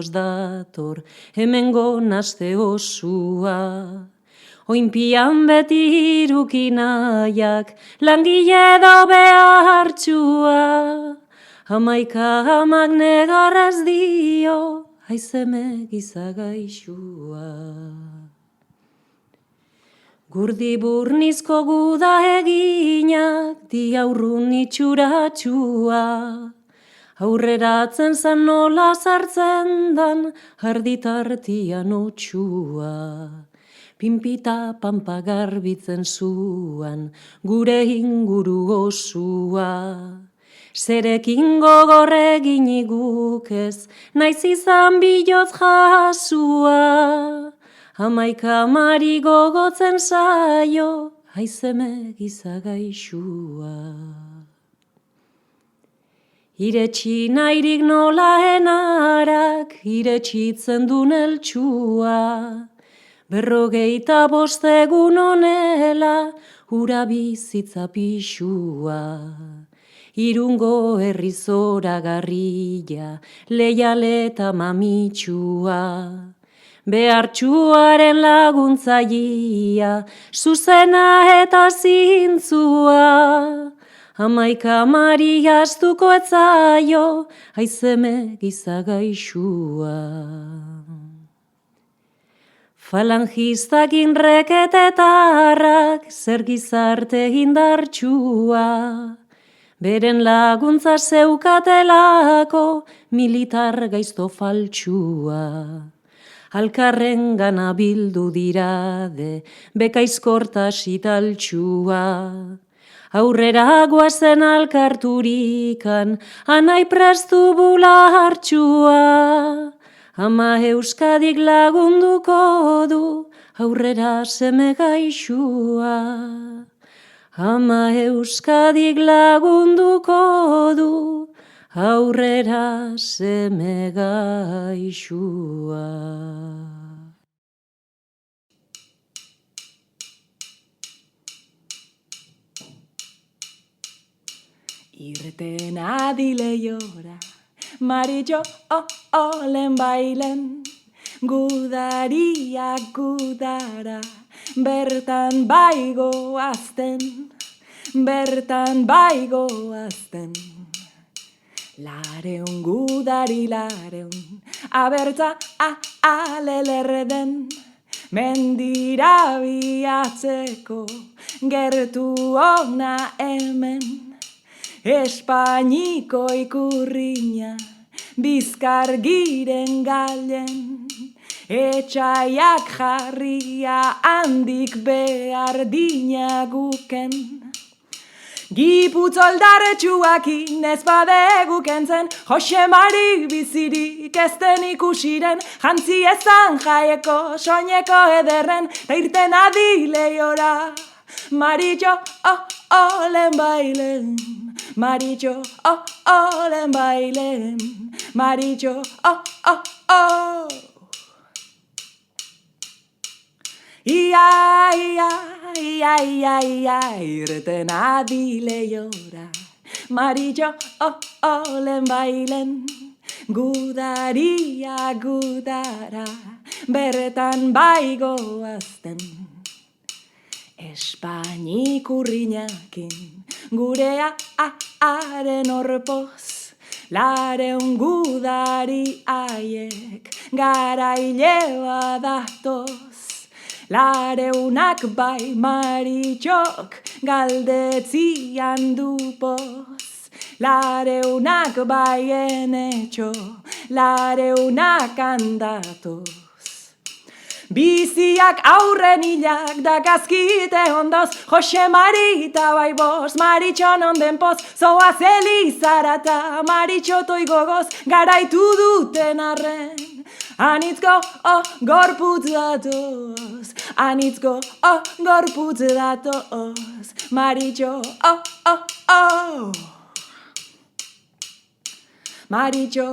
dator, hemengo naste osua. Oinpian beti irukinaiak, langile da behartxua. Hamaika amak negarrez dio, haizeme gizagaixua. Gurdi burnizko guda eginak, diaurrun itxuratxua. Aurreratzen zen nola sartzen dan, arditartian otxua. Pinpita pampa garbitzen zuan, gure inguru osua. Zerekin gogorregin iguk ez, naiz izan bilotz jasua. Hamaika amari gogotzen zaio, haizeme gizagaixua. Iretsi nahirik nola enarak, iretsitzen dun eltsua. 55 egun honela, ura bizitza pixua. Irungo herri zoragarria, leiale eta mamitxua. Behartxuaren laguntzaia, zuzena eta zintzua. Hamaika amari astuko etzaio, haizeme gizagaixua. Falangistakin reketetarrak, zer gizarte indartxua. Beren laguntza zeukatelako, militar gaizto faltsua. Alkarren gana bildu dirade, bekaizkortas italtxua. Aurrera guazen alkarturikan, anai prestu bulartxua. Ama Euskadik lagunduko du, aurrera seme gaixua. Ama Euskadik lagunduko du, aurrera seme gaixua. Irten adileiora, Maritxo olen bailen, gudariak gudara, bertan baigo azten, bertan baigo azten. Lareun gudari lareun, abertza alelerden, mendira biatzeko, gertu ona hemen. Espainiko ikurriña, bizkargiren galen, etxaiak jarria handik behar dina guken. Giputzoldarretxuakin ez badegu zen, Jose Mari bizirik ezten ikusiren, jantzi ezan jaieko, soineko ederren, ta irten adileiora, Maritxo olen bailen. Maritxo olen bailen, Maritxo Ia, ia, ia, ia, ia, irten adileiora, Maritxo olen bailen, gudaria gudara, bertan baigo azten. Espainik urriñakin, gurea haren orpoz, lareun gudari aiek, garaile badatoz. Lareunak bai Maritxok, galdetzian du poz. Lareunak bai enetxo, lareunak handatoz. Biziak aurren hilak da gazkite ondoz, Jose Mari eta bai bost, Maritxon onden poz, zoaz elizara eta Maritxotoi gogoz, garaitu duten arren. Anitzko gorputz datoz, anitzko gorputz datoz, Maritxo Maritxo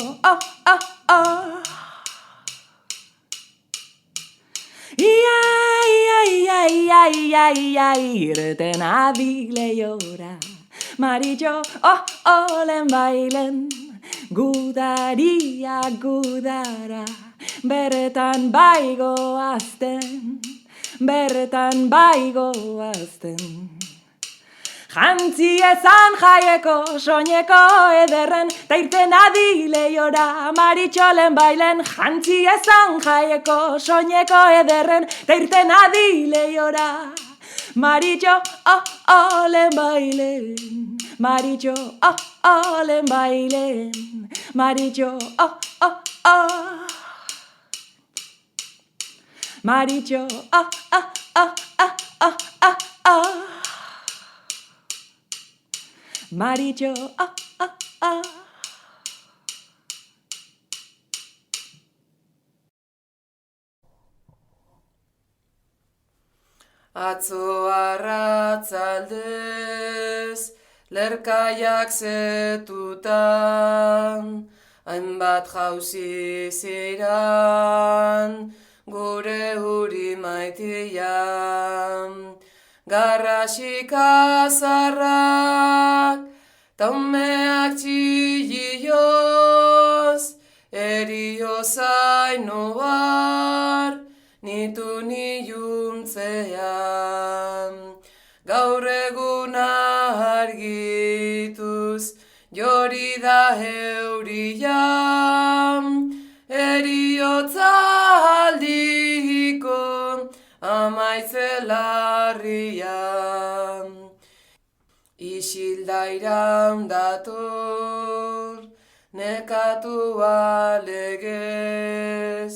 Ia, ia, ia, ia, ia, ia, irten adileiora, Maritxo olen bailen, Gudariak gudara, berretan baigoazten, berretan baigoazten. Jantzi ezan jaieko, soineko ederren, ta irten adi lehiora, maritxolen bailen. Jantzi ezan jaieko, soineko ederren, ta irten adi lehiora, maritxo, olen bailen, maritxo, olen bailen, maritxo, maritxo, maritxo, Atzo arratzaldez, lerkaiak zetutan, hainbat jauzi ziran, gure huri maitian. Garrasik azarrak, taumeak txillioz, eriozain obar, nitu niuntzean. Gaur eguna argituz, jori da eurian, eriotza aldiko amaitzelarrian. Isilda iraundator, nekatu alegez,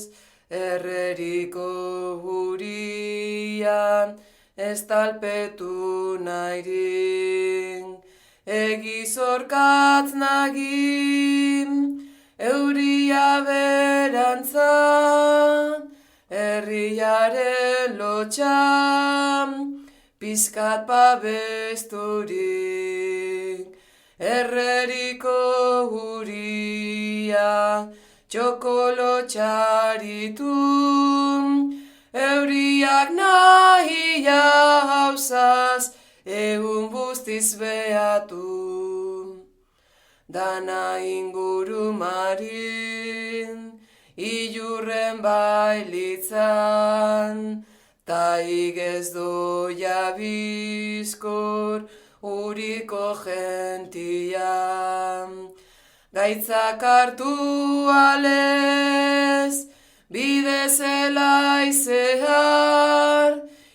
erreriko hurian, ez talpetu nahirin. Egizorkatz nagin, euria berantzan, herriaren lotxan, pizkat babesturik. Erreriko huria, txokolo txaritun, euriak nahia hausaz, egun bustiz behatu. Dana inguru marin, ilurren bailitzan, ta igez doia bizkor, uriko gentian. Gaitzak hartu alez, bide zelai zehar,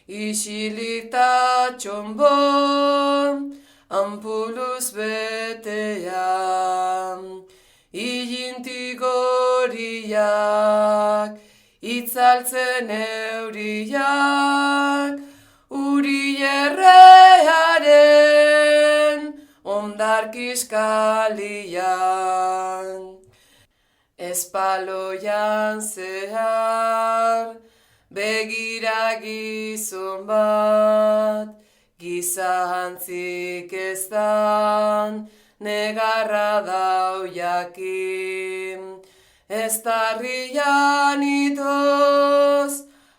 isilik ta txombon, ampuluz betean. Ilintik horiak, itzaltzen euriak, uri errearen, ondarkiskalian. Espaloian zehar, begira gizon bat, gizantzik eztan, negarra dau jakin. Ez tarrian itoz,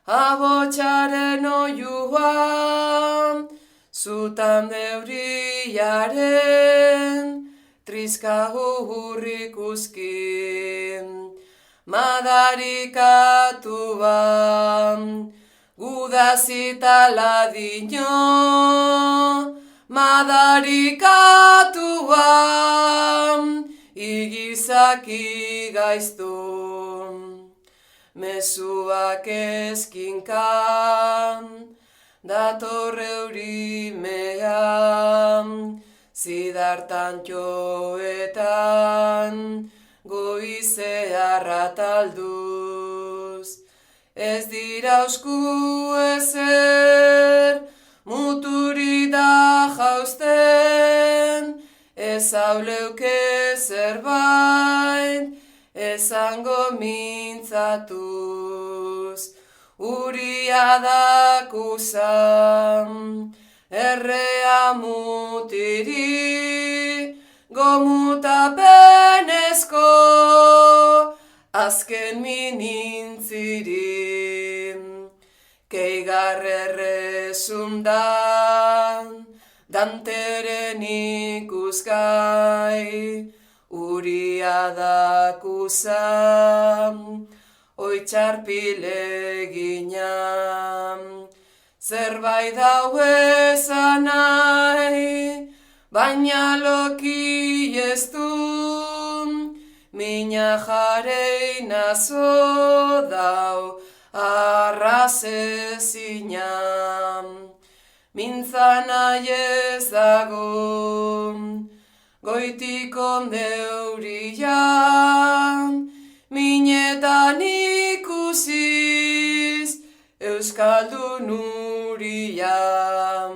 abotxaren oiuan, zutan deuriaren, trizka hurrik uzkin. Madarikatu ban, gudazita ladino, madarikatu ban, igizaki gaiztu. Mezuak eskinkan, dator eurimean, zidartan joetan, goizearra talduz. Ez dira usku ezer, muturi da jausten, ez hauleuke zerbait, esango mintzatuz. Uria dakuzan, errea mutiri, gomutapenezko, azken minintzirin. Keigarrerrezundan, danteren ikusgai, uria dakuzam, oitxarpilegina. Zerbait dau ezan nahi, baina loki ez du, mina jareina zo dau arrazezina. Mintza nahi ez dago, goitik ondeurian, minetan ikusiz, euskaldun urian.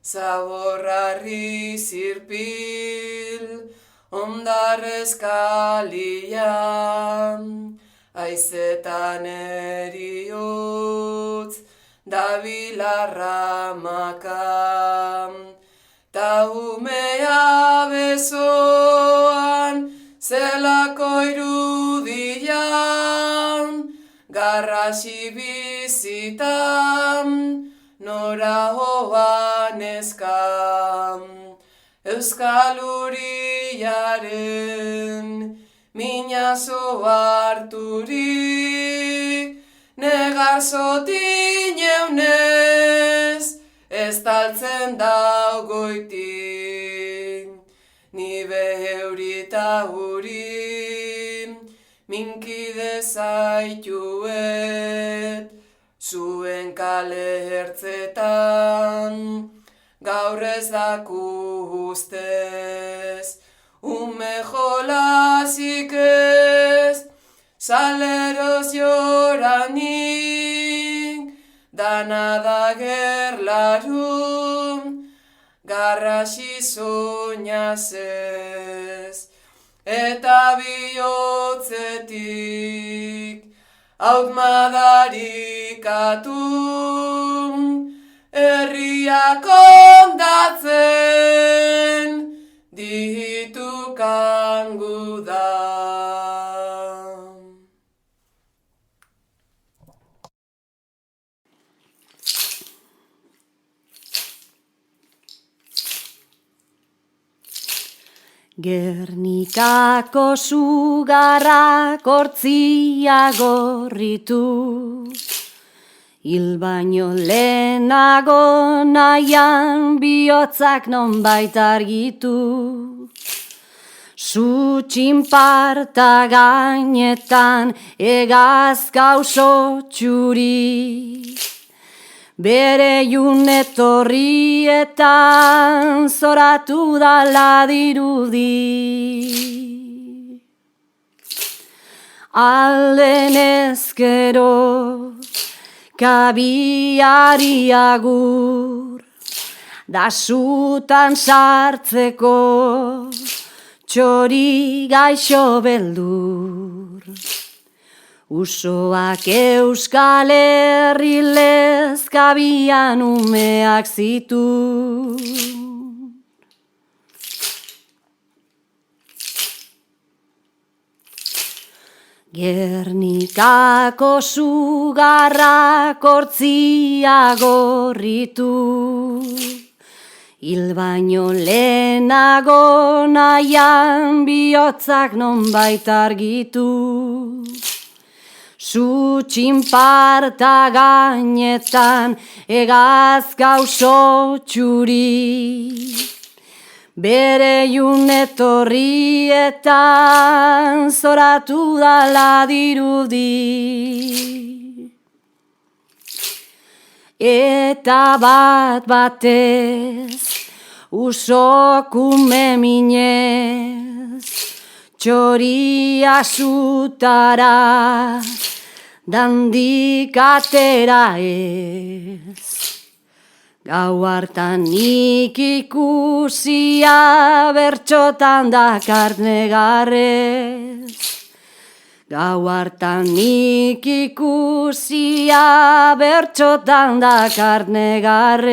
Zaborrarri zirpil, ondarrezkalian, aizetan eriotz, dabilarramaka. Ta umea besoan, zelako irudian, garrasi bizitan, nora hoan eskam. Euskal uriaren, minazo harturik, negazotin eunez, ez taltzen dau goitik. Ni beheurita huri, minkide zaituet, zuen kale hertzetan, gaur ez daku ustez. Ume jolazik ez, saleroz joranik, dana da gerlarun, garrasi soñaz ez. Eta bihotzetik, haut madarikatu, herriak ondatzen, ditu kangu da. Gernikako sugarrak hortzia gorritu, hil baino lehenago nahian bihotzak nonbait argitu. Zu txinparta gainetan egazka oso txuri, bere junetorrietan zoratu dala dirudi. Alden ezkero kabiari agur, da sutan sartzeko txori gaixo beldur. Usoak Euskal Herri lezkabian umeak zitu. Gernikako sugarrak hortzia gorritu, hil baino lehenago nahian bihotzak nonbait argitu. Zu txinparta gainetan egazka oso txuri, bere junetorrietan zoratu dala dirudi. Eta bat batez, usokume minez, txoria zutara, dandik atera ez. Gau hartan nik ikusia bertxotan dakart negarrez. Gau hartan nik ikusia bertxotan dakart negarrez.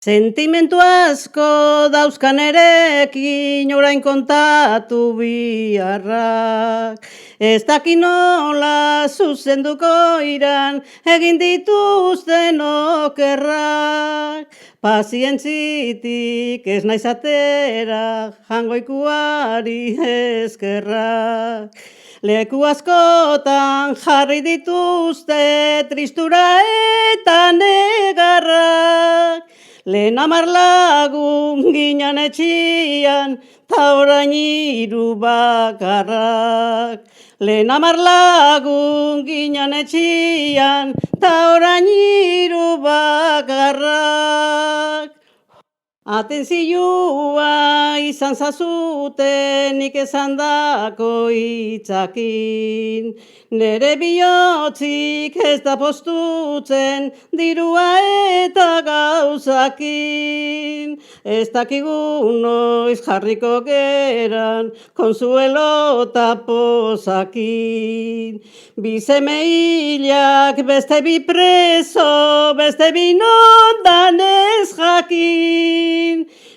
Sentimentu asko dauzkan erekin orain kontatu biharrak. Ez daki nola zuzenduko iran egin dituzten okerrak. Pazientzitik ez naiz atera jangoikuari eskerrak. Leku askotan jarri dituzte tristura eta negarrak. Lehen 10 lagun ginen etxian, ta orain 3 bakarrak. Lehen 10 lagun ginen etxian, ta orain 3 bakarrak. Atentzioa izan zazuten nik esandako hitzakin. Nere bihotzik ez da postutzen dirua eta gauzakin. Ez dakigu noiz jarriko geran konsuelo eta pozakin. Bi seme hilak beste bi preso, beste bi nondan ez jakin.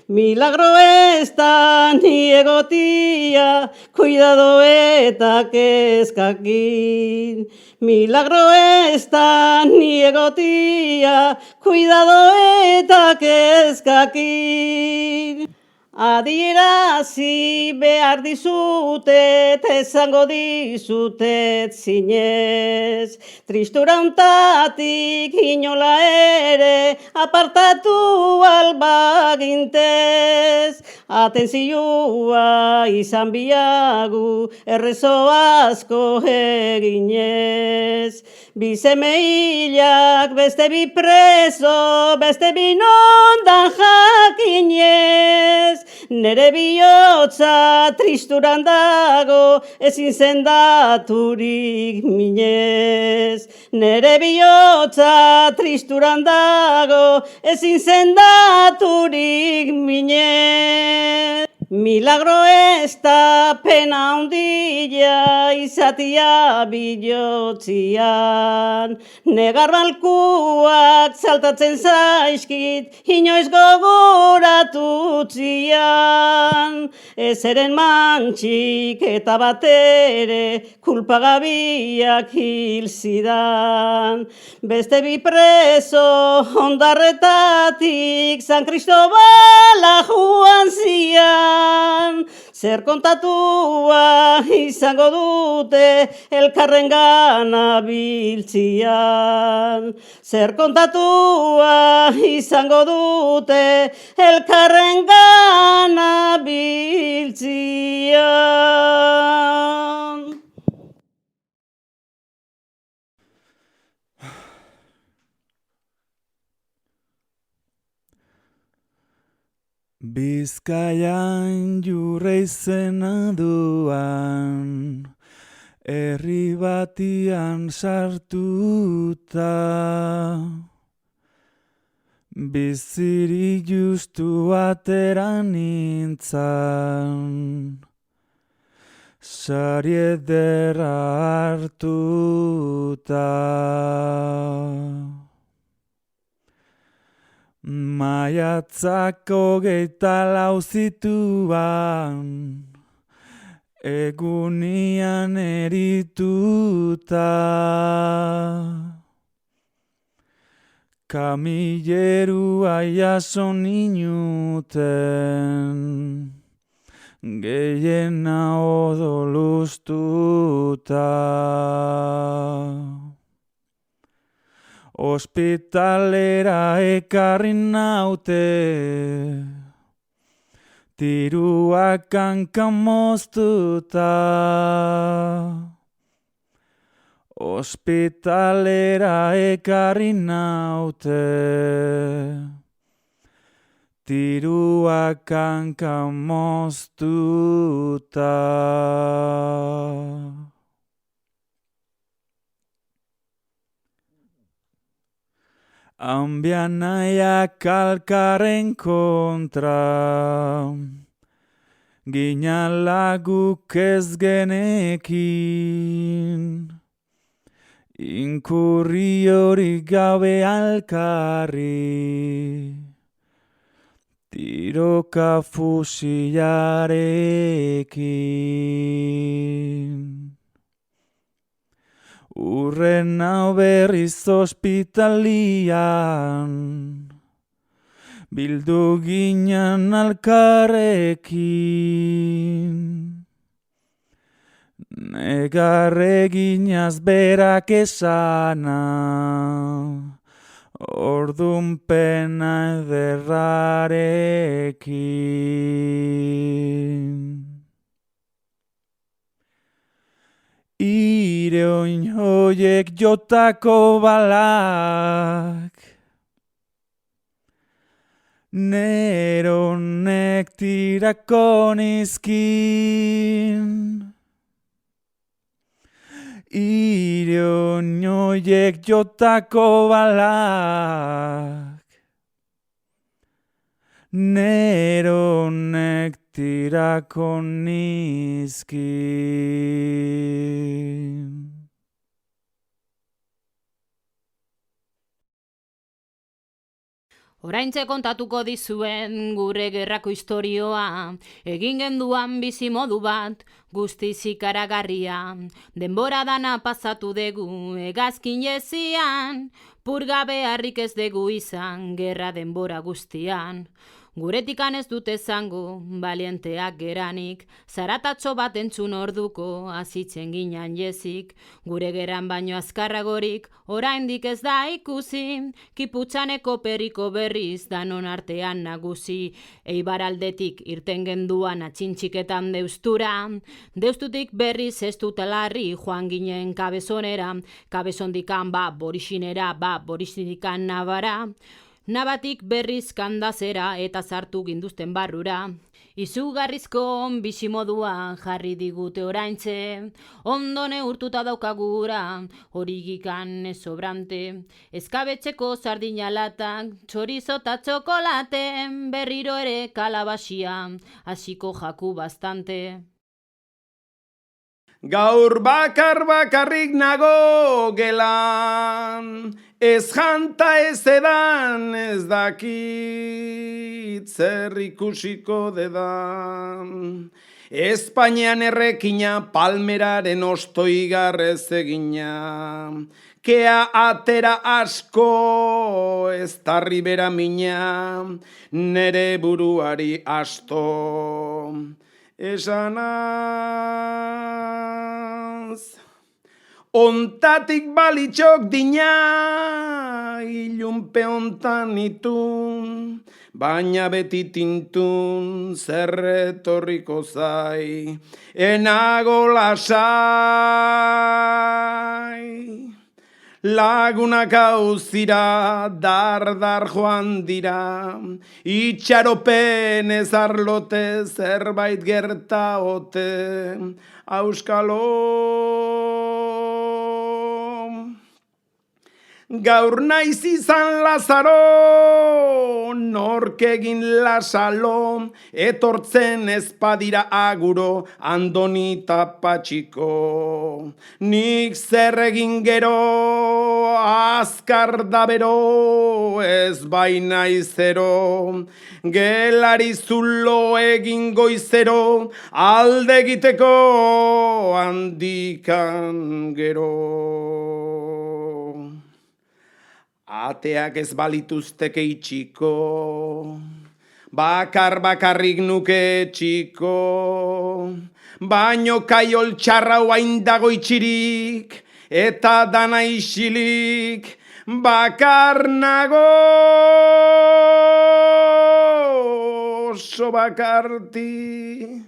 Milagro ez da ni egotia, cuidado eta kezkakin. Milagro ez da ni egotia, cuidado eta kezkakin. Adierazi behar dizutet, esango dizutet zinez. Tristura hontatik inola ere apartatu albagintez. Atentzioa izan biagu errezo asko eginez. Bi seme hilak beste bi preso, beste bi nondan jakinez. Nere bihotza tristuran dago, ezin sendaturik minez. Nere bihotza tristuran dago, ezin sendaturik minez. Milagro ez da pena handia izatia bihotzian. Negar balkuak saltatzen zaizkit, inoiz gogoratutzian. Ez eren mantxik eta batere kulpagabiak hil zidan. Beste bi preso ondarretatik San Cristobala joan zian. Zer kontatua izango dute elkarrengana biltzian. Zer kontatua izango dute elkarrengana biltzian. Bizkaian jurre izena duan, herri batian sartuta. Bizirik justu atera nintzan, sari ederra hartuta. Maiatzak 24 zituan, egunian erituta. Kamillerua jaso ninuten, gehiena odolustuta. Ospitalera ekarri naute, tiruak hankan moztuta. Ospitalera ekarri naute, tiruak hankan moztuta. Hanbian nahiak alkarren kontra, ginala guk ez genekin. Inkurri hori gabe alkarri, tiroka fusilarekin. Urren hau berriz ospitalian, bildu ginen alkarrekin. Negarreginaz berak esana, ordun pena ederrarekin. Ire oin hoiek jotako balak, neronek tirako nizkin. Ire oin hoiek jotako balak, neronek tirako nizkin. Oraintxe kontatuko dizuen gure gerrako istorioa, egin genduan bizi modu bat, guztiz ikaragarria. Denbora dana pasatu dugu hegazkin jezian, purgabe harrik ez dugu izan, gerra denbora guztian. Guretikan ez dute zango, balienteak geranik, zaratatxo bat entzun orduko, azitzen ginean jezik, gure geran baino azkarragorik, oraindik ez da ikusi, kiputxaneko periko berriz, danon artean nagusi, eibaraldetik irten genduan atxintxiketan deustura, deustutik berriz ez dutalarri joan ginen kabezonera, kabezondikan borixinera, borixindikan nabara, nabatik berriz kandazera eta sartu ginduzten barrura. Izugarrizko bizimoduan jarri digute oraintxe, ondo neurtuta daukagura, hori gikan ez sobrante. Eskabetxeko sardina latak, txorizo eta txokolate, berriro ere kalabasia, hasiko jaku bastante. Gaur bakarrik nago gelan, ez janta ez edan, ez dakit zer ikusiko dedan. Espainian errekina palmeraren ostoigarrez egina, kea atera asko ez tarri bera mina, nere buruari asto. Esanaz, ontatik balitxok dina, ilunpe ontan itun, baina beti tintun zerretorriko zai, enago lasai. Lagunak hauzira, dar joan dira, itxaropen ez arlote zerbait gerta ote, auskalo. Gaur naiz izan Lazaro, nork egin lasalo, etortzen ezpadira aguro, Andoni eta Patxiko. Nik zer egin gero, azkar da bero, ez baina izero, gelari zulo egin goizero, alde egiteko handikan gero. Ateak ez balituzteke itxiko, bakarrik nuke txiko, baino kaiol txarra hain dago itxirik, eta dana isilik, bakar nago, oso bakarti,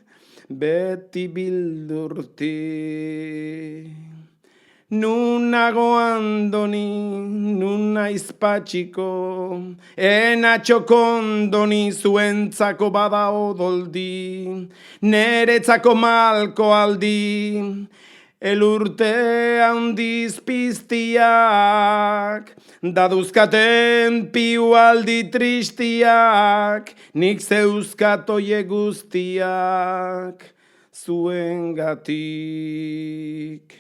beti bildurti. Nun nago Andoni, nun naiz Patxiko, enatxoko Andoni zuentzako bada odoldi, neretzako malko aldi, elurte handiz piztiak, daduzkaten piu aldi tristiak, nik zeuzkatoie guztiak, zuengatik.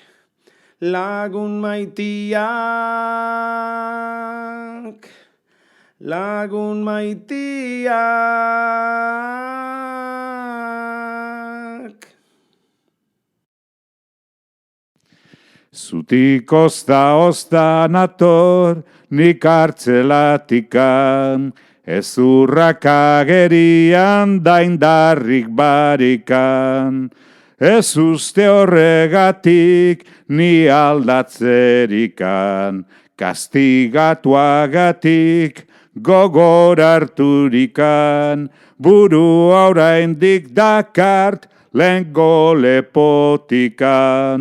Lagun maitiak, lagun maitiak. Zutik ozta nator, nik hartzelatikan, ezurrak agerian daindarrik barikan. Ez uste horregatik ni aldatzerikan, kastigatuagatik gogor harturikan, buru oraindik dakart lehengo lepotikan.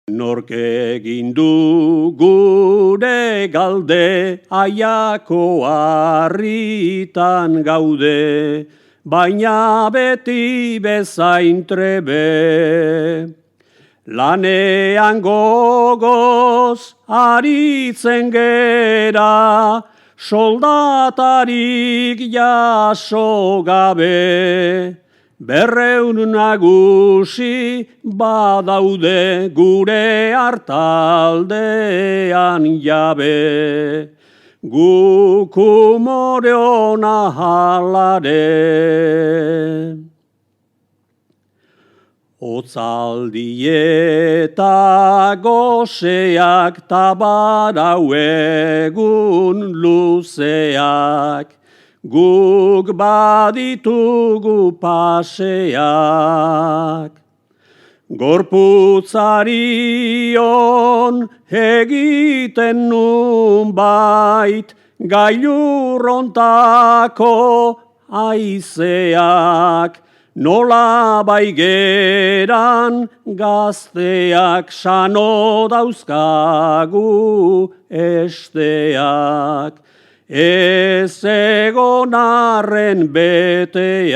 Nork egin du gure galde, aiako harritan gaude, baina beti bezain trebe. Lanean gogoz aritzen gera, soldatarik jaso gabe. 200 nagusi badaude gure hartaldean jabe. Guk umore ona halare. Otzaldi eta goseak tabarau egun luzeak, guk baditugu paseak. Gorputzarion egiten nun bait, gailurrontako aizeak, nola baigeran gazteak sano dauzkagu esteak. Ez egon arren beteak.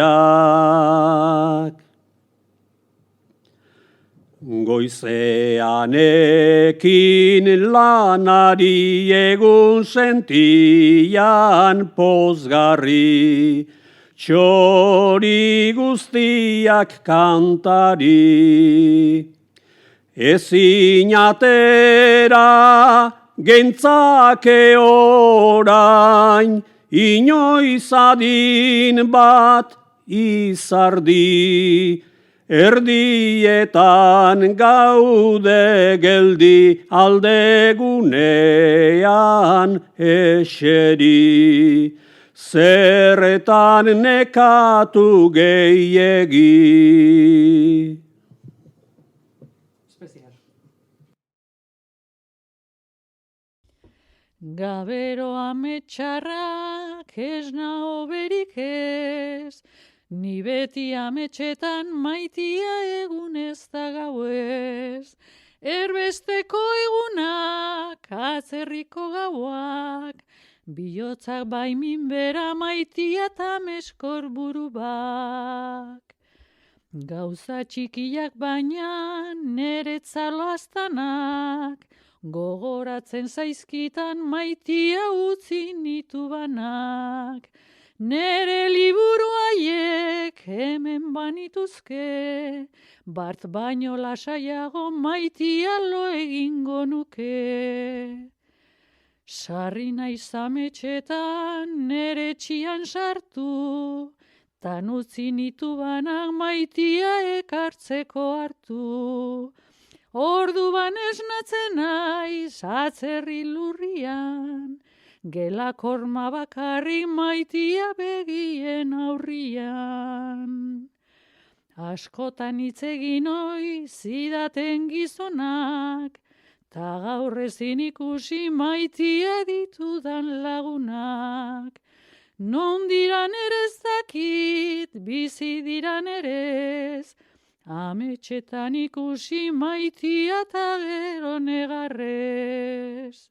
Goizean ekin lanari egun sentian pozgarri, txori guztiak kantari. Ezin atera gentzake orain, inoiz adin bat izardi, erdietan gaude geldi aldegunean eseri, zerretan nekatu gehiegi. Gabero ametxarrak ez naho berik ez, ni beti ametxetan maitia egunez da gauez. Erbesteko egunak, atzerriko gauak, bihotzak baimin bera maitia eta meskor buru bak. Gauza txikiak baina neretzalo aztanak, gogoratzen zaizkitan maitia utzi nitu banak. Nere liburu haiek hemen banituzke, bart baino lasaiago maitia lo egingo nuke. Sarri naiz ametxetan nere txian sartu, tan utzi nitu banak maitia ekartzeko hartu. Orduan esnatzen naiz atzerri lurrian, gela korma bakarrik maitia begien aurrian. Askotan hitz egin ohi zidaten gizonak, ta gaur ezin ikusi maitia ditudan lagunak. Non diran ere ez dakit, bizi diran ere ez, ametxetan ikusi maitia eta gero negarrez.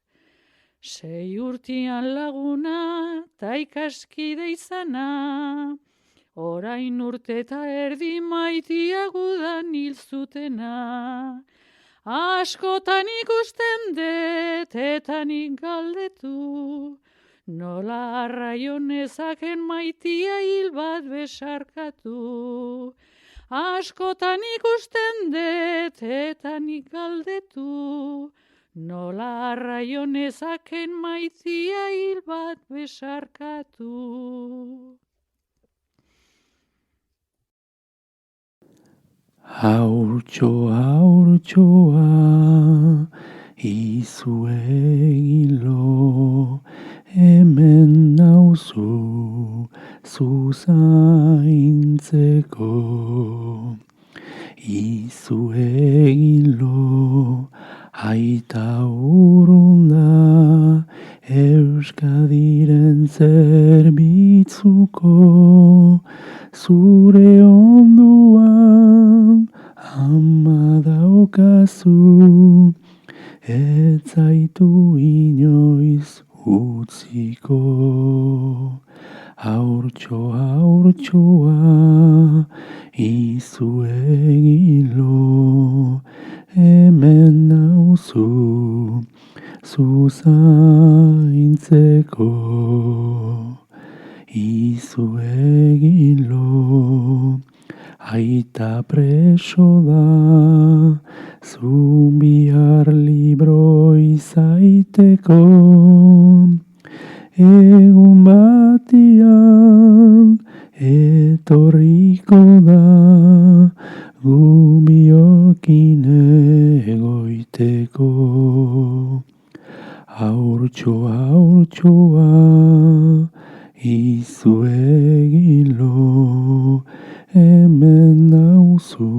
6 urtian laguna ta ikaskide izana, orain urte eta erdi maitia gudan hil zutena. Askotan ikusten dut eta nik galdetu, nola arraio nezaken maitia hil bat besarkatu. Askotan ikusten dut eta nik galdetu, nola arraio nezaken maitia hil bat besarkatu. Haurtxoa, izuegilo, hemen nauzu zuzaintzeko. Izuegilo, aita urrunda, Euskadiren zerbitzuko, zure onduan ama daukazu, ez zaitu inoiz utziko. Haurtxoa, izuegilo, hemen nauzu zuzaintzeko. Izuegilo, aita preso da, zu bihar libro izaiteko. Egun batian etorriko da, gu biokin egoiteko. Haurtxoa, izuegilo, hemen nauzu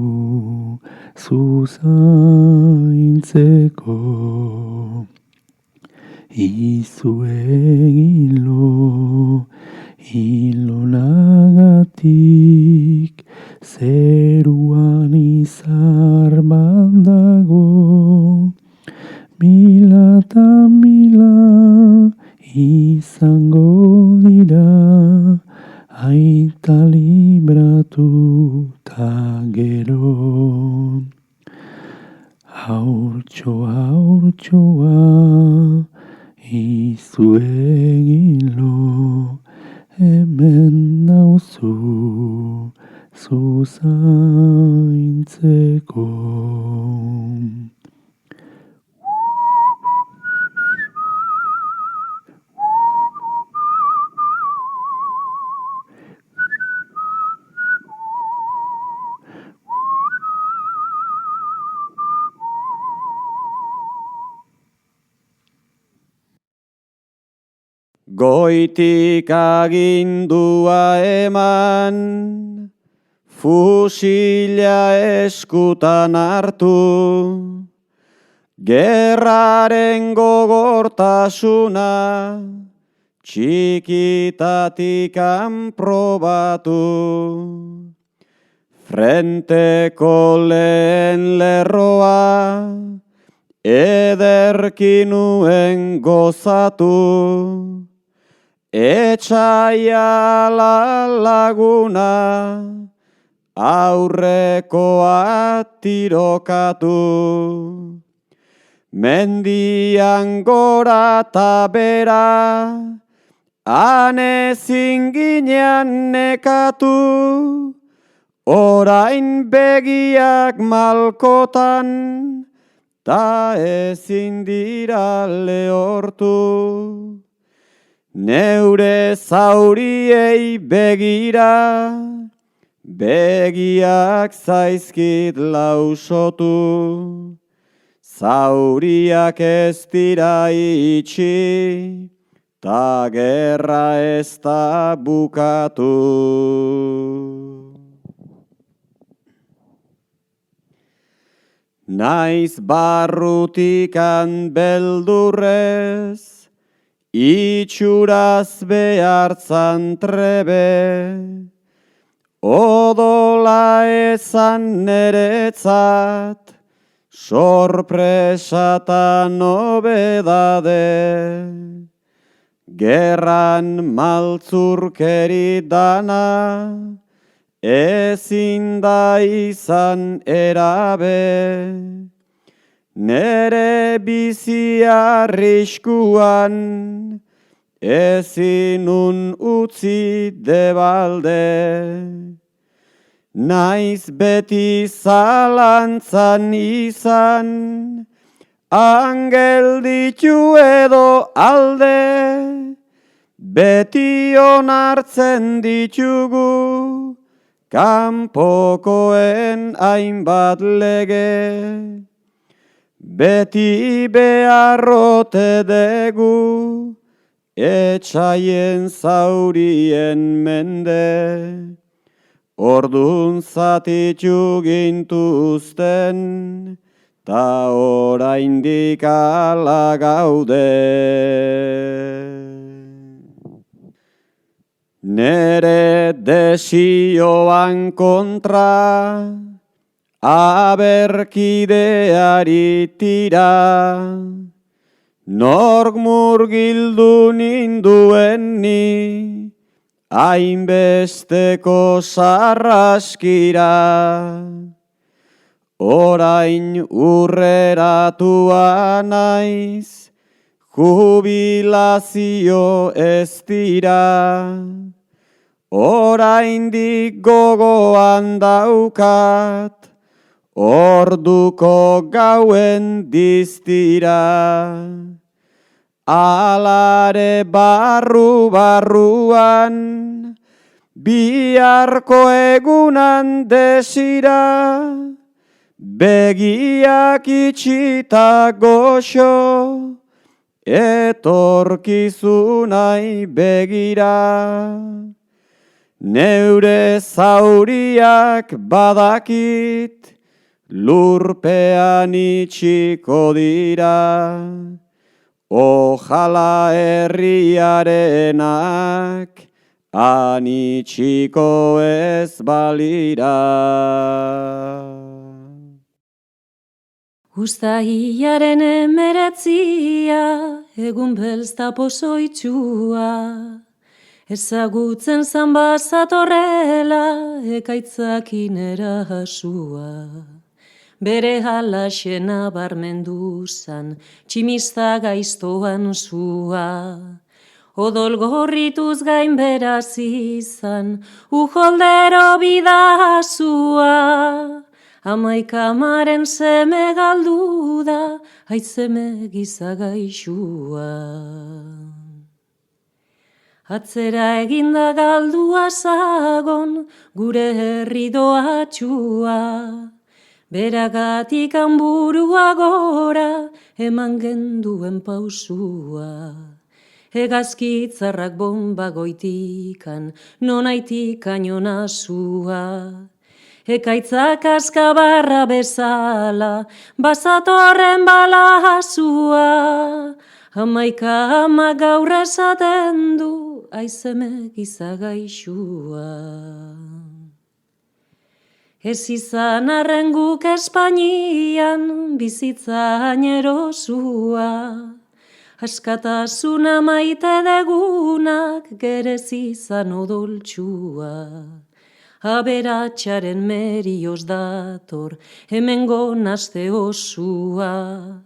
zuzaintzeko. Izuegilo, ilonagatik, zeruan izar bandago, mila eta mila izango dira, aita libratu ta gero. Haurtxoa, izuegilo, hemen nauzu zuzaintzeko. Goitik agindua eman, fusila eskutan hartu, gerraren gogortasuna, txikitatik probatu. Frenteko lehen lerroa, ederki nuen gozatu. Etxaia laguna, aurrekoa tirokatu. Mendian gora ta bera, ane zinginean nekatu. Orain begiak malkotan, ta ezin dira lehortu. Neure zauriei begira, begiak zaizkit lausotu. Zauriak ez dira itxi, ta gerra ez da bukatu. Naiz barrutikan beldurrez, itxuraz behartzan trebe, odola ezan neretzat, sorpresa ta nobedade. Gerran maltzurkeri dana, ezin da izan erabe. Nere bizi arriskuan, ezinun utzi debalde. naiz beti zalantzan izan, angel ditu edo alde, beti onartzen ditugu, kanpokoen hainbat lege. Beti beharrote dugu, etxaien zaurien mende, ordun zatitu gintuzten, ta oraindik ala gaude. Nere desioan kontra, aberkideari tira, nork murgildu ninduen ni, hainbesteko sarraskira. Orain urreratua naiz, jubilazio ez dira, oraindik gogoan daukat, orduko gauen diztira. Alare barruan, biharko egunan desira, begiak itxita goxo, etorkizunai begira. Neure zauriak badakit, lurpean itxiko dira, ojala herriarenak, han itxiko ez balira. Uztailaren 19, egun belzta pozoitxua, ezagutzen zan bazatorrela, ekaitzakin erasua. Bere halaxena barmendu zan, tximista gaiztoan zua. Odol gorrituz gain beraz izan, ujoldero bidazua. Amaikamaren seme galdu da, aitzeme gizagaixua. Atzera eginda galdua zagon, gure herri doatxua. Beragatik hanburua gora, eman genduen pausua. Hegazkitzarrak bomba goitikan, nonaitikan jonazua. Ekaitzak askabarra bezala, bazatorren balazua. Hamaika ama gaur esaten du, aizeme gizagaixua. Ez izan arren guk Espainian, bizitza añerosua. Askatasuna maite degunak, gerez izan odoltsua. Aberatxaren merioz dator, hemengo naste osua.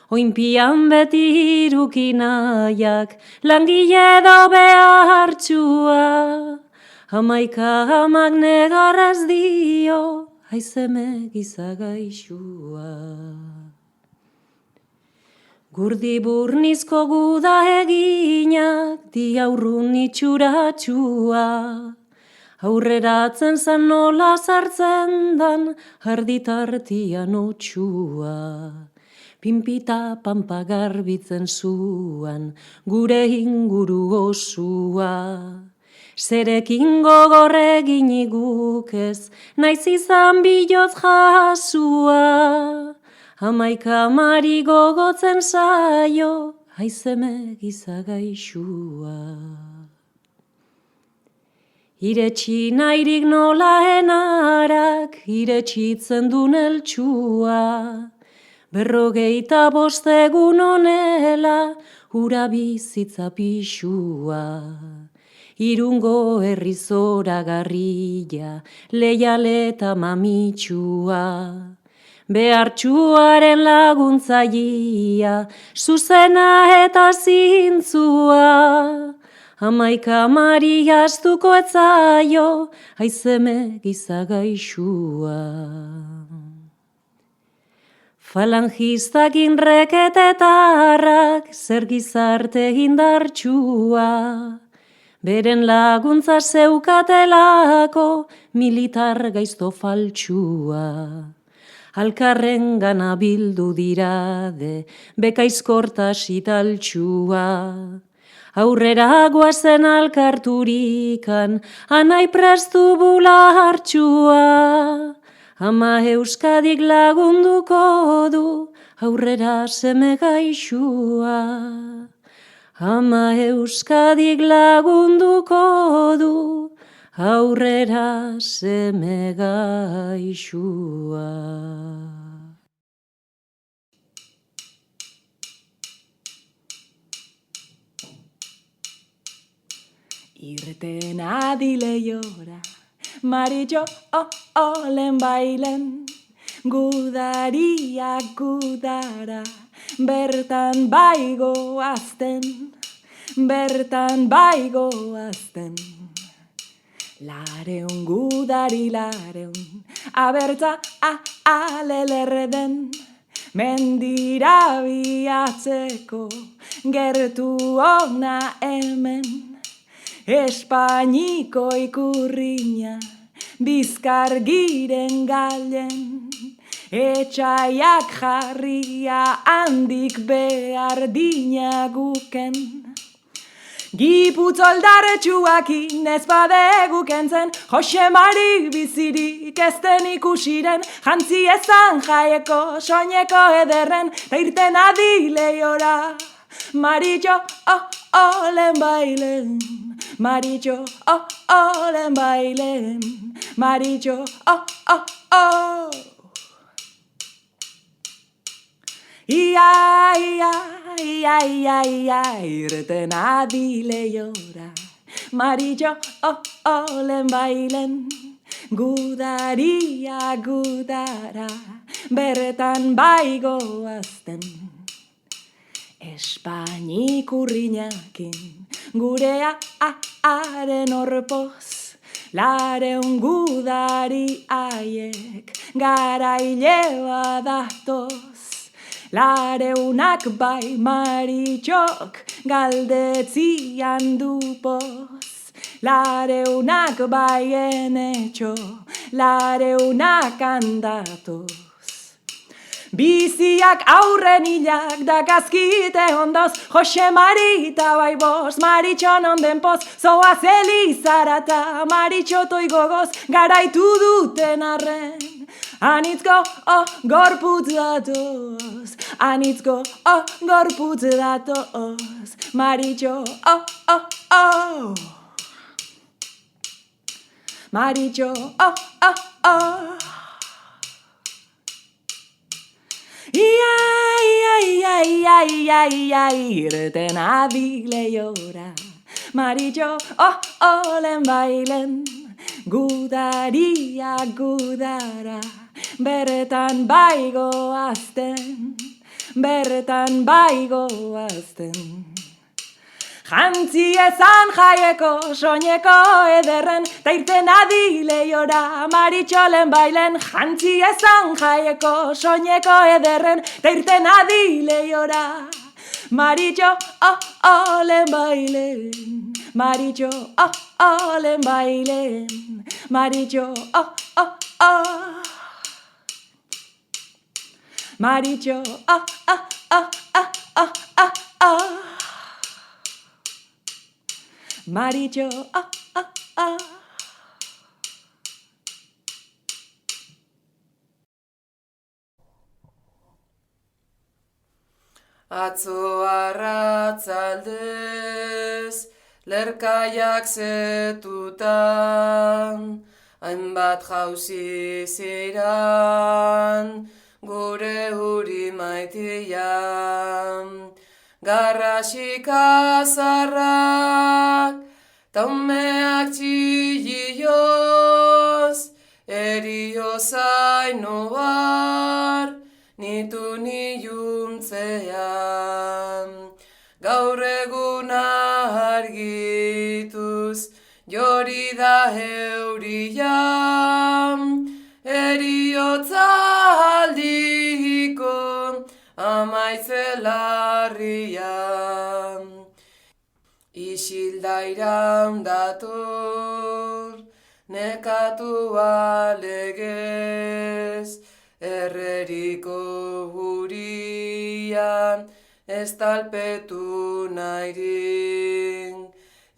Oinpian beti irukinaiak, langile do behartxua. Hamaika amak negarrez dio, aizeme gizagaixua. Gurdi burnizko guda eginak, diaurrun itxuratxua. Aurreratzen zan nola sartzen dan, arditartian otxua. Pinpita pampa garbitzen zuan, gure inguru osua. Zerekin gogorregin iguk ez, naiz izan biloz jasua. Hamaika mari gogotzen zaio, aizeme gizagaixua. Iretsi nahirik nola enarak, iretsitzen dun eltsua. 55 egun honela, ura bizitza pixua. Irungo herri zoragarria, leialeta mamitxua. Behartxuaren laguntzaia, zuzena eta zintzua. Hamaika amari astuko etzaio, aizeme gizagaixua. Falangistak inreketetarrak, zer gizarte indartsua. Beren laguntza zeukatelako, militar gaizto faltsua. Alkarren gana bildu dirade, bekaizkortas italtsua. Aurrera guazen alkarturikan, anai prestu bulartsua. Ama Euskadik lagunduko du, aurrera seme gaixua. Ama Euskadik lagunduko du, aurrera seme gaixua. Irten adileiora, Maritxo olen bailen, gudariak gudara, bertan baigo azten, bertan baigo azten. Lareun gudari lareun, abertza alelerden, mendira biatzeko, gertu ona hemen. Espainiko ikurriña, bizkar giren galen, etxaiak jarria handik behar dina guken. Giputoldarretsuakin ez badegu kentzen, Jose Mari bizirik ezten ikusiren, jantzi ezan jaieko soineko ederren, ta irten adileiora, Maritxo olen bailen. Maritxo olen bailen, Maritxo Ia, ia, ia, ia, ia, irten adileiora, Maritxo olen bailen, gudaria gudara, bertan baigo azten. Espainik urriñakin, gurea haren orpoz, lareun gudari aiek, garaile badatoz. Lareunak bai Maritxok, galdetzian du poz. Lareunak bai enetxo, lareunak handatoz. Biziak aurren hilak dakazkite ondoz, Jose Marita bai boz, Maritxon onden poz, zoaz elizarata, Maritxo toigogoz, garaitu duten arren. Anitzko gorputz datoz, anitzko gorputz datoz, Maritxo Maritxo Ia, ia, ia, ia, ia, ia, irten adileiora, Maritxo olen bailen, gudaria gudara, bertan baigo azten, bertan baigo azten. Jantzi ezan jaieko soineko ederren, ta irten adileiora, Maritxolen bailen. Jantzi ezan jaieko soineko ederren, ta irten adileiora, Maritxo olen bailen, Maritxo olen bailen, Maritxo Maritxo Maritxo Atzo arratzaldez, lerkaiak zetutan, hainbat jauzi ziran, gure huri maitian. Garrasik azarrak, taumeak txillioz, erio zaino bar, nitu niuntzean. Gaur egun argi hori da euria, eriotza aldiko amaitzelarria. Isilda iraundator, nekatu alegez, erreriko hurian, ez talpetu nahirin.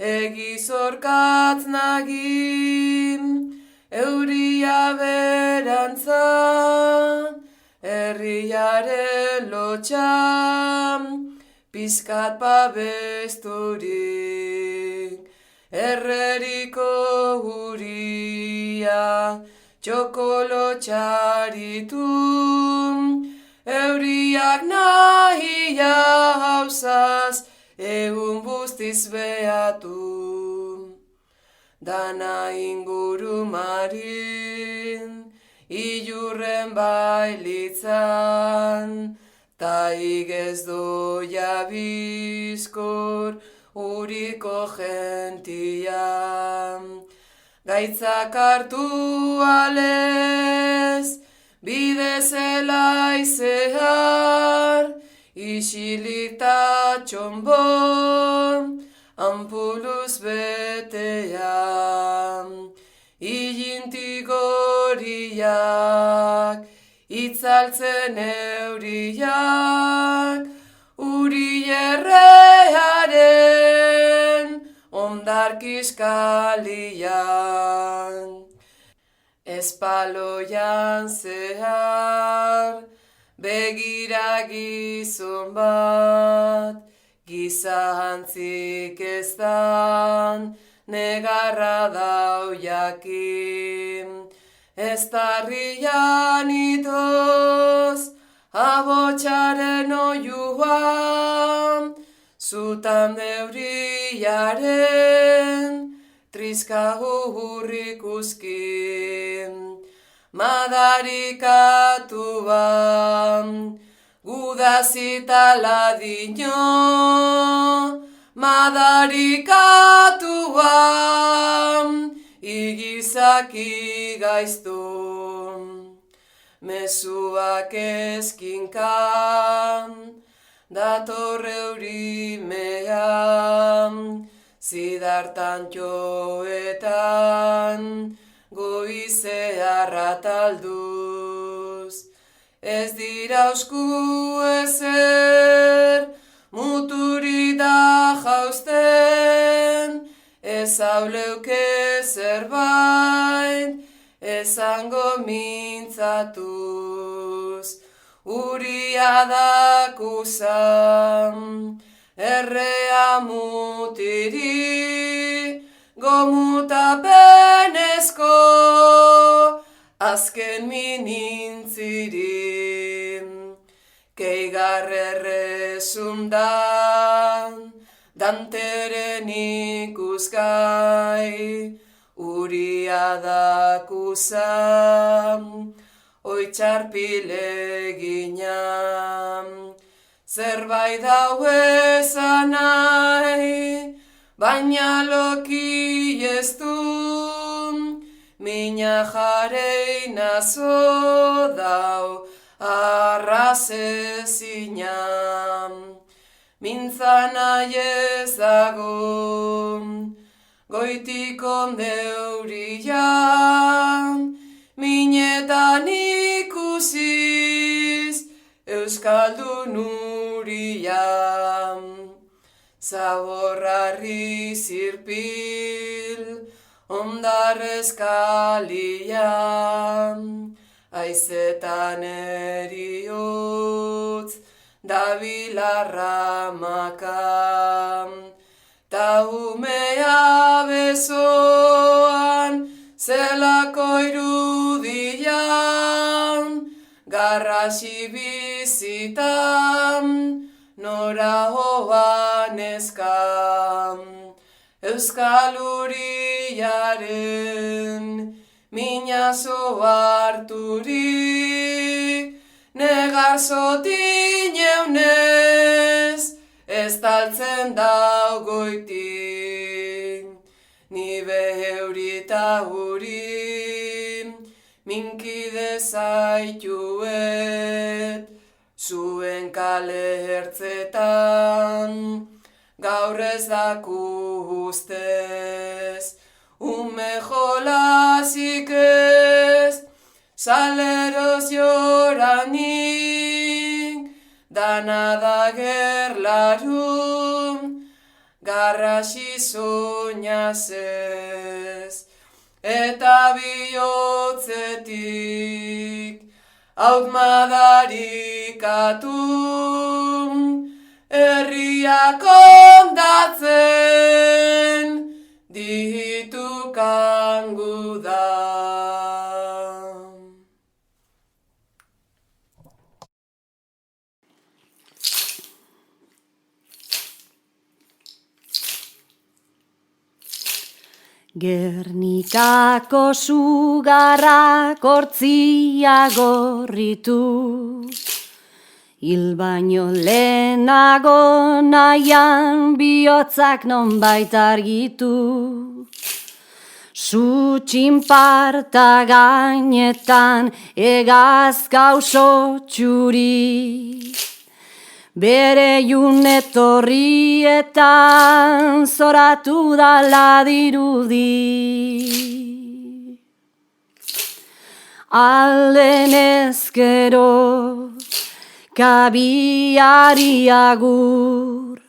Egizorkatz nagin, euria berantzan, herriaren lotxan, pizkat babesturik. Erreriko huria, txokolo txaritu, euriak nahia hausaz, egun guztiz behatu. Dana inguru marin, ilurren bailitzan, ta igez doia bizkor, uriko gentia. Gaitzak hartu alez, bide zelai zehar, isilik ta txombon, ampuluz betean. Ilintik horiak, itzaltzen euriak, uri errearen ondarkiskalian. Espaloian zehar, begira gizon bat, gizantzik eztan, negarra dau jakin. Ez tarrian itoz, abotxaren oiuan, zutan neuriaren, trizka hurrik uzkin. Madarikatu ban, gudazita ladino, madarikatu ban, igizaki gaiztu. Mezuak eskinkan, dator eurimean, zidartan joetan, goizea talduz. Ez dira usku ezer, muturi da jausten, ez hauleuke zerbait, esango mintzatuz. Uria dakuzan, errea mutiri, gomutapenezko, azken minintzirin. Keigarrerrezundan, danteren ikusgai, uria dakuzan, oitxarpileginan. Zerbait dau ezan nahi, baina loki ez du, mina jareina zo dau arrazezinan. Mintzan nahi ez dago, goitiko neurian, minetan ikusiz, euskaldun urian. Zaborrarri zirpil, ondarrezkalian, aizetan eriotz, dabilarra makam. Ta umea besoan, zelako irudian, garrasi bizitan, nora hoan eskam. Euskal uriaren, minazo harturik, negar zotin eunez, ez taltzen dau goitik. Ni beheuri Uri ta uri, minkide zaituet, zuen kale hertzetan, gaur ez daku ustez, ume jolasik ez, saleroz joranik, dana da gerlarun, garrasi soñaz ez, eta bihotzetik, haut madarikatu, herriak ondatzen, ditu kangu da. Gernikako sugarrak hortzia gorritu, hil baino lehenago nahian bihotzak nonbait argitu. Su txinparta gainetan egazka oso txuri, bere junetorrietan zoratu dala dirudi. Alden ezkero kabiari agur,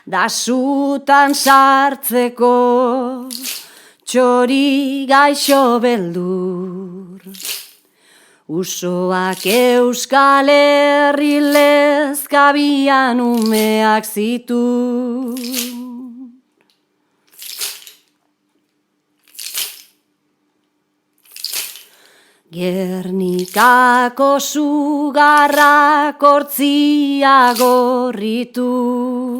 da sutan sartzeko txori gaixo beldur. Usoak Euskal Herri lezkabian umeak zitu. Gernikako sugarrak hortzia gorritu,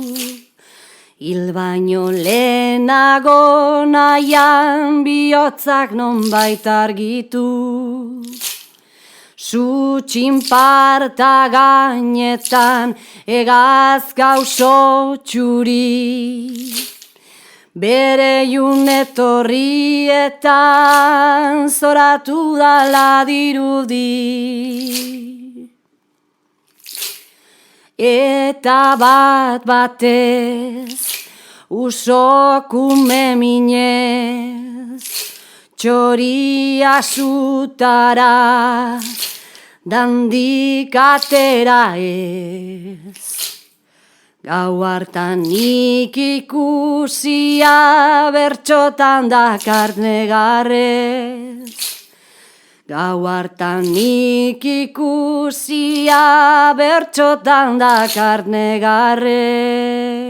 hil baino lehenago nahian bihotzak nonbait argitu. Su txinparta gainetan egazka oso txuri, bere junetorrietan zoratu dala dirudi. Eta bat batez usokume minez, txoria zutara dandik atera ez. Gau hartan nik ikusia bertxotan dakart negarrez. Gau hartan nik ikusia bertxotan dakart negarrez.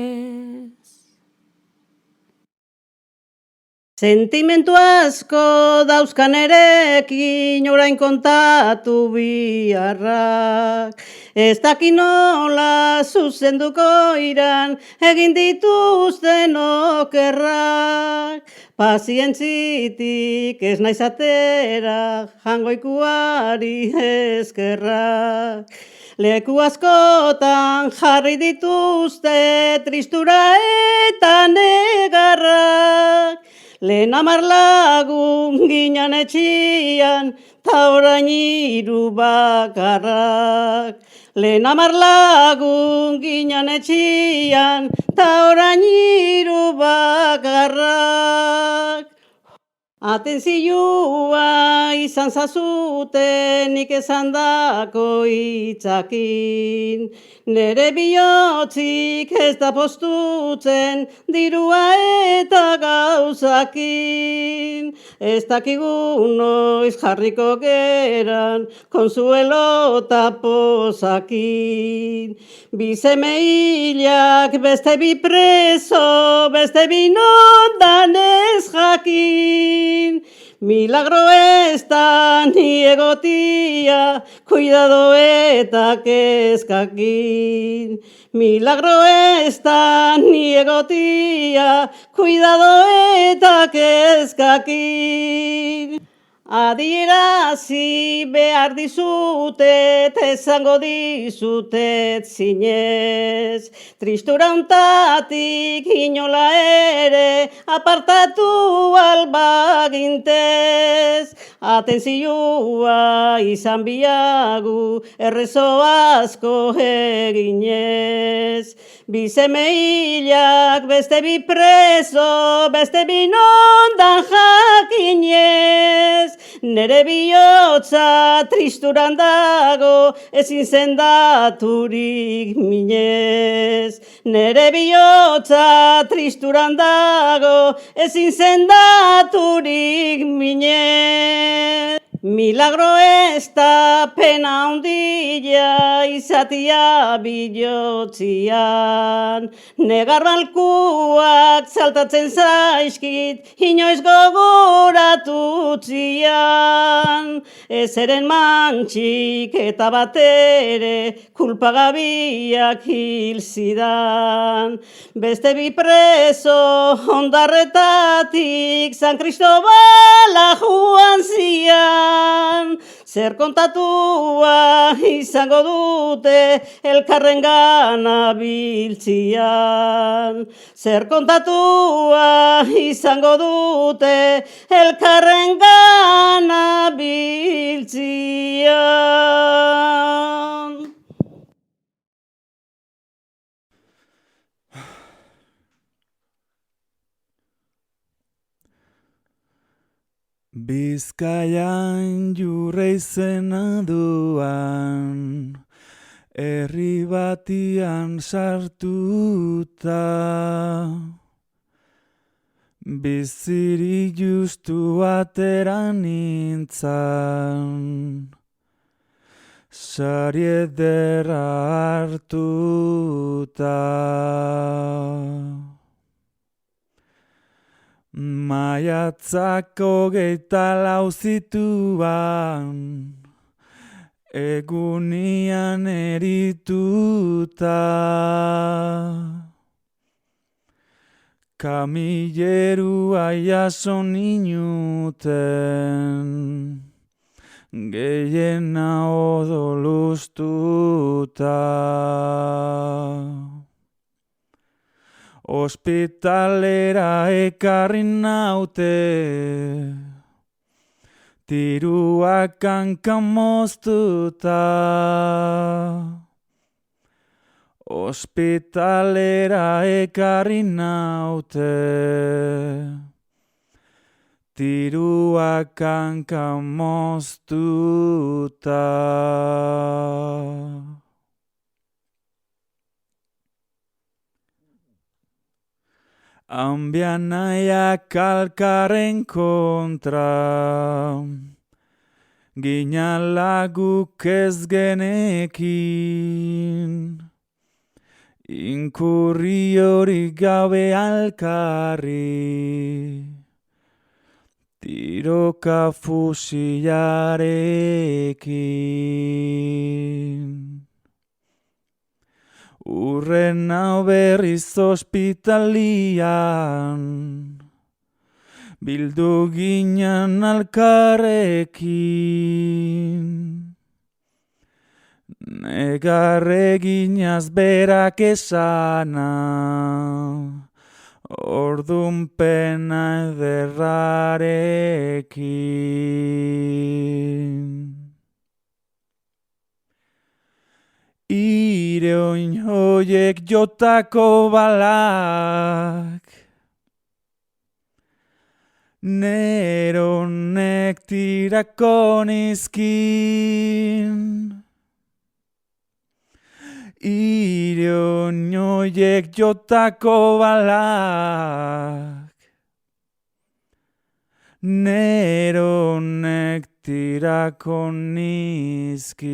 Sentimentu asko dauzkan erekin orain kontatu biharrak. Ez daki nola zuzenduko iran egin dituzten okerrak. Pazientzitik ez naiz atera jangoikuari eskerrak. Leku askotan jarri dituzte tristura eta negarrak. Lehen 10 lagun ginen etxian, ta orain 3 bakarrak. Lehen 10 lagun ginen etxian, ta orain 3 bakarrak. Atentzioa izan zazuten nik esandako hitzakin. Nere bihotzik ez da postutzen dirua eta gauzakin. Ez dakigu noiz jarriko geran konsuelo eta pozakin. Bi seme hilak beste bi preso, beste bi nondan ez jakin. Milagro ez da ni egotia, cuidado eta kezkakin. Milagro ez da ni egotia, cuidado eta kezkakin. Adierazi behar dizutet, esango dizutet zinez. Tristura hontatik inola ere, apartatu albagintez. Atentzioa izan biagu, errezo asko eginez. Bi seme hilak, beste bi preso, beste bi nondan jakinez. Nere bihotza tristuran dago, ezin sendaturik minez. Nere bihotza tristuran dago, ezin sendaturik minez. Milagro ez da pena handia izatia bilotzian. Negar balkuak saltatzen zaizkit, inoiz gogoratutzian. Ezeren mantxik eta batere, kulpagabiak hil zidan. Beste bi preso hondarretatik, San Cristobala joan zian. Zer kontatua izango dute elkarrengana biltzian. Zer kontatua izango dute elkarrengana biltzian. Bizkaian jurre izena duan, herri batian sartuta. Biziri justu atera nintzan, sari ederra hartuta. Maiatzak 24 zituan, egunian erituta. Kamilerua jaso ninuten, gehiena odolustuta. Ospitalera ekarri naute, tiruak hankan moztuta. Ospitalera ekarri naute, tiruak hankan moztuta. Ambian nahiak alkarren kontra, ginalaguk ez genekin, inkurri hori gabe alkarri, tiroka fusilarekin. Urren hau berriz ospitalian, bildu ginen alkarrekin. Negar eginaz berak esana, ordun pena ederrarekin. Ire oin hoiek jotako balak, neronek tirako nizkin. Ire oin hoiek jotako balak, neronek tirako nizkin.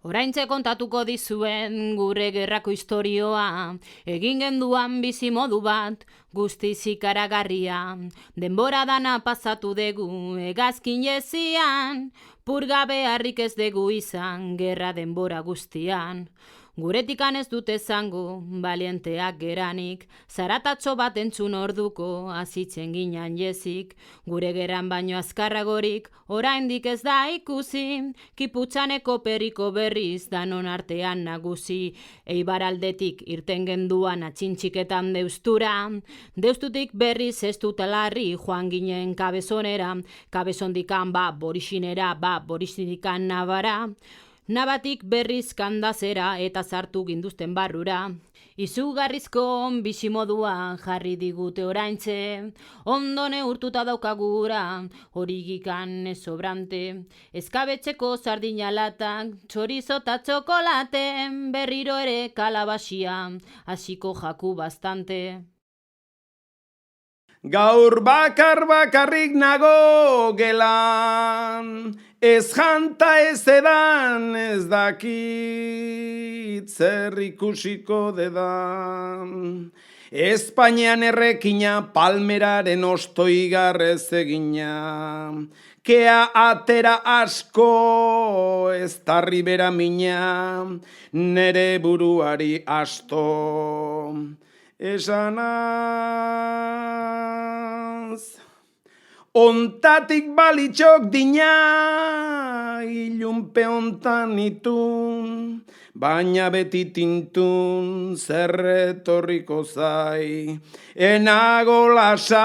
Oraintxe kontatuko dizuen gure gerrako istorioa, egin genduan bizi modu bat, guztiz ikaragarria. Denbora dana pasatu dugu hegazkin jezian, purga beharrik ez dugu izan gerra denbora guztian. Guretikan ez dute zango, balienteak geranik, zaratatxo bat entzun orduko, azitzen ginan jezik, gure geran baino azkarragorik, oraindik ez da ikusi, kiputxaneko periko berriz, danon artean nagusi, eibaraldetik irten genduan atxintxiketan deustura, deustutik berriz ez dutalarri, joan ginen kabezonera, kabezondikan borixinera, borixinikan nabara, nabatik berriz kandazera eta sartu ginduzten barrura. Izugarrizko bizimoduan jarri digute oraintze, ondo neurtuta daukagura, horigikan ez sobrante, eskabetxeko sardinalatak, txorizo eta txokolate, berriro ere kalabasia, hasiko jaku bastante. Gaur bakarrik nago gelan, ez janta ez edan, ez dakit zer ikusiko dedan. Espainian errekina palmeraren ostoigarrez egina, kea atera asko ez tarri bera mina, nere buruari asto. Esanaz, ontatik balitxok dina, ilunpe ontan itun, baina beti tintun zerretorriko zai, enago lasai.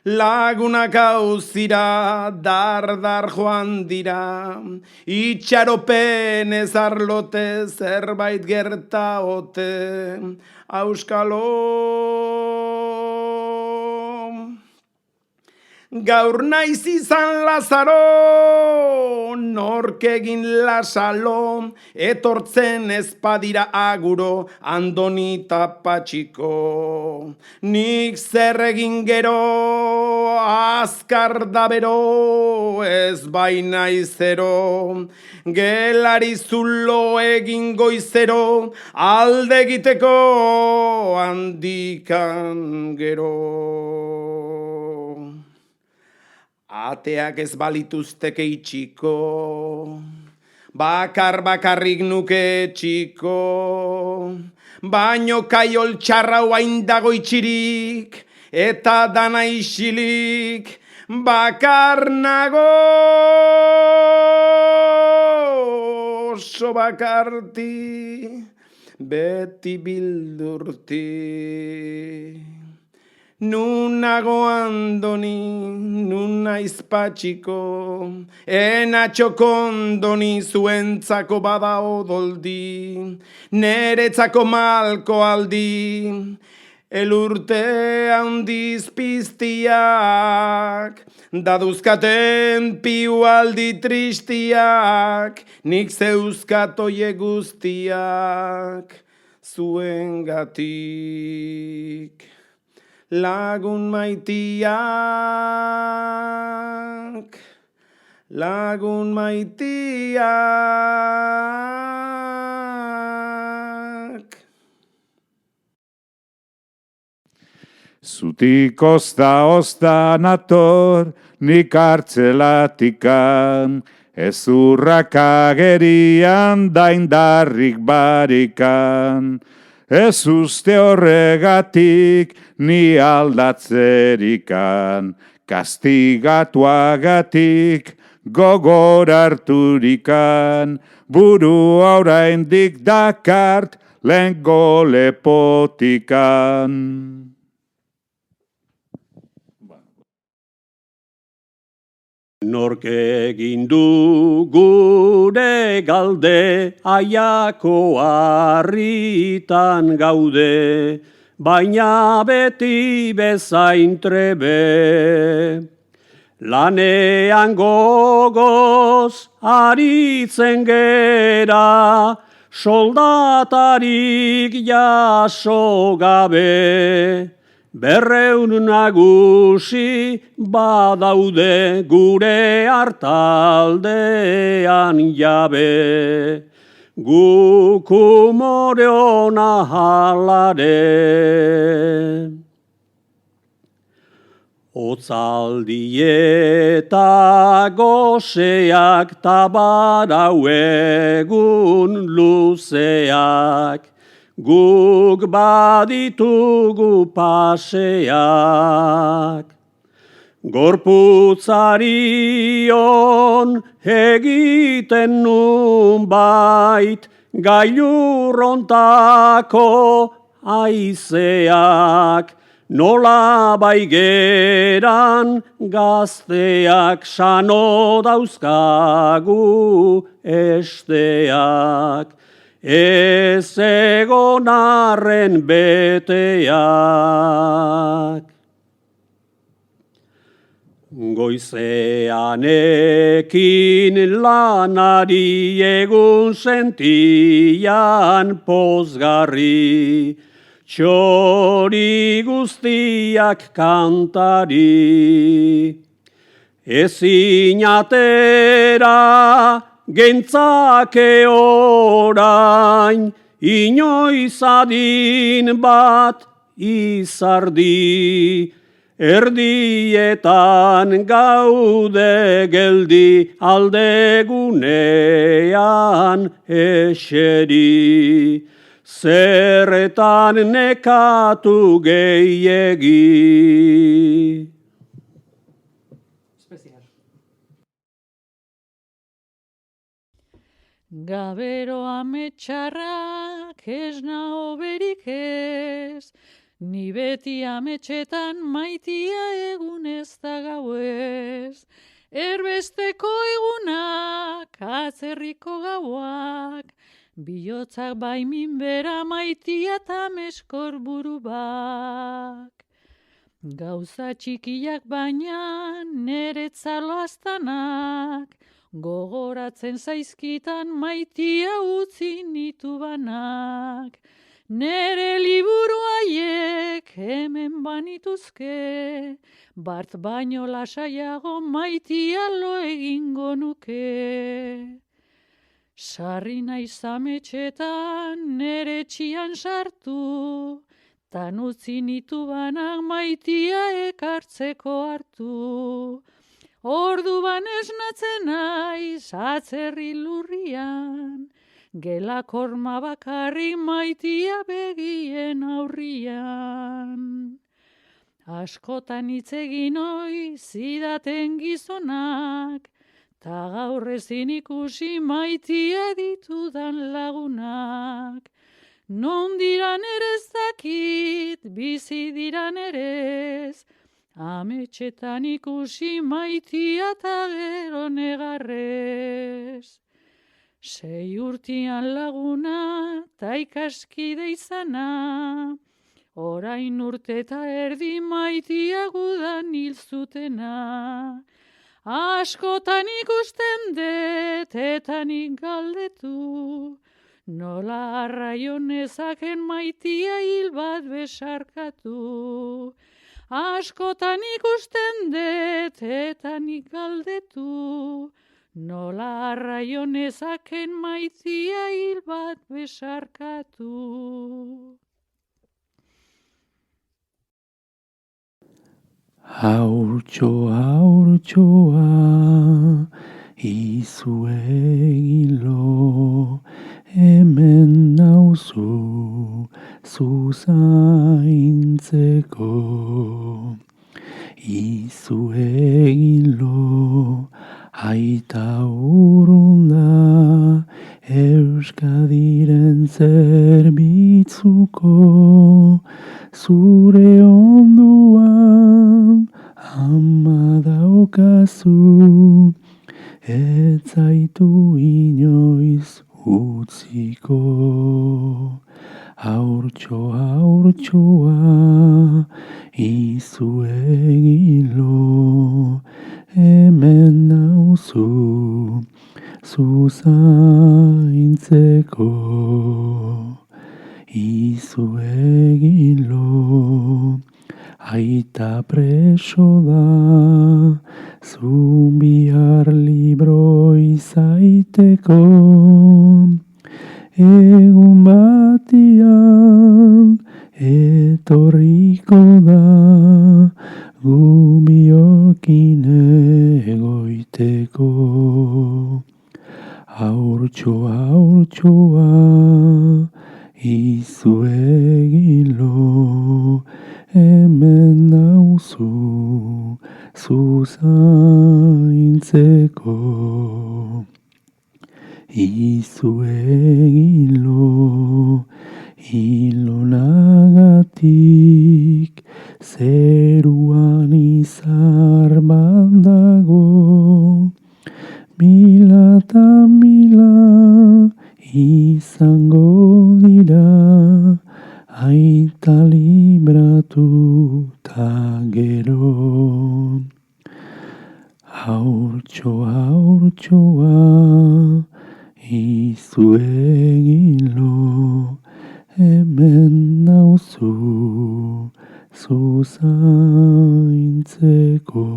Lagunak hauzira, dar joan dira, itxaropen ez arlote zerbait gerta ote, auskalo. Gaur naiz izan Lazaro, nork egin lasalo, etortzen ezpadira aguro, Andoni Patxiko. Nik zer egin gero, azkar da bero, ez baina izero, gelari zulo egin goizero, alde egiteko handikan gero. Ateak ez balituzteke itxiko, bakarrik nuke txiko, baino kaiol txarra hain dago itxirik, eta dana isilik, bakar nago, oso bakarti, beti bildurti. Nunago Andoni, nunaiz Patxiko, enatxoko Andoni zuentzako bada odoldi, neretzako malko aldi, elurte handiz piztiak, daduzkaten piu aldi tristiak, nik zeuzkatoie guztiak, zuengatik. Lagun maitiak, lagun maitiak. Zutik ozta nator, nik hartzelatikan, ezurrak agerian daindarrik barikan. Ez uste horregatik ni aldatzerikan, kastigatuagatik gogor harturikan, buru oraindik dakart lehengo lepotikan. Nork egin du gure galde, aiako harritan gaude, baina beti bezain trebe. Lanean gogoz aritzen gera, soldatarik jaso gabe. 200 nagusi badaude gure hartaldean jabe, guk umore ona halare. Otzaldi eta goseak tabarau egun luzeak, guk baditugu paseak. Gorputzarion egiten nun bait, gailurrontako aizeak, nola baigeran gazteak, sano dauzkagu esteak, ez egon arren beteak. Goizean ekin lanari, egun sentian pozgarri, txori guztiak kantari. Ezin atera gentzake orain, inoiz adin bat izardi, erdietan gaude geldi, aldegunean eseri, zerretan nekatu gehiegi. Gabero ametxarrak ez nao berik ez, ni beti ametxetan maitia egun ez da gauez. Erbesteko egunak, atzerriko gauak, bihotzak baimin bera maitia eta meskor buru bak. Gauza txikiak baina neretzalo aztanak, gogoratzen zaizkitan maitia utzi nitu banak. Nere liburu haiek hemen banituzke, bart baino lasaiago maitia lo egingo nuke. Sarri naiz ametxetan nere etxian sartu, tan utzi nitu banak maitia ekartzeko hartu. Ordu banez natzen naiz atzerri lurrian, gela korma bakarri maitia begien aurrian. Askotan hitz egin ohi zidaten gizonak, ta gaur ezin ikusi maitia ditudan lagunak. Non diran ere ez dakit, bizi diran ere ez, ametxetan ikusi maitia eta gero negarrez. 6 urtian laguna ta ikaskide izana, orain urte eta erdi maitia gudan hil zutena. Askotan ikusten dut eta nik galdetu, nola arraion ezaken maitia hil bat besarkatu. Askotan ikusten dut eta nik galdetu, nola arraion ezaken maitia hil bat besarkatu. Haurtxoa, izu egilo, hemen nauzu zuzaintzeko. Izu egilo, aita urrunda, Euskadiren zerbitzuko, zure onduan ama daukazu, ez zaitu inoiz utziko. Haurtxoa, izu egilo, hemen nauzu zuzaintzeko. Izu egilo, aita preso da, zu bihar libro izaiteko. Egun batian etorriko da, gu Haurtxoa, izu egilo, hemen nauzu, zuzaintzeko. Izu egilo, ilonagatik, zeruan izar bandago, mila eta mila izango dira, aita libratu ta gero. Haurtxoa, izu egilo, hemen nauzu, zuzaintzeko.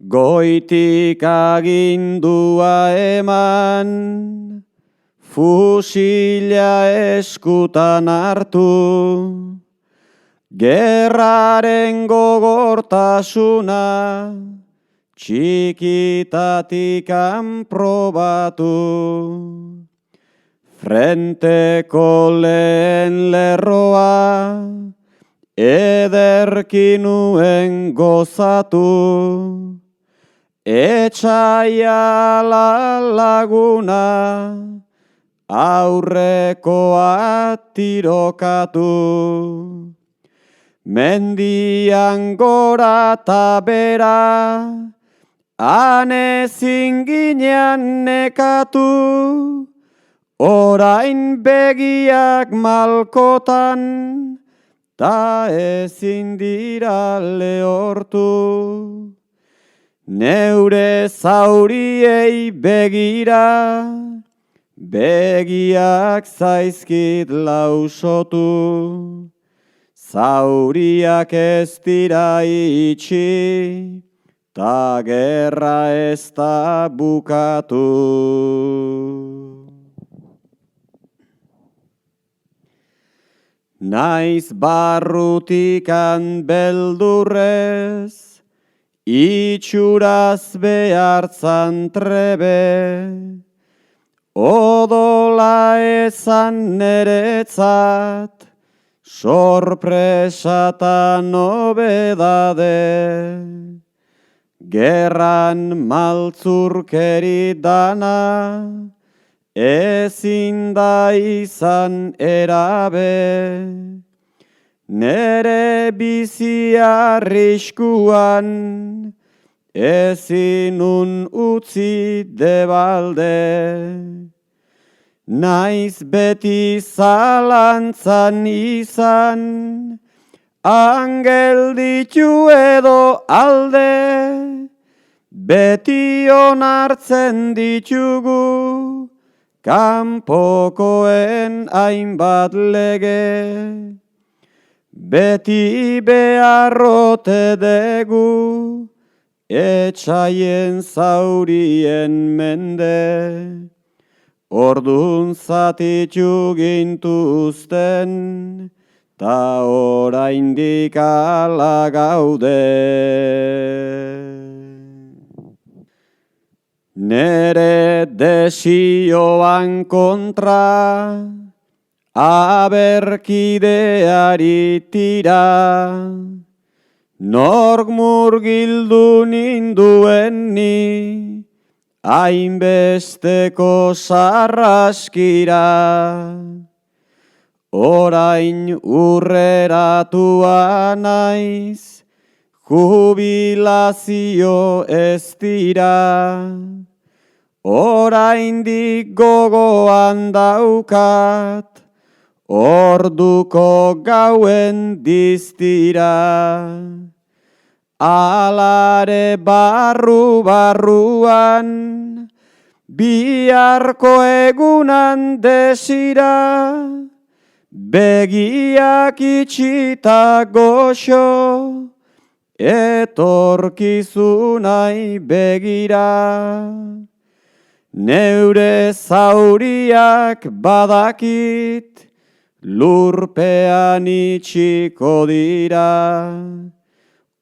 Goitik agindua eman, fusila eskutan hartu, gerraren gogortasuna, txikitatik probatu. Frenteko lehen lerroa, ederki nuen gozatu. Etxaia laguna, aurrekoa tirokatu. Mendian gora ta bera, anezin ginean nekatu. Orain begiak malkotan, ta ezin dira lehortu. Neure zauriei begira, begiak zaizkit lausotu. Zauriak ez dira itxi, ta gerra ez da bukatu. Naiz barrutikan beldurrez, itxuraz behartzan trebe, odola ezan neretzat, sorpresa ta nobedade. Gerran maltzurkeri dana, ezin da izan erabe. Nere bizi arriskuan, ezinun utzi debalde. Naiz beti zalantzan izan, angel ditu edo alde. Beti onartzen ditugu, kanpokoen hainbat lege. Beti beharrote degu, etxaien zaurien mende. Ordun zatitu gintuzten, ta oraindik ala gaude. Nere desioan kontra, aberkideari tira, nork murgildu ninduen ni, hainbesteko sarraskira. Orain urreratua naiz, jubilazio ez dira. Oraindik gogoan daukat, orduko gauen diztira. Alare barruan, biharko egunan desira. Begiak itxita goxo, etorkizunai begira. Neure zauriak badakit, lurpean itxiko dira.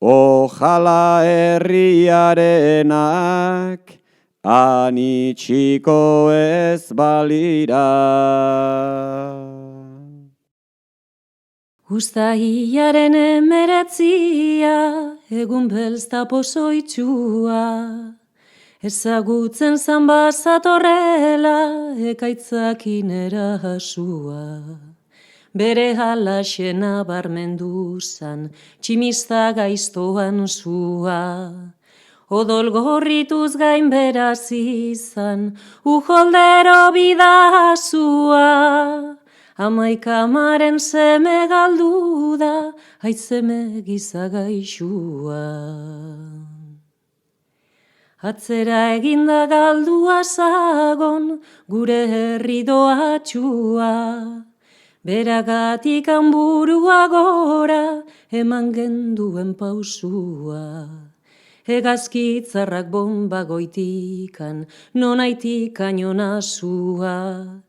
Ojala herriarenak, han itxiko ez balira. Uztailaren 19, egun belzta pozoitxua. Ezagutzen zan bazatorrela, ekaitzakin erasua. Bere halaxena barmendu zan, tximista gaiztoan zua. Odol gorrituz gain beraz izan, ujoldero bidazua. Amaikamaren seme galdu da, aizeme gizagaixua. Atzera eginda galdua zagon, gure herri doatxua. Beragatik hanburua gora, eman genduen pausua. Hegazkitzarrak bomba goitikan, nonaitikan jonazua.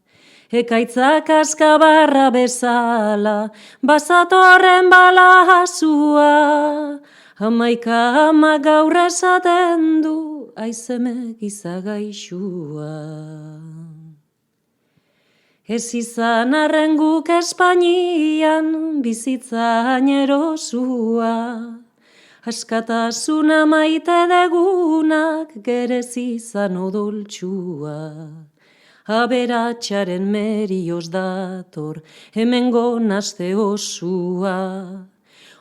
Ekaitzak askabarra bezala, bazatorren balazua. Hamaika ama gaur esaten du, aizeme gizagaixua. Ez izan arren guk Espainian, bizitza erosua. Askatasuna maite degunak, gerez izan odoltsua. Aberatxaren merioz dator, hemengo nazte osua.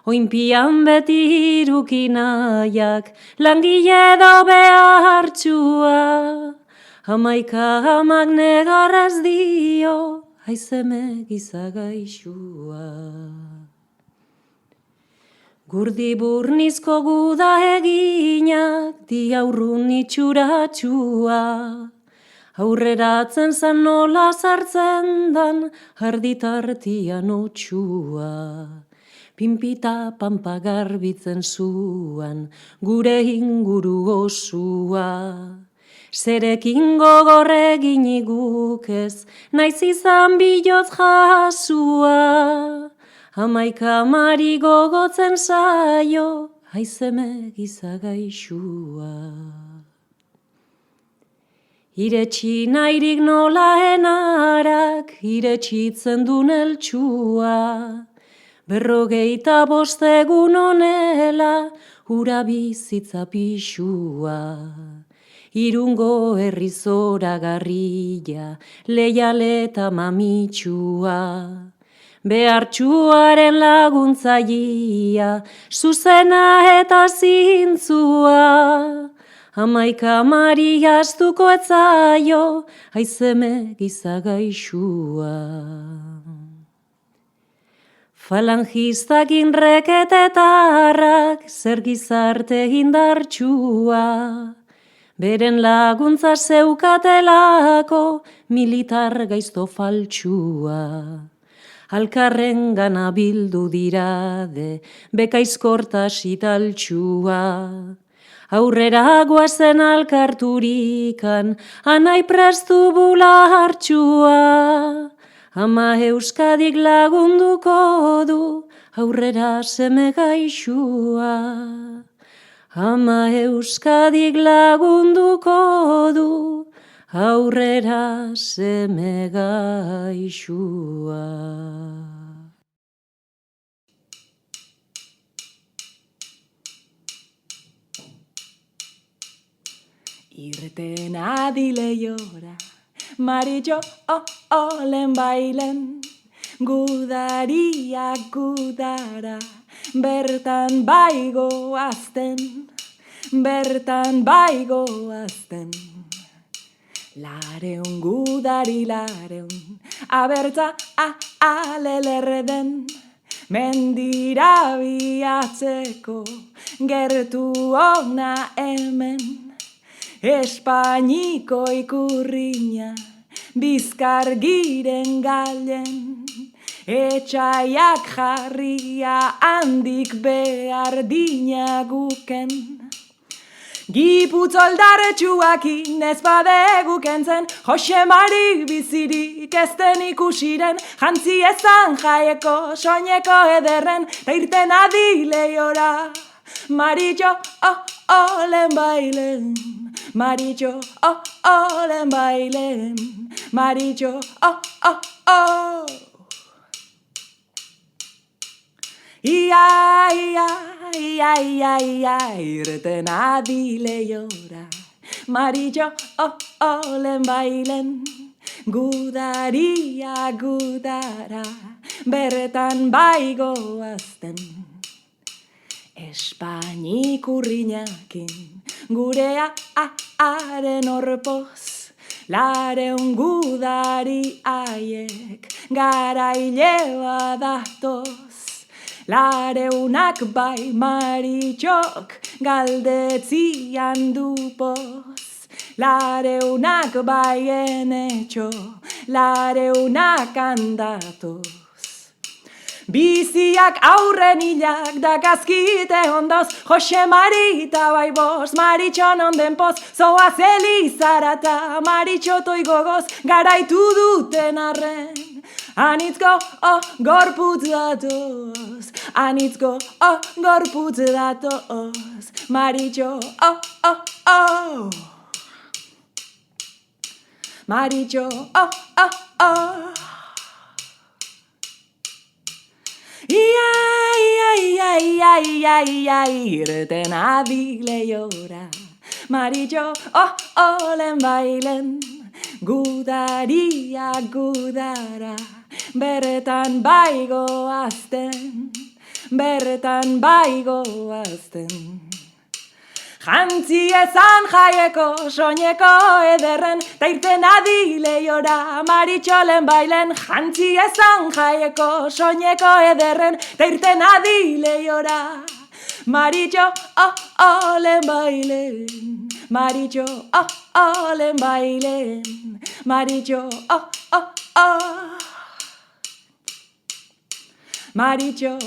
Oinpian beti irukinaiak, langile do behartxua. Hamaika amak negarrez dio, aizeme gizagaixua. Gurdi burnizko guda eginak, diaurrun itxuratxua. Aurreratzen zan nola sartzen dan, arditartian otxua. Pinpita pampa garbitzen zuan, gure inguru osua. Zerekin gogorregin iguk ez, naiz izan bilotz jasua. Hamaika mari gogotzen zaio, aizeme gizagaixua. Iretsi nahirik nola enarak, iretsitzen dun eltsua. 55 egun honela, ura bizitza pixua. Irungo herri zoragarria, leialeta mamitxua. Behartxuaren laguntzaia, zuzena eta zintzua. Hamaika mari astuko etzaio, aizeme gizagaixua. Falangistak inreketetarrak, zer gizarte indartxua. Beren laguntza zeukatelako, militar gaizto faltsua. Alkarren gana bildu dirade, bekaizkortas italtxua. Aurrera guazen alkarturikan, anai prestu bulartxua. Ama Euskadik lagunduko du, aurrera seme gaixua. Ama Euskadik lagunduko du, aurrera seme gaixua. Irten adile llora, Marillo olen bailen, gudariak gudara, bertan baigo azten, bertan baigo azten. Lareun gudari lareun, abertza alelerden, mendira biatzeko, gertu ona hemen. Espainiko ikurriña, bizkar giren galen, etxaiak jarria handik behar dinaguken. Giputoldarretsuakin ez badegu kentzen, Jose Mari bizirik ezten ikusiren, jantzi ezan jaieko soineko ederren, ta irten adileiora. Maritxo, olen bailen, Maritxo, olen bailen, Maritxo, Ia, ia, ia, ia, ia, irten adileiora. Maritxo, olen bailen, gudaria gudara, berretan baigoazten. Espainik urrinakin, gurea haren orpoz, lareun gudari aiek, garaile badatoz. Lareunak bai Maritxok galdetzian du poz, lareunak bai enetxo, lareunak handatoz. Biziak aurren hilak dakazkite ondoz, Jose Marita bai boz, Maritxon onden poz, zoaz elizarata Maritxo toigogoz, garaitu duten arren. Anitzko, gorputz datoz, anitzko, gorputz datoz, Maritxo, Maritxo, Ia, ia, ia, ia, ia, ia, irten adileiora. Maritxo, olen bailen, gudaria gudara, berretan baigoazten, berretan baigoazten. Jantzi ezan jaieko soineko ederren, ta irten adileiora, Maritxolen bailen. Jantzi ezan jaieko soineko ederren, ta irten adileiora. Maritxo, olen bailen, Maritxo, olen bailen, Maritxo, Maritxo,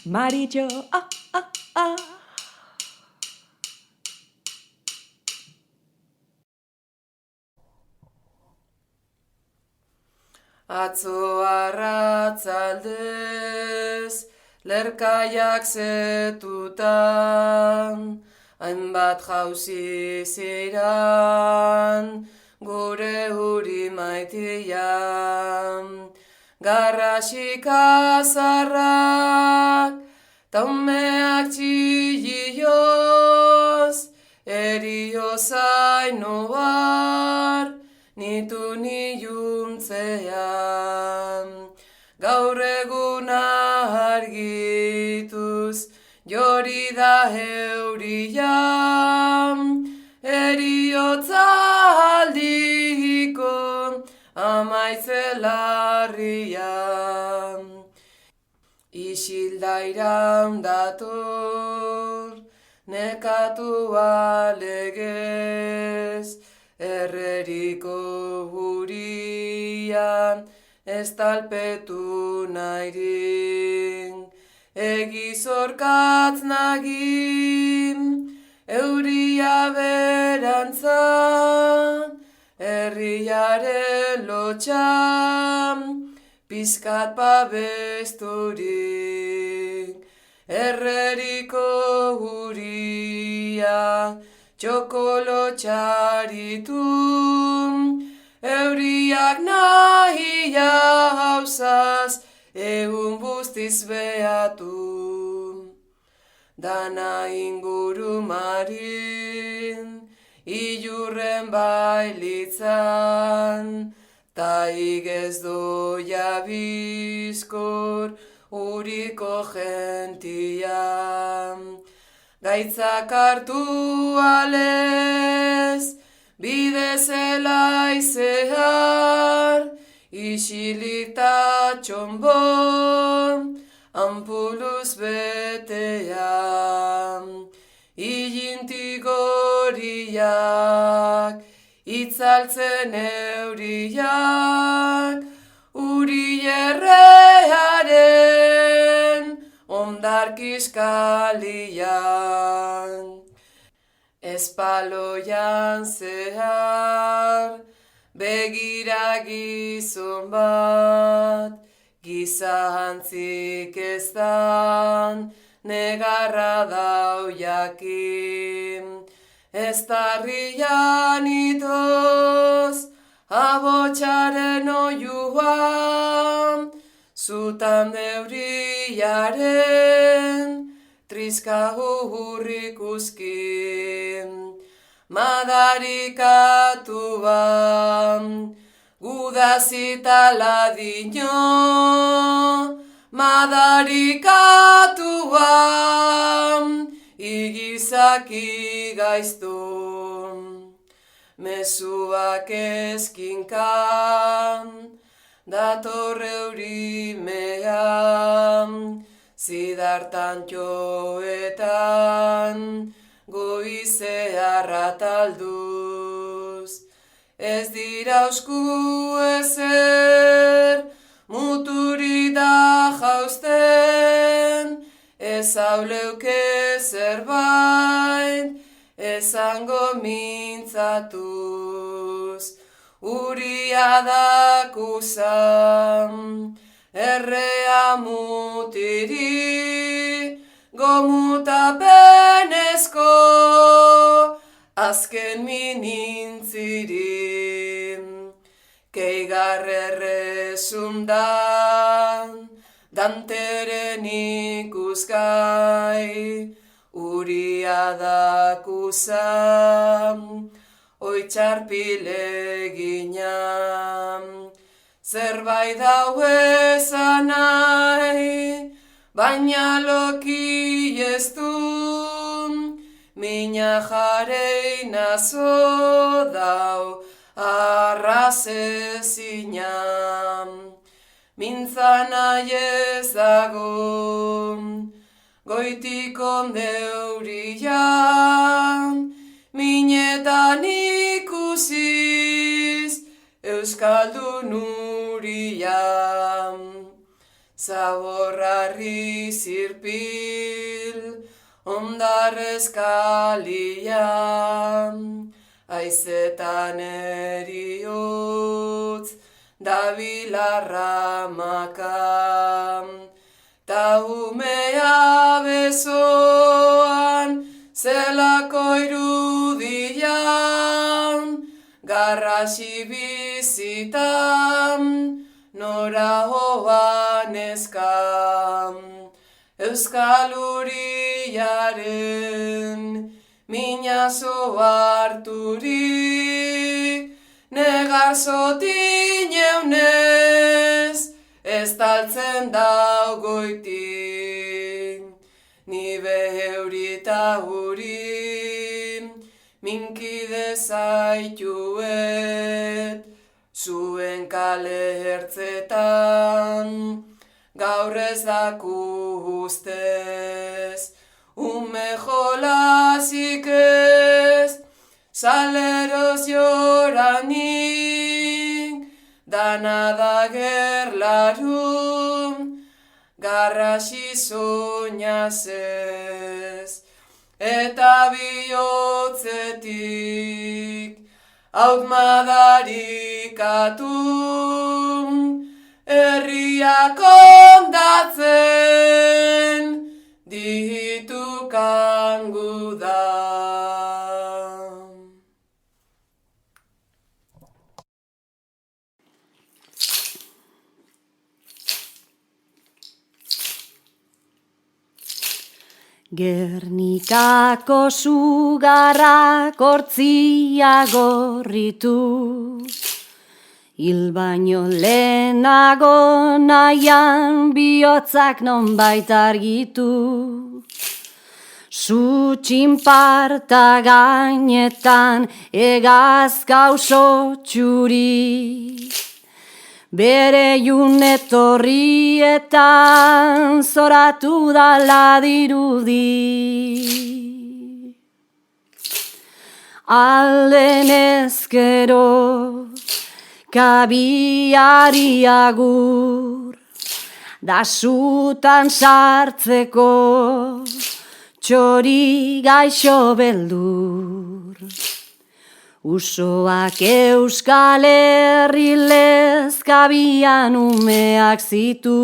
Maritxo, Atzo arratzaldez, lerkaiak zetutan, hainbat jauzi ziran, gure huri maitian. Garrasik azarrak, taumeak txillioz, erio zainoar, nitu niuntzean. Gaur egun argituz, jori da eurian, eriotza aldiko, amaitzelarrian. Isildairan dator, nekatu alegez, erreriko hurian, ez talpetu nahirin. Egizorkatz nagin, euria berantzan, herriaren lotxan, pizkat babesturik. Erreriko huria, txokolo txaritun, euriak nahia hausaz, egun bustiz behatu. Dana inguru marin, ilurren bailitzan, taik ez doia bizkor, uriko gentian. Gaitzak hartu alez, bide zelai zehar, isilik ta txombon, ampuluz betean. Ilintik horiak, itza estaltzen euriak, uri errearen ondarkiskalian. Espaloian zehar, begira gizon bat, gizantzik ez dan, negarra dau jakin. Ez tarrian itoz, abotxaren oiuan, zutan deuriaren, triska hurrik uzkin. Madarikatu ban, gudazita ladino, madarikatu ban, igizaki gaiztu. Mezuak eskinkan, datorre eurimean, zidartan joetan, goizearra talduz. Ez dira usku ezer, muturi da jausten, ez hauleuke zerbait, esango mintzatuz. Uria dakuzan, errea mutiri, gomutapenezko, azken minintzirin. Keigarrerrezundan, danteren ikusgai, uria dakuzan, oitxarpileginan. Zerbait dau ezan nahi, baina loki ez du, mina jareina zo dau arrazezinan. Mintzan nahi ez dago, goitikon deurian, minetan ikusiz, euskaldun urian. Zaborrarri zirpil, ondarrezkalian, aizetan eriotz, dabilarra makam. Ta umea besoan, zelako irudian, garrasi bizitan, nora hoan eskam. Euskal uriaren, minazo harturik, negar zotin eunez, ez taltzen dau goitik. Ni beheurita huri, minkide zaituet, zuen kale hertzetan, gaur ez daku ustez. Ume jolazik ez, saleroz joranik, dana da gerlarun, garrasi soñaz ez. Eta bihotzetik, haut madarikatu, herriak ondatzen, ditukan gudan. Gernikako sugarrak hortzia gorritu, hil baino lehenago nahian bihotzak nonbait argitu. Su txinparta gainetan egazka oso txuri, bere junetorrietan zoratu dala dirudi. Alden ezkero, kabiari agur, dasutan sartzeko, txori gaixo beldur. Usoak Euskal Herri lezkabian umeak zitu.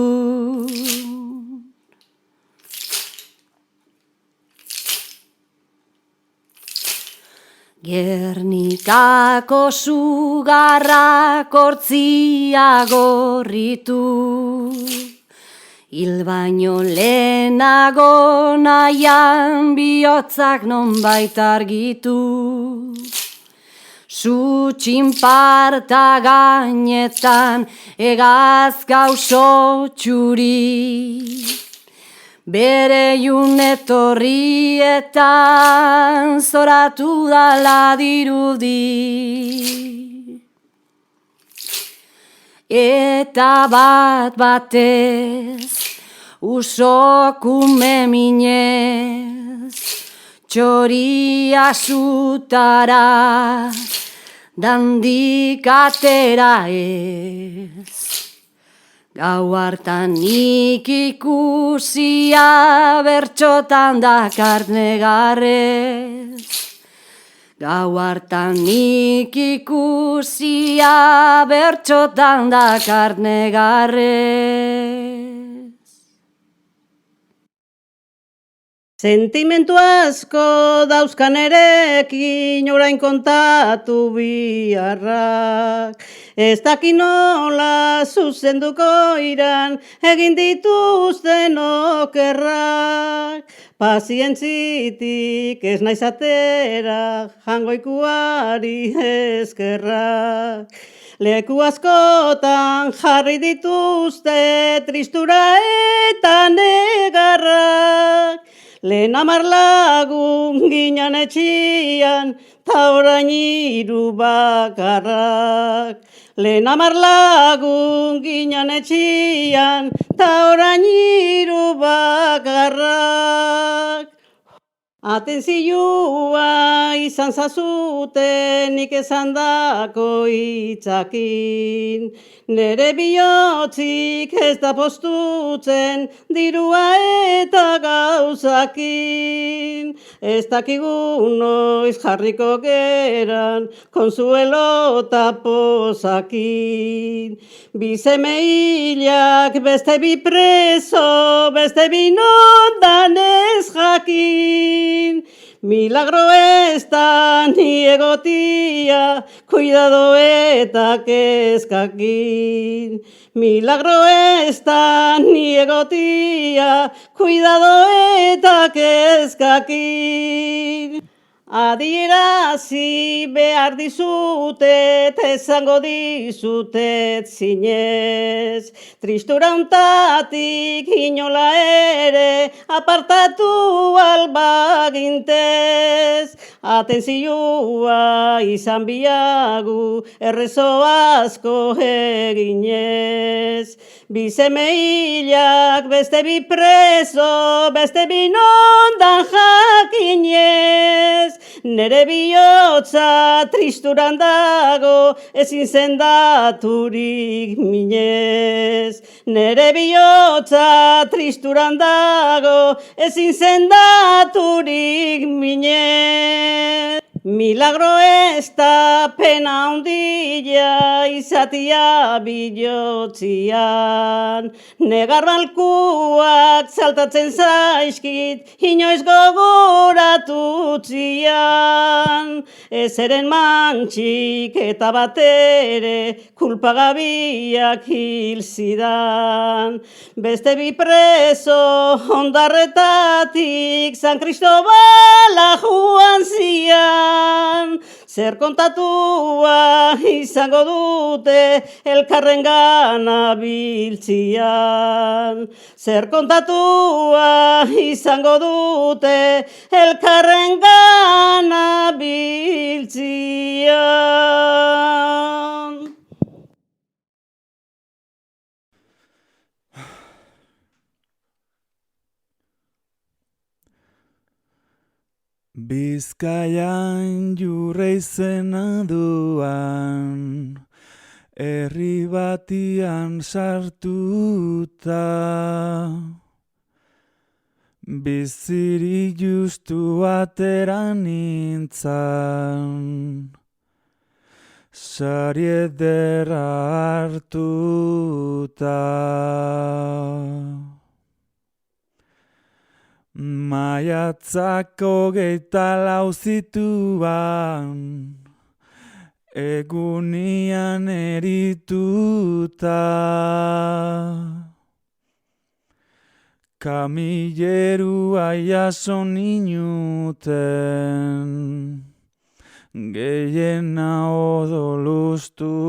Gernikako sugarrak hortzia gorritu, hil baino lehenago nahian bihotzak nonbait argitu. Zu txinparta gainetan egaz gauzo txuri, bere junetorrietan zoratu dala dirudi. Eta bat batez usokume minez, txoria zutara dandik atera ez. Gau hartan nik ikusia bertxotan dakart negarrez. Gau hartan nik ikusia bertxotan dakart negarrez. Sentimentu asko dauzkan erekin orain kontatu biharrak. Ez daki nola zuzenduko iran egin dituzten okerrak. Pazientzitik ez naiz atera jangoikuari eskerrak. Leku askotan jarri dituzte tristura eta negarrak. Lehen 10 lagun ginen etxian, ta orain 3 bakarrak. Lehen 10 lagun ginen etxian, ta orain 3 bakarrak. Atentzioa izan zazute nik esandako hitzakin. Nere bihotzik ez da postutzen dirua eta gauzakin. Ez dakigu noiz jarriko geran konsuelo eta pozakin. Bi seme hilak beste bi preso, beste bi nondan ez jakin. Milagro ez da ni egotia, cuidado eta kezkakin. Milagro ez da ni egotia, cuidado eta kezkakin. Adierazi behar dizutet, esango dizutet zinez. Tristura untatik inola ere, apartatu albagintez. Atentzioa izan biagu, errezo asko eginez. Bi seme hilak, beste bi preso, beste bi nondan jakinez. Nere bihotza tristuran dago, ezin sendaturik minez. Nere bihotza tristuran dago, ezin sendaturik minez. Milagro ez da pena handia izatia bihotzian. Negar balkuak saltatzen zaizkit, inoiz gogoratutzian. Ezeren mantxik eta batere kulpagabiak hil zidan. Beste bi preso ondarretatik San Cristobala joan zian. Zer kontatua izango dute elkarrengana biltzian. Zer kontatua izango dute elkarrengana biltzian. Bizkaian jurre izena duan, herri batian sartuta. Biziri justu atera nintzan, sari ederra hartuta. Maiatzak 24 zituan, egunian erituta. Kamillerua jaso ninuten, gehiena odolustuta.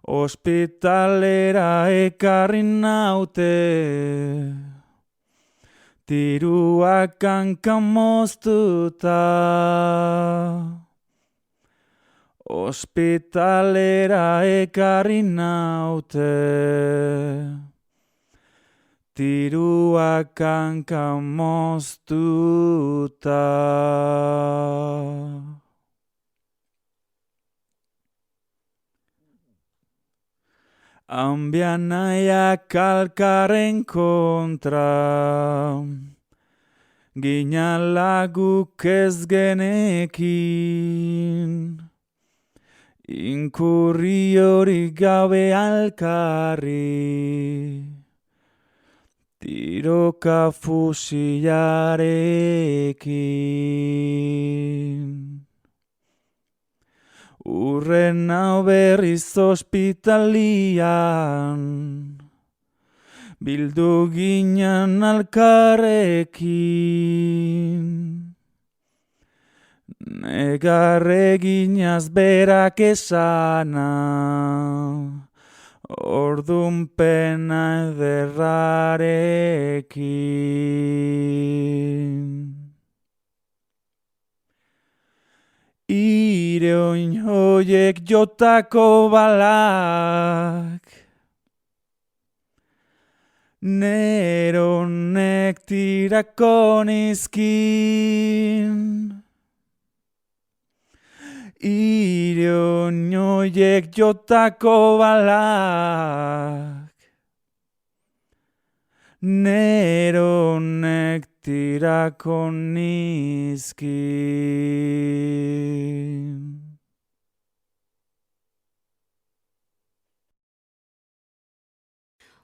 Ospitalera ekarri naute, tiruak hankan moztuta. Ospitalera ekarri naute, tiruak hankan moztuta. Anbian nahiak alkarren kontra, ginala guk ez genekin. Inkurri hori gabe alkarri, tiroka fusilarekin. Urren hau berriz ospitalian, bildu ginen alkarrekin. Negarre ginaz berak esana, ordun pena ederrarekin. Ireoin hoiek jotako balak, neronek tirako nizkin. Ireoin hoiek jotako balak, neronek tirako nizkin.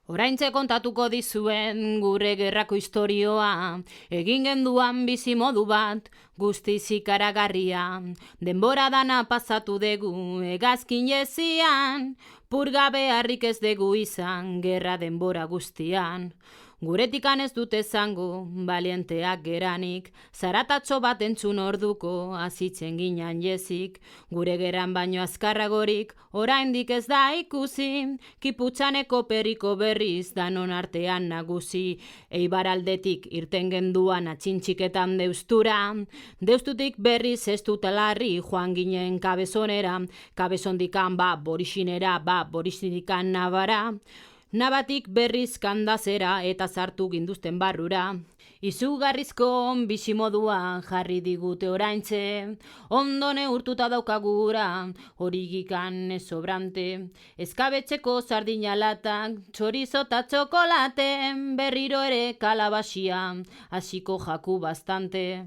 Oraintxe kontatuko dizuen gure gerrako istorioa, egin genduan bizi modu bat, guztiz ikaragarria. Denbora dana pasatu dugu hegazkin jezian, purgabe harrik ez dugu izan gerra denbora guztian. Guretikan ez dute zango, balienteak geranik, zaratatxo bat entzun orduko, azitzen ginan jezik, gure geran baino azkarragorik, oraindik ez da ikusi, kiputxaneko perriko berriz, danon artean nagusi, eibaraldetik irten genduan atxintxiketan deustura, deustutik berriz ez dutalarri, joan ginen kabezonera, kabezondikan borixinera, borixindikan nabara, nabatik berriz kandazera eta sartu ginduzten barrura. Izugarrizko bizimoduan jarri digute oraintxe, ondo neurtuta daukagura, horigikan ez sobrante. Eskabetxeko sardina latak, txorizo eta txokolate, berriro ere kalabasia, hasiko jaku bastante.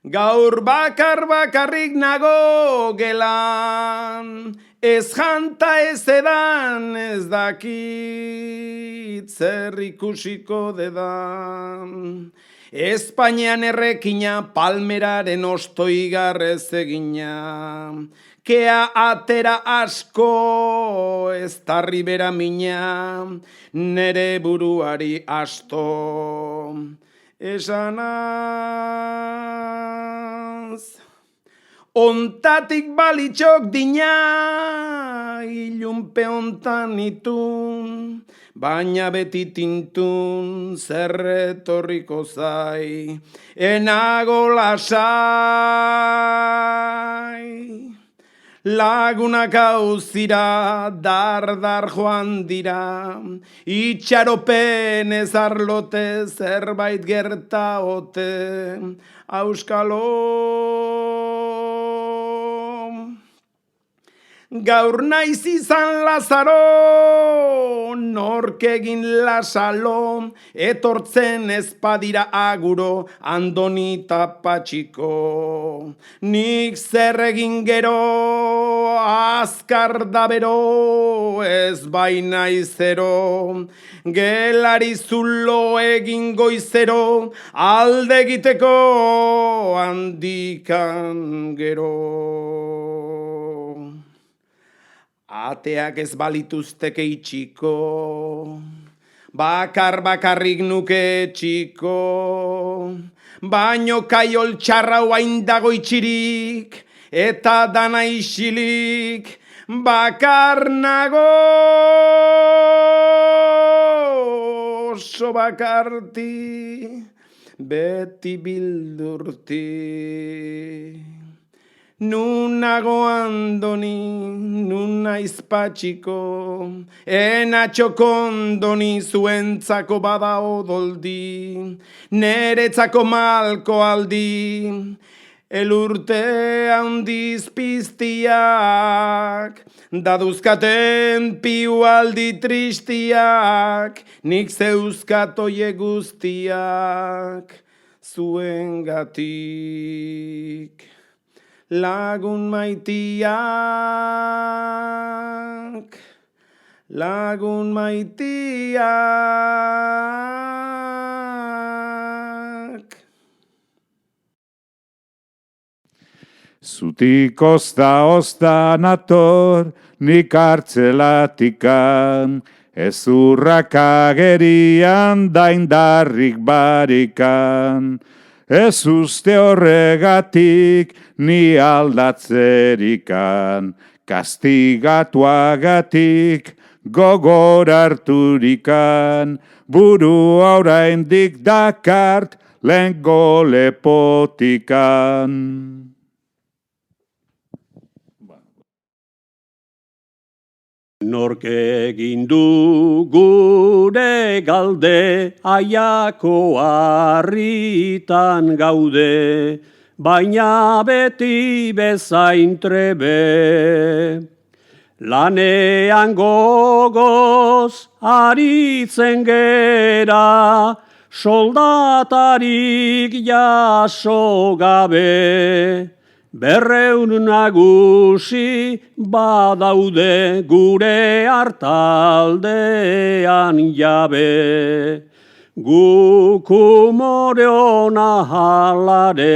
Gaur bakarrik nago gelan, ez janta ez edan, ez dakit zer ikusiko dedan. Espainian errekina palmeraren ostoigarrez egina, kea atera asko ez tarri bera mina, nere buruari asto. Esanaz, ontatik balitxok dina, ilunpe ontan itun, baina beti tintun zerretorriko zai, enago lasai. Lagunak auzira, dar joan dira, itxaropen ez arlote zerbait gerta ote, auskalo. Gaur naiz izan Lazaro, nork egin lasalo, etortzen ezpadira aguro, Andoni ta Patxiko. Nik zer egin gero, azkar da bero, ez baina izero, gelari zulo egin goizero, alde egiteko handikan gero. Ateak ez balituzteke itxiko, bakarrik nuke txiko, baino kaiol txarra hain dago itxirik, eta dana isilik, bakar nago, oso bakarti, beti bildurti. Nun nago Andoni, nun naiz Patxiko, enatxoko Andoni zuentzako bada odoldi, neretzako malko aldi, elurte handiz piztiak, daduzkaten piu aldi tristiak, nik zeuzkatoie guztiak, zuengatik. Lagun maitiak, lagun maitiak. Zutik ozta nator, nik hartzelatikan, ezurrak agerian daindarrik barikan. Ez uste horregatik ni aldatzerikan, kastigatuagatik gogor harturikan, buru oraindik dakart lehengo lepotikan. Nork egin du gure galde, aiako harritan gaude, baina beti bezain trebe. Lanean gogoz aritzen gera, soldatarik jaso gabe. 200 nagusi badaude gure hartaldean jabe, guk umore ona halare.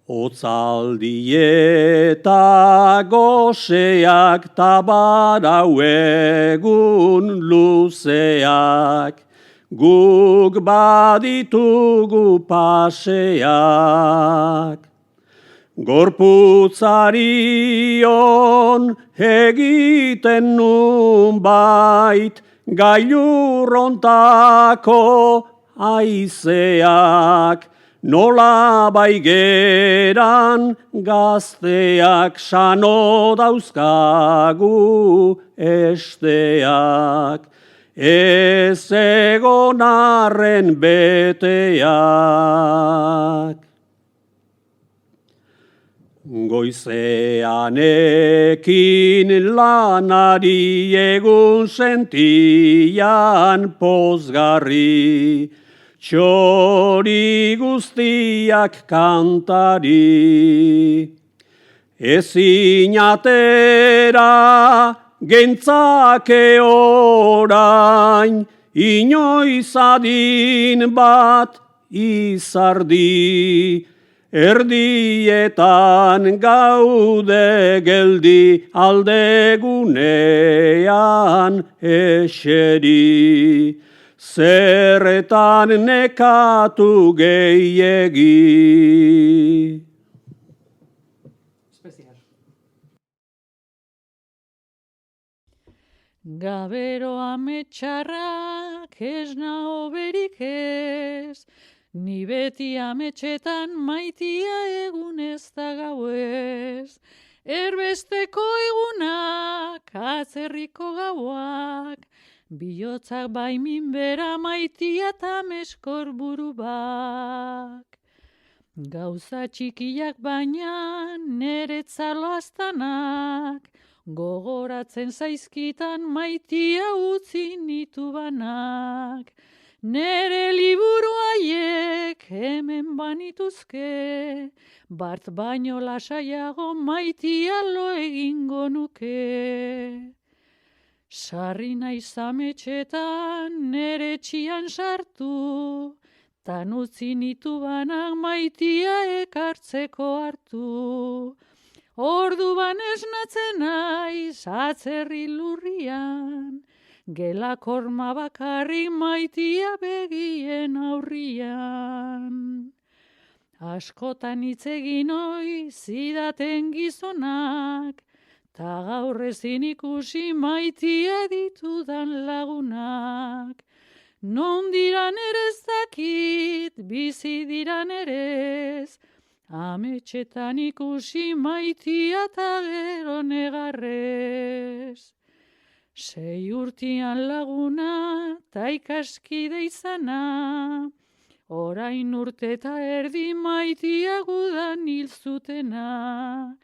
Otzaldi eta goseak tabarau egun luzeak, guk baditugu paseak. Gorputzarion egiten nun bait, gailurrontako aizeak, nola baigeran gazteak, sano dauzkagu esteak. Ez egon arren beteak. Goizean ekin lanari, egun sentian pozgarri, txori guztiak kantari. Ezin atera gentzake orain, inoiz adin bat izardi, erdietan gaude geldi, aldegunean eseri, zerretan nekatu gehiegi. Gabero ametxarrak ez nao berik ez, Ni beti ametxetan maitia egunez da gauez. Erbesteko egunak, atzerriko gauak, bihotzak baimin bera maitia eta meskor buru bak. Gauza txikiak baina neretzalo aztanak, gogoratzen zaizkitan maitia utzi nitu banak. Nere liburu haiek hemen banituzke, bart baino lasaiago maitia lo egingo nuke. Sarri naiz ametxetan nere etxian sartu, tan utzi nitu banak maitia ekartzeko hartu. Ordu esnatzen naiz atzerri lurrian, gela korma bakarri maitia begien aurrian. Askotan hitz egin ohi zidaten gizonak, ta gaur ezin ikusi maitia ditudan lagunak. Non diran ere ez dakit, bizi diran ere ez, ametxetan ikusi maitia eta gero negarrez. 6 urtian laguna ta ikaskide izana, orain urte eta erdi maitia gudan hil zutena.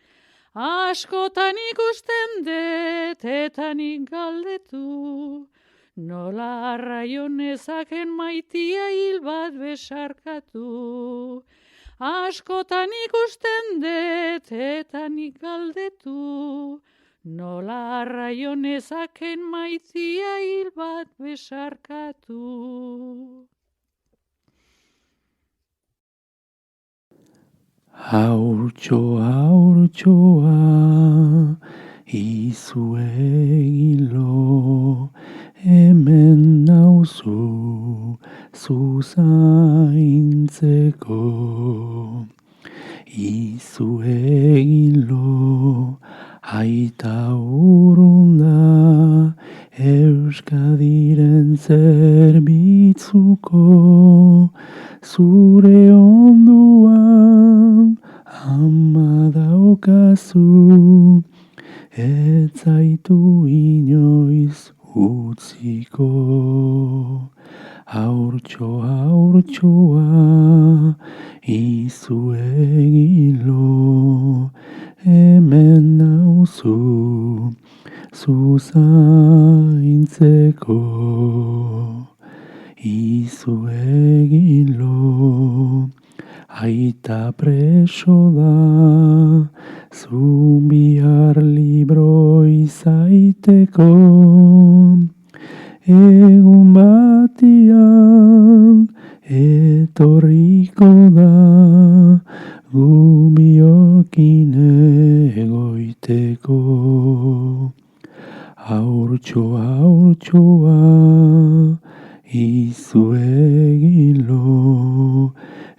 Askotan ikusten dut eta nik galdetu, nola arraio nezaken maitia hil bat besarkatu. Askotan ikusten dut eta nik galdetu, nola arraio nezaken maitia hil bat besarkatu. Haurtxoa, izu egilo, hemen nauzu zuzaintzeko. Izu egilo, aita urrunda, Euskadiren zerbitzuko, zure onduan ama daukazu, ez zaitu inoiz utziko. Haurtxoa, izu egilo, hemen nauzu zuzaintzeko. Izu egilo, aita preso da, zu bihar libro izaiteko. Egun batian etorriko da, gu biokin egoiteko. Haurtxoa, izu egilo,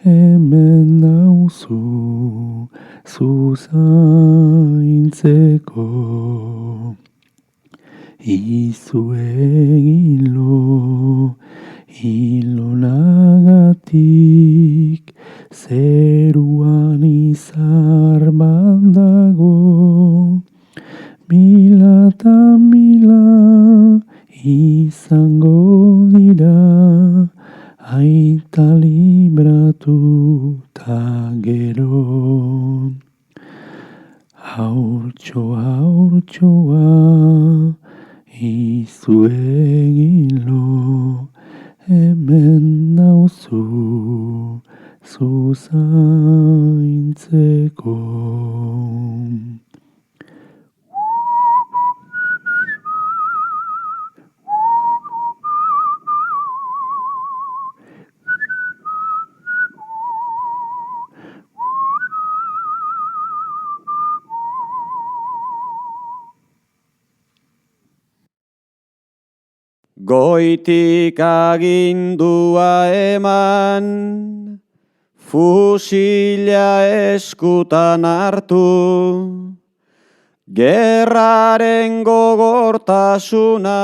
hemen nauzu zuzaintzeko. Izu egilo, ilonagatik, zeruan izar bandago. Mila eta mila izango dira, aita libratu ta gero. Haurtxoa, izu egilo, hemen nauzu zuzaintzeko. Goitik agindua eman, fusila eskutan hartu, gerraren gogortasuna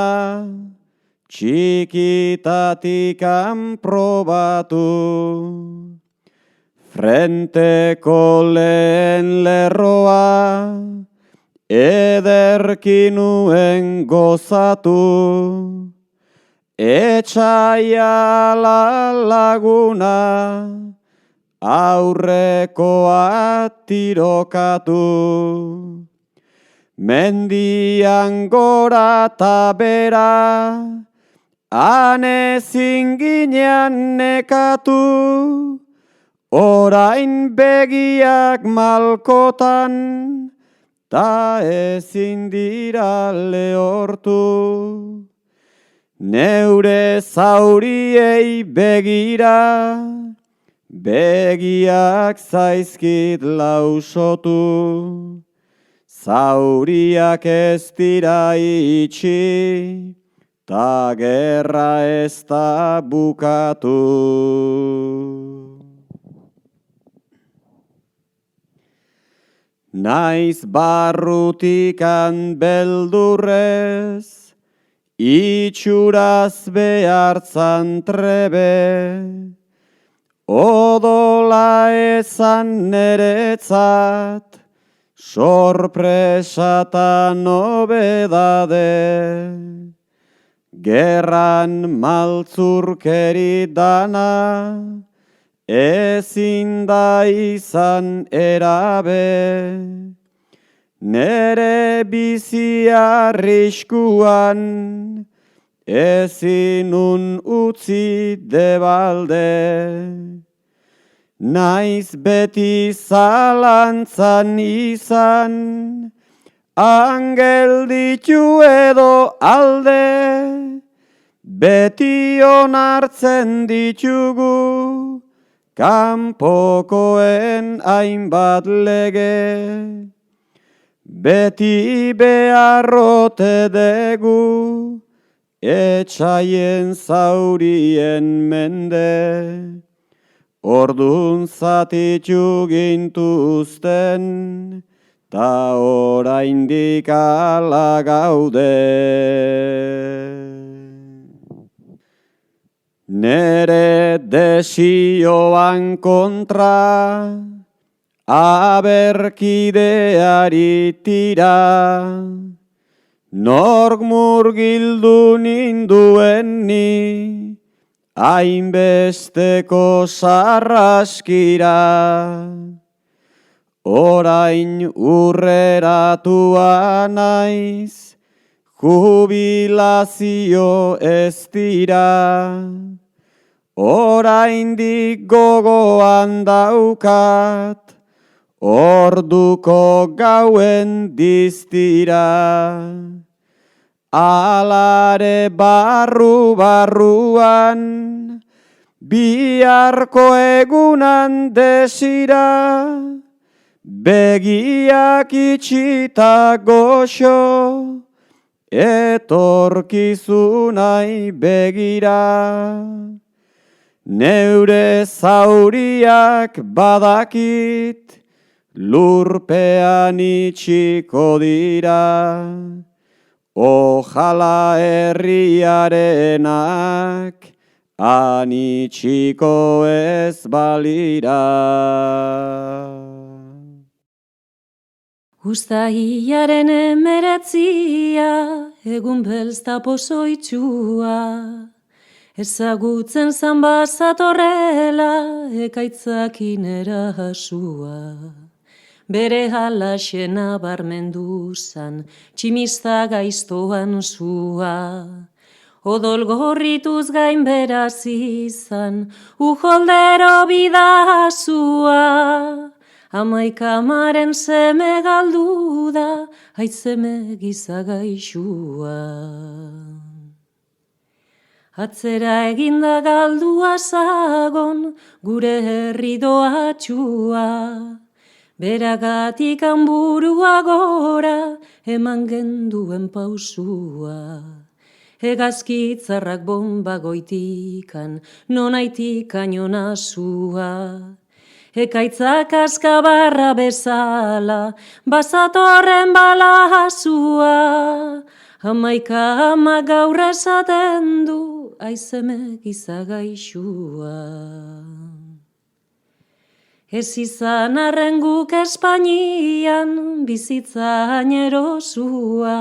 txikitatikan probatu. Frenteko lehen lerroa, ederki nuen gozatu. Etxaia laguna, aurrekoa tirokatu. Mendian gora ta bera, han ezin ginean nekatu. Orain begiak malkotan, ta ezin dira lehortu. Neure zauriei begira, begiak zaizkit lausotu. Zauriak ez dira itxi, ta gerra ez da bukatu. Naiz barrutikan beldurrez, itxuraz behartzan trebe, odola ezan neretzat, sorpresa ta nobedade. Gerran maltzurkeri dana, ezin da izan erabe. Nere bizi arriskuan, ezinun utzi debalde. Naiz beti zalantzan izan, angel ditu edo alde. Beti onartzen ditugu, kanpokoen hainbat lege. Beti beharrote degu, etxaien zaurien mende. Ordun zatitu gintuzten, ta oraindik ala gaude. Nere desioan kontra, aberkideari tira, nork murgildu ninduen ni, hainbesteko sarraskira. Orain urreratua naiz, jubilazio ez dira. Oraindik gogoan daukat, orduko gauen diztira. Alare barruan, biharko egunan desira. Begiak itxita goxo, etorkizunai begira. Neure zauriak badakit, lurpean itxiko dira. Ojala herriarenak, han itxiko ez balira. Uztailaren 19, egun belzta pozoitxua. Ezagutzen zan bazatorrela, ekaitzakin erasua. Bere halaxena barmendu zan, tximista gaiztoan zua. Odol gorrituz gain beraz izan, ujoldero bidazua. Amaikamaren seme galdu da, aitzeme gizagaixua. Atzera eginda galdua zagon, gure herri doatxua. Beragatik hanburua gora, eman genduen pausua. Hegazkitzarrak bomba goitikan, nonaitikan jonazua. Ekaitzak askabarra bezala, bazatorren balazua. Hamaika ama gaur esaten du, aizemek izagaixua. Ez izan arren guk Espainian, bizitza erosua.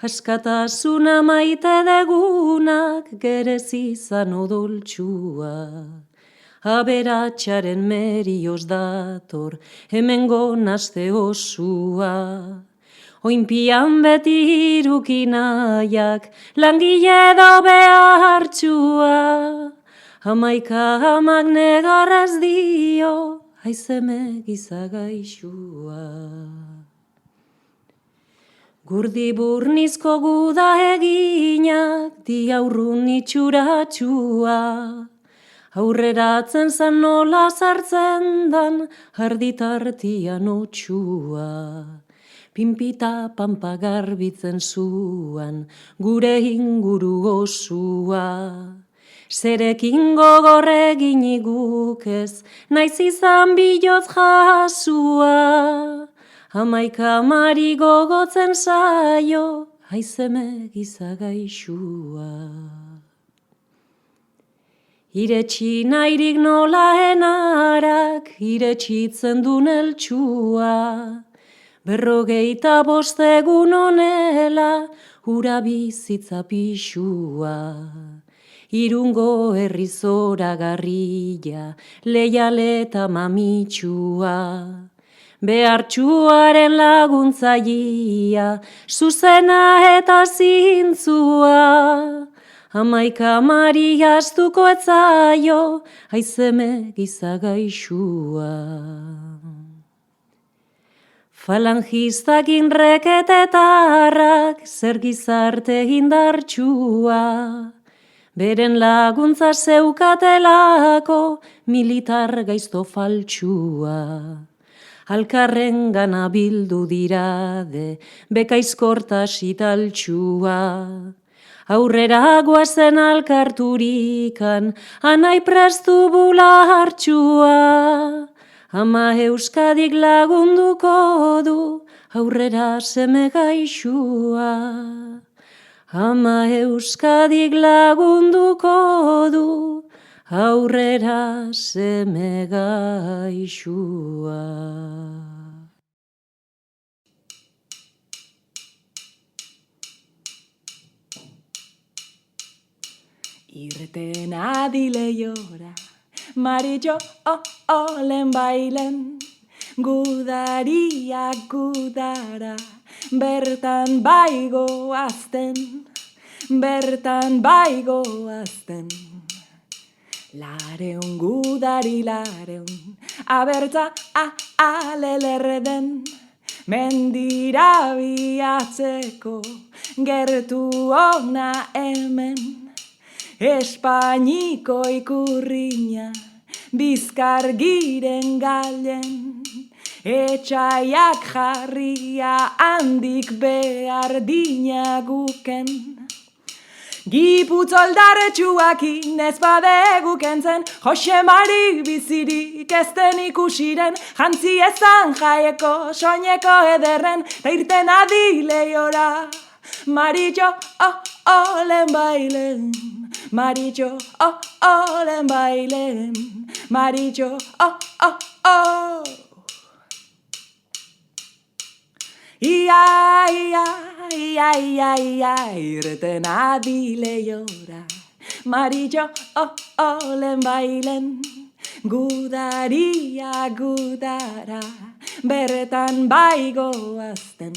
Askatasuna maite degunak, gerez izan odoltsua. Aberatxaren merioz dator, hemengo naste osua. Oinpian beti irukinaiak, langile edo behartxua. Hamaika amak negarrez dio, aizemek izagaixua. Gurdi burnizko guda eginak, diaurrun itxuratxua. Aurreratzen zan nola sartzen dan, arditartian otxua. Pinpita pampa garbitzen zuan, gure inguru osua. Zerekin gogorregin iguk ez, naiz izan bilotz jasua. Hamaika amari gogotzen zaio, aizemek izagaixua. Iretsi nahirik nola enarak, iretsitzen dun eltsua. 55 egun honela, hura bizitza pixua. Irungo herri zoragarria, leiale eta mamitxua. Behartxuaren laguntzaia, zuzena eta zintzua. Hamaika amari astuko etzaio, aizemek izagaixua. Falangistak inreketetarrak, zer gizarte indartsua. Beren laguntza zeukatelako, militar gaizto faltsua. Alkarren gana bildu dirade, bekaizkortas italtsua. Aurrera guazen alkarturikan, anai prestu bula hartxua. Ama Euskadik lagunduko du, aurrera seme gaixua. Ama Euskadik lagunduko du, aurrera seme gaixua. Irten adileiora, Marillo olen bailen, gudariak gudara, bertan baigo azten, bertan baigo azten. Lareun gudari lareun, abertza alelerden, mendira biatzeko, gertu ona hemen. Espainiko ikurriña, bizkargiren galen, etxaiak jarria handik behar dina guken. Giputzoldar-etxuakin ez badeguken zen, Jose Mari bizirik ezten ikusiren, jantzi ezan jaieko, soineko ederren, ta irten adileiora. Marillo olen bailen, Marillo olen bailen, Marillo Ia, ia, ia, ia, ia, irten adileiora. Marillo olen bailen, gudaria gudara, bertan baigo azten.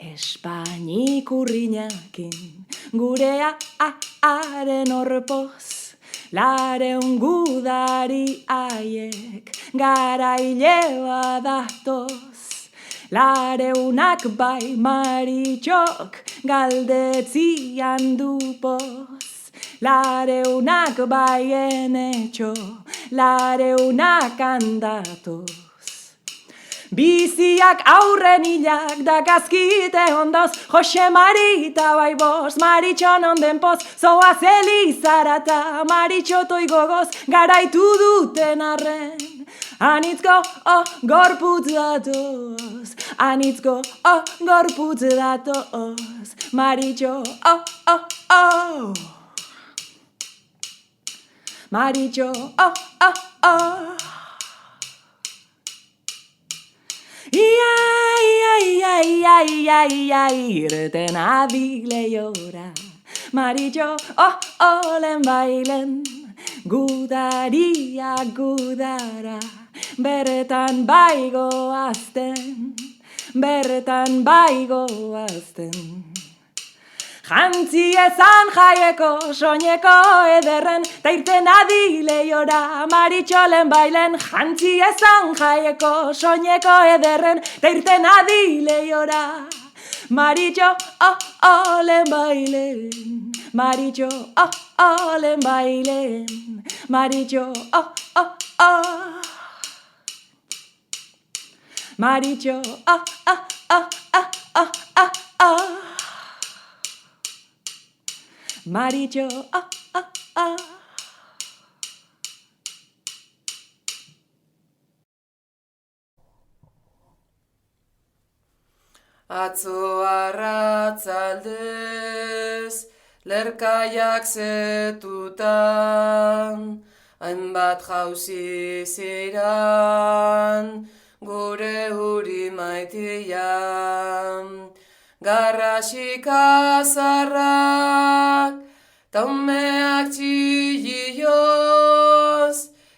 Espainik urriñakin, gurea haren orpoz, lareun gudari aiek, garaile badatoz. Lareunak bai Maritxok, galdetzian du poz. Lareunak bai enetxo, lareunak handatoz. Biziak aurren hilak dagazkite ondoz, Jose Marita bai boz, Maritxon onden poz, zoaz elizarata, Maritxotoi gogoz, garaitu duten arren, Anitzko, gorputz datoz, anitzko, gorputz datoz, Maritxo, Maritxo, irten adile jora, Maritxo, lehen bailen, gudaria gudara, berretan baigoazten, berretan baigoazten. Jantzi ezan jaieko, soineko ederren, ta irten adile jora, Maritxo lehen bailen. Jantzi ezan jaieko, soineko ederren, ta irten adile jora, Maritxo, lehen bailen. Maritxo, lehen bailen. Maritxo, Maritxo, Maritxo, Atzo arratzaldez, lerkaiak zetutan, hainbat jauzi ziran, gure huri maitian. Garrasik azarrak, taumeak txillioz,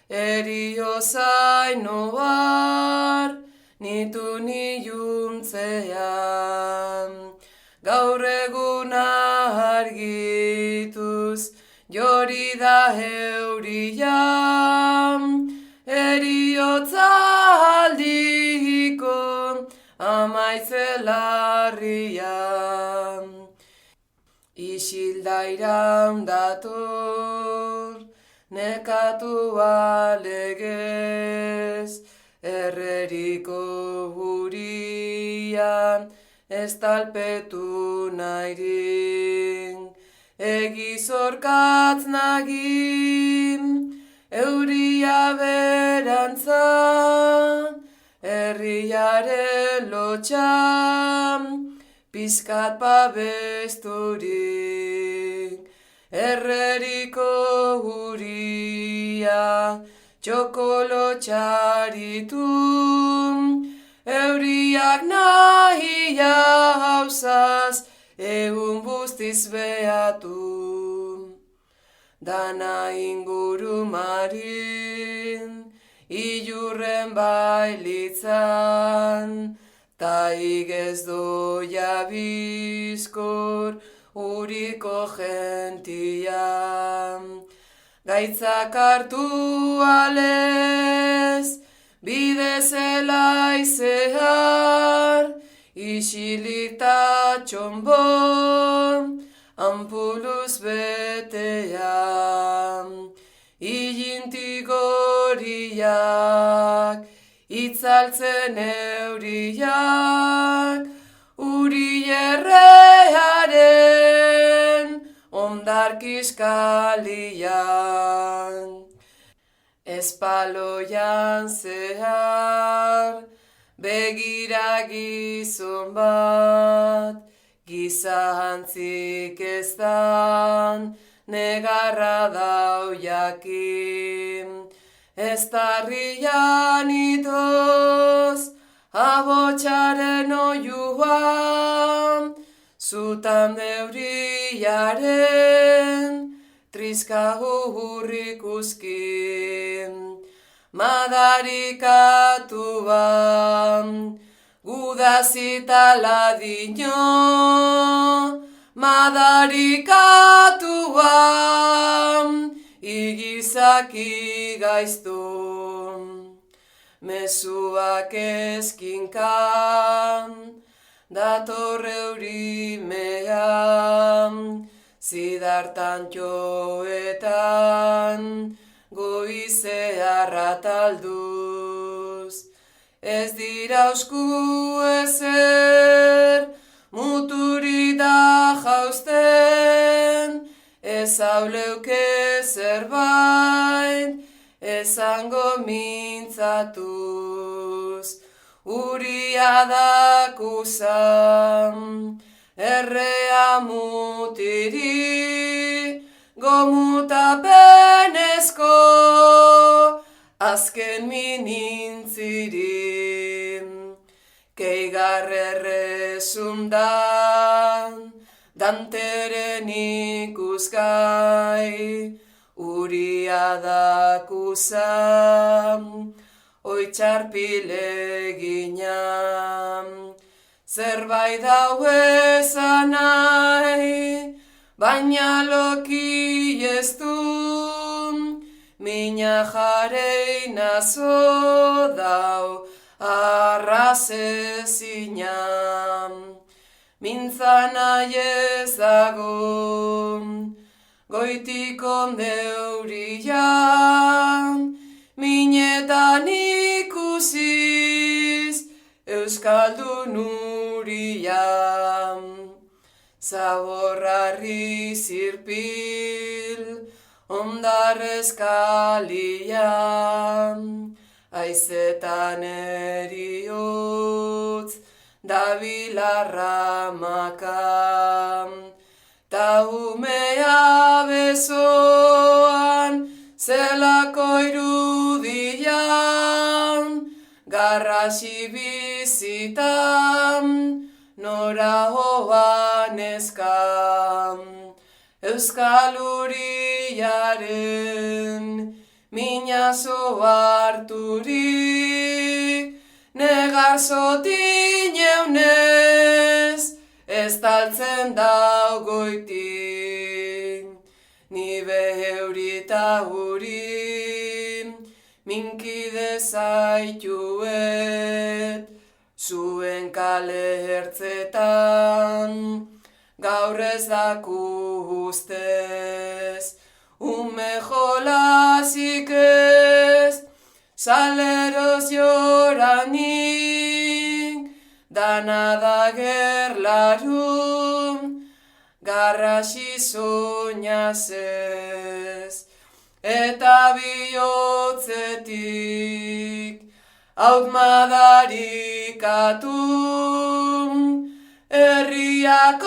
eriozain oar, nitu niuntzean. Gaur eguna argituz, jori da eurian, eriotza aldiko, amaitzelarrian. Isildairan dator, nekatu alegez, erreriko hurian, ez talpetu nahirin. Egizorkatz nagin, euria berantzan, herriaren lotxan, pizkat babesturik. Erreriko huria, txokolo txaritun, euriak nahia hausaz, egun bustiz behatu. Dana inguru marin, ilurren bailitzan, ta igez doia bizkor, uriko gentian. Gaitzak hartu alez, bide zelai zehar, isilik ta txombon, ampuluz betean. Ilintik horiak, itzaltzen euriak, uri errearen, ondarkiskalian. Espaloian zehar, begira gizon bat, gizantzik ez dan, negarra dau jakin. Ez tarrian itoz, abotxaren oiuan, zutan deuriaren, trizka hurrik uzkin. Madarikatuan, gudazita ladino, madarikatuan, igizaki gaiztun. Mezuak eskinkan, dator eurimean, zidartan joetan, goizea talduz. Ez dira usku ezer, muturi da jauzten, ez hauleuke zerbait, ez esango mintzatuz, uria dakuzan, errea mutiri, gomutapenezko, azken minintzirin, keigarrerre zundan, danteren ikusgai, uria dakuzan, oitxarpileginan, zerbait dauezan nahi, baina loki ez du, mina jareina zo dau, arrazezinan, mintzan nahi ez dago, goitik ondeurian, minetan ikusiz, euskaldun urian. Zaborrarri zirpil, ondarrezkalian, aizetan eriotz, dabilarramakan, ta umea besoan, zelako irudian, garrasi bizitan, nora hoan eskan, euskal uriaren, minazo harturik, negar zotin eunez, ez taltzen daugoitik, ni beheurita uri, minkide zaituet, zuen kale hertzetan, gaur ez daku ustez, ume jolazik ez, saleroz joranik, dana da gerlarun, garrasi soñaz ez, eta bihotzetik, haut madarikatu, herriak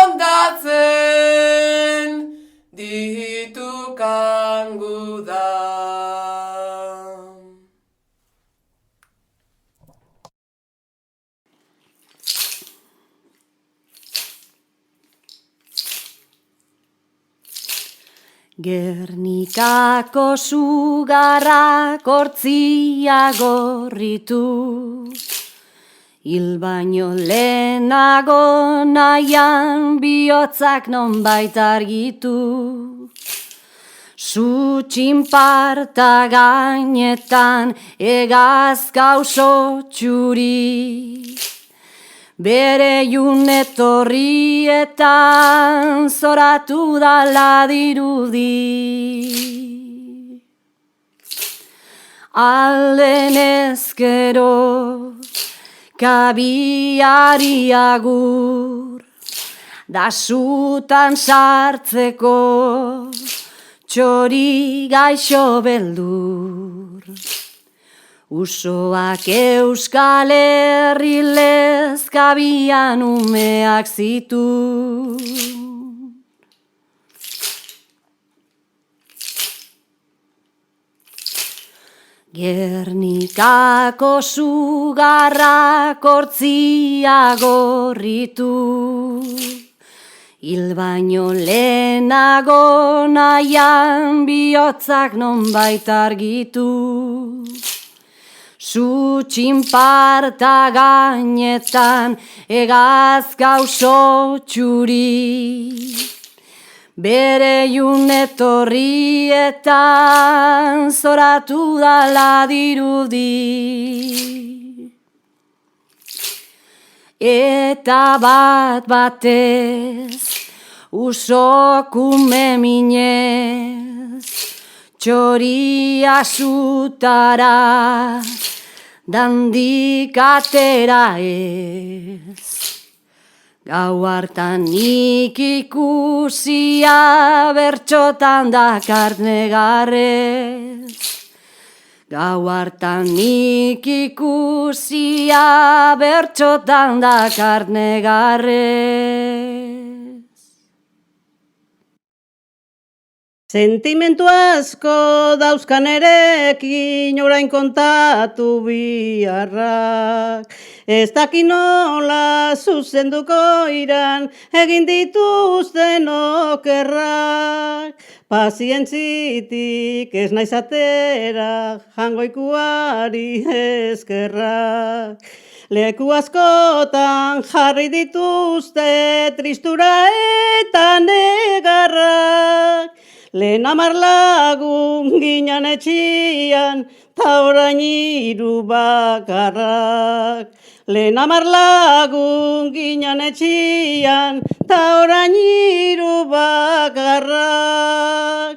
ondatzen, ditukan gudan. Gernikako sugarrak hortzia gorritu, hil baino lehenago nahian bihotzak nonbait argitu. Su txinparta gainetan egazka oso txuri, bere junetorrietan zoratu dala dirudi. Alden ezkero kabiari agur, da sutan sartzeko txori gaixo beldur. Usoak Euskal Herri lezkabian umeak zitu. Gernikako sugarrak hortzia gorritu, hil baino lehenago nahian bihotzak nonbait argitu. Su txinparta gainetan egazka oso txuri, bere junetorrietan zoratu dala dirudi. Eta bat batez usokume minez, txoria sutara dandik atera ez. Gau hartan nik ikusia bertxotan dakart negarrez, Gau hartan nik ikusia bertxotan dakar negarrez. Sentimentu asko dauzkan erekin orain kontatu biharrak. Ez dakin nola zuzenduko iran egin dituzten okerrak. Pazientzitik ez naiz atera jangoikuari eskerrak. Leku askotan jarri dituzte tristura eta negarrak. Lehen 10 lagun ginen etxian, ta orain 3 bakarrak. Lehen 10 lagun ginen etxian, ta orain 3 bakarrak.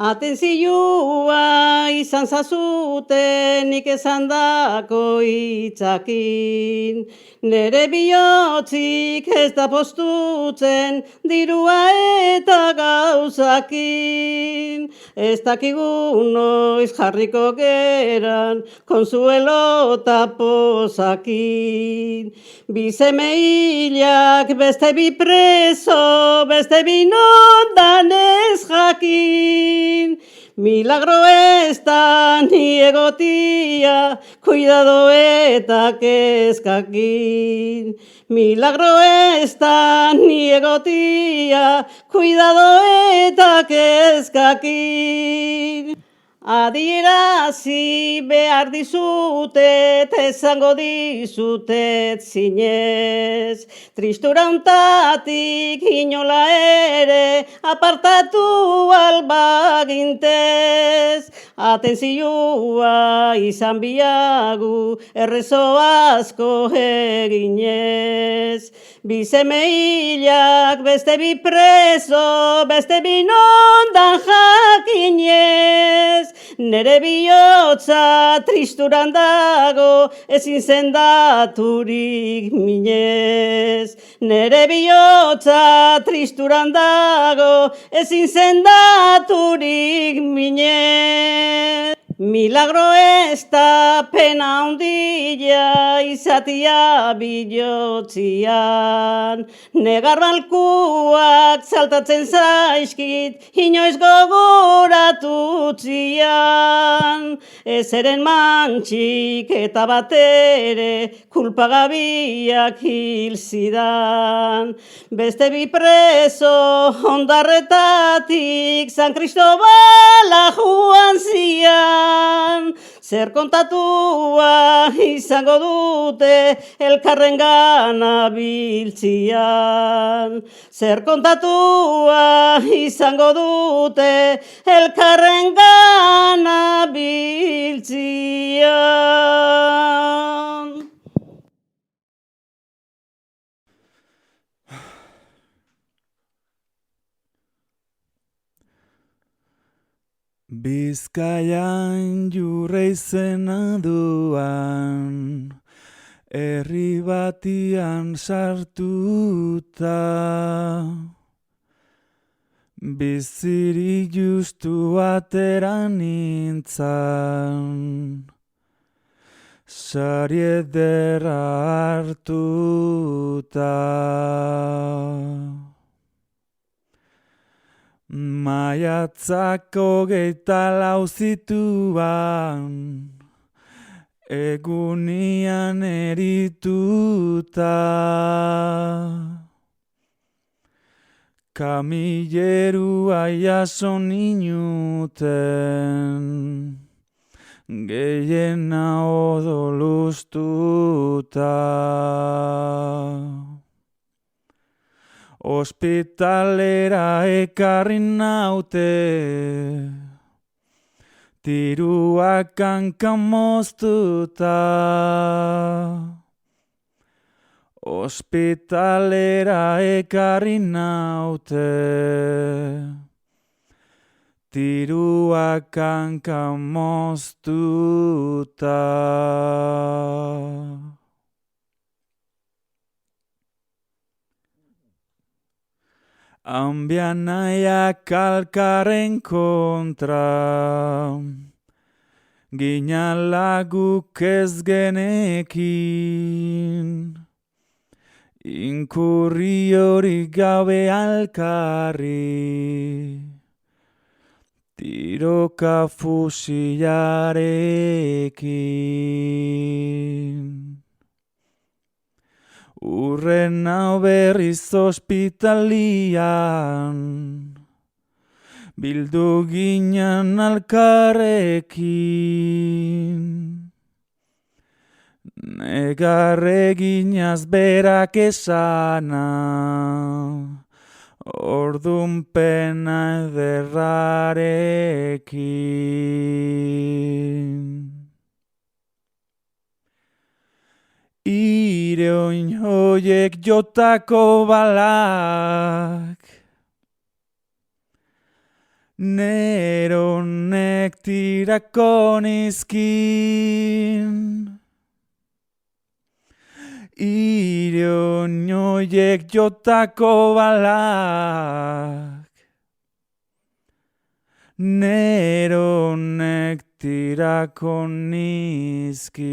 Atentzioa izan zazuten nik esandako hitzakin. Nere bihotzik ez da postutzen dirua eta gauzakin. Ez dakigu noiz jarriko geran konsuelo eta pozakin. Bi seme hilak beste bi preso, beste bi nondan ez jakin. Milagro ez da ni egotia, cuidado eta kezkakin. Milagro ez da ni egotia, cuidado eta kezkakin. Adierazi behar dizutet, esango dizutet zinez. Tristura untatik inola ere, apartatu albagintez. Atentzioa izan biagu, errezo asko eginez. Bi seme hilak, beste bi preso, beste bi nondan jakinez. Nere bihotza tristuran dago, ezin sendaturik minez. Nere bihotza tristuran dago, ezin sendaturik minez. Milagro ez da pena handia izatia bihotzian. Negar balkuak saltatzen zaizkit, inoiz gogoratutzian. Ezeren mantxik eta batere kulpagabiak hil zidan. Beste bi preso ondarretatik San Cristobala joan zian. Zer kontatua izango dute elkarrengana biltzian. Zer kontatua izango dute elkarrengana biltzian. Bizkaian jurre izena duan, herri batian sartuta. Bizirik justu atera nintzan, sari ederra hartuta. Maiatzak 24 zituan, egunian erituta. Kamilerua jaso ninuten, gehiena odolustuta. Ospitalera ekarri naute, tiruak hankan moztuta. Ospitalera ekarri naute, tiruak hankan moztuta. Ambian nahiak alkarren kontra, ginala guk ez genekin. Inkurri hori gabe alkarri, tiroka fusilarekin. Urren hau berriz ospitalian, bildu ginen alkarrekin. Negarre ginaz berak esana, ordun pena ederrarekin. Ireoin hoiek jotako balak, neronek tirako nizkin. Ireoin hoiek jotako balak, neronek tirako nizkin.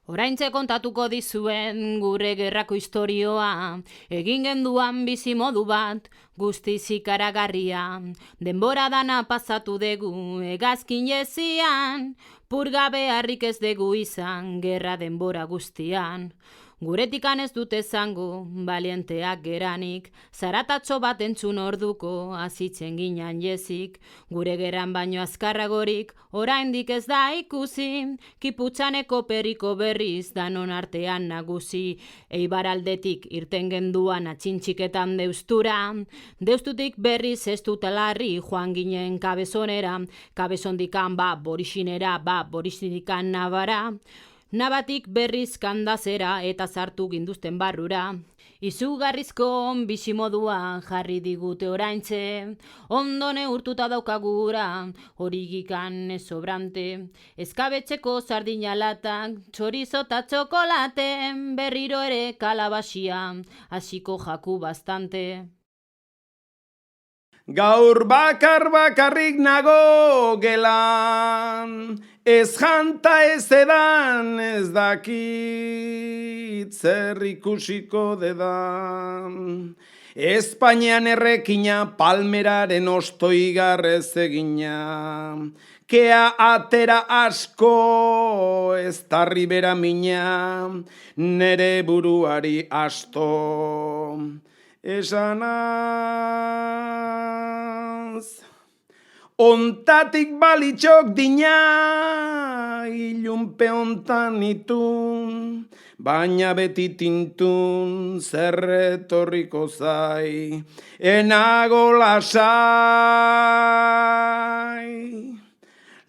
Oraintxe kontatuko dizuen gure gerrako istorioa, egin genduan bizi modu bat, guztiz ikaragarria. Denbora dana pasatu dugu hegazkin jezian, purgabe harrik ez dugu izan, gerra denbora guztian. Guretikan ez dute zango, balienteak geranik, zaratatxo bat entzun orduko, azitzen ginan jezik, gure geran baino azkarragorik, oraindik ez da ikusi, kiputxaneko periko berriz, danon artean nagusi, eibaraldetik irten genduan atxintxiketan deustura, deustutik berriz ez dutalarri, joan ginen kabezonera, kabezondikan borixinera, borixinikan nabara, nabatik berriz kandazera eta sartu ginduzten barrura. Izugarrizko bizimodua jarri digute oraintxe, ondo neurtuta daukagura, horigikan ez sobrante. Eskabetxeko sardinalatak, txorizo eta txokolate, berriro ere kalabasia, hasiko jaku bastante. Gaur bakarrik nago gelan, ez janta ez edan, ez dakit zer ikusiko dedan. Espainian errekina palmeraren ostoigarrez egina, kea atera asko ez tarri bera mina, nere buruari asto. Esanaz, ontatik balitxok dina, ilunpe ontan itun, baina beti tintun zerretorriko zai, enago lasai.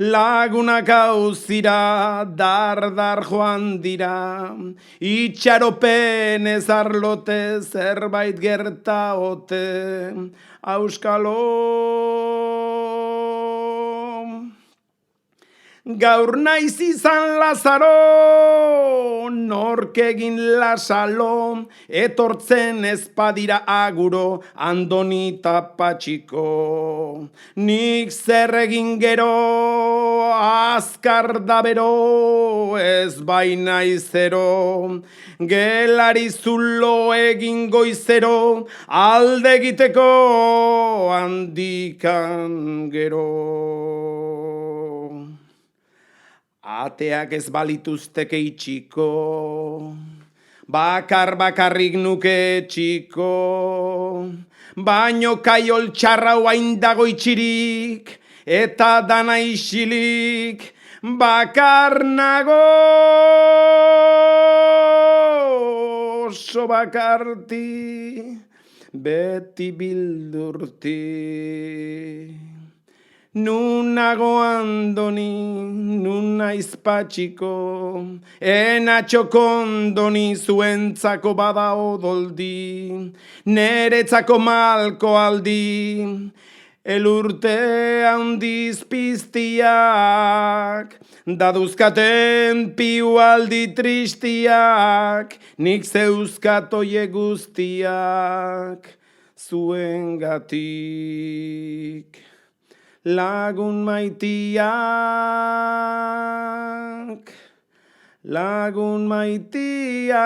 Lagunak hauzira, dar joan dira, itxaropen ez arlote zerbait gerta ote, auskalo. Gaur naiz izan Lazaro, nork egin lasalo, etortzen ezpadira aguro, Andoni Patxiko. Nik zer egin gero, azkar da bero, ez baina izero, gelari zulo egin goizero, alde egiteko handikan gero. Ateak ez balituzteke itxiko, bakarrik nuke txiko, baino kaiol txarrau hain dago itxirik, eta dana isilik, bakar nago, oso bakarti, beti bildurti. Nun nago Andoni, nun naiz Patxiko, enatxoko Andoni zuentzako bada odoldi, neretzako malko aldi, elurte handiz piztiak, daduzkaten piualdi tristiak, nik zeuzkat oie guztiak, zuengatik. Lagun maitiak, lagun maitiak.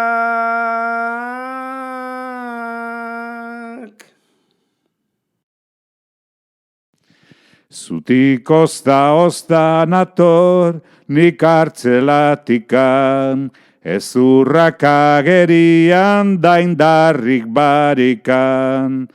Zutik ozta nator, nik hartzelatikan, ezurrak agerian daindarrik barikan.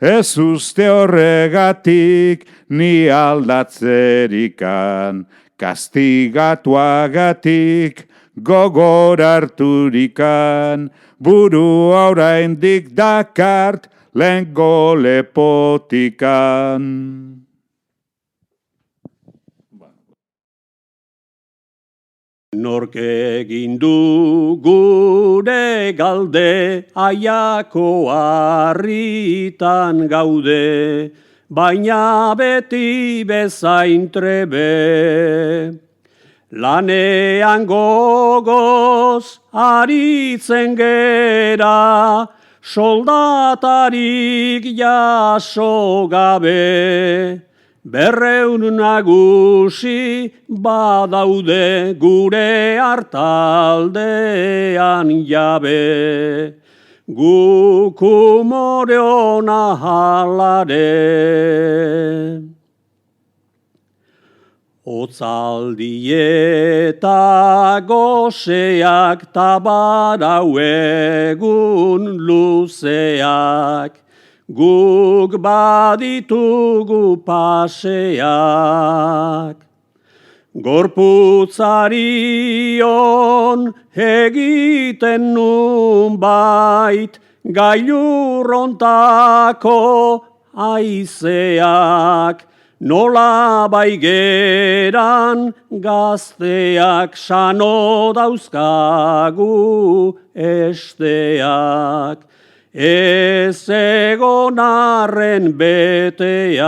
Ez uste horregatik ni aldatzerikan, kastigatuagatik gogor harturikan, buru oraindik dakart lehengo lepotikan. Nork egin du gure galde, aiako harritan gaude, baina beti bezain trebe. Lanean gogoz aritzen gera, soldatarik jaso gabe. 200 nagusi badaude gure hartaldean jabe, guk umore ona halare. Otzaldi eta goseak tabarau egun luzeak, guk baditugu paseak. Gorputzarion egiten nun bait, gailurrontako aizeak, nola baigeran gazteak, sano dauzkagu esteak. Ez egon arren beteak.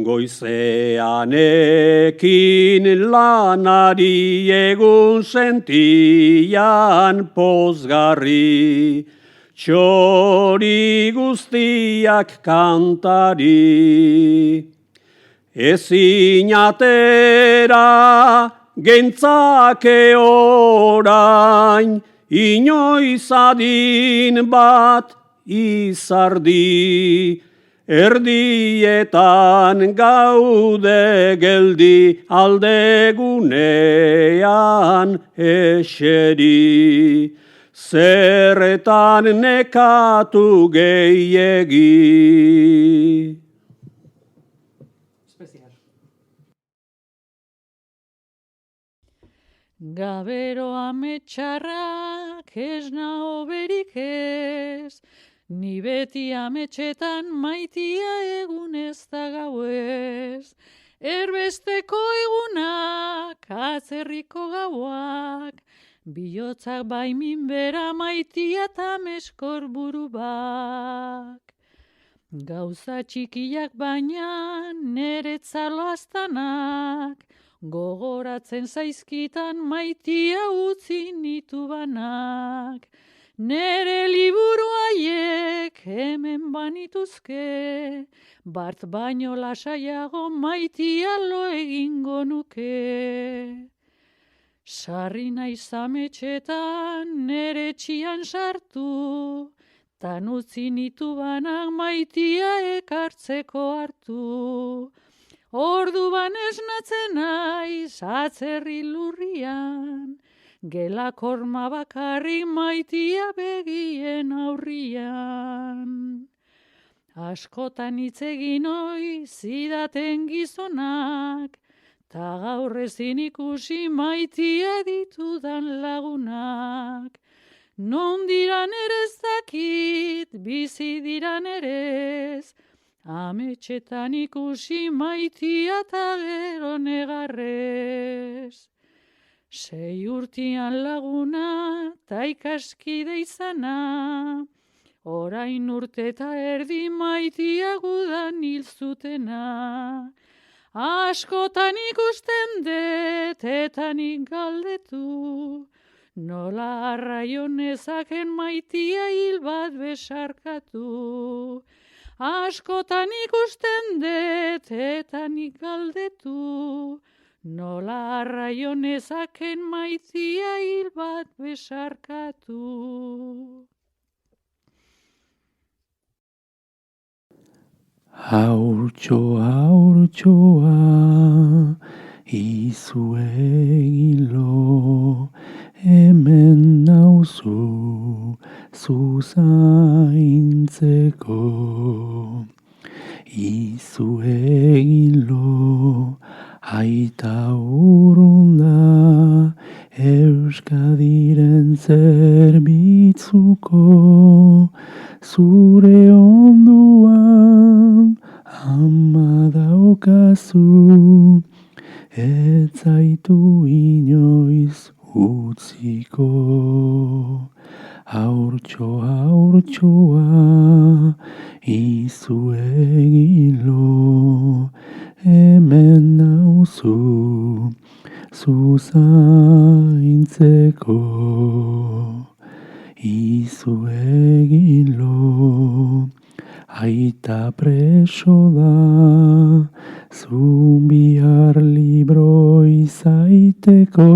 Goizean ekin lanari, egun sentian pozgarri, txori guztiak kantari. Ezin atera gentzake orain, inoiz adin bat izardi, erdietan gaude geldi, aldegunean eseri, zerretan nekatu gehiegi. Gabero ametxarrak ez nao berik ez, ni beti ametxetan maitia egun ez da gauez. Erbesteko egunak, atzerriko gauak, bihotzak baimin bera maitia eta meskor buru bak. Gauza txikiak baina neretzalo aztanak, gogoratzen zaizkitan maitia utzi nitu banak. Nere liburu haiek hemen banituzke, bart baino lasaiago maitia lo egingo nuke. Sarri naiz ametxetan nere txian sartu, tan utzi nitu banak maitia ekartzeko hartu. Orduan esnatzen naiz atzerri lurrian, gela korma bakarrik maitia begien aurrian. Askotan hitz egin ohi zidaten gizonak, ta gaur ezin ikusi maitia ditudan lagunak. Non diran ere ez dakit, bizi diran ere ez, ametxetan ikusi maitia eta gero negarrez. 6 urtian laguna ta ikaskide izana, orain urte eta erdi maitia gudan hil zutena. Askotan ikusten dut eta nik galdetu, nola arraio nezaken maitia hil bat besarkatu. Askotan ikusten dut eta nik galdetu, nola arraio nezaken maitia hil bat besarkatu. Haurtxoa, izue hilo, hemen nauzu zuzaintzeko. Izue hilo, aita urrunda, Euskadiren zerbitzuko, zure onduan ama daukazu, ez zaitu inoiz utziko. Haurtxoa, izue hilo, hemen nauzu zuzaintzeko. Izue hilo, aita preso da, zu bihar libro izaiteko.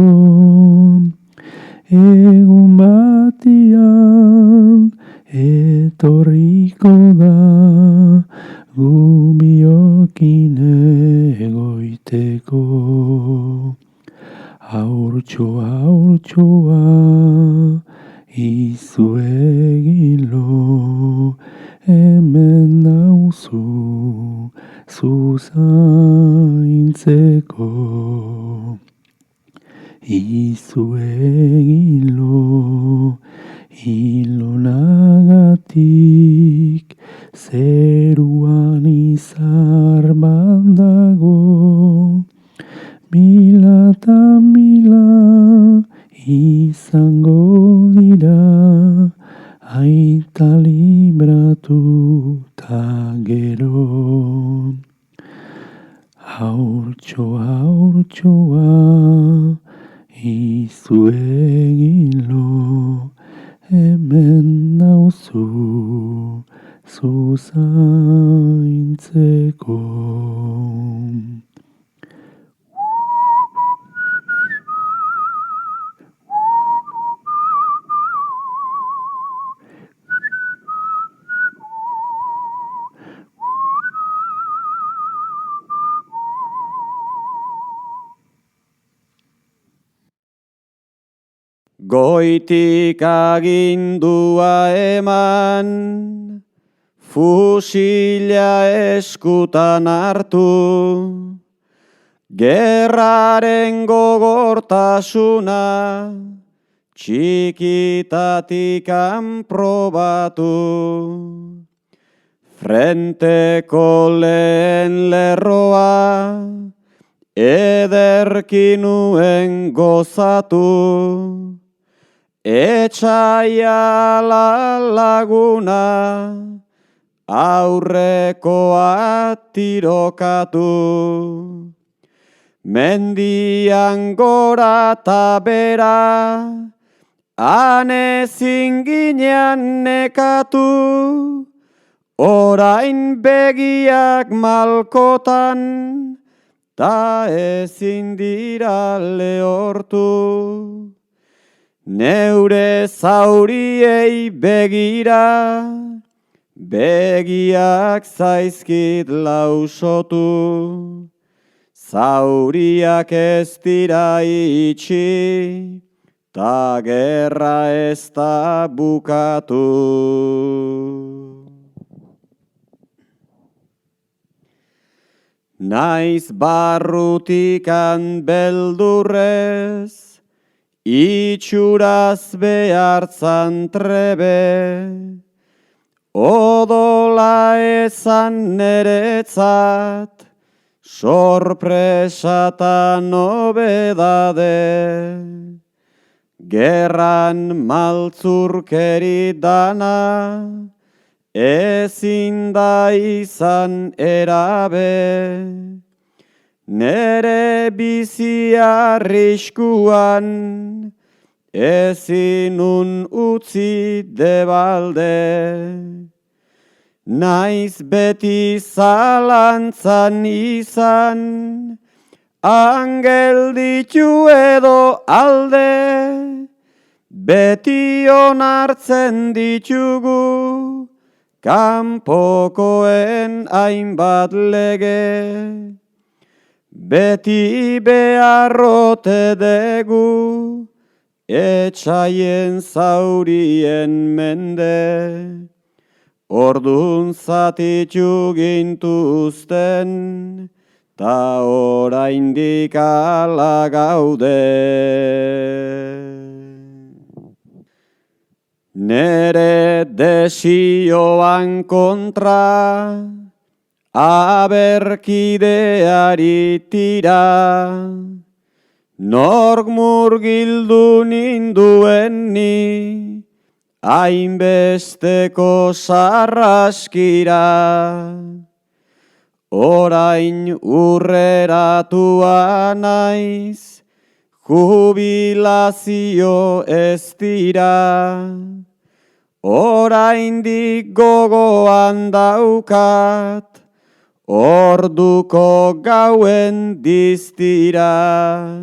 Egun batian etorriko da, gu biokin egoiteko. Haurtxoa, izue hilo, hemen nauzu zuzaintzeko. Izue hilo, hilonagatik, zeruan izar bandago. Mila eta mila izango dira, aita libratu ta gero. Haurtxoa, izue hilo, hemen nauzu zuzaintzeko. Goitik agindua eman, fusila eskutan hartu, gerraren gogortasuna, txikitatikan probatu. Frenteko lehen lerroa, ederki nuen gozatu. Etxaia laguna, aurrekoa tirokatu. Mendian gora ta bera, han ezin ginean nekatu. Orain begiak malkotan, ta ezin dira lehortu. Neure zauriei begira, begiak zaizkit lausotu. Zauriak ez dira itxi, ta gerra ez da bukatu. Naiz barrutikan beldurrez, itxuraz behartzan trebe, odola ezan neretzat, sorpresa ta nobedade. Gerran maltzurkeri dana, ezin da izan erabe, nere bizi arriskuan, ezinun utzi debalde. Naiz beti zalantzan izan, angel ditu edo alde, beti onartzen ditugu, kanpokoen hainbat lege. Beti beharrote dugu, etxaien zaurien mende. Ordun zatitu gintuzten, ta oraindik ala gaude. Nere desioan kontra, aberkideari tira, nork murgildu ninduen ni, hainbesteko sarraskira. Orain urreratua naiz, jubilazio ez dira. Oraindik gogoan daukat, orduko gauen diztira.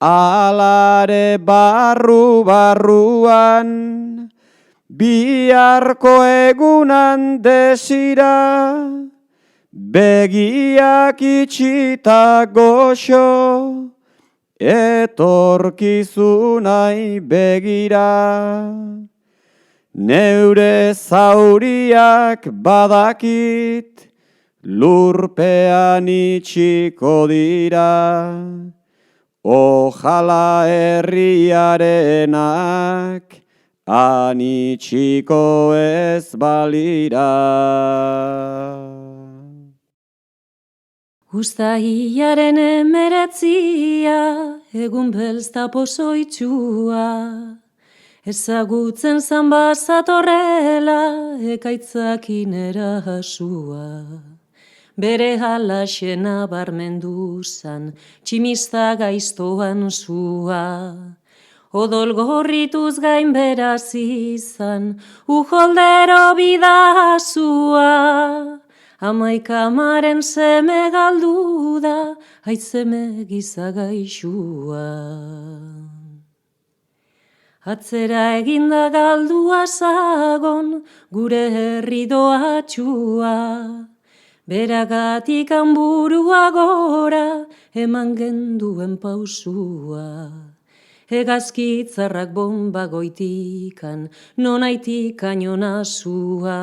Alare barruan, biharko egunan desira, begiak itxita goxo, etorkizunai begira. Neure zauriak badakit, lurpean itxiko dira. Ojala herriarenak anitxiko ez balira. Uztailaren 19 egun belzta pozoitxua, ezagutzen zan bazatorrela ekaitzakin erasua. Bere halaxena barmendu zan, tximista gaiztoan zua. Odol gorrituz gain beraz izan, ujoldero bidazua. Amaikamaren seme galdu da, aizeme gizagaixua. Atzera eginda galdua zagon, gure herri doatxua. Beragatik hanburua gora, eman genduen pausua. Hegazkitzarrak bomba goitikan, nonaitikan jonazua.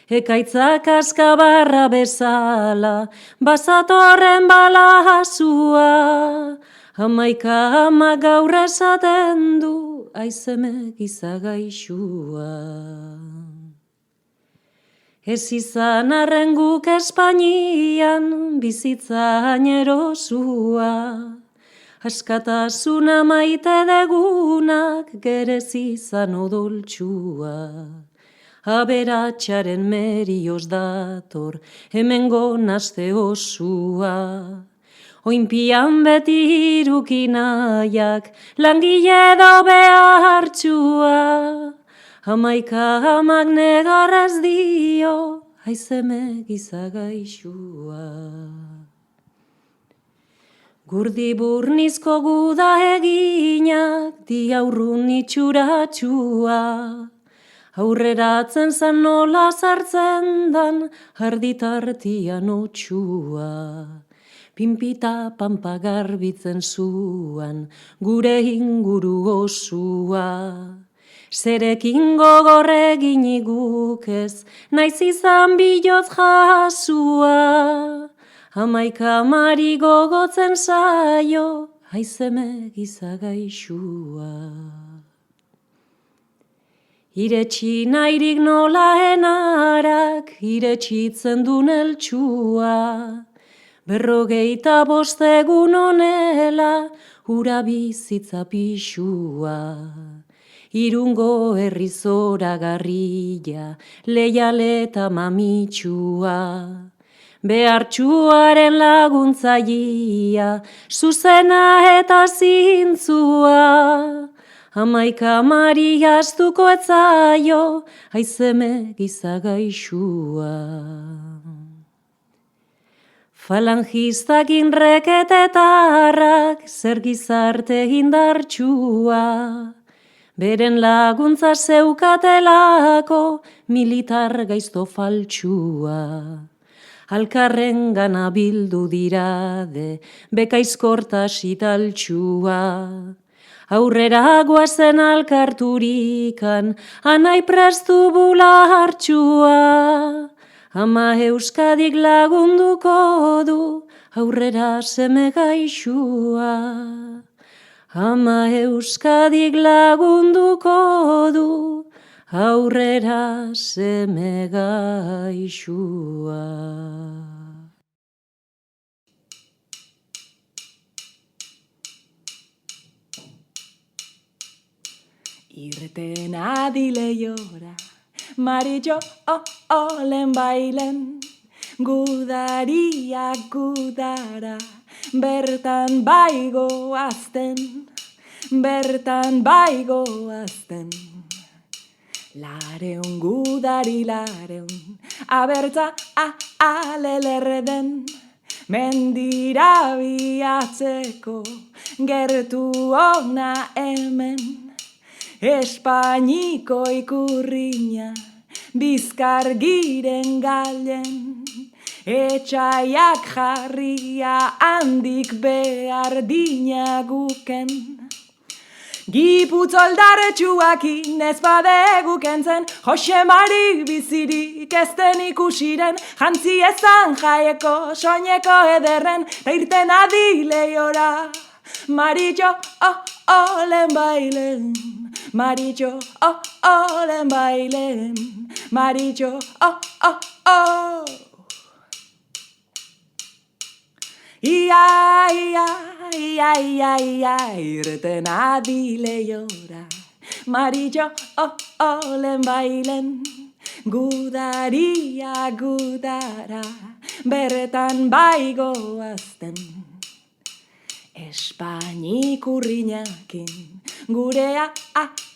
Ekaitzak askabarra bezala, bazatorren balazua. Hamaika amak gaur esaten du, aizeme gizagaixua. Ez izan arren guk Espainian, bizitza erosua. Askatasuna maite degunak, gerez izan odoltsua. Aberatxaren merioz dator, hemengo naste osua. Oinpian beti irukinaiak, langile edo behartxua. Hamaika amak negarrez dio, aizeme gizagaixua. Gurdi burnizko guda eginak, diaurrun itxuratxua. Aurreratzen zan nola sartzen dan, arditartian otxua. Pinpita pampa garbitzen zuan, gure inguru osua. Zerekin gogorregin iguk ez, naiz izan bilotz jasua. Hamaika amari gogotzen zaio, aizeme gizagaixua. Iretsi nahirik nola enarak, iretsitzen dun eltsua. 55 egun honela, hura bizitza pixua. Irungo herri zoragarria, leiale eta mamitxua. Behartxuaren laguntzaia, zuzena eta zintzua. Hamaika mari astuko etzaio, aizeme gizagaixua. Falangistak inreketetarrak, zer gizarte indartsua. Beren laguntza zeukatelako, militar gaizto faltsua. Alkarren gana bildu dirade, bekaizkortas italtsua. Aurrera guazen alkarturikan, anai prestu bula hartxua. Ama Euskadik lagunduko du, aurrera seme gaixua. Ama Euskadik lagunduko du, aurrera seme gaixua. Irten adileiora, maritxo olen bailen, gudariak gudara, bertan baigo azten, bertan baigo azten. Lareun gudari lareun, abertza alelerden, mendira biatzeko, gertu ona hemen. Espainiko ikurriña, bizkargiren galen, etxaiak jarria handik behar dina guken. Giputzoldar-etxuakin ez badegu kentzen, Jose Mari bizirik ezten ikusiren, jantzi ezan jaieko, soineko ederren, ta irten adileiora. Maritxo, olen bailen, maritxo, olen bailen, maritxo, Ia, irten adileiora, maritxo, olen bailen, gudaria gudara, bertan baigo azten. Espainik urriñakin, gurea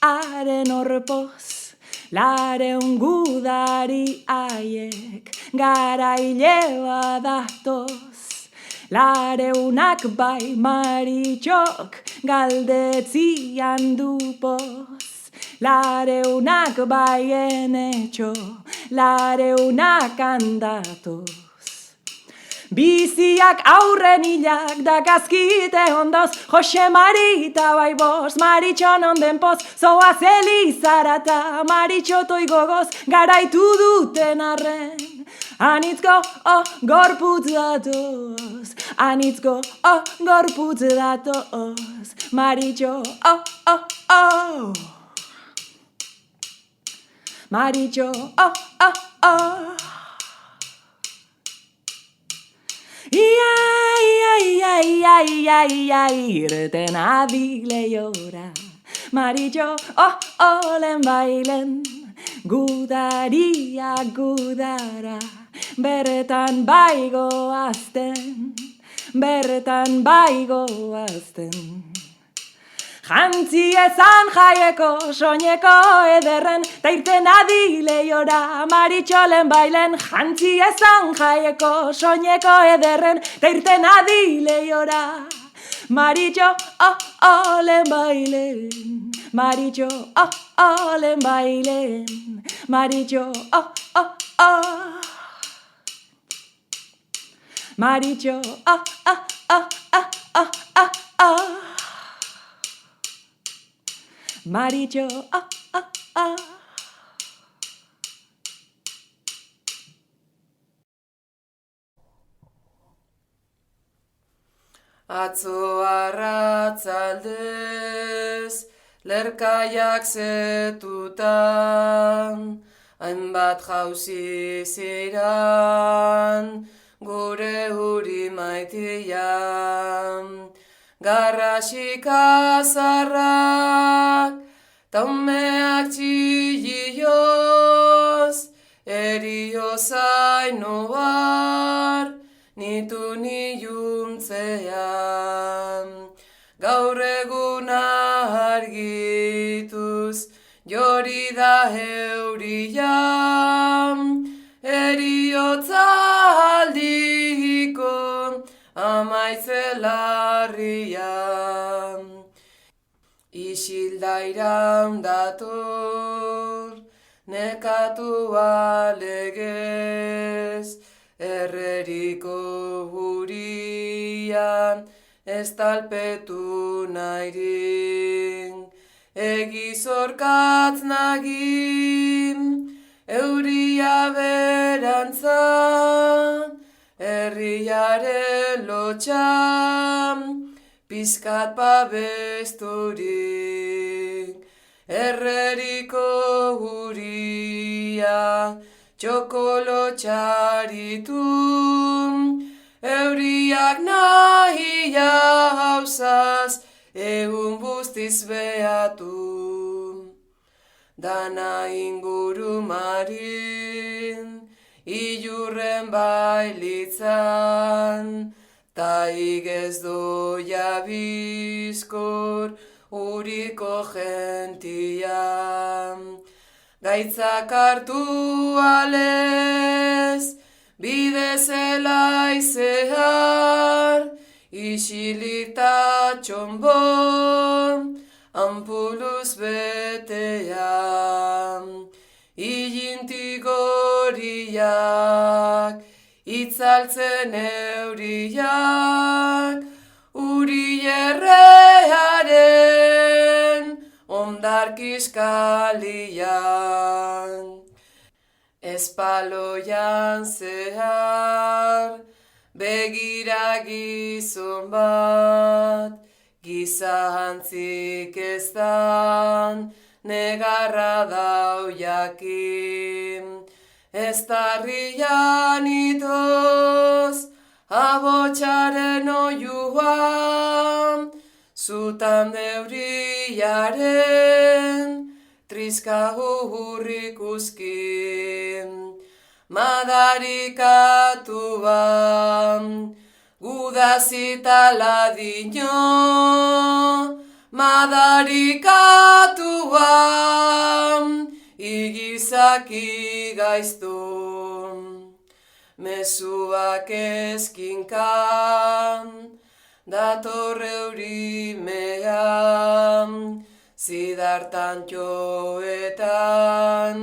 haren orpoz, lareun gudari aiek, garaile badatoz. Lareunak bai maritxok, galdetzian du poz. Lareunak bai enetxo, lareunak handatoz. Biziak aurren hilak dagazkite ondoz, Jose Marita bai boz, maritxon onden poz, zoaz elizarata, maritxotoi gogoz, garaitu duten arren. Anitzko, gorputz datoz, anitzko, gorputz datoz, maritxo, maritxo, Ia, irten adileiora, maritxo, olen bailen, gudaria gudara, bertan baigo azten, bertan baigo azten. Jantzi ezan jaieko, soineko ederren, ta irten adileiora, maritxolen bailen. Jantzi ezan jaieko, soineko ederren, ta irten adileiora, maritxo, olen bailen, maritxo, olen bailen, maritxo, maritxo, maritxo, Atzo arratzaldez, lerkaiak zetutan, hainbat jauzi ziran, gure huri maitian. Garrasika zarrak, taumeak txillioz, erio zain ohar, nitu niluntzean. Gaur eguna argituz, jori da euria, eriotza aldiko amaitzelarria. Isilda iraundator, nekatu alegez, erreriko hurian, ez talpetu nahirin. Egizorkatz nagim, euria berantzan, herriaren lotxan, pizkat babesturik. Erreriko huria, txokolo txaritun, euriak nahia hausaz, egun bustiz behatu. Dana inguru marin, ilurren bailitzan, ta igez doia bizkor, uriko gentia. Gaitzak hartu alez, bide zelai zehar, isilik ta txombon, ampuluz betean. Ilintik horiak, itzaltzen euriak, uri errearen ondarkiskalian. Espaloian zehar, begira gizon bat, gizantzik ez dan, negarra dau jakin. Ez tarrian itoz, abotxaren oiuan, zutan deuriaren, trizka hurrik uzkin. Madarikatuan, gudazita ladino, madarikatuan, igizaki gaiztun. Mezuak eskinkan, datorre eurimean, zidartan joetan,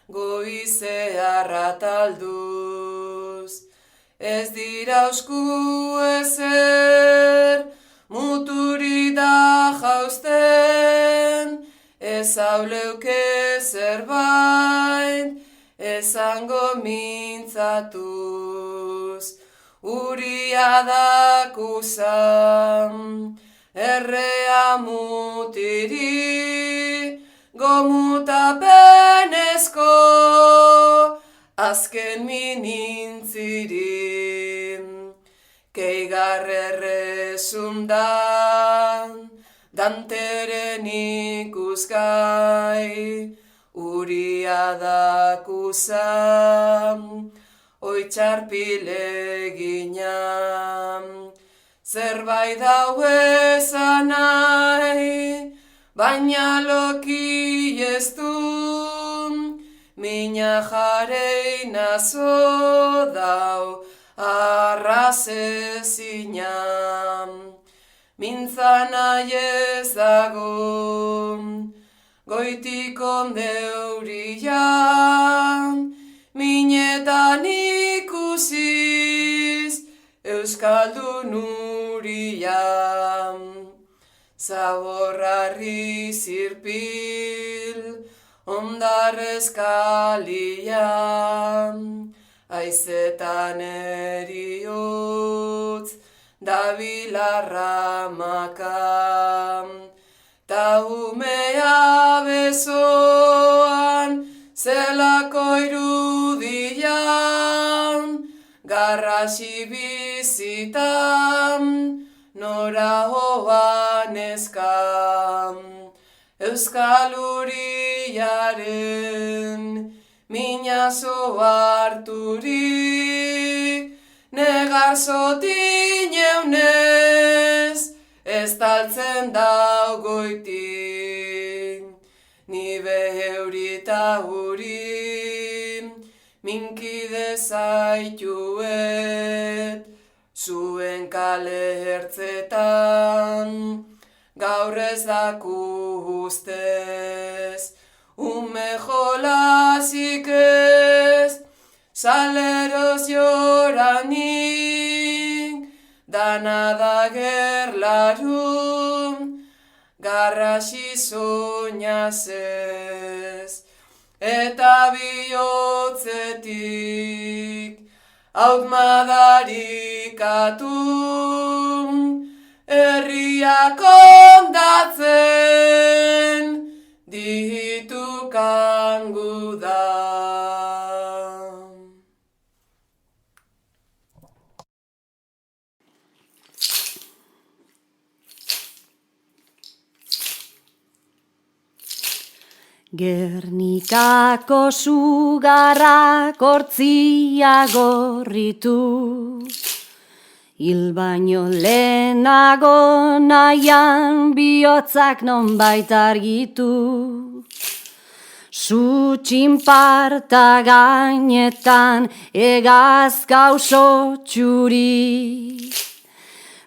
goizea ratalduz. Ez dira usku ezer, muturi da jauzten, ez hauleuke zerbait, esango mintzatuz. Uria dakuzan, errea mutiri, gomutapenezko, azken minintzirin. Keigarrerre zundan, danteren ikusgai, uria dakuzan, oitxarpileginan. Zerbait dau ezan nahi, baina loki ez dun, mina jareina zo dau, arrazezinan. Mintza nahi ez dago, goitiko deurian, minetan ikusiz, euskaldun urian. Zaborrarri zirpil, ondarrezkalian, aizetan eriotz, dabilarramakam. Ta umea besoan, zelako irudian, garrasi bizitan, nora hoan eskam. Euskal Uriaren minazo harturik, negar zotin eunez, ez taltzen daugoitik. Ni beheurita huri, minkide zaituet, zuen kale hertzetan, gaur ez daku ustez. Ume jolazik ez, saleroz joranik, dana da gerlaru, garrasi soñaz ez. Eta bihotzetik, haut madarikatu, herriak ondatzen, ditu kangu da. Gernikako sugarrak hortzia gorritu, hil baino lehenago nahian bihotzak nonbait argitu. Zu txinparta gainetan egazka oso txuri,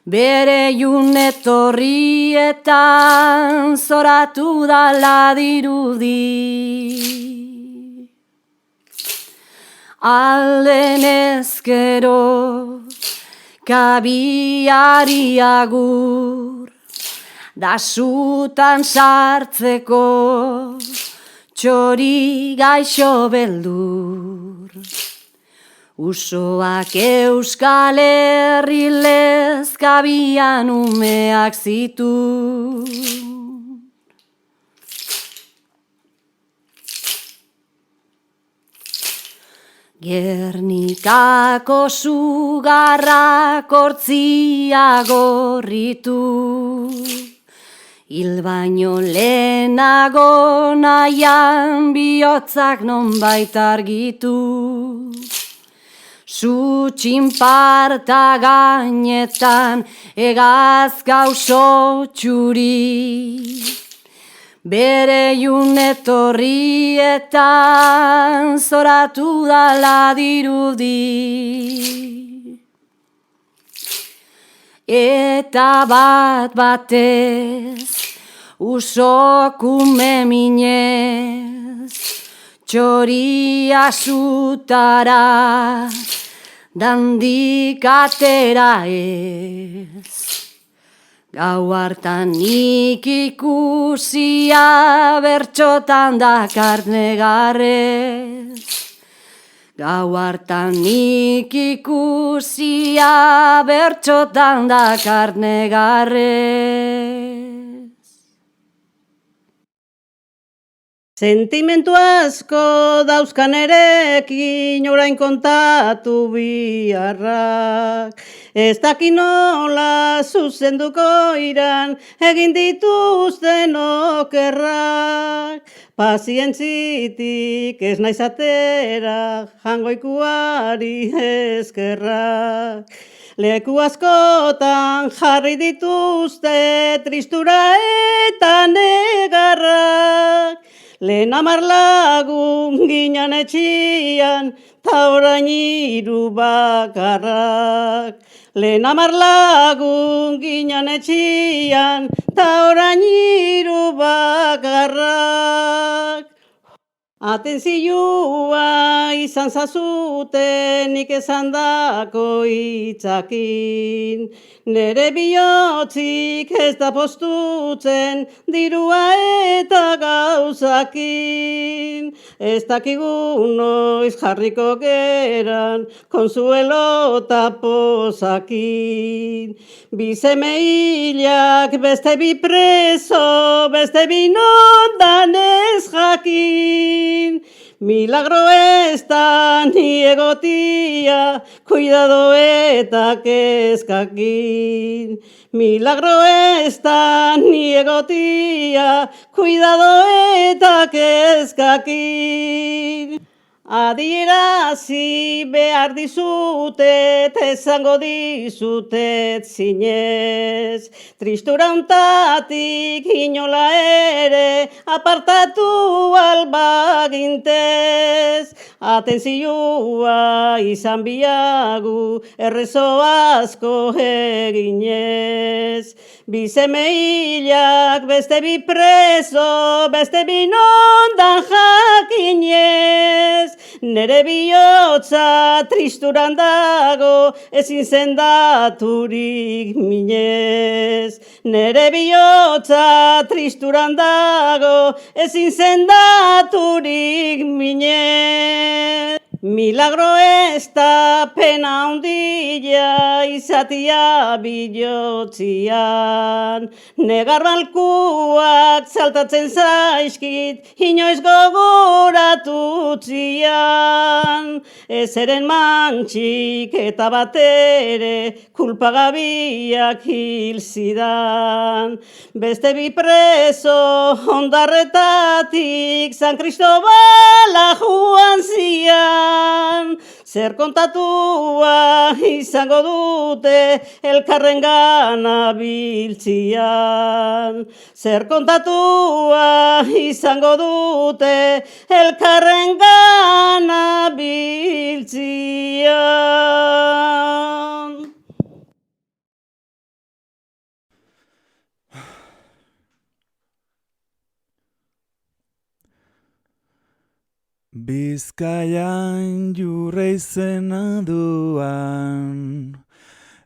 bere junetorrietan zoratu dala dirudi. Alden ezkero kabiari agur, da sutan sartzeko txori gaixo beldur. Usoak Euskal Herri lezkabian umeak zitu. Gernikako sugarrak hortzia gorritu, hil baino lehenago nahian bihotzak nonbait argitu. Zu txinparta gainetan egazka oso txuri, bere junetorrietan zoratu dala dirudi. Eta bat batez usokume minez, txoria zutara dandik atera ez. Gau hartan nik ikusia bertxotan dakart negarrez. Gau hartan nik ikusia bertxotan dakart negarrez. Sentimentu asko dauzkan erekin orain kontatu biharrak. Ez daki nola zuzenduko iran egin dituzten okerrak. Pazientzitik ez naiz atera jangoikuari eskerrak. Leku askotan jarri dituzte tristura eta negarrak. Lehen 10 lagun ginen etxian, ta orain 3 bakarrak. Lehen 10 lagun ginen etxian, ta orain 3 bakarrak. Atentzioa izan zazuten nik esandako hitzakin. Nere bihotzik ez da postutzen dirua eta gauzakin. Ez dakigu noiz jarriko geran konsuelo eta pozakin. Bi seme hilak beste bi preso, beste bi nondan ez jakin. Milagro ez da ni egotia, cuidado eta kezkakin. Milagro ez da ni egotia, cuidado eta kezkakin. Adierazi behar dizutet, esango dizutet zinez. Tristura untatik inola ere, apartatu albagintez. Atentzioa izan biagu, errezo asko eginez. Bi semeilak, beste bi preso, beste bi nondan jakinez. Nere bihotza tristuran dago, ezin sendaturik minez. Nere bihotza tristuran dago, ezin sendaturik minez. Milagro ez da pena handia izatia bihotzian. Negar balkuak saltatzen zaizkit, inoiz gogoratutzian. Ezeren mantxik eta batere, kulpagabiak hil zidan. Beste bi preso ondarretatik, San Cristobala joan zian. Zer kontatua izango dute elkarrengana biltzian. Zer kontatua izango dute elkarrengana biltzian. Bizkaian jurre izena duan,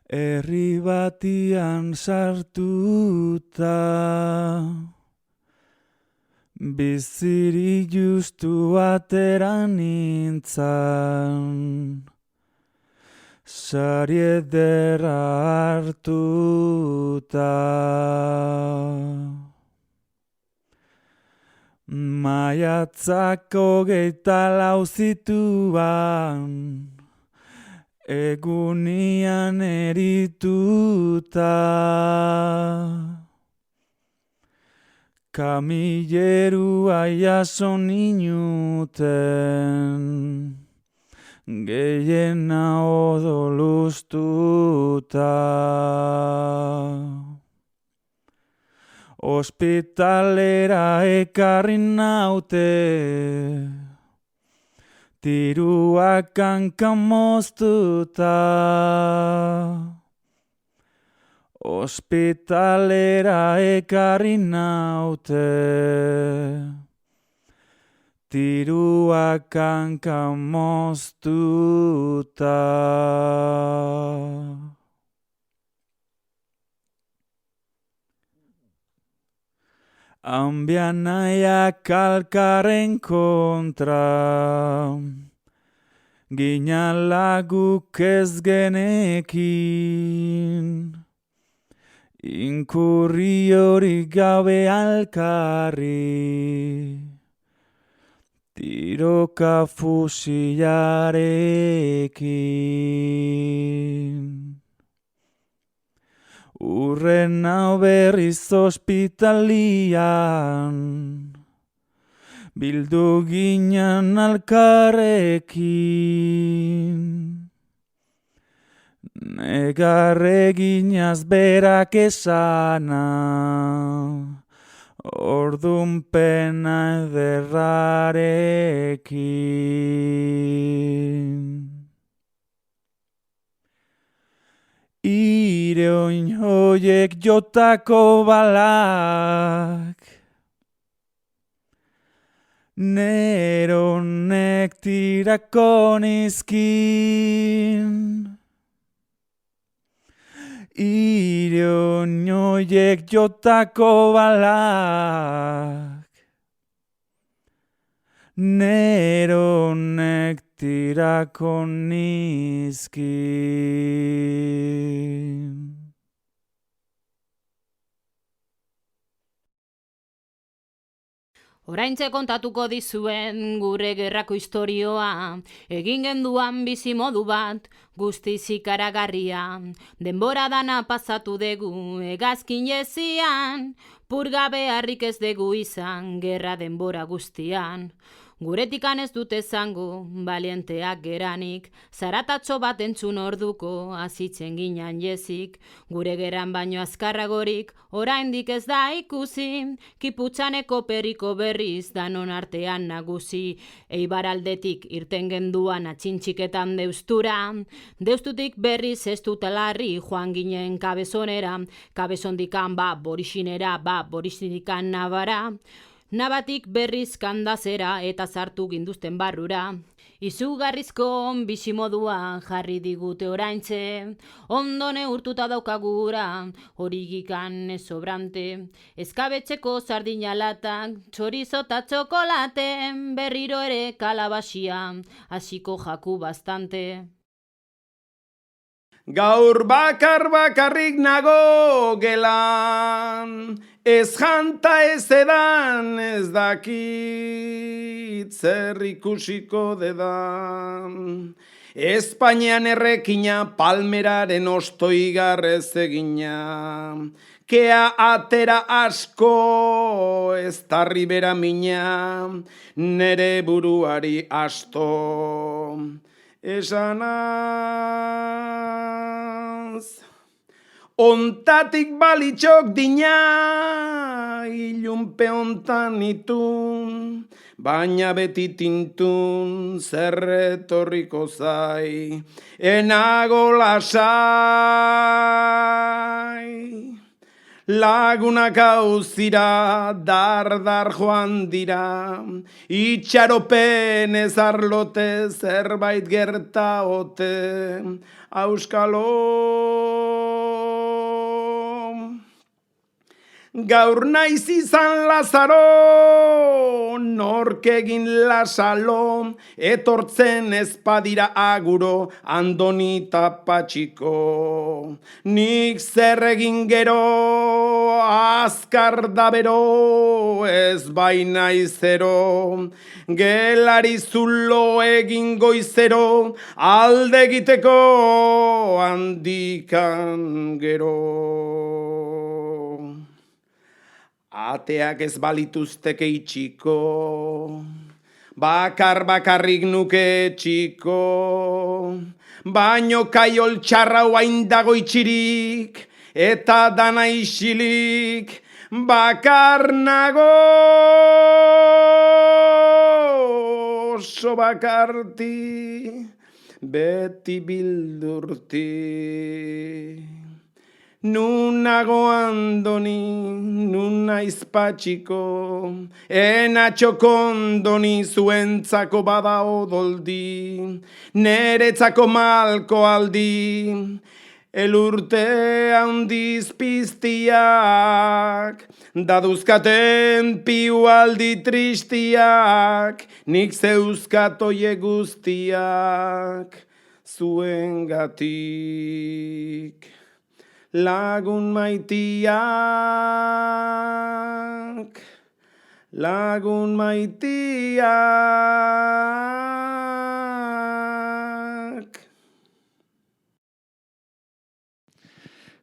herri batian sartuta. Biziri justu atera nintzan, sari ederra hartuta. Maiatzak 24 zituan, egunian erituta. Kamilerua jaso ninuten, gehiena odolustuta. Ospitalera ekarri naute, tiruak hankan moztuta. Ospitalera ekarri naute, tiruak hankan moztuta. Ambian nahiak alkarren kontra, ginala guk ez genekin. Inkurri hori gabe alkarri, tiroka fusilarekin. Urren hau berriz ospitalian, bildu ginen alkarrekin. Negar eginaz berak esana, ordun pena ederrarekin. Ireoin hoiek jotako balak, neronek tirako nizkin. Ireoin hoiek jotako balak, neronek tirako nizkin. Oraintxe kontatuko dizuen gure gerrako istorioa, egin genduan bizi modu bat, guztiz ikaragarria. Denbora dana pasatu dugu hegazkin jezian, purgabe harrik ez dugu izan gerra denbora guztian. Guretikan ez dute zango, balienteak geranik, zaratatxo bat entzun orduko, azitzen ginean jezik, gure geran baino azkarragorik, oraindik ez da ikusi, kiputxaneko periko berriz, danon artean nagusi, eibaraldetik irten genduan atxintxiketan deustura, deustutik berriz ez dutalarri joan ginen kabezonera, kabezondikan borixinera, borixindikan nabara, nabatik berriz kandazera eta sartu ginduzten barrura. Izugarrizko bizimodua jarri digute oraintxe, ondo neurtuta daukagura, horigikan ez sobrante. Eskabetxeko sardina latak, txorizo eta txokolate, berriro ere kalabasia, hasiko jaku bastante. Gaur bakarrik nago gelan, ez janta ez edan, ez dakit zer ikusiko dedan. Espainian errekina palmeraren ostoigarrez egina, kea atera asko ez tarri bera mina, nere buruari asto. Esanaz, ontatik balitxok dina, ilunpe ontan itun, baina beti tintun, zerretorriko zai, enago lasai. Lagunak hauzira, dar joan dira, itxaropen ez arlote, zerbait gerta ote, auskalo. Gaur naiz izan Lazaro, nork egin lasalo, etortzen ezpadira aguro, Andoni eta Patxiko. Nik zer egin gero, azkar da bero, ez baina izero, gelari zulo egin goizero, alde egiteko handikan gero. Ateak ez balituzteke itxiko, bakarrik nuke txiko, baino kaiol txarrau hain dago itxirik, eta dana isilik, bakar nago, oso bakarti, beti bildurti. Nun nago Andoni, nun naiz Patxiko, enatxoko Andoni zuentzako bada odoldi, neretzako malko aldi, elurte handiz piztiak, daduzkaten piu aldi tristiak, nik zeuzkatoie guztiak, zuengatik. Lagun maitiak, lagun maitiak.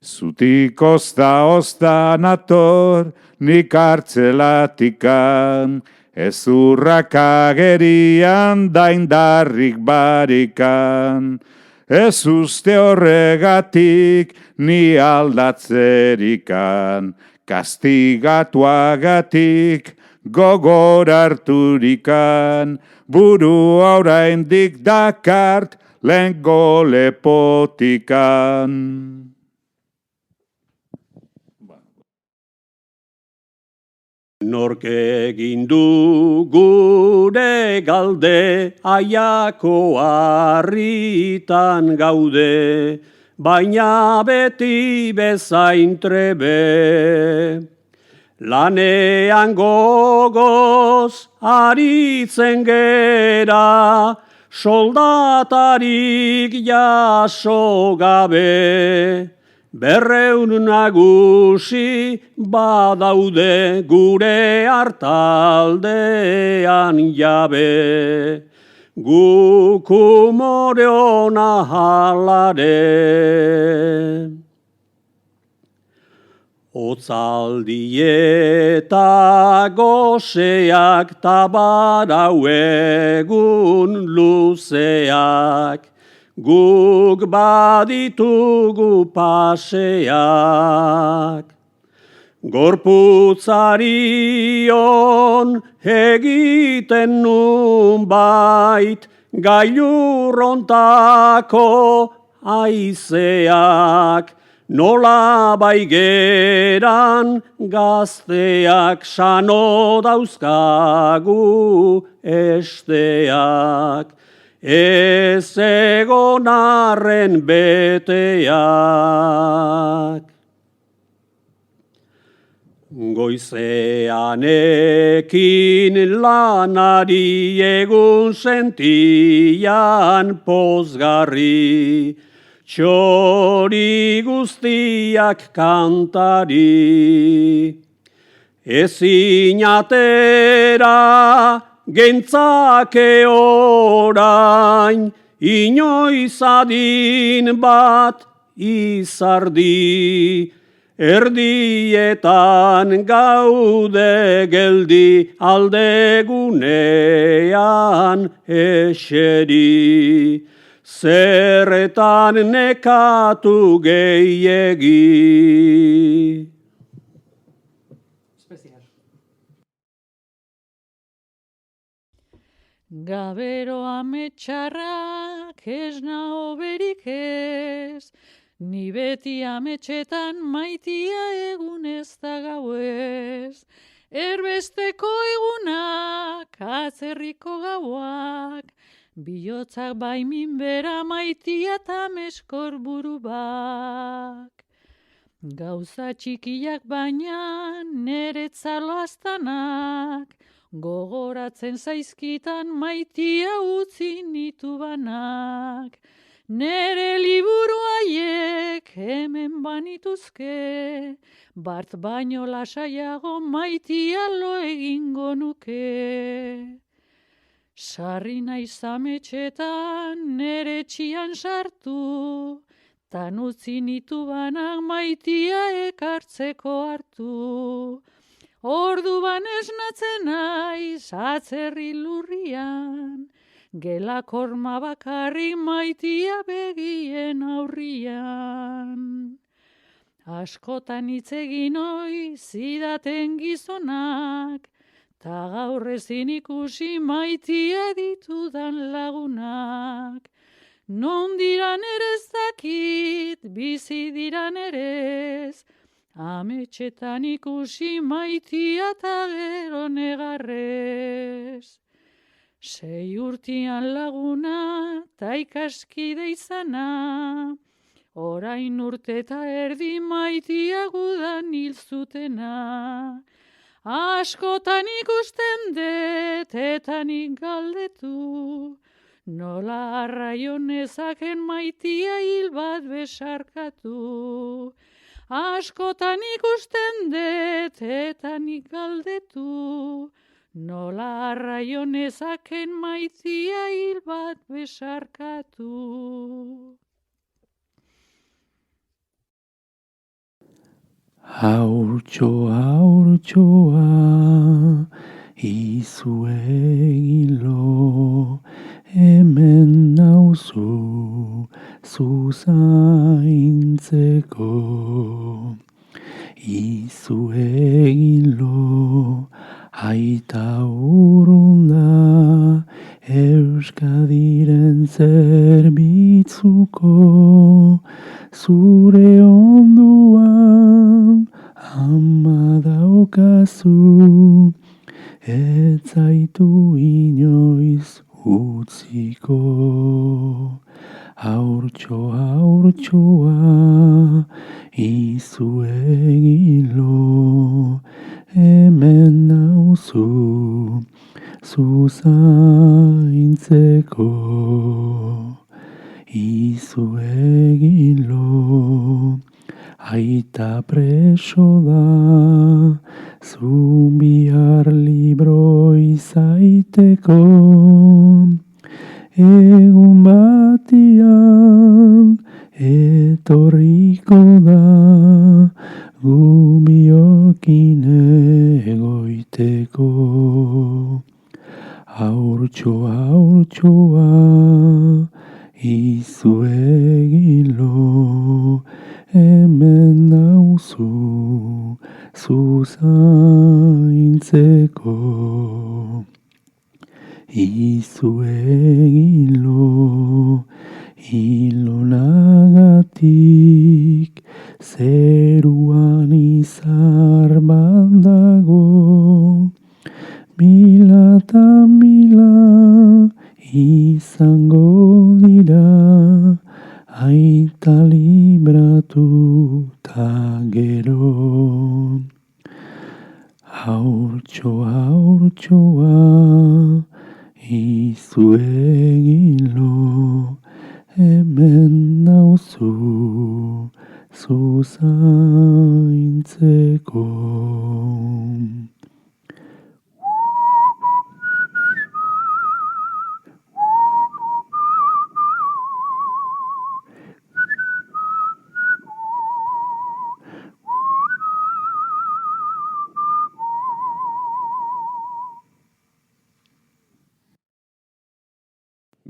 Zutik ozta nator, nik hartzelatikan, ezurrak agerian daindarrik barikan. Ez uste horregatik ni aldatzerikan, kastigatuagatik gogor harturikan, buru oraindik dakart lehengo lepotikan. Nork egin du gure galde, aiako harritan gaude, baina beti bezain trebe. Lanean gogoz aritzen gera, soldatarik jaso gabe, 200 nagusi badaude gure hartaldean jabe. Guk umore ona halare. Otzaldi eta goseak tabarau egun luzeak, guk baditugu paseak. Gorputzarion egiten nun bait, gailurrontako aizeak, nola baigeran gazteak sano dauzkagu esteak, ez egon arren beteak. Goizean ekin lanari egun sentian pozgarri, txori guztiak kantari. Ezin atera gentzake orain, inoiz adin bat izardi. Erdietan gaude geldi aldegunean eseri. Zerretan nekatu gehiegi. Gabero ametxarrak ez naho berik ez, ni beti ametxetan maitia egunez da gauez. Erbesteko egunak, atzerriko gauak, bihotzak baimin bera maitia eta meskor buru bak. Gauza txikiak baina neretzalo aztanak, gogoratzen zaizkitan maitia utzi nitu banak. Nere liburu haiek hemen banituzke, bart baino lasaiago maitia lo egingo nuke. Sarri naiz ametxetan nere txian sartu, tan utzi nitu banak maitia ekartzeko hartu. Orduan esnatzen naiz atzerri lurrian, gela korma bakarrik maitia begien aurrian. Askotan hitz egin ohi zidaten gizonak, ta gaur ezin ikusi maitia ditudan lagunak. Non diran ere ez dakit, bizi diran ere ez, ametxetan ikusi maitia ta gero negarrez. 6 urtian laguna ta ikaskide izana, orain urte eta erdi maitia gudan hil zutena. Askotan ikusten dut eta nik galdetu, nola arraio nezaken maitia hil bat besarkatu. Askotan ikusten dut eta nik galdetu, nola arraio nezaken maitia hil bat besarkatu. Haurtxoa, izuegilo, hemen nauzu zuzaintzeko. Izuegilo, aita urrunda, Euskadiren zerbitzuko, zure onduan ama daukazu, ez zaitu inoiz utziko. Haurtxoa, izuegilo, hemen nauzu zuzaintzeko. Izuegilo, aita preso da, zu bihar libro izaiteko, egun batian etorriko da, gu biokin egoiteko. Haurtxoa, haurtxoa, izu egilo, hemen nauzu, zuzaintzeko. Izu egilo, ilonagatik, zeruan izar bandago, mila eta mila izango dira, aita libratu ta gero. Haurtxoa, haurtxoa, izu egilo, hemen nauzu, zuzaintzeko.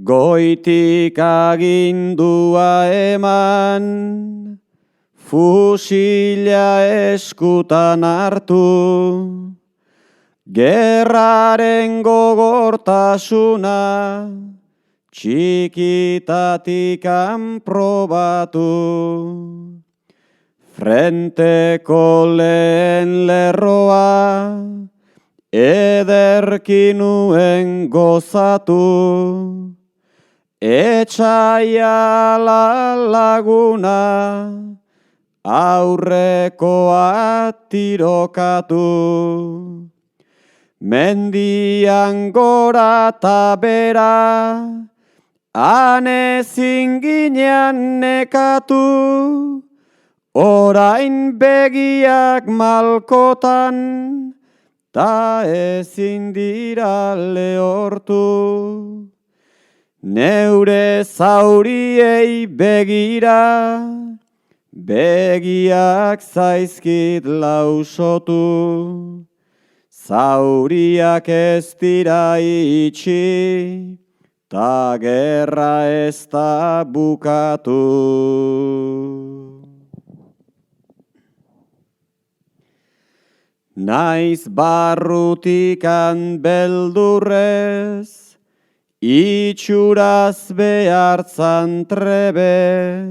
Goitik agindua eman, fusila eskutan hartu, gerraren gogortasuna, txikitatikan probatu. Frenteko lehen lerroa, ederki nuen gozatu. Etxaia laguna, aurrekoa tirokatu. Mendian gora ta bera, ane zinginean nekatu. Orain begiak malkotan, ta ezin dira lehortu. Neure zauriei begira, begiak zaizkit lausotu. Zauriak ez dira itxi, ta gerra ez da bukatu. Naiz barrutikan beldurrez, itxuraz behartzan trebe,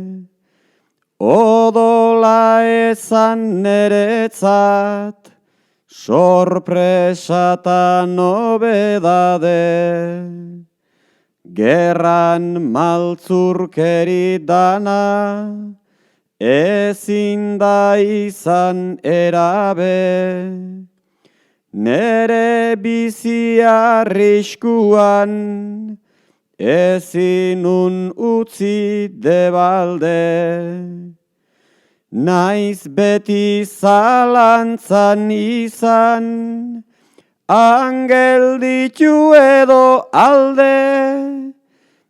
odola ezan neretzat, sorpresa ta nobedade. Gerran maltzurkeri dana, ezin da izan erabe. Nere bizi arriskuan, ezinun utzi debalde. Naiz beti zalantzan izan, angel ditu edo alde.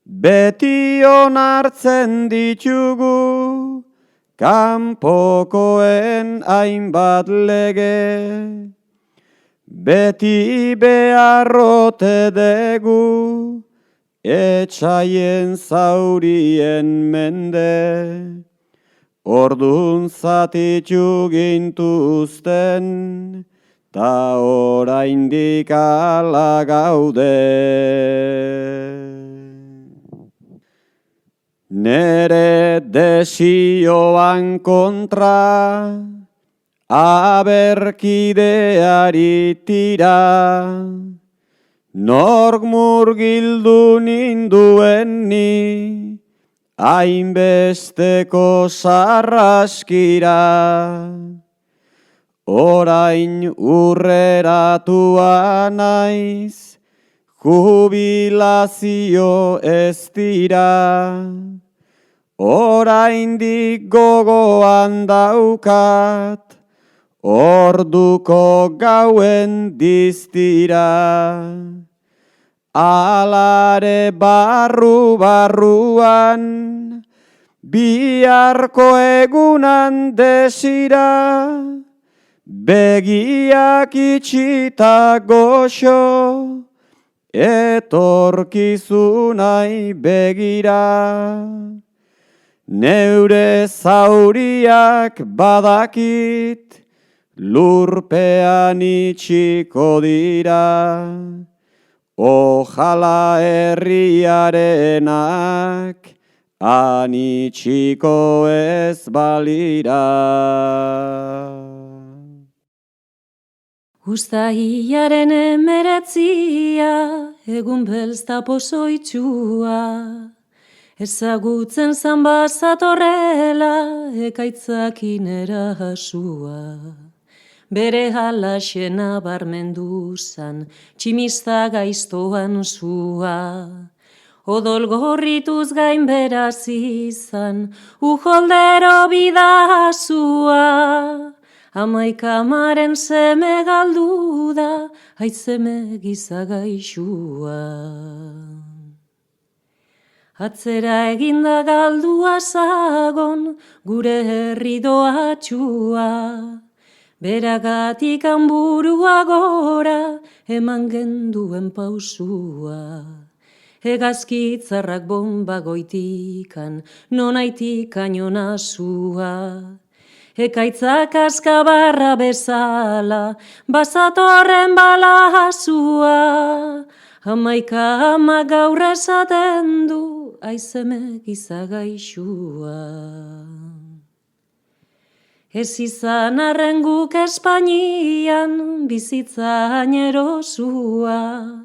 Beti onartzen ditugu, kanpokoen hainbat lege. Beti beharrote degu, etxaien zaurien mende. Ordun zatitu gintuzten, ta oraindik ala gaude. Nere desioan kontra, aberkideari tira, nork murgildu ninduen ni, hainbesteko sarraskira. Orain urreratua naiz, jubilazio ez dira, oraindik gogoan daukat, orduko gauen diztira. Alare barruan, biharko egunan desira, begiak itxita goxo, etorkizunai begira. Neure zauriak badakit, lurpean itxiko dira. Ojala herriarenak, anitxiko ez balira. Uztailaren 19, egun belzta pozoitxua, ezagutzen zan bazatorrela, ekaitzakin erasua. Bere halaxe nabarmendu zan, tximista gaiztoan zua. Odol gorrituz gain beraz izan, ujoldero bidazua. Amaikamaren seme galdu da, aitzeme gizagaixua. Atzera eginda galdua zagon, gure herri doatxua. Beragatik hanburua gora, eman genduen pausua. Hegazkitzarrak bomba goitikan, nonaitikan jonazua. Ekaitzak askabarra bezala, bazatorren balazua. Hamaika ama gaur esaten du, aizeme gizagaixua. Ez izan arren guk Espainian, bizitza añerosua.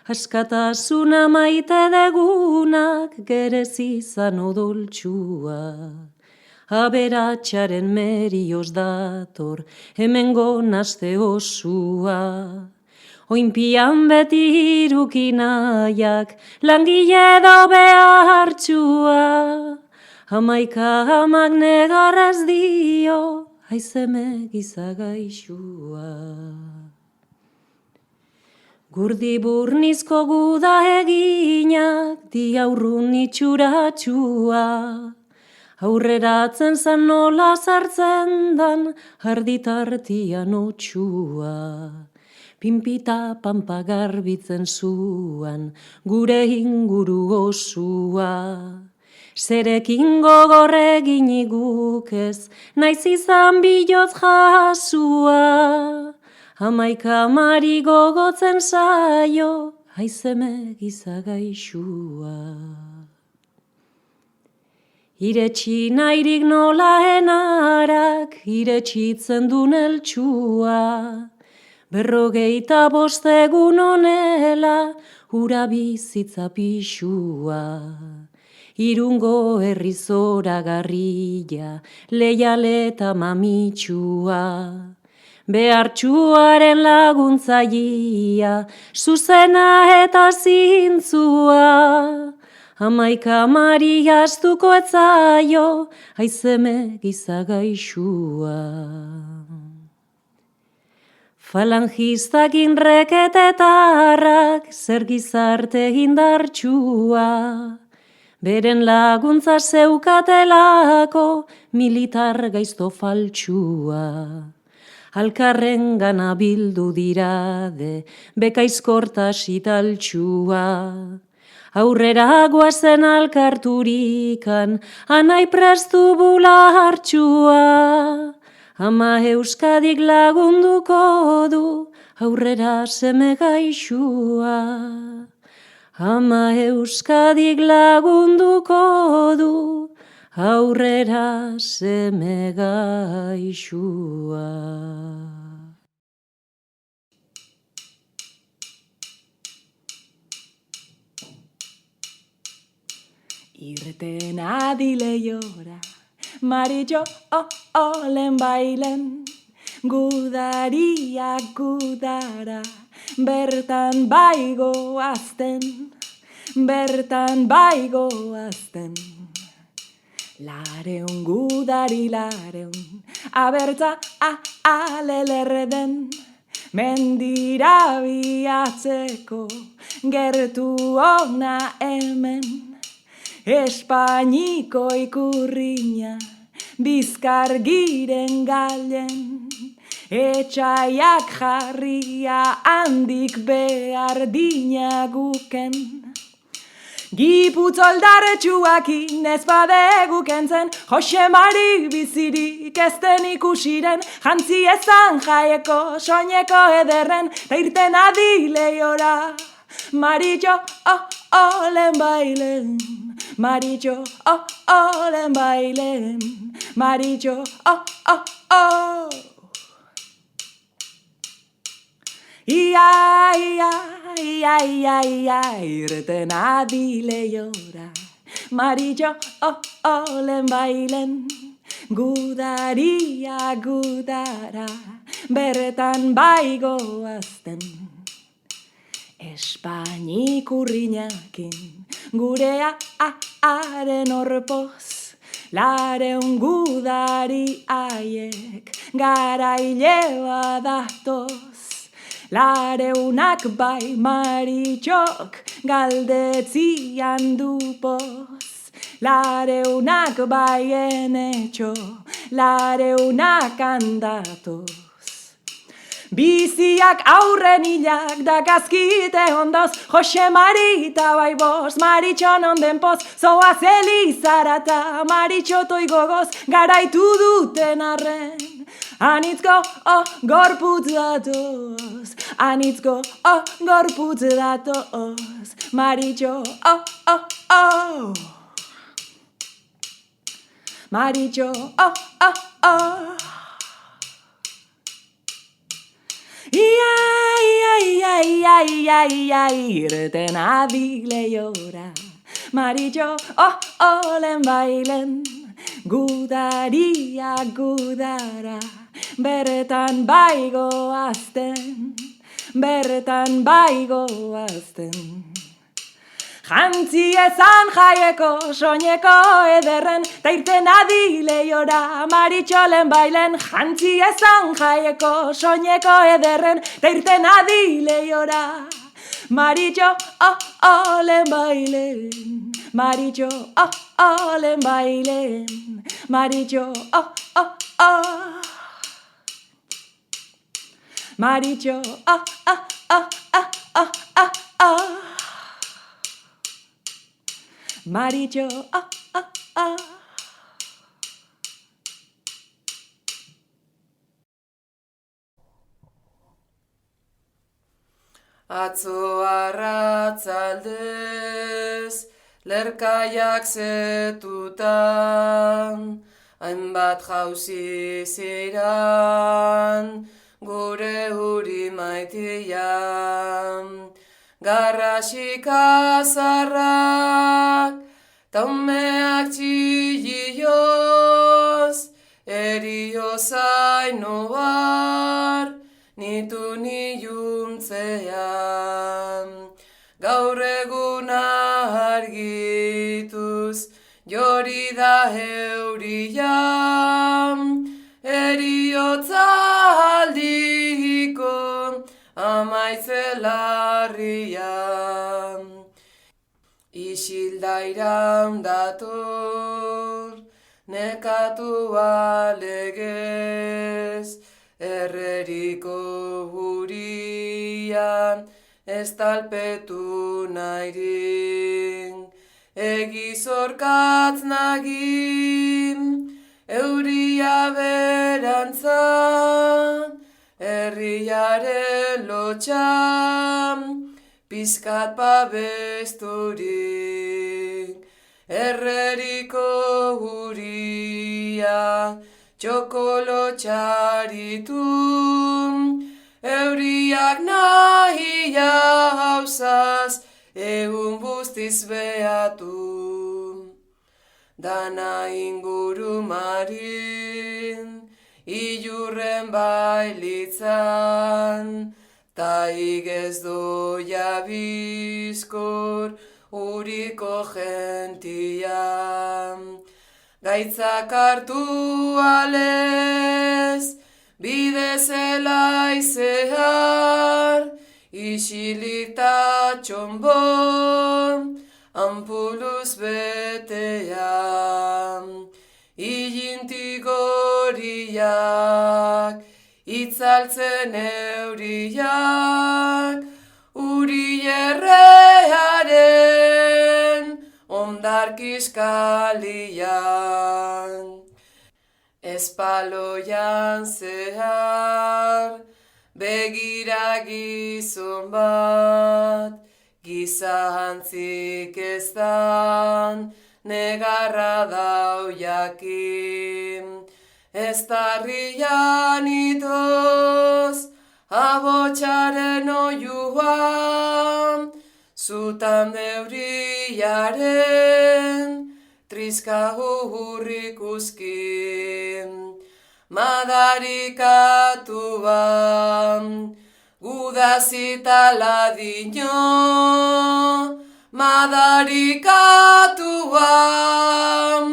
Askatasuna maite degunak, gerez izan odoltsua. Aberatxaren merioz dator, hemengo naste osua. Oinpian beti irukinaiak, langile do behartxua. Hamaika hamak negarrez dio, aizeme gizagaixua. Gurdi burnizko guda eginak, diaurrun itxuratxua. Aurreratzen zan nola sartzen dan, arditartian otxua. Pinpita pampa garbitzen zuan, gure inguru osua. Zerekin gogorregin iguk ez, naiz izan bilotz jasua. Hamaika mari gogotzen zaio, aizeme gizagaixua. Iretsi nahirik nola enarak, iretsitzen dun eltsua. 55 egun honela, ura bizitza pixua. Irungo herri zoragarria, leialeta mamitxua. Behartxuaren laguntzaia, zuzena eta zintzua. Hamaika mari astuko etzaio, aizeme gizagaixua. Falangistak inreketetarrak, zer gizarte indartxua. Beren laguntza zeukatelako, militar gaizto faltsua. Alkarren gana bildu dirade, bekaizkortas italtxua. Aurrera guazen alkarturikan, anai prestu bulartxua. Ama Euskadik lagunduko du, aurrera seme gaixua. Ama Euskadik lagunduko du, aurrera seme gaixua. Irten adileiora, marillo olen bailen, gudariak gudara, bertan baigo azten, Lareun gudari lareun, abertza alelerre den, mendira biatzeko gertu ona hemen. Espainiko ikurriña, bizkargiren galen, etxaiak jarria handik behar dina guken. Giputoldarretsuakin ez badegu kentzen, Jose Mari bizirik ezten ikusiren, jantzi ezan jaieko, soineko ederren, ta irten adileiora. Maritxo, olen bailen, Maritxo, olen bailen, Maritxo, Ia, irten adileiora. Maritxo, olen bailen, gudaria gudara, berretan baigoazten. Espainik urriñakin, gurea haren orpoz, lareun gudari aiek, garaile badatoz. Lareunak bai Maritxok, galdetzian du poz. Lareunak bai enetxo, lareunak handatoz. Biziak aurren hilak da gazkite ondoz, Jose Mari eta bai bost, Maritxo non den poz, zoaz elizarata, Maritxo toi gogoz, garaitu duten arren. Anitzko, gorputz datoz, anitzko, gorputz datoz, Maritxo, Maritxo, Ia, irten adileiora. Maritxo, olen bailen, gudaria gudara, berretan baigoazten, berretan baigoazten. Jantzi ezan jaieko, soineko ederren, ta irten adileiora, Maritxolen bailen. Jantzi ezan jaieko, soineko ederren, ta irten adileiora. Maritxo, olen bailen, Maritxo, olen bailen, Maritxo, Maritxo, Maritxo, Atzo arratzaldez, lerkaiak zetutan, hainbat jauzi ziran, gure huri maitian. Garrasik azarrak, taumeak txillioz, eriozain obar, nitu niuntzean. Gaur eguna argituz, jori da eurian, eriotza aldiko, amaitzelarrian. Isilda iraun dator, nekatu alegez, erreriko hurian, ez talpetu nahirin. Egizorkatz nagin, euria berantzan, herriaren lotxan, pizkat babesturik. Erreriko huria, txokolo txaritun, euriak nahia hausaz, egun guztiz behatu. Dana inguru marin, ilurren bailitzan, ta igez doia bizkor, uriko gentian. Gaitzak hartu alez, bide zelai zehar, isilik ta txonbon, ampuluz betean. Ilintik horiak, itzaltzen euriak, uri errearen, ondarkiskalian. Espaloian zehar, begira gizon bat, gizantzik ez dan, negarra dau jakin. Ez tarrian itoz, abotxaren oiuan, zutan deuriaren, trizka hurrik uzkin. Madarikatuan, gudazita ladino, madarikatuan,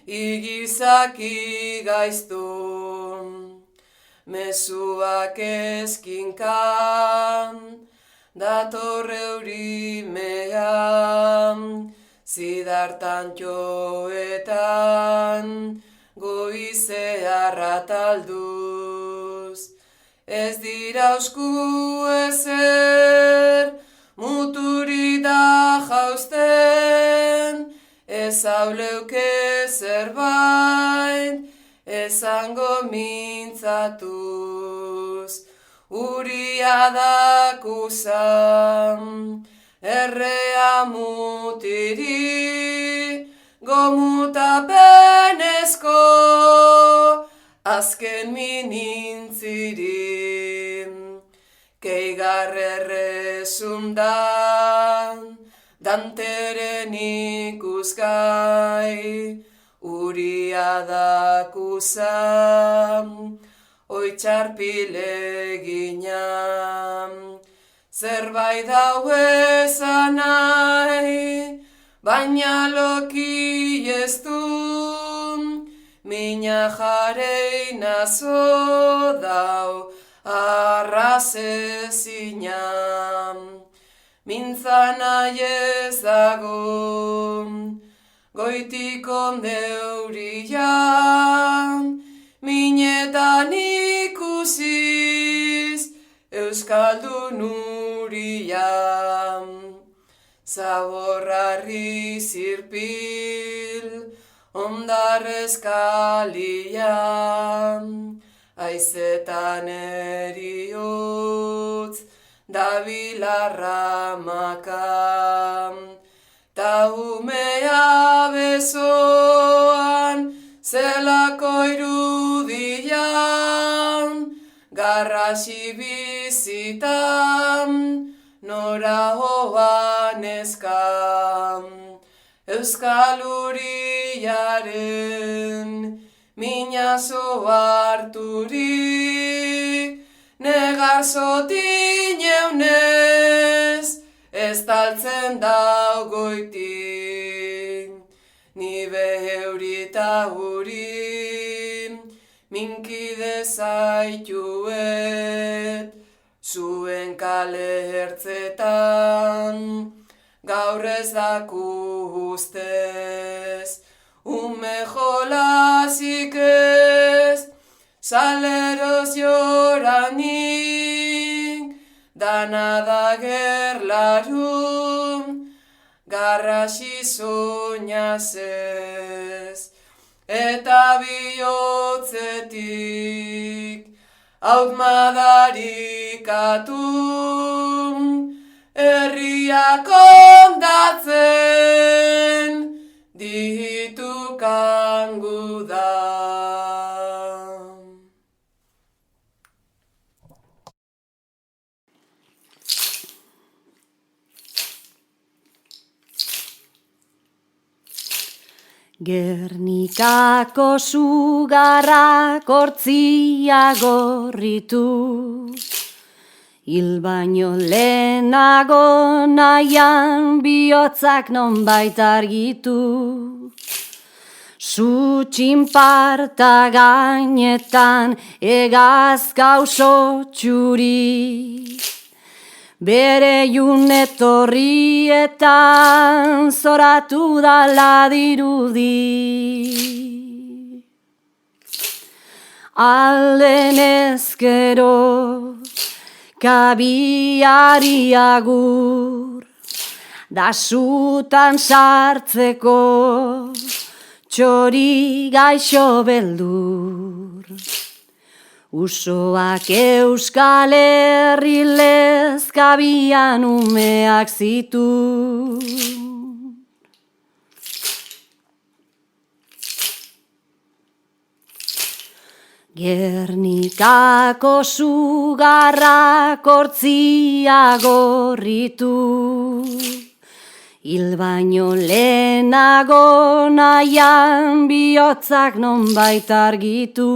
igizaki gaiztun. Mezuak eskinkan, datorre eurimean, zidartan joetan, goizea ratalduz. Ez dira usku ezer, muturi da jausten, ez hauleuke zerbait, esango mintzatuz. Uria dakuzan, errea mutiri, gomutapenezko, azken minintzirin. Keigarrerrezundan, danteren ikusgai, uria dakuzan, oitxarpileginan. Zerbait dau ezan nahi, baina loki ez du, mina jareina zo dau, arrazezinan. Mintzan nahi ez dago, goitiko neurian, minetan ikusiz, euskaldun urian. Zaborrarri zirpil, ondarrezkalian, aizetan eriotz, dabilarramakan. Ta umea besoan, zelako irudian, garrasi bizitan, nora hoan eskam. Euskal uriaren, minazo harturik, negar zotin eunez, ez taltzen dau goitik. Ni beheurita huri, minkide zaituet, zuen kale hertzetan, gaur ez daku ustez. Ume jolazik ez, saleroz joranik, dana da gerlarun, garrasi soñaz ez. Eta bihotzetik, haut madarikatun, herriak ondatzen, ditukan gudan. Gernikako sugarrak hortzia gorritu, hil baino lehenago nahian bihotzak nonbait argitu. Zu txinparta gainetan egazka oso txuri, bere junetorrietan zoratu dala dirudi. Alden ezkero kabiari agur, da sutan sartzeko txori gaixo beldur. Usoak Euskal Herri lezkabian umeak zitu. Gernikako sugarrak hortzia gorritu, hil baino lehenago nahian bihotzak nonbait argitu.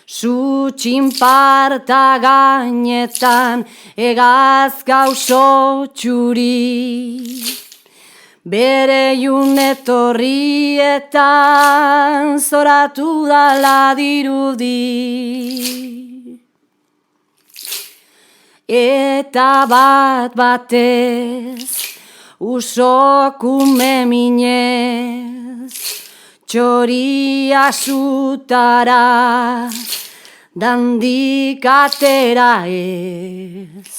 Zu txinparta gainetan egazka oso txuri, bere junetorrietan zoratu dala dirudi. Eta bat batez usokume minez, txoria zutara dandik atera ez.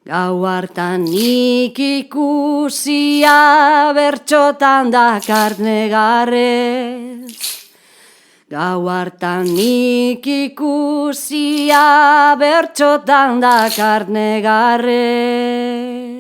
Gau hartan nik ikusia bertxotan dakart negarrez. Gau hartan nik ikusia bertxotan dakart negarrez.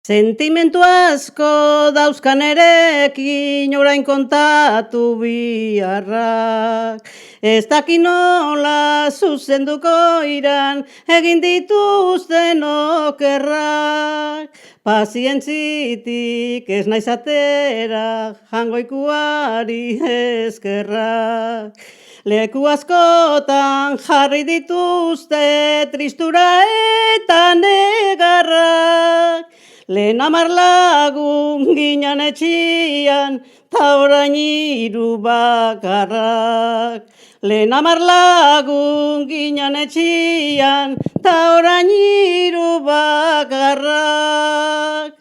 Sentimentu asko dauzkan erekin orain kontatu biharrak. Ez daki nola zuzenduko iran egin dituzten okerrak. Pazientzitik ez naiz atera jangoikuari eskerrak. Leku askotan jarri dituzte tristura eta negarrak. Lehen 10 lagun ginen etxian, ta orain 3 bakarrak. Lehen 10 lagun ginen etxian, ta orain 3 bakarrak.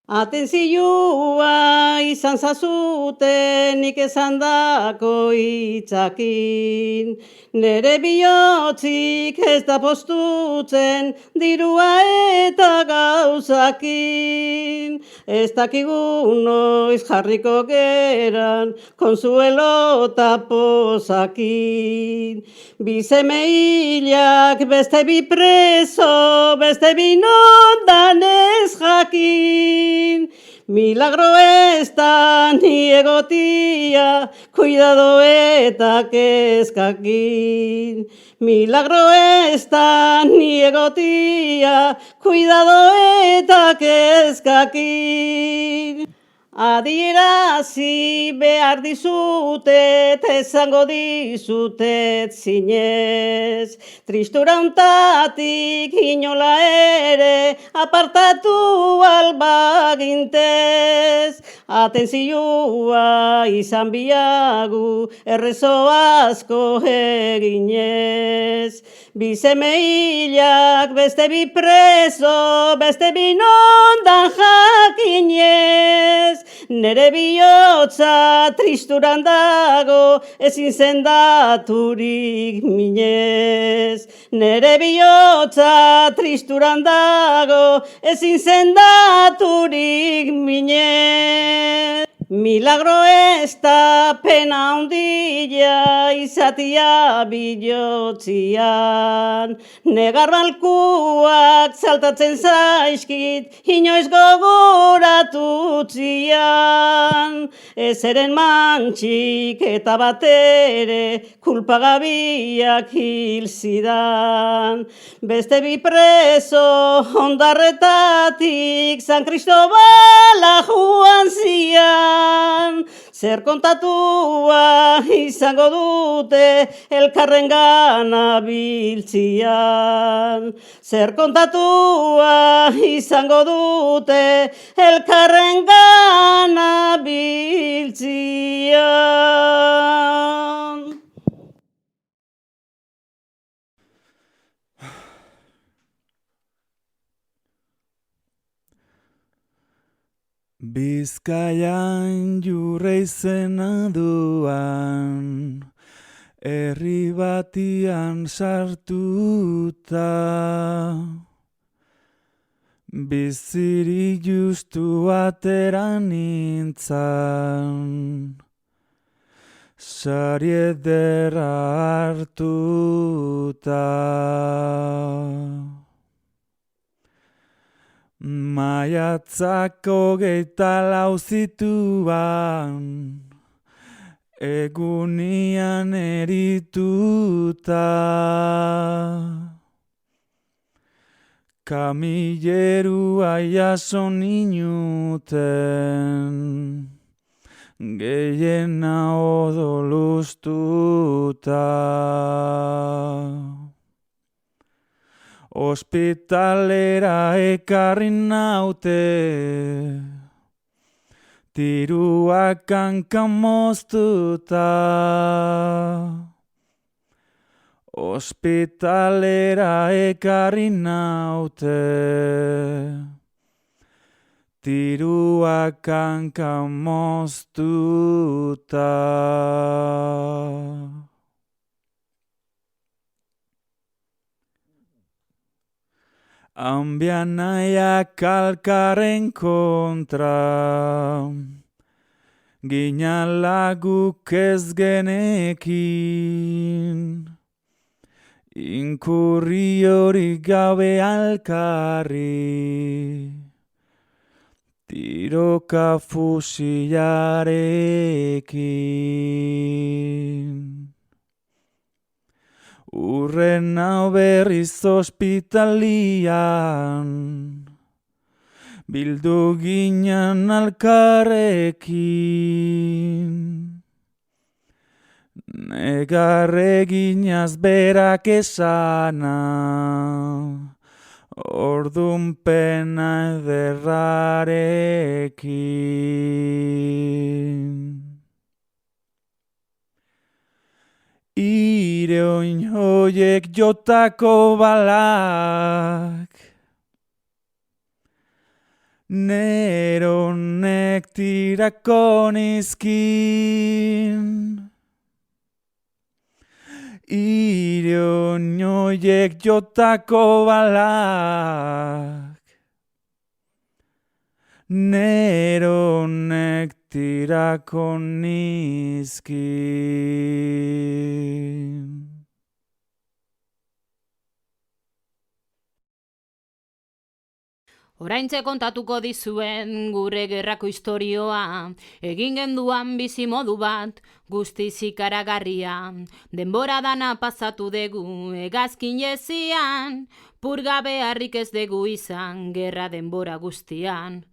Atentzioa izan zazuten nik esandako hitzakin. Nere bihotzik ez da postutzen dirua eta gauzakin. Ez dakigu noiz jarriko geran konsuelo eta pozakin. Bi seme hilak beste bi preso, beste bi nondan ez jakin. Milagro ez da ni egotia, cuidado eta kezkakin. Milagro ez da ni egotia, cuidado eta kezkakin. Adierazi behar dizutet, esango dizutet zinez. Tristura untatik inola ere, apartatu albagintez. Atentzioa izan biagu, errezo asko eginez. Bi seme hilak, beste bi preso, beste bi nondan jakinez. Nere bihotza tristuran dago, ezin sendaturik minez. Nere bihotza tristuran dago, ezin sendaturik minez. Milagro ez da pena handia izatia bihotzian. Negar balkuak saltatzen zaizkit, inoiz gogoratutzian. Ezeren mantxik eta batere kulpagabiak hil zidan. Beste bi preso ondarretatik San Cristobala joan zian. zer kontatua izango dute elkarren gana biltzian. Zer kontatua izango dute elkarren gana biltzian. Bizkaian jurre izena duan, herri batian sartuta. Bizirik justu atera nintzan, sari ederra hartuta. Maiatzak 24 zituan, egunian erituta. Kamillerua jaso ninuten, gehiena odolustuta. Ospitalera ekarri naute, tiruak hankan moztuta. Ospitalera ekarri naute, tiruak hankan moztuta. Hanbian nahiak alkarren kontra, ginala guk ez genekin. Inkurri hori gabe alkarri, tiroka fusilarekin. Urren hau berriz ospitalian, bildu ginen alkarrekin. Negarreginaz berak esana, ordun pena ederrarekin. Ireoin hoiek jotako balak, neronek tirako nizkin. Ireoin hoiek jotako balak, neronek tirako nizkin. Oraintxe kontatuko dizuen gure gerrako istorioa, egin genduan bizi modu bat, guztiz ikaragarria. Denbora dana pasatu dugu hegazkin jezian, purgabe harrik ez dugu izan gerra denbora guztian.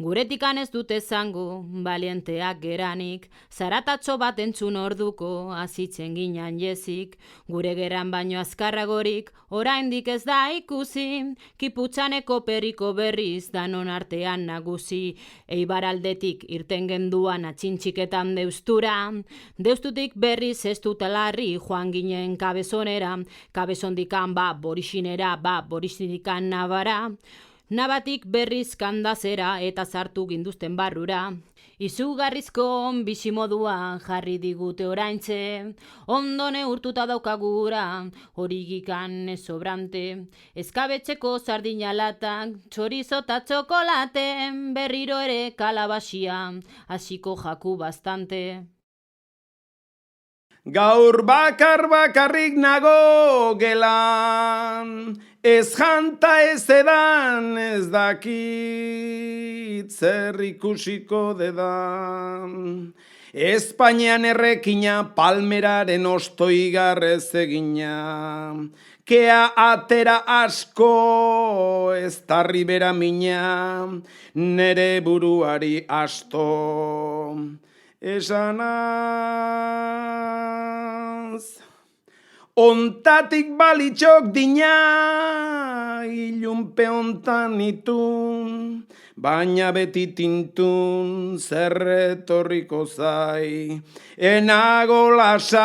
Guretikan ez dute zango, balienteak geranik, zaratatxo bat entzun orduko, azitzen ginean jezik, gure geran baino azkarragorik, oraindik ez da ikusi, kiputxaneko periko berriz, danon artean nagusi, eibaraldetik irten genduan atxintxiketan deustura, deustutik berriz ez dutalarri joan ginen kabezonera, kabezondikan borixinera, borixindikan nabara, nabatik berriz kandazera eta sartu ginduzten barrura. Izugarrizko bizimoduan jarri digute oraintxe, ondo neurtuta daukagura, horigikan ez sobrante. Eskabetxeko sardinalatak, txorizo eta txokolate, berriro ere kalabasia, hasiko jaku bastante. Gaur bakarrik nago gelan, ez janta ez edan, ez dakit zer ikusiko dedan. Espainian errekina palmeraren ostoigarrez egina, kea atera asko ez tarri bera mina, nere buruari asto. esanaz. Ontatik balitxok dina, ilunpe ontan itun, baina beti tintun zerretorriko zai, enago lasai.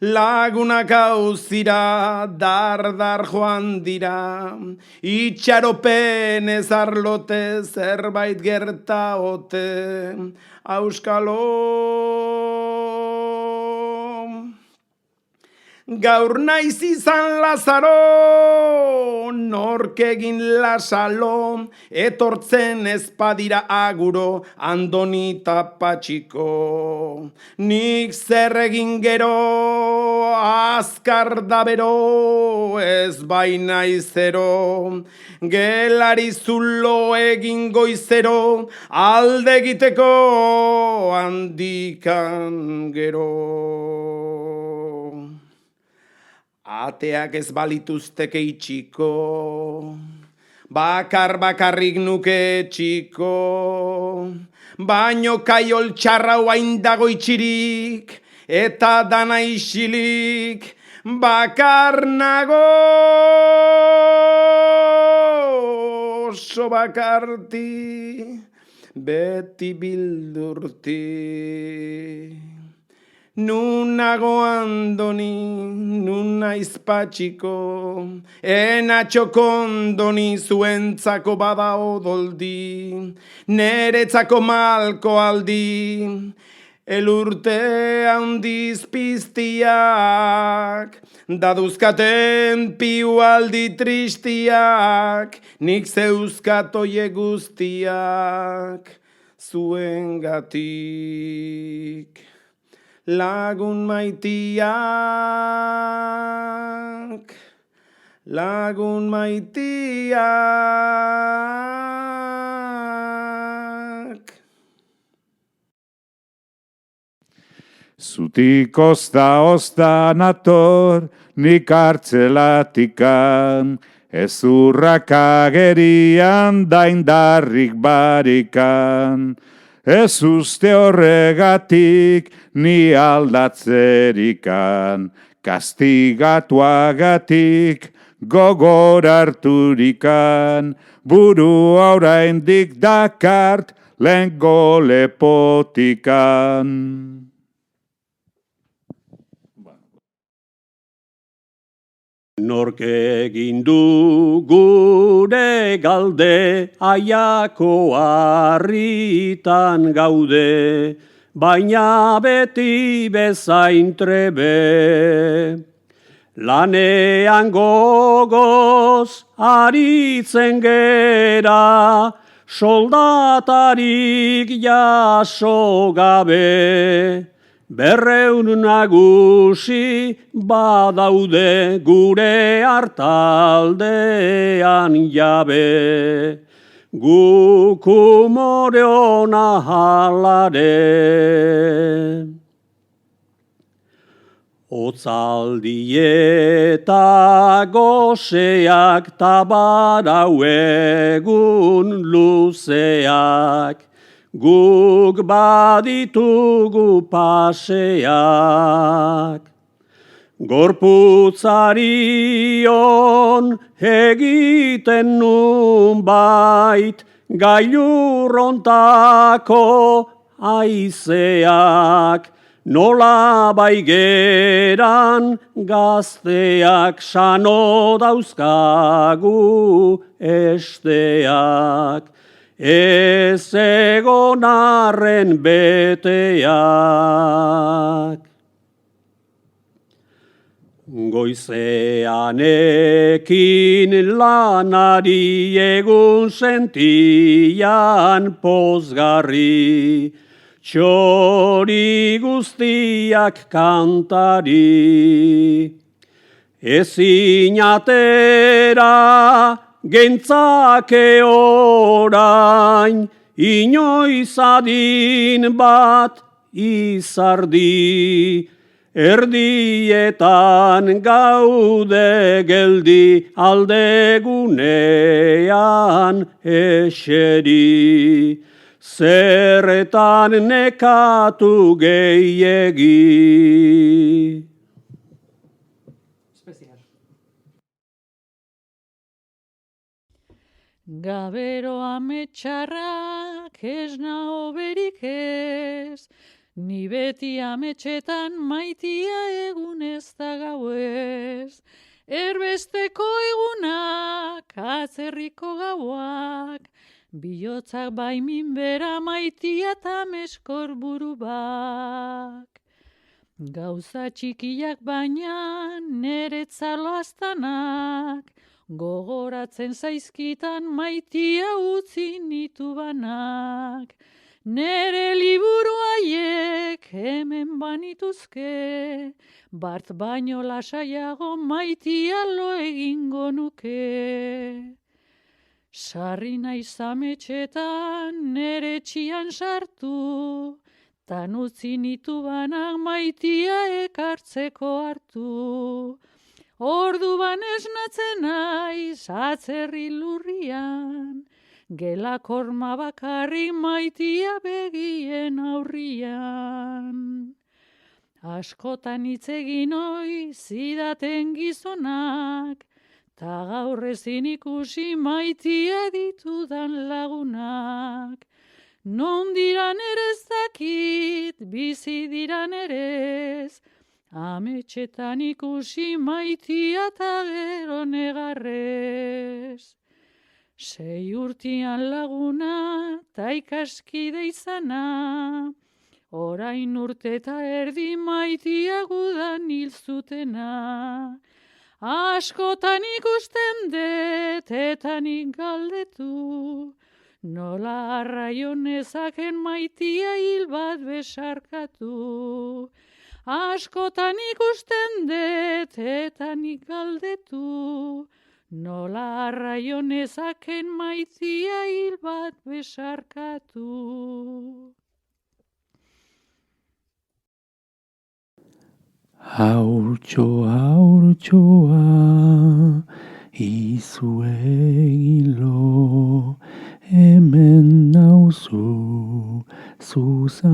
Lagunak hauzira, dar joan dira, itxaropen ez arlote zerbait gerta ote, auskalo. Gaur naiz izan Lazaro, nork egin lasalo, etortzen ezpadira aguro, Andoni Patxiko. Nik zer egin gero, azkar da bero, ez baina izero, gelari zulo egin goizero, alde egiteko handikan gero. Ateak ez balituzteke itxiko, bakarrik nuke txiko, baino kaiol txarra hain dago itxirik, eta dana isilik, bakar nago, oso bakarti, beti bildurti. Nun nago Andoni, nun naiz Patxiko, enatxoko Andoni zuentzako bada odoldi, neretzako malko aldi, elurte handiz piztiak, daduzkaten piu aldi tristiak, nik zeuzkatoie guztiak, zuengatik. Lagun maitiak, lagun maitiak. Zutik ozta nator, nik hartzelatikan, ezurrak agerian daindarrik barikan. Ez uste horregatik ni aldatzerikan, kastigatuagatik gogor harturikan, buru oraindik dakart lehengo lepotikan. Nork egin du gure galde, aiako harritan gaude, baina beti bezain trebe. Lanean gogoz aritzen gera, soldatarik jaso gabe. 200 nagusi badaude gure hartaldean jabe, guk umore ona halare. Otzaldi eta goseak tabarau egun luzeak, guk baditugu paseak. Gorputzarion egiten nun bait, gailurrontako aizeak, nola baigeran gazteak, sano dauzkagu esteak. Ez egon arren beteak. Goizean ekin lanari, egun sentian pozgarri, txori guztiak kantari. Ezin atera gentzake orain, inoiz adin bat izardi, erdietan gaude geldi, aldegunean eseri. zerretan nekatu gehiegi. Gabero ametxarrak ez nao berik ez, ni beti ametxetan maitia egunez da gauez. Erbesteko egunak, atzerriko gauak, bihotzak baimin bera maitia eta meskor buru bak. Gauza txikiak baina neretzalo aztanak, gogoratzen zaizkitan maitia utzi nitu banak. Nere liburu haiek hemen banituzke, bart baino lasaiago maitia lo egingo nuke. Sarri naiz ametxetan nere txian sartu, tan utzi nitu banak maitia ekartzeko hartu. Orduan esnatzen naiz atzerri lurrian, gela korma bakarrik maitia begien aurrian. Askotan hitz egin ohi zidaten gizonak, ta gaur ezin ikusi maitia ditudan lagunak. Non diran ere ez dakit, bizi diran ere ez, ametxetan ikusi maitia eta gero negarrez. 6 urtian laguna ta ikaskide izana, orain urte eta erdi maitia gudan hil zutena. Askotan ikusten dut eta nik galdetu, nola arraio nezaken maitia hil bat besarkatu. Askotan ikusten dut eta nik galdetu, nola arraio nezaken maitia hil bat besarkatu. Haurtxoa, izu egilo, hemen nauzu zuzaintzeko.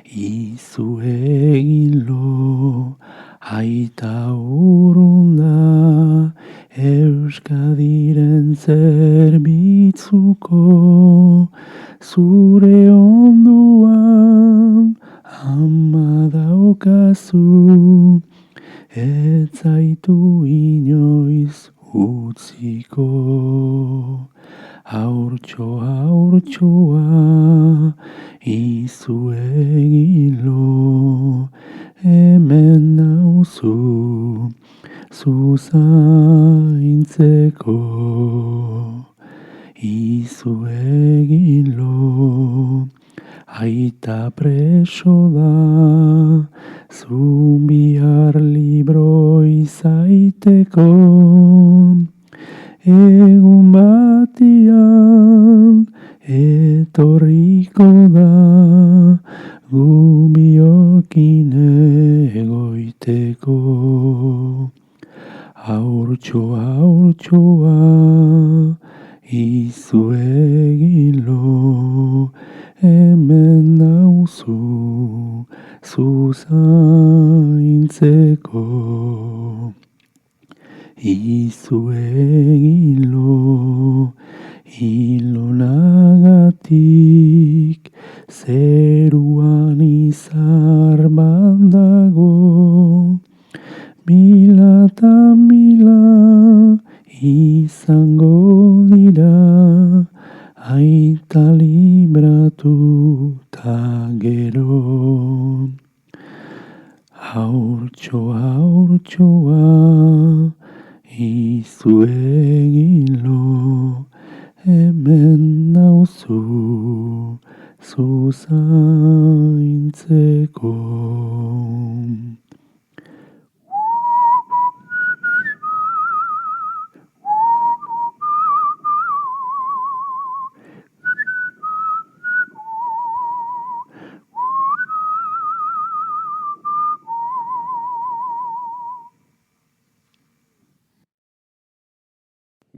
Izu egilo, aita urrunda, Euskadiren zerbitzuko, zure onduan ama daukazu, ez zaitu inoiz utziko. Haurtxoa, izu egilo, hemen nauzu zuzaintzeko. Izu egilo, aita preso da, zu bihar libro izaiteko. Egun batian etorriko da, gu biokin egoiteko. Haurtxoa, izu egilo, hemen nauzu zuzaintzeko. Izu egilo, ilonagatik, zeruan izar bandago. Mila eta mila izango dira, aita libratu ta gero. Haurtxoa, izu egilo, hemen nauzu zuzaintzeko.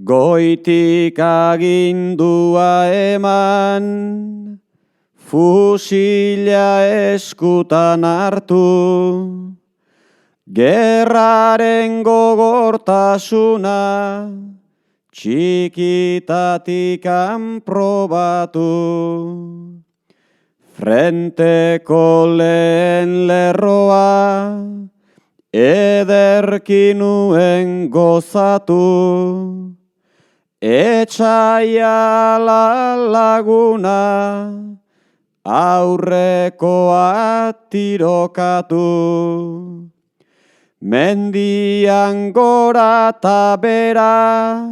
goitik agindua eman, fusila eskutan hartu, gerraren gogortasuna, txikitatikan probatu. Frenteko lehen lerroa, ederki nuen gozatu, etxaia laguna, aurrekoa tirokatu. Mendian gora ta bera,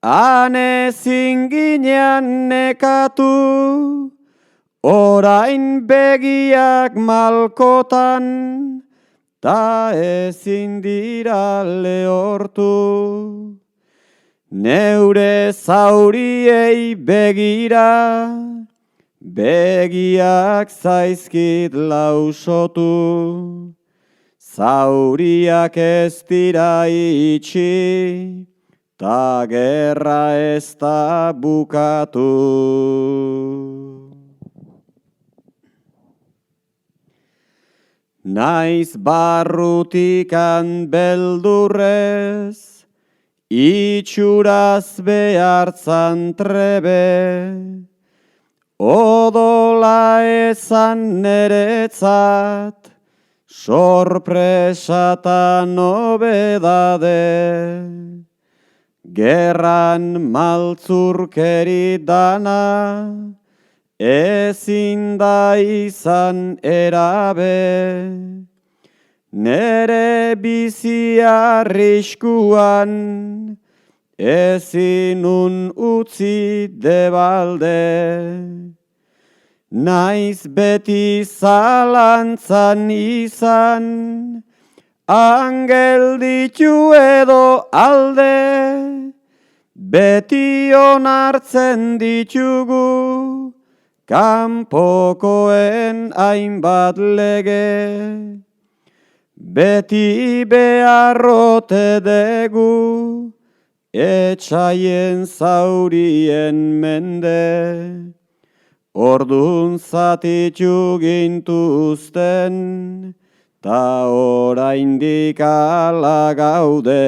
ane zinginean nekatu, orain begiak malkotan, ta ezin dira lehortu. Neure zauriei begira, begiak zaizkit lausotu. Zauriak ez dira itxi, ta gerra ez da bukatu. Naiz barrutikan beldurrez, itxuraz behartzan trebe, odola ezan neretzat, sorpresa ta nobedade. Gerran maltzurkeri dana, ezin da izan erabe. Nere bizi arriskuan, ezinun utzi debalde. Naiz beti zalantzan izan, angel ditu edo alde, beti onartzen ditugu, kanpokoen hainbat lege. Beti beharrote degu, etxaien zaurien mende. Ordun zatitu gintuzten, ta oraindik ala gaude.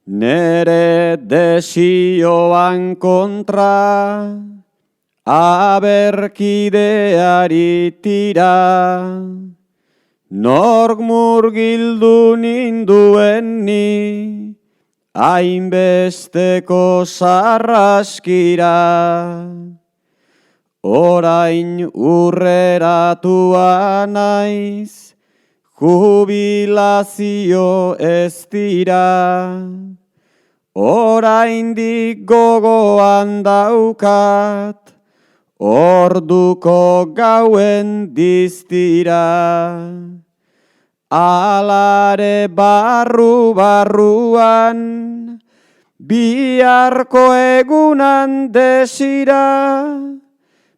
Nere desioan kontra, aberkideari tira, nork murgildu ninduen ni, hainbesteko sarraskira. Orain urreratua naiz, jubilazio ez dira. Oraindik gogoan daukat, orduko gauen diztira. Alare barruan, biharko egunan desira,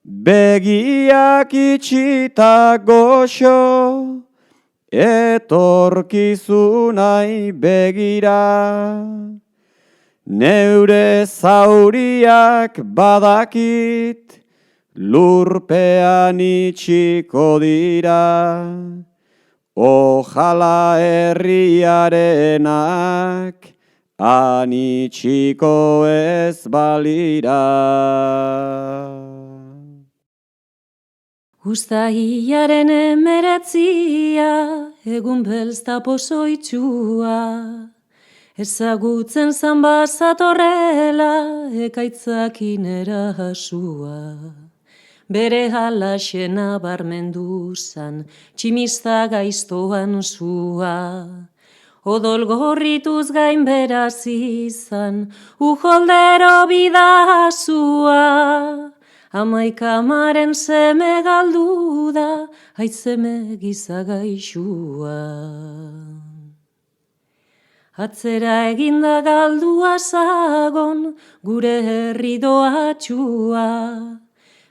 begiak itxita goxo, etorkizunai begira. Neure zauriak badakit, lurpean itxiko dira. Ojala herriarenak, anitxiko ez balira. Uztailaren 19, egun belzta pozoitxua, ezagutzen zan bazatorrela, ekaitzakin erasua. Bere halaxe nabarmendu zan, tximista gaiztoan zua. Odol gorrituz gain beraz izan, ujoldero bidazua. Amaikamaren seme galdu da, aitzeme gizagaixua. Atzera eginda galdua zagon, gure herri doatxua.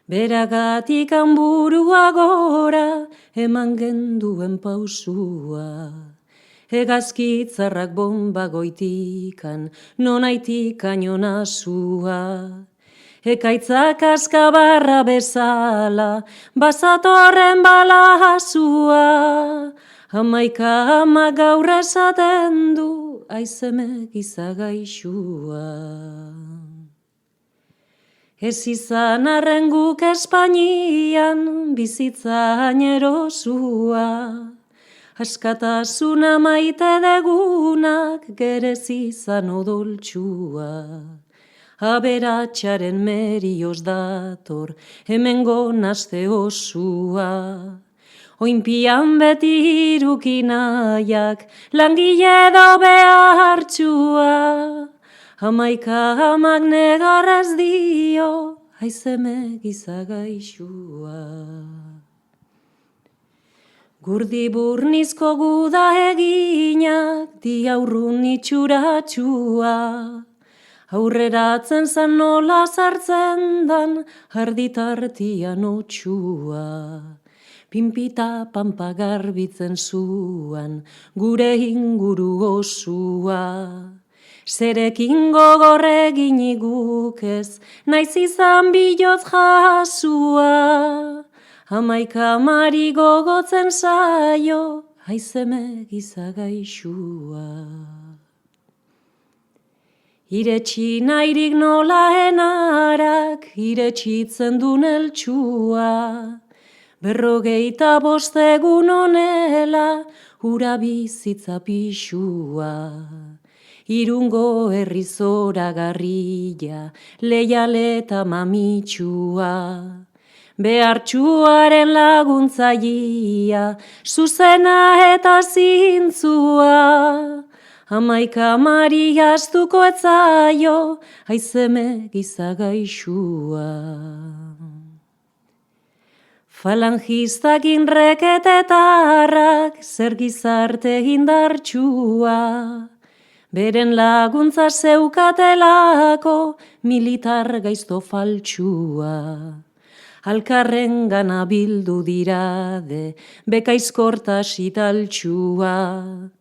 Beragatik hanburua gora, eman genduen pausua. Hegazkitzarrak bomba goitikan, nonaitik kainona zua. Ekaitzak askabarra bezala, bazatorren bala zua. Hamaika ama gaur esaten du, aizemek izagaixua. Ez izan arren guk Espainian, bizitza erosua. Askatasuna maite degunak, gerez izan odoltsua. Aberatxaren merioz dator, hemengo naste osua. Oinpian beti irukinaiak, langile do behartxua. Hamaika hamak negarrez dio, aizeme gizagaixua. Gurdi burnizko guda eginak, diaurrun itxuratxua. Aurreratzen zan nola sartzen dan, arditartian otxua. Pinpita pampa garbitzen zuan, gure inguru osua. Zerekin gogorregin iguk ez, naiz izan bilotz jasua. Hamaika mari gogotzen zaio, aizeme gizagaixua. Iretsi nahirik nola enarak, iretsitzen dun eltsua. 55 egun honela, ura bizitza pixua. Irungo herrizora garrila, leiale eta mamitxua. Behartxuaren laguntzaia, zuzena eta zintzua. Hamaika mari astuko etzaio, aizeme gizagaixua. Falangistak inreketetarrak, zer gizarte indartsua. Beren laguntza zeukatelako, militar gaizto faltsua. Alkarren gana bildu dirade, bekaizkortas italtsua.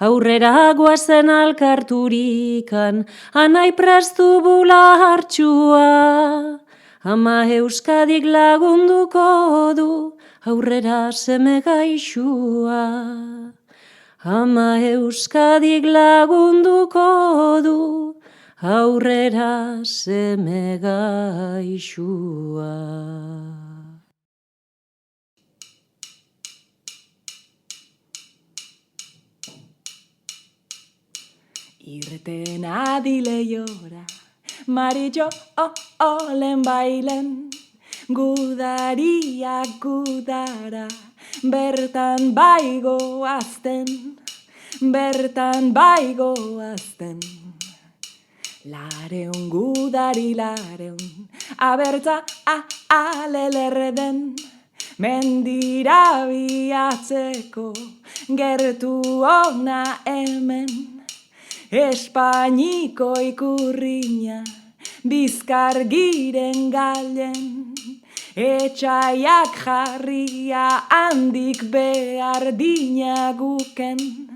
Aurrera guazen alkarturikan, anai prestu bulartxua. Ama Euskadik lagunduko du, aurrera seme gaixua. Ama Euskadik lagunduko du, aurrera seme gaixua. Irten adile jora, maritxo olen bailen, gudariak gudara, bertan baigo azten, bertan baigo azten. Lareun gudari lareun, abertza alelerden, mendira biatzeko, gertu ona hemen. Espainiko ikurriña, bizkar giren galen, etxaiak jarria handik behar dina guken.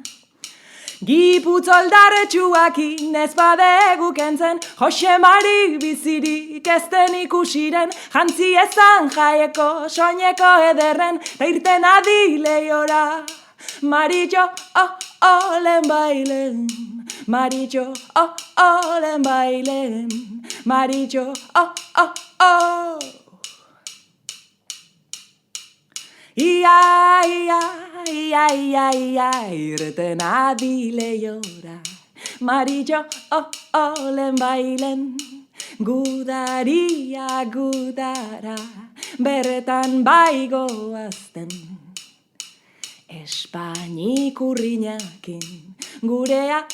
Giputzoldar-txuakin ez badegu zen, Jose Mari bizirik ezten ikusiren, jantzi ezan jaieko, soineko ederren, ta irten adileiora, maritxo olen bailen. Maritxo, olen bailen, maritxo, Ia, irten adile jora, maritxo, olen bailen, gudaria gudara, bertan baigo azten. Espainik urriñakin, gurea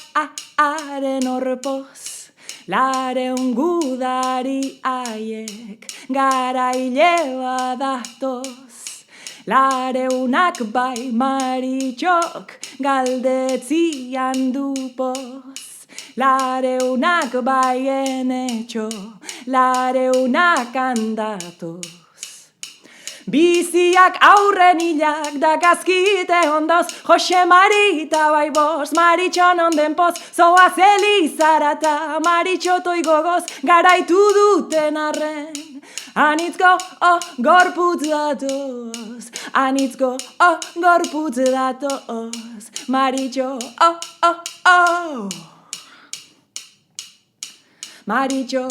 haren orpoz, lareun gudari aiek, garaile badatoz. Lareunak bai maritxok, galdetzian dupoz. Lareunak bai enetxo, lareunak andatoz. Biziak aurren hilak da gazkite ondoz, Jose Marita bai bost, Maritxon onden poz, zoaz elizara ta Maritxotoi gogoz, garaitu duten arren. Anitzko, gorputz datoz, anitzko, gorputz datoz, Maritxo, Maritxo,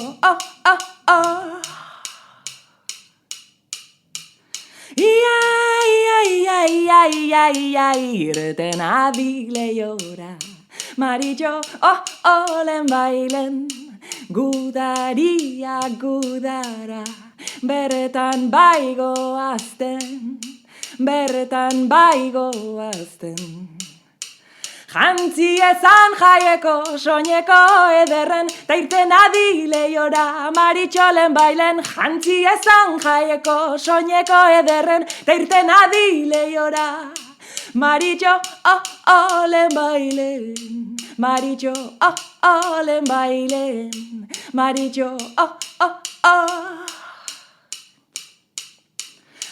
irten adile jora, Maritxo, olen bailen, gudariak gudara, berretan baigoazten, berretan baigoazten. Jantzi ezan jaieko, soineko ederren, ta irten adile jora, Maritxolen bailen. Jantzi ezan jaieko, soineko ederren, ta irten adile jora, Maritxo, olen bailen, Maritxo, olen bailen, Maritxo,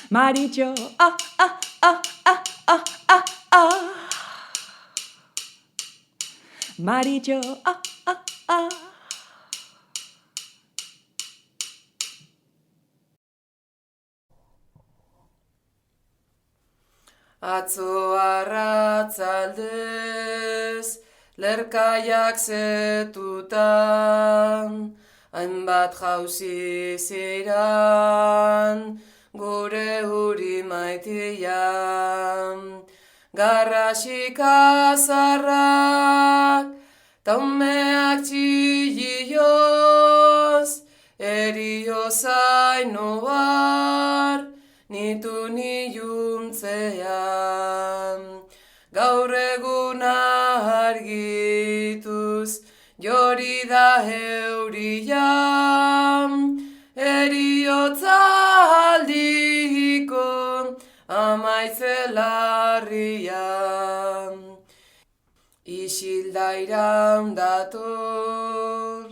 Maritxo, Maritxo, Atzo arratzaldez, lerkaiak zetutan, hainbat jauzi ziran, gure huri maitian. Garrasik azarrak, taumeak txillioz, eriozain obar, nitu niuntzean. Gaur eguna argituz, jori da eurian, eriotza aldiko, amaitzelarrian. Isilda dator,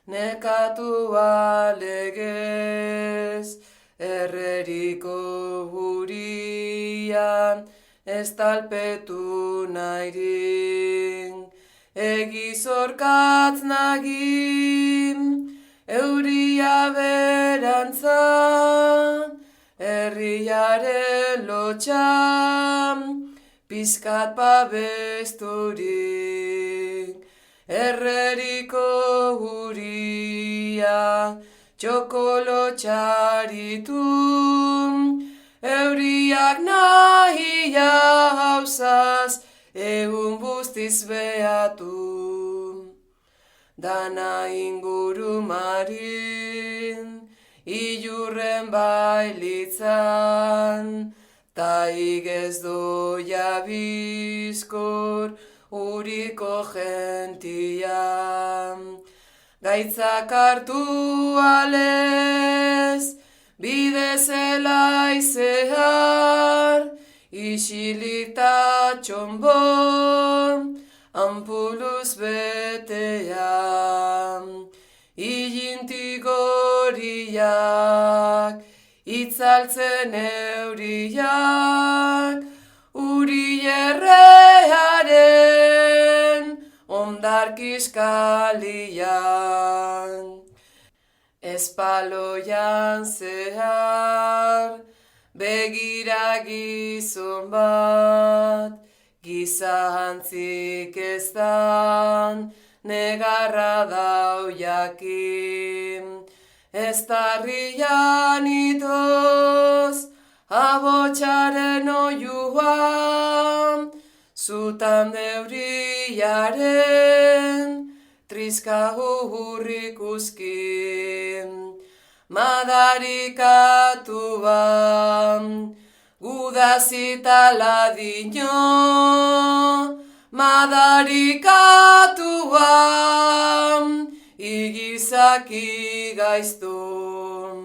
nekatu alegez, erreriko hurian, ez talpetu nahirin. Egizorkatz nagim, euria berantzan, herriaren lotxan, pizkat babesturik. Erreriko huria, txokolo txaritun, euriak nahia hausaz, egun bustiz behatu. Dana inguru marin, ilurren bailitzan, ta igez doia bizkor, uriko gentian. Gaitzak hartu alez, bide zelai zehar, isilik ta txombon, ampuluz betean. Ilintik horiak, itzaltzen euriak, uri errearen, ondarkiskalian. Espaloian zehar, begira gizon bat, gizantzik ez dan, negarra dau jakin. Ez tarrian itoz, abotxaren oiuan, zutan deuriaren, trizka hurrik uzkin. Madarikatu ban, gudazita ladino, madarikatu ban, igizaki gaiztun.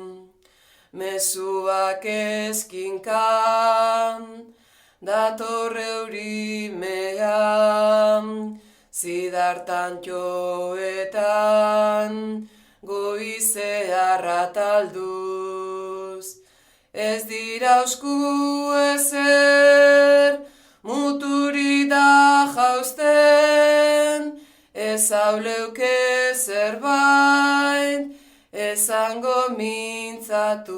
Mezuak eskinkan, dator eurimean, zidartan joetan, goize arratalduz. ez dira usku ezer, muturi da jausten, ez hauleuke zerbait, esango mintzatuz,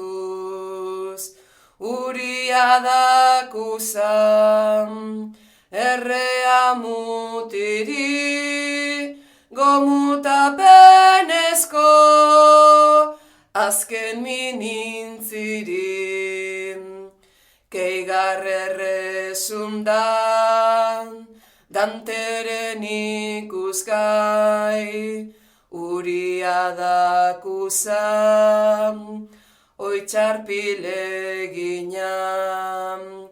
uria dakuzan, errea mutiri, gomutapenezko, azken minintziri, keigarrerrezundan, danteren ikusgai, uria dakuzan, oitxarpileginan,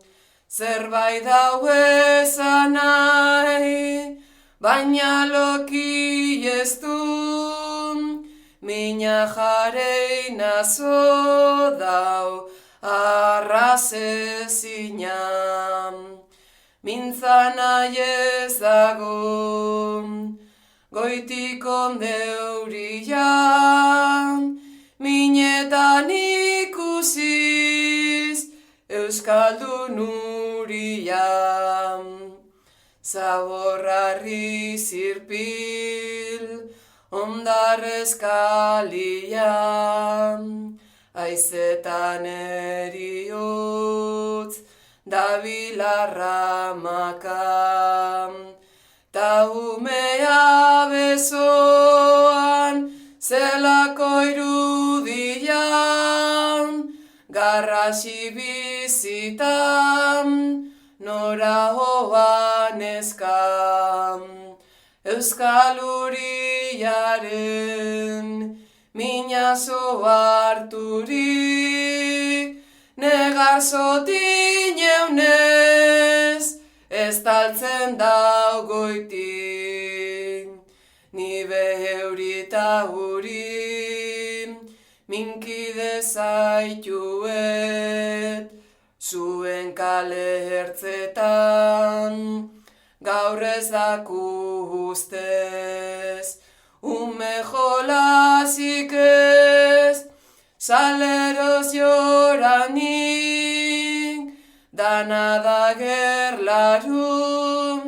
zerbait dau ezan nahi, baina loki ez du, mina jareina zo dau, arrazezinan. Mintza nahi ez dago, goitik ondeurian, minetan ikusiz, euskaldun urian. Zaborrarri zirpil, ondarrezkalian, aizetan eriotz, dabilarra makam, ta umea besoan, zelako irudian, garrasi bizitan, nora hoan eskam, euskal uriaren, minazo harturik, negarzotin eunez, ez taltzen dau goitik, ni beheurita huri, minkide zaituet, zuen kale hertzetan, gaur ez daku ustez, ume jolazik ez, saleroz joranik, dana da gerlarun,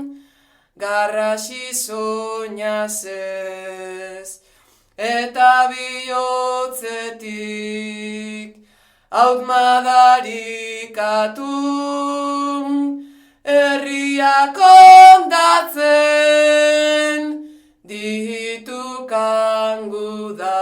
garrasi soñaz ez, eta bihotzetik, haut madarikatu, herriak ondatzen, ditu kangu da.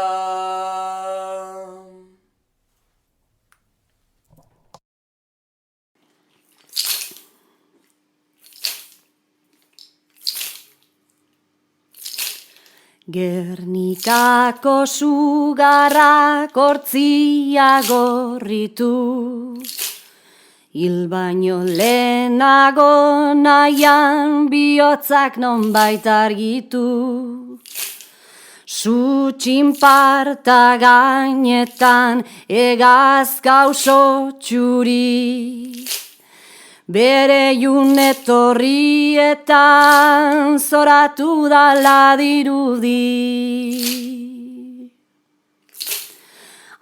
Gernikako sugarrak hortzia gorritu, hil baino lehenago nahian bihotzak nonbait argitu. Su txinparta gainetan egazka oso txuri, bere junetorrietan zoratu dala dirudi.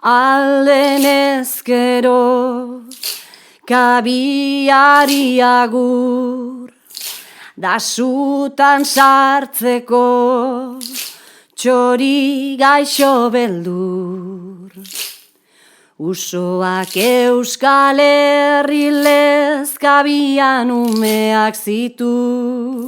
Alden ezkero kabiari agur, da sutan sartzeko txori gaixo beldur. Usoak Euskal Herri lezkabian umeak zitu.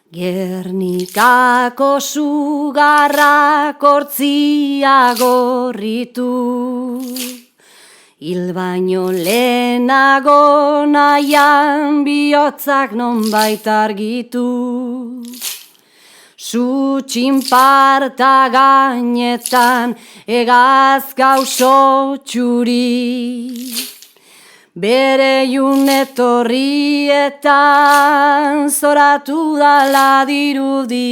Gernikako sugarrak hortzia gorritu, hil baino lehenago nahian bihotzak nonbait argitu. Su txinparta gainetan egazka oso txuri, bere junetorrietan zoratu dala dirudi.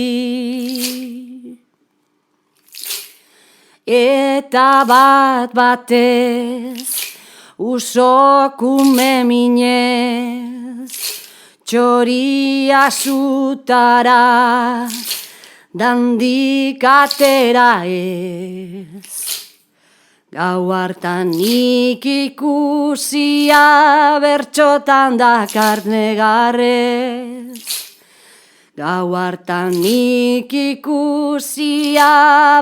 Eta bat batez usokume minez, txoria sutara dandik atera ez. Gau hartan nik ikusia bertxotan dakart negarrez. Gau hartan nik ikusia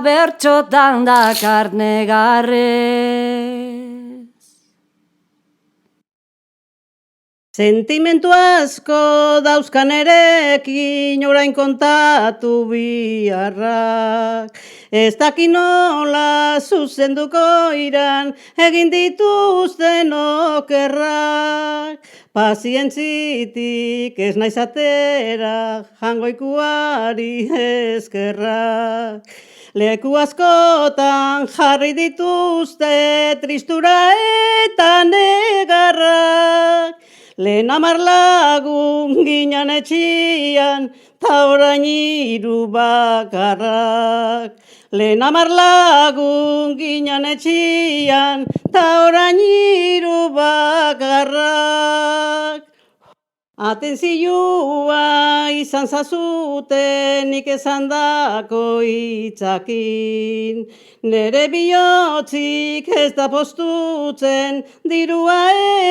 bertxotan dakart negarrez. Sentimentu asko dauzkan erekin orain kontatu biharrak. Ez daki nola zuzenduko iran egin dituzten okerrak. Pazientzitik ez naiz atera jangoikuari eskerrak. Leku askotan jarri dituzte tristura eta negarrak. Lehen 10 lagun ginen etxian, ta orain 3 bakarrak. Lehen 10 lagun ginen etxian, ta orain 3 bakarrak. Atentzioa izan zazuten nik esandako hitzakin. Nere bihotzik ez da postutzen dirua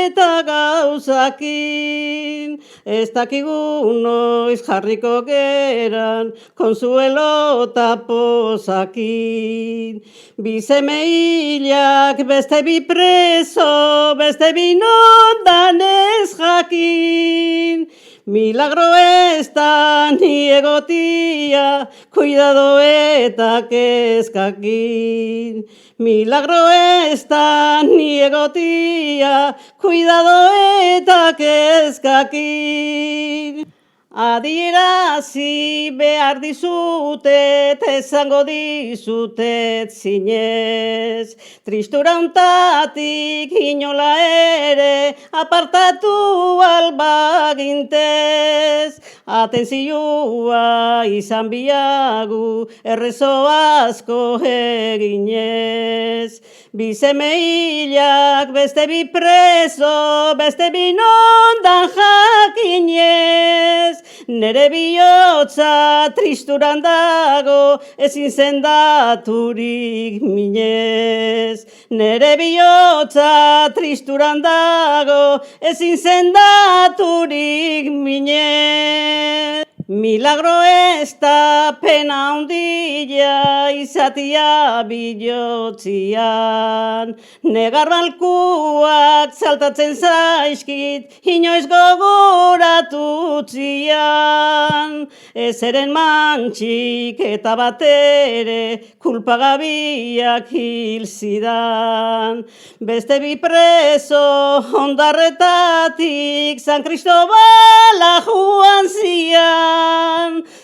eta gauzakin. Ez dakigu noiz jarriko geran konsuelo eta pozakin. Bi seme hilak beste bi preso, beste bi nondan ez jakin. Milagro ez da ni egotia, cuidado eta kezkakin. Milagro ez da ni egotia, cuidado eta kezkakin. Adierazi behar dizutet, esango dizutet zinez. Tristura hontatik inola ere, apartatu albagintez. Atentzioa izan biagu, errezo asko eginez. Bi seme hilak, beste bi preso, beste bi nondan jakinez. Nere bihotza tristuran dago, ezin sendaturik minez. Nere bihotza tristuran dago, ezin sendaturik minez. Milagro ez da pena handia izatia bihotzian. Negar balkuak saltatzen zaizkit, inoiz gogoratutzian. Ezeren mantxik eta batere kulpagabiak hil zidan. Beste bi preso ondarretatik San Cristobala joan zian.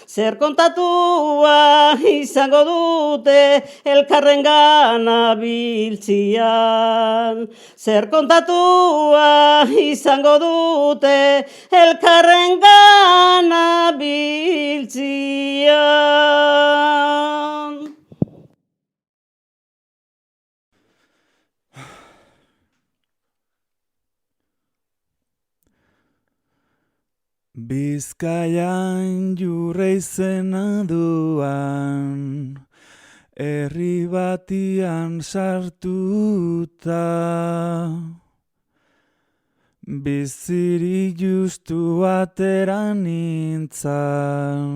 Zer kontatua izango dute elkarrengana biltzian. Zer kontatua izango dute elkarrengana biltzian. Bizkaian jurre izena duan, herri batian sartuta. Bizirik justu atera nintzan,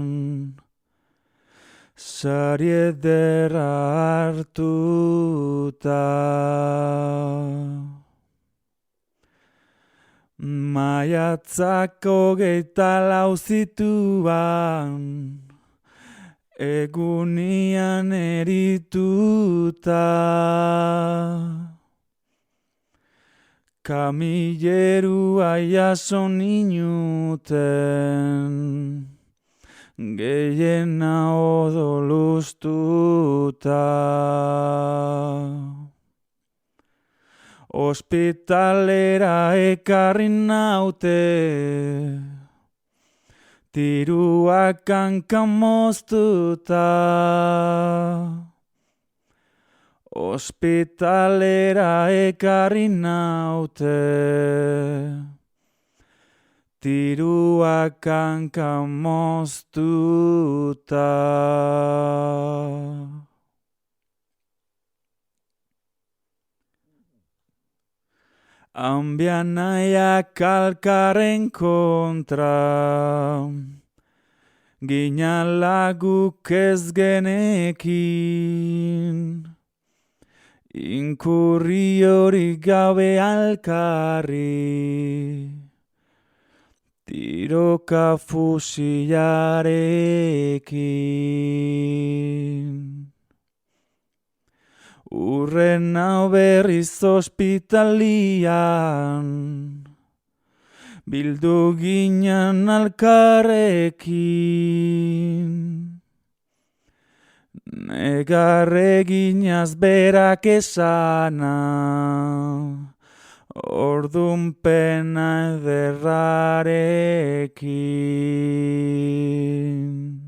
sari ederra hartuta. Maiatzak 24 zituan, egunian erituta. Kamillerua jaso ninuten, gehiena odolustuta. Ospitalera ekarri naute, tiruak hankan moztuta. Ospitalera ekarri naute, tiruak eskuak hanka moztuta. Ambian nahiak alkarren kontra, ginala guk ez genekin, inkurri hori gabe alkarri, tiroka fusilarekin. Urren hau berriz ospitalian, bildu ginen alkarrekin. Negarreginaz berak esana, ordun pena ederrarekin.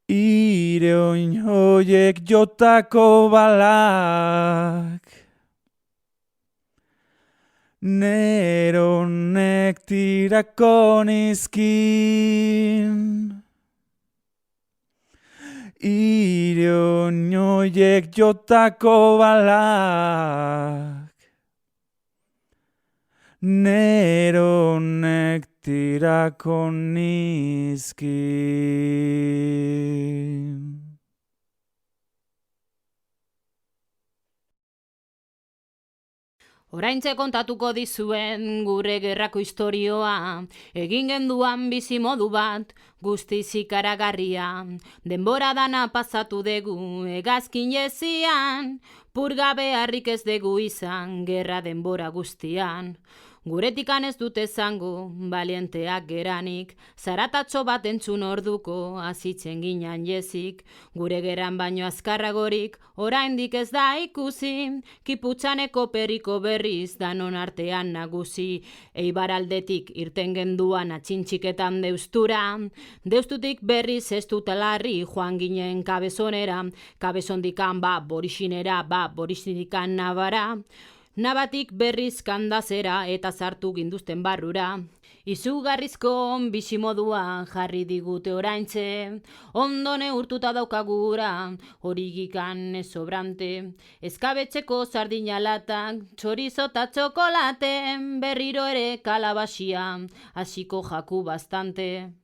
Ireoin hoiek jotako balak, neronek tirako nizkin. Ireoin hoiek jotako balak, neronek tirako nizkin. Oraintxe kontatuko dizuen gure gerrako istorioa, egin genduan bizi modu bat, guztiz ikaragarria. Denbora dana pasatu dugu hegazkin jezian, purgabe harrik ez dugu izan, gerra denbora guztian. Guretikan ez dute zango, balienteak geranik, zaratatxo bat entzun orduko, azitzen ginean jezik, gure geran baino azkarragorik, oraindik ez da ikusi, kiputxaneko periko berriz, danon artean nagusi, Eibar aldetik irten genduan atxintxiketan deustura, deustutik berriz ez dutalarri joan ginen kabezonera, kabezondikan borixinera, borixinikan nabara, nabatik berriz kandazera eta sartu ginduzten barrura. Izugarrizko bizimoduan jarri digute oraintxe, ondo neurtuta daukagura, hori gikan ez sobrante. Eskabetxeko sardinalatak, txorizo eta txokolate, berriro ere kalabasia, hasiko jaku bastante.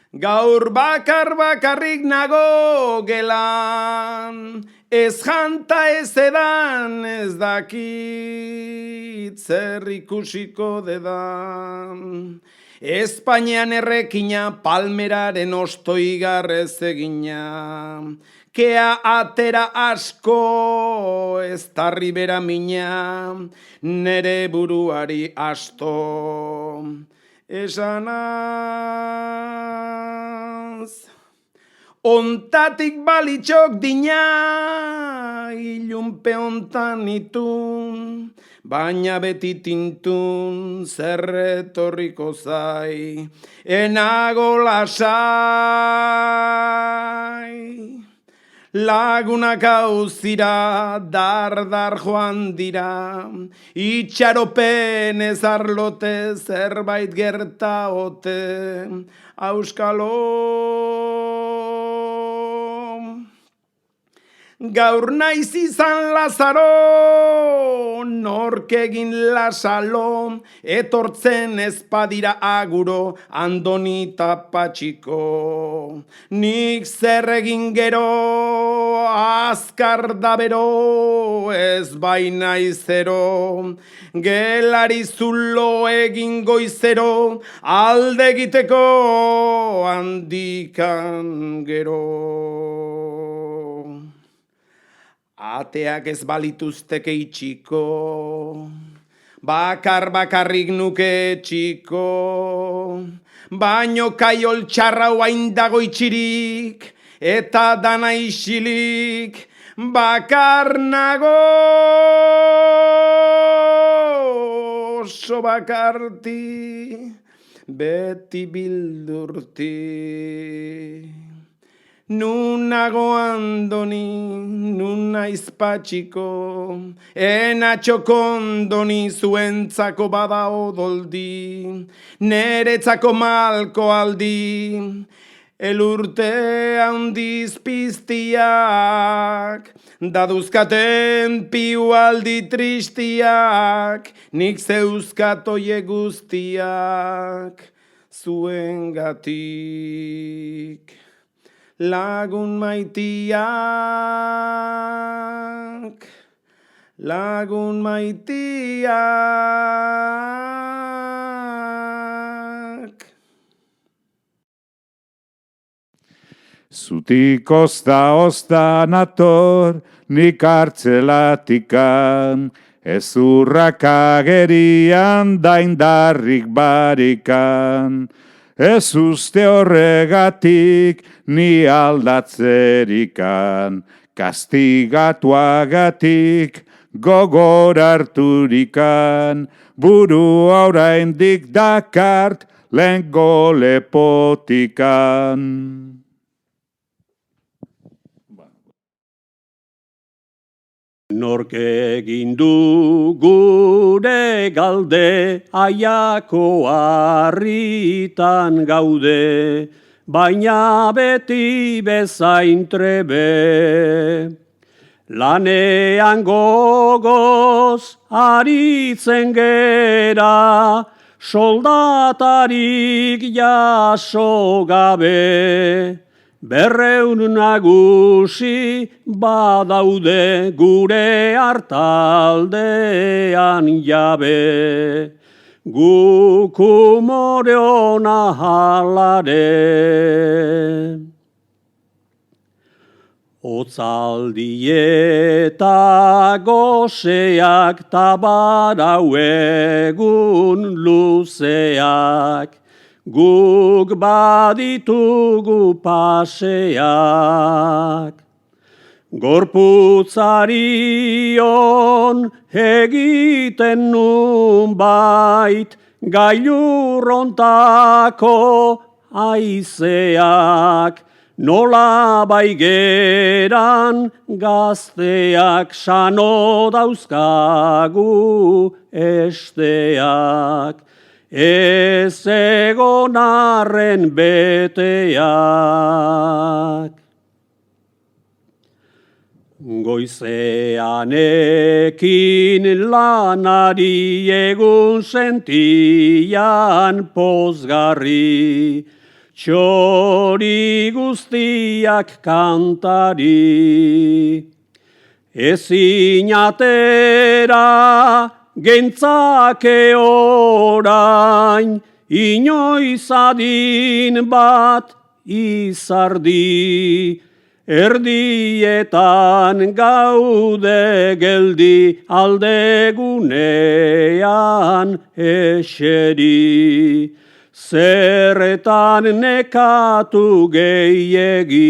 Gaur bakarrik nago gelan, ez janta ez edan, ez dakit zer ikusiko dedan. Espainian errekina palmeraren ostoigarrez egina, kea atera asko ez tarri bera mina, nere buruari asto. Esanaz, ontatik balitxok dina, ilunpe ontan itun, baina beti tintun zerretorriko zai, enago lasai. Lagunak hauzira, dar joan dira, itxaropen ez arlote zerbait gerta ote, auskalo. Gaur naiz izan Lazaro, nork egin lasalo, etortzen ezpadira aguro, Andoni eta Patxiko. Nik zer egin gero, azkar da bero, ez baina izero, gelari zulo egin goizero, alde egiteko handikan gero. Ateak ez balituzteke itxiko, bakarrik nuke txiko, baino kaiol txarra hain dago itxirik, eta dana isilik, bakar nago, oso bakarti, beti bildurti. Nunago andoni, nuna izpatxiko, enatxo kondoni zuentzako bada odoldi, neretzako malko aldi, elurte handiz piztiak, daduzkaten piu aldi tristiak, nik zeuzkatoie guztiak, zuengatik. Lagun maitiak, lagun maitiak. Zutik ozta nator, nik hartzelatikan, ezurrak agerian daindarrik barikan. Ez uste horregatik ni aldatzerikan, kastigatuagatik gogor harturikan, buru oraindik dakart lehengo lepotikan. Nork egin du gure galde, aiako harritan gaude, baina beti bezain trebe. Lanean gogoz aritzen gera, soldatarik jaso gabe. 200 nagusi badaude gure hartaldean jabe, guk umore ona halare. Otzaldi eta goseak tabarau egun luzeak, guk baditugu paseak. Gorputzarion egiten nun bait, gailurrontako aizeak, nola baigeran gazteak, sano dauzkagu esteak. Ez egon arren beteak. Goizean ekin lanari, egun sentian pozgarri, txori guztiak kantari. Ezin atera gentzake orain, inoiz adin bat izardi, erdietan gaude geldi, aldegunean eseri, zerretan nekatu gehiegi.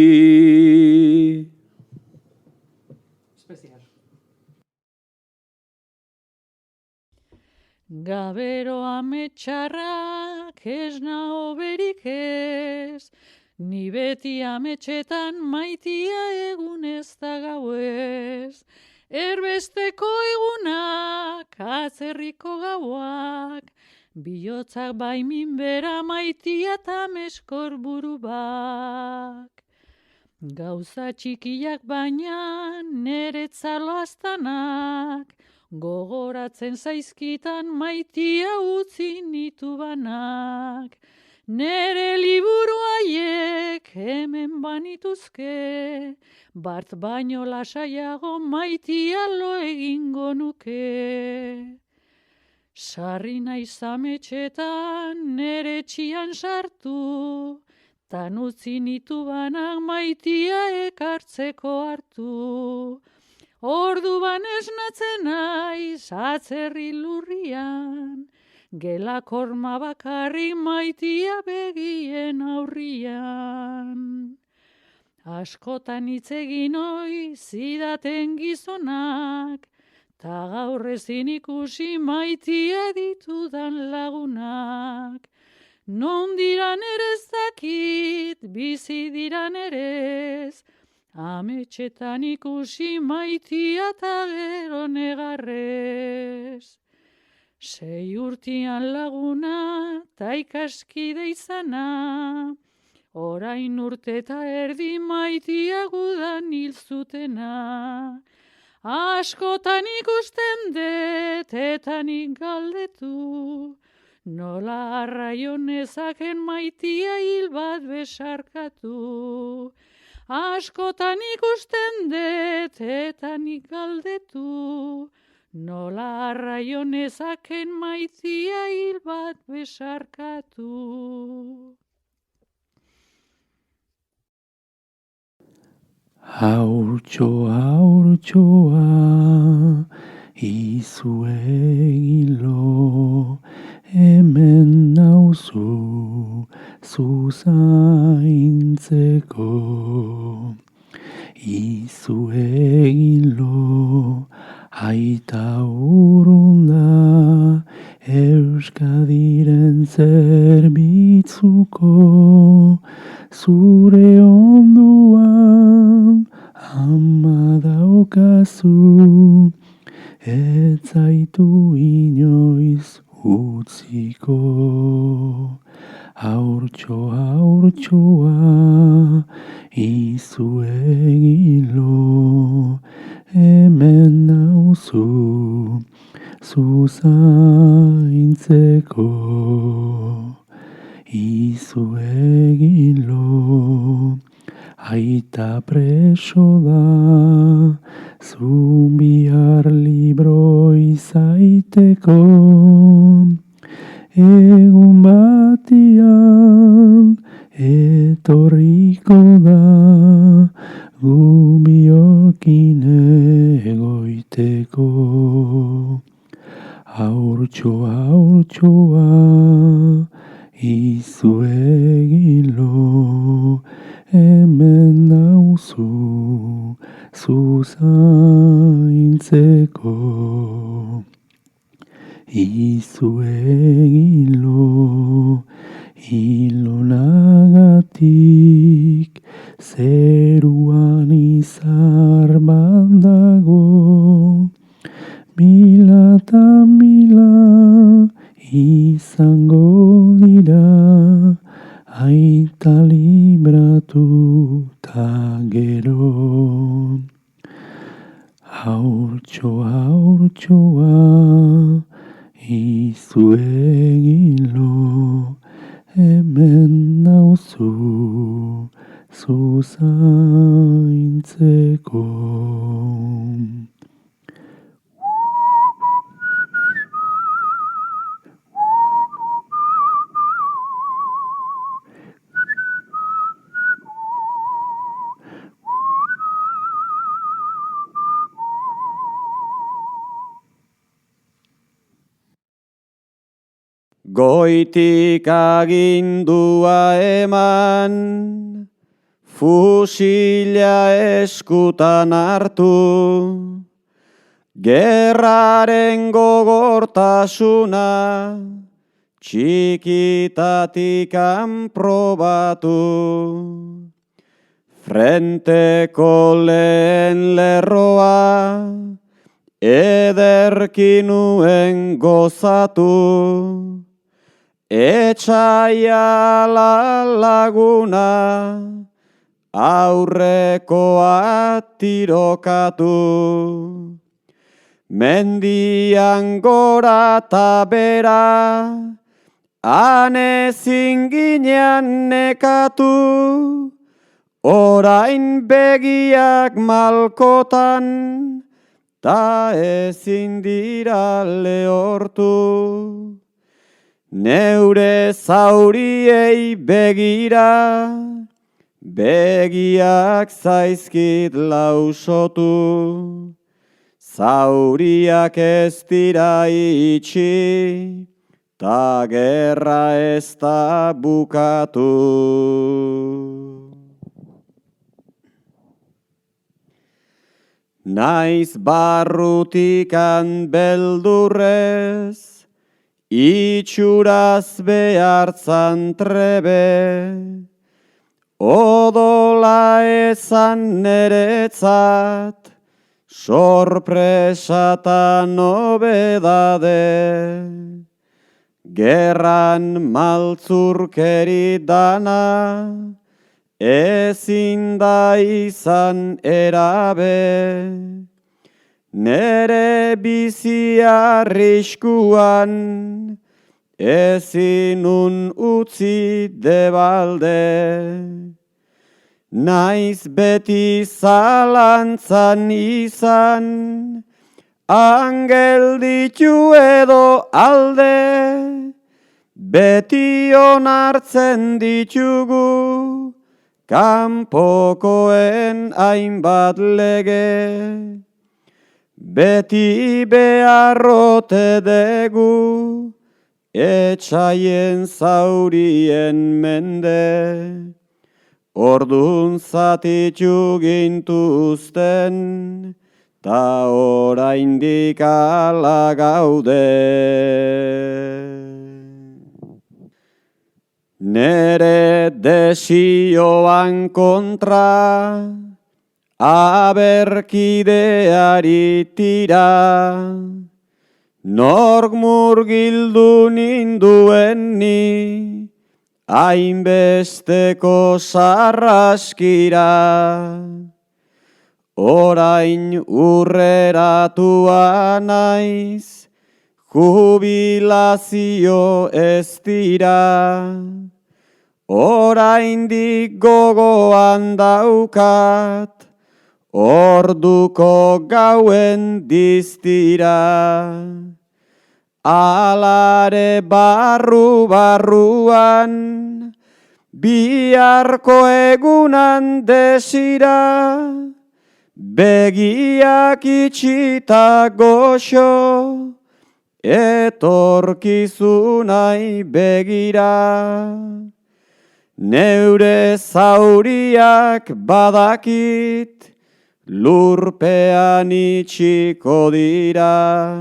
Gabero ametxarrak ez nao berik ez, ni beti ametxetan maitia egun ez da gauez. Erbesteko egunak, atzerriko gauak, bihotzak baimin bera maitia eta meskor buru bak. Gauza txikiak baina neretzalo aztanak, gogoratzen zaizkitan maitia utzi nitu banak. Nere liburu haiek hemen banituzke, bart baino lasaiago maitia lo egingo nuke. Sarri naiz ametxetan nere txian sartu, tan utzi nitu banak maitia ekartzeko hartu. Orduan esnatzen naiz atzerri lurrian, gela korma bakarrik maitia begien aurrian. Askotan hitz egin ohi zidaten gizonak, ta gaur ezin ikusi maitia ditudan lagunak. Non diran ere ez dakit, bizi diran ere ez, ametxetan ikusi maitia eta gero negarrez. 6 urtian laguna, ta ikaskide izana, orain urte eta erdi maitia gudan hil zutena. Askotan ikusten dut eta nik galdetu, nola arraio nezaken maitia hil bat besarkatu. Askotan ikusten dut eta nik galdetu, nola arraio nezaken maitia hil bat besarkatu. Haurtxoa, izuegilo, hemen nauzu zuzaintzeko. Izuegilo, aita urrunda, Euskadiren zerbitzuko, zure onduan ama daukazu, ez zaitu inoiz utziko. Haurtxoa, izuegilo, hemen nauzu zuzaintzeko. Izuegilo, aita preso da, zu bihar libro izaiteko. Egun batian etorriko da, gu biokin egoiteko. Haurtxoa, izuegilo, hemen nauzu zuzaintzeko. Izuegilo, ilonagatik, zeruan izar bat dago. Mila eta mila izango dira, aita libratu ta gero. Haurtxoa, izuegilo, hemen nauzu zuzaintzeko. Goitik agindua eman, fusila eskutan hartu, gerraren gogortasuna, txikitatikan probatu. Frenteko lehen lerroa, ederki nuen gozatu. Etxaia laguna, aurrekoa tirokatu. Mendian gora ta bera, anezin ginean nekatu. Orain begiak malkotan, ta ezin dira lehortu. Neure zauriei begira, begiak zaizkit lausotu. Zauriak ez dira itxi, ta gerra ez da bukatu. Naiz barrutikan beldurrez, itxuraz behartzan trebe, odola ezan neretzat, sorpresa eta nobedade. Gerran maltzurkeri dana, ezin da izan erabe. Nere bizi arriskuan, ezinun utzi debalde. Naiz beti zalantzan izan, angel ditu edo alde, beti onartzen ditugu, kanpokoen hainbat lege. Beti beharrote degu, etxaien zaurien mende, ordun zatitu gintuzten, ta oraindik ala gaude. Nere desioan kontra, aberkideari tira, nork murgildu ninduen ni, hainbesteko sarraskira. Orain urreratua naiz, jubilazio ez dira. Oraindik gogoan daukat, orduko gauen diztira. Alare barru-barruan, biharko egunan desira, begiak itxita goxo, etorkizunai begira. Neure zauriak badakit, lurpean itxiko dira.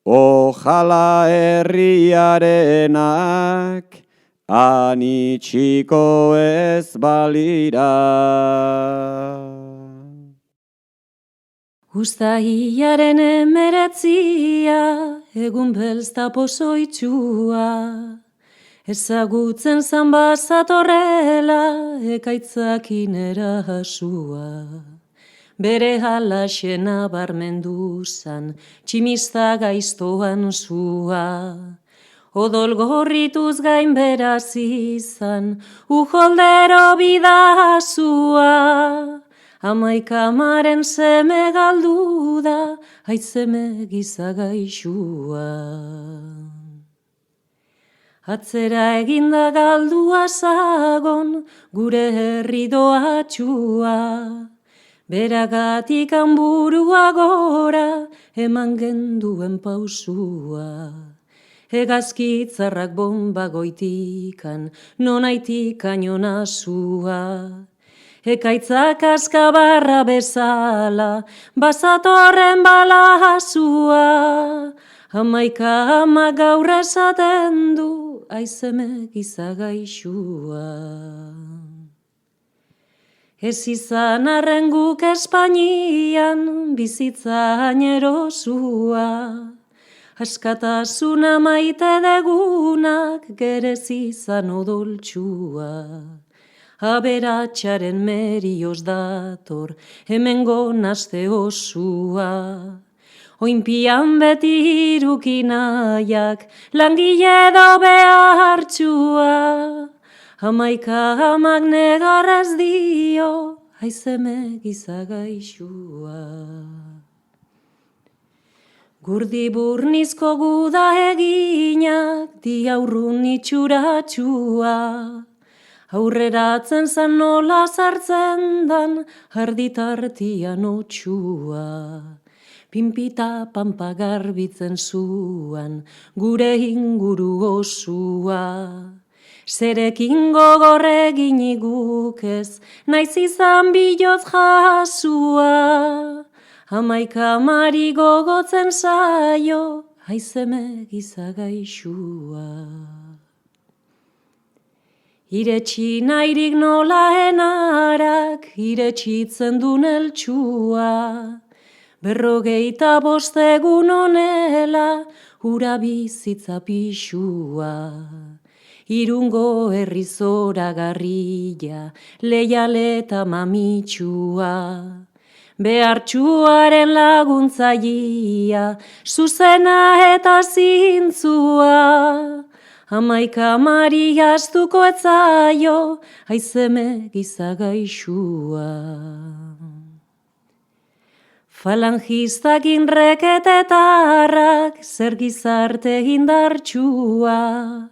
Ojala herriarenak, anitxiko ez balira. Uztailaren 19, egun belzta pozoitxua, ezagutzen zan bazatorrela, ekaitzakin erasua. Bere halaxena barmendu zan, tximista gaiztoan zua. Odol gorrituz gain beraz izan, ujoldero bidazua. Amaikamaren seme galdu da, aitzeme gizagaixua. Atzera eginda galdua zagon, gure herri doatxua. Beragatik hanburua gora, eman genduen pausua. Hegazkitzarrak bomba goitikan, nonaitik ainona zua. Ekaitzak askabarra bezala, bazatorren balazua. Hamaika ama gaur esaten du, aizeme gizagaixua. Ez izan arren guk Espainian, bizitza añerosua. Askatasuna maite degunak, gerez izan odoltsua. Aberatxaren merioz dator, hemengo naste osua. Oinpian beti irukinaiak, langile do behartxua. Hamaika amak negarrez dio, aizeme gizagaixua. Gurdi burnizko guda eginak, diaurrun itxuratxua. Aurreratzen zan nola sartzen dan, arditartian otxua. Pinpita pampa garbitzen zuan, gure inguru osua. Zerekin gogorregin igukez, naiz izan biloz jasua. Hamaika mari gogotzen zaio, haizeme gizagaixua. Iretsi nahirik nola enarak, iretsitzen dun eltsua. 45 egun honela, ura bizitza pixua. Irungo herri zoragarria, leiale eta mamitsua. Behartsuaren laguntzaia, zuzena eta zintzua. Hamaika mari astuko etzaio, haizeme gizagaixua. Falangistak inreketetarrak, zer gizarte indartsua.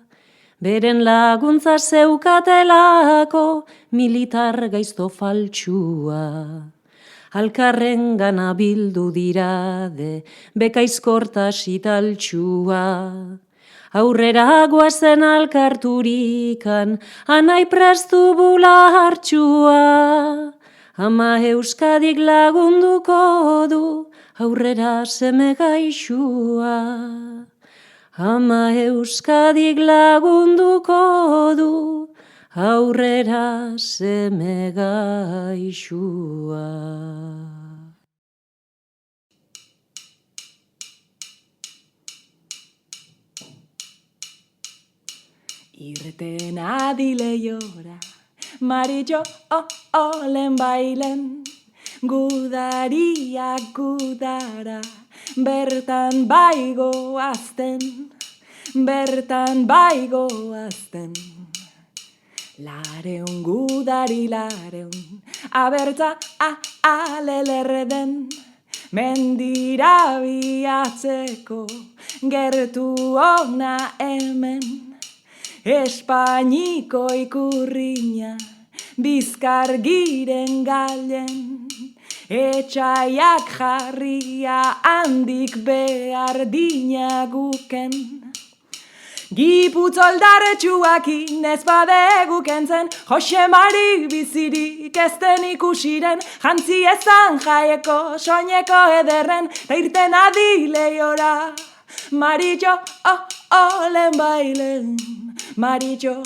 Beren laguntza zeukatelako, militar gaizto faltsua. Alkarren gana bildu dirade, bekaizkortas italtsua. Aurrera guazen alkarturikan, anai prestu bulartsua. Ama Euskadik lagunduko du, aurrera seme gaixua. Ama Euskadik lagunduko du, aurrera seme gaixua. Irten adileiora, maritxo olen bailen, gudariak gudara, bertan baigo azten, bertan baigo azten. Lareun gudari lareun, abertza alelerden, mendira biatzeko, gertu ona hemen. Espainiko ikurriña, bizkar giren galen, etxaiak jarria handik behar dina guken. Giputoldarretsuakin ez badegu kentzen, Jose Mari bizirik ezten ikusiren, jantzi ezan jaieko, soineko ederren, ta irten adileiora, maritxo olen bailen. Maritxo,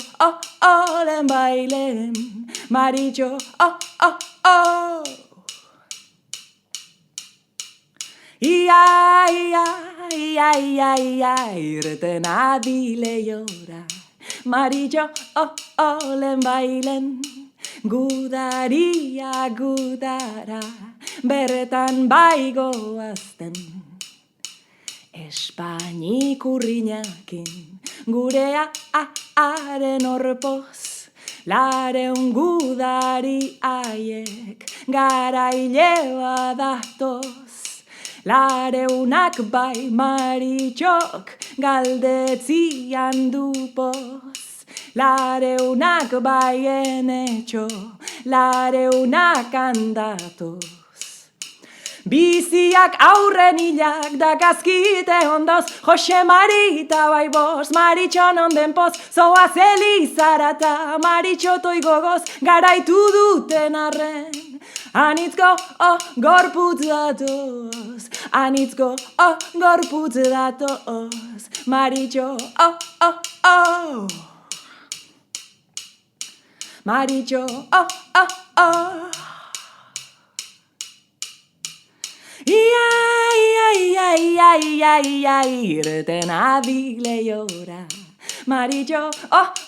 olen bailen, maritxo, Ia, ia, ia, ia, ia, irten adileiora, maritxo, olen bailen, gudaria gudara, bertan baigo azten. Espainik urriñakin, gurea haren orpoz, lareun gudari aiek, garaile badatoz. Lareunak bai maritxok, galdetzian dupoz. Lareunak bai enetxo, lareunak handatoz. Biziak aurren hilak da gazkite ondoz, Jose Mari eta bai bost, maritxon onden poz, zoaz elizarata, maritxotoi gogoz, garaitu duten arren. Anitzko gorputz datoz, anitzko gorputz datoz, maritxo maritxo Ia, ia, ia, ia, ia, ia, irten adileiora, maritxo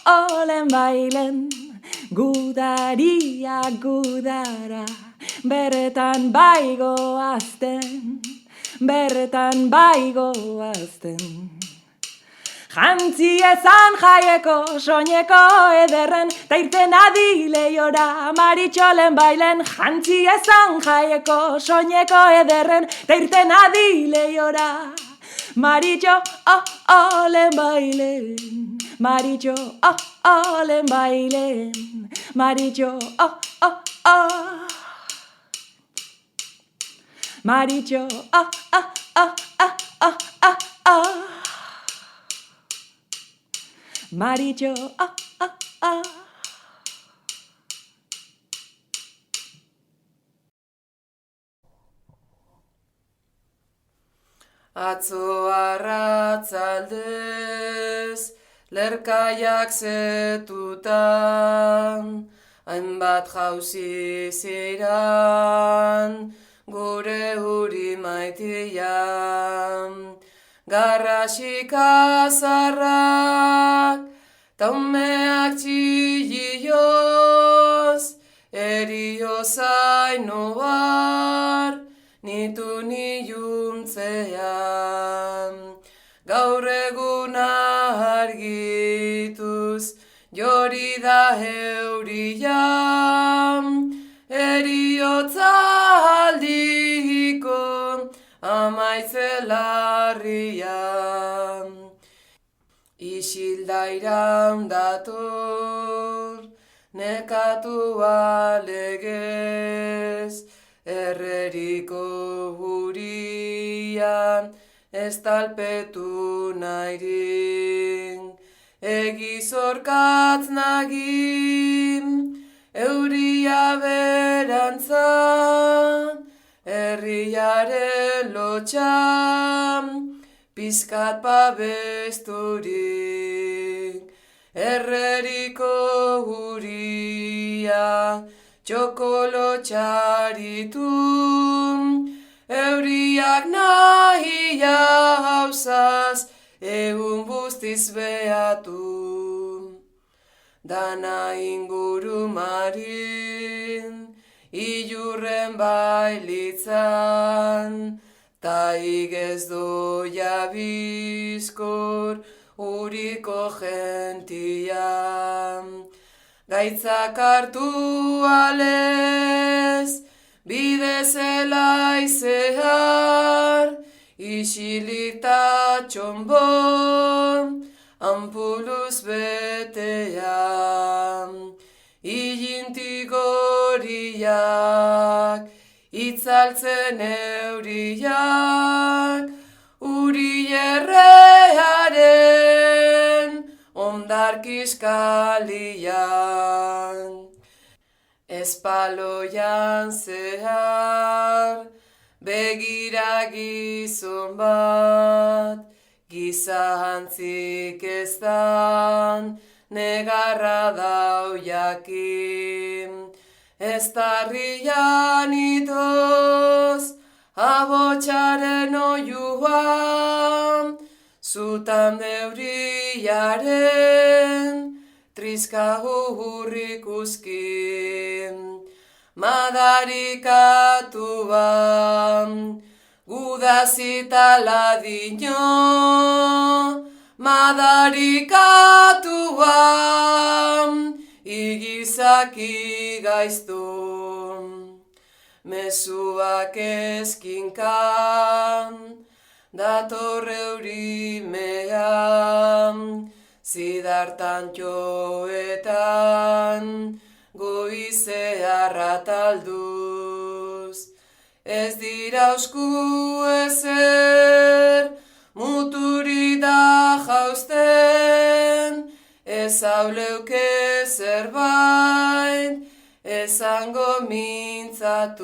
olen bailen, gudaria gudara, bertan baigo azten, bertan baigo azten. Jantzi ezan jaieko, soineko ederren, ta irten adileiora, maritxolen bailen. Jantzi ezan jaieko, soineko ederren, ta irten adileiora, maritxo olen bailen, maritxo olen bailen, maritxo maritxo maritxo Atzo arratzaldez, lerkaiak zetutan, hainbat jauzi ziran, gure huri maitian. Garrasik azarrak, taumeak txillioz, erio zaino bar, nitu niuntzean. Gaur egun argituz, jori da eurian, eriotza aldiko amaitzelarrian. Isilda iraundator, nekatu alegez, erreriko hurian, ez talpetu nahirin. Egizorkatz nagin, euria berantzan, herriaren lotxan, pizkat babesturik. Erreriko huria, txokolo txaritu, euriak nahi hausaz, egun bustiz behatu. Dana inguru marin, ilurren bailitzan, ta igez doia bizkor, uriko gentia. Gaitzak hartu alez, bide zelai zehar, isilik ta txombon, ampuluz betean. Ilintik horiak, itzaltzen euriak, uri errearen ondarkiskalian. Espaloian zehar, begira gizon bat, gizantzik eztan, negarra dau jakin. Ez tarrian itoz, abotxaren oiuan, zutan deuriaren, trizka hurrik uzkin. Madarikatu ban, gudazita ladino, madarikatu ban, igizaki gaiztu. Mezuak eskinkan, dator eurimean, zidartan joetan, goizea ratalduz. Ez dira usku ezer, muturi da jausten, ez hauleuke zerbait, esango mintzatuz.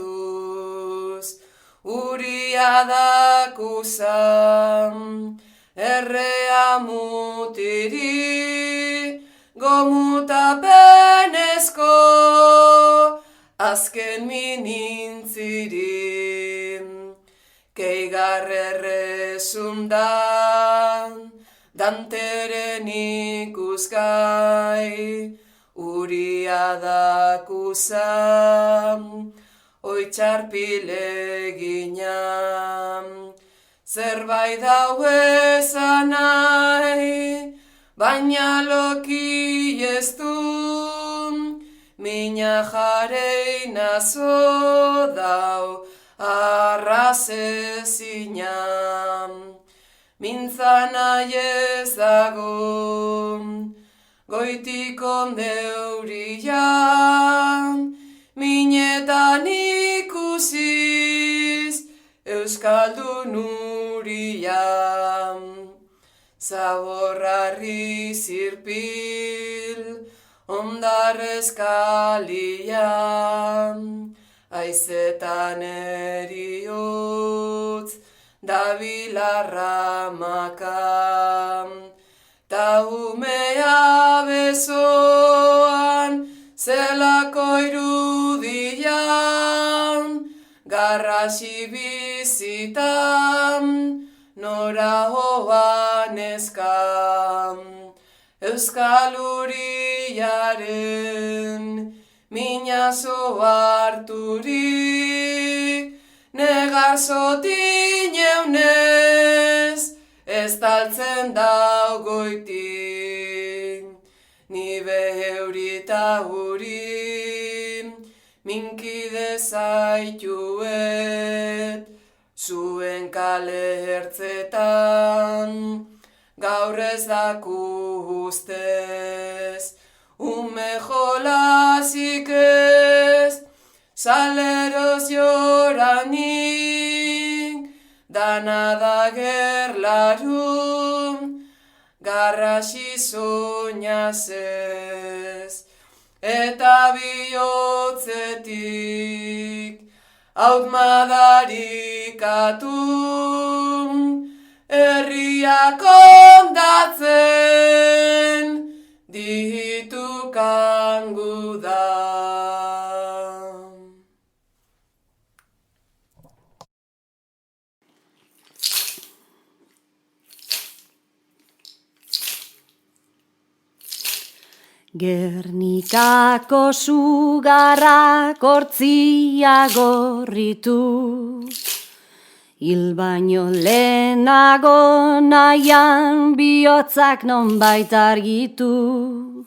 Uria dakuzan, errea mutiri, gomutapenezko, azken minintzirin. Keigarrerrezundan, danteren ikusgai, uria dakuzan, oitxarpileginan. Zerbait dau ezan nahi, baina loki ez du, mina jareina zo dau arrazezinan. Mintzan nahi ez dago, goitikon deurian, minetan ikusiz, euskaldun urian. Zaborrarri zirpil, ondarrezkalian, aizetan eriotz, dabilarra makam, ta umea besoan, zelako irudian, garrasi bizitan, nora hoan eskam, Euskal Uriaren minazo harturik, negarzotin eunez, ez taltzen daugoitik, ni beheurita huri, minkide zaituet, zuen kale hertzetan, gaur ez daku ustez, ume jolazik ez, saleroz joranik, dana da gerlarun, garrasi soñaz ez, eta bihotzetik, haut madarikatu, herriak ondatzen, ditu kangu da. Gernikako sugarrak hortzia gorritu, hil baino lehenago nahian bihotzak nonbait argitu.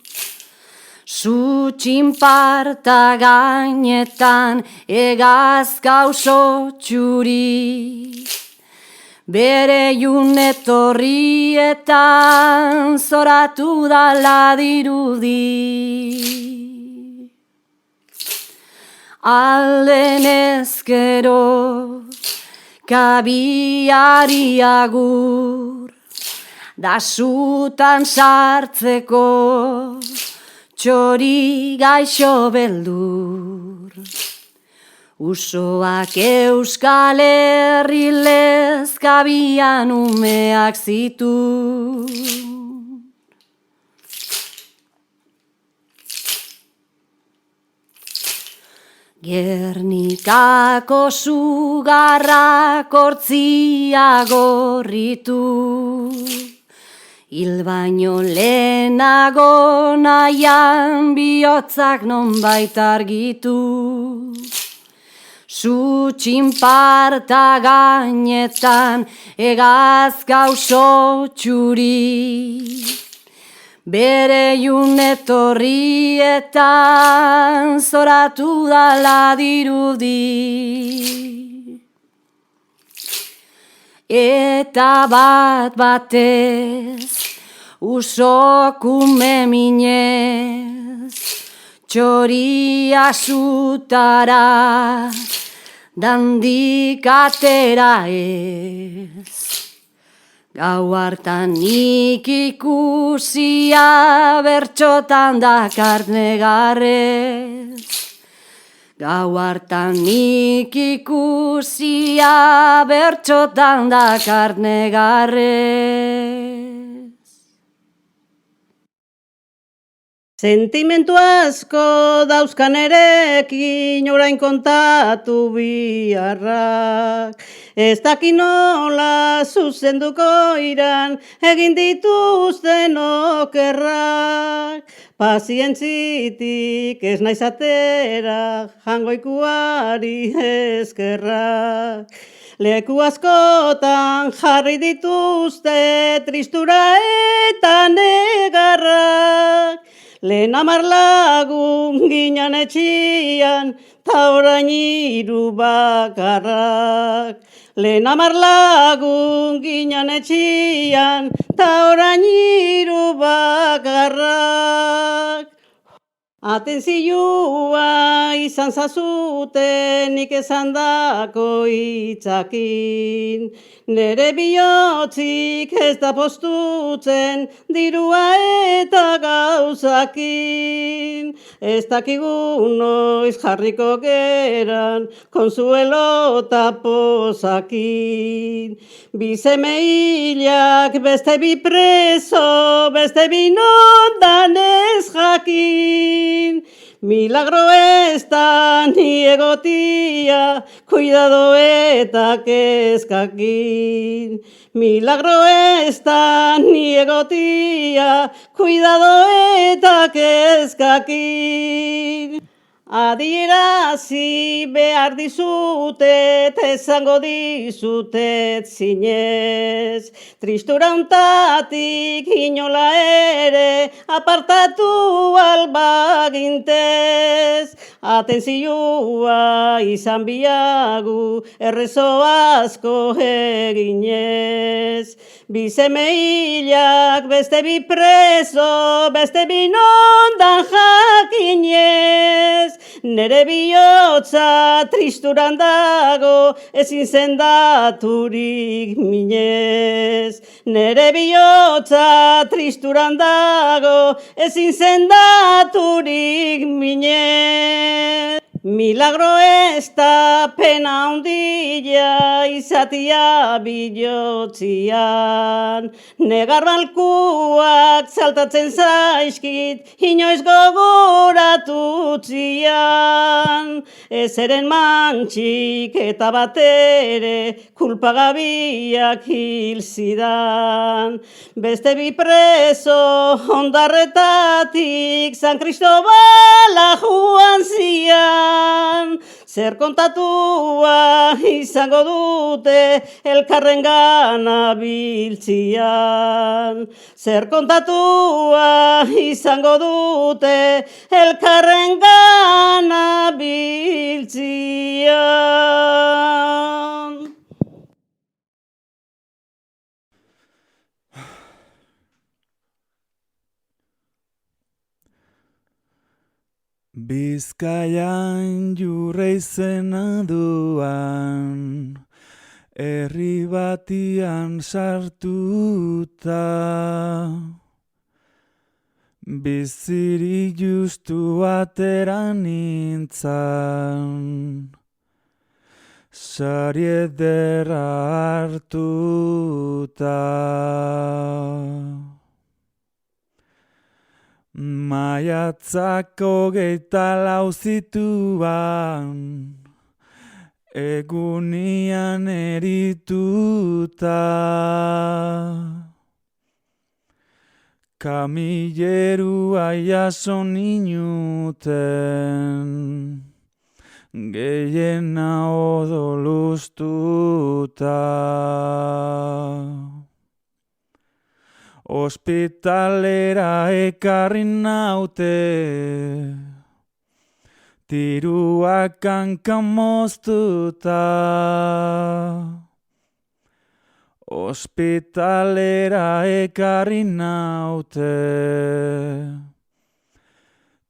Su txinparta gainetan egazka oso txuri, bere junetorrietan zoratu dala dirudi. Alden ezkero kabiari agur, da sutan sartzeko txori gaixo beldur. Usoak Euskal Herri lezkabian umeak zitu. Gernikako sugarrak hortzia gorritu, hil baino lehenago nahian bihotzak nonbait argitu. Su txinparta gainetan egazka oso txuri, bere junetorrietan zoratu dala dirudi. Eta bat batez usokume minez, txoria sutara dandik atera ez. Gau hartan nik ikusia bertxotan dakart negarrez. Gau hartan nik ikusia bertxotan dakart negarrez. Sentimentu asko dauzkan erekin orain kontatu biharrak. Ez daki nola zuzenduko iran egin dituzten okerrak. Pazientzitik ez naiz atera jangoikuari eskerrak. Leku askotan jarri dituzte tristura eta negarrak. Lehen 10 lagun ginen etxian, ta orain 3 bakarrak. Lehen 10 lagun ginen etxian, ta orain 3 bakarrak. Atentzioa izan zazuten nik esan dako hitzakin. Nere bihotzik ez da postutzen dirua eta gauzakin. Ez dakigu noiz jarriko geran konsuelo eta pozakin. Bi seme hilak beste bi preso, beste bi nondan ez jakin. Milagro ez da ni egotia, cuidado eta kezkakin. Milagro ez da ni egotia, cuidado eta kezkakin. Adierazi behar dizutet, esango dizutet zinez. Tristura untatik inola ere, apartatu albagintez. Atentzioa izan biagu, errezo asko eginez. Bi seme hilak, beste bi preso, beste bi nondan jakinez. Nere bihotza tristuran dago, ezin sendaturik minez. Nere bihotza tristuran dago, ezin sendaturik minez. Milagro ez da pena handia izatia bihotzian. Negar balkuak saltatzen zaizkit, inoiz gogoratutzian. Ez eren mantxik eta batere kulpagabiak hil zidan. Beste bi preso ondarretatik San Cristobala joan zian. Zer kontatua izango dute elkarrengana biltzian. Zer kontatua izango dute elkarrengana biltzian. Bizkaian jurre izena duan, herri batian sartuta. Bizirik justu atera nintzan, sari ederra hartuta. Maiatzako 24 zituan, egunian erituta. Kamillerua jaso ninuten, gehiena odolustuta. Ospitalera ekarri naute, tiruak hankan moztuta. Ospitalera ekarri naute,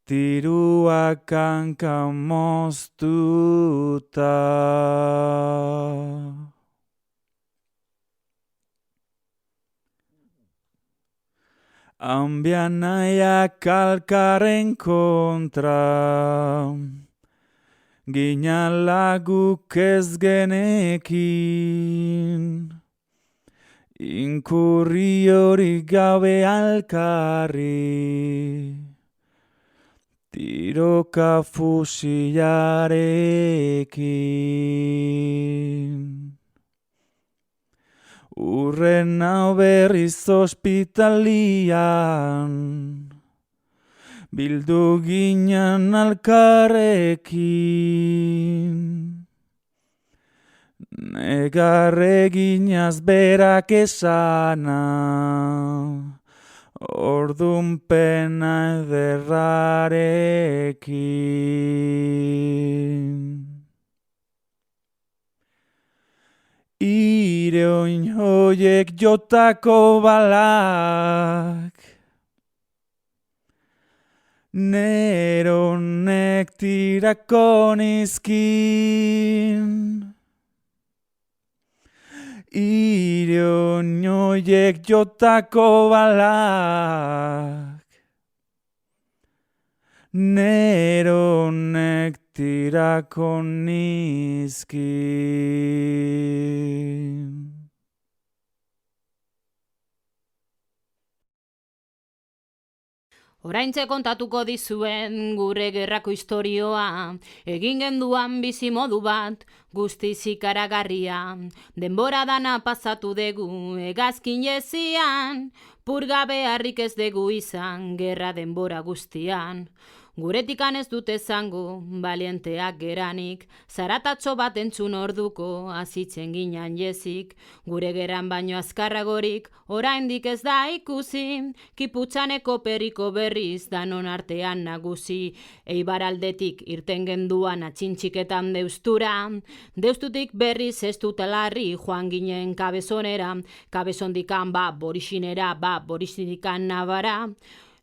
tiruak hankan moztuta. Ambian nahiak alkarren kontra, ginala guk ez genekin. Inkurri hori gabe alkarri, tiroka fusilarekin. Urren hau berriz ospitalian, bildu ginen alkarrekin. Negar eginaz berak esana, ordun pena ederrarekin. Ireoin hoiek jotako balak, neronek tirako nizkin. Irionoiek jotako balak, neronek tirako nizkin. Oraintxe kontatuko dizuen gure gerrako istorioa, egin genduan bizi modu bat, guztiz ikaragarria. Denbora dana pasatu dugu hegazkin jezian, purga beharrik ez dugu izan gerra denbora guztian. Guretikan ez dute zango, balienteak geranik, zaratatxo bat entzun orduko, azitzen ginean jezik, gure geran baino azkarragorik, oraindik ez da ikusi, kiputxaneko periko berriz, danon artean nagusi, eibaraldetik irten genduan atxintxiketan deustura, deustutik berriz ez dutalarri, joan ginen kabezonera, kabezondikan borixinera, borixinikan nabara,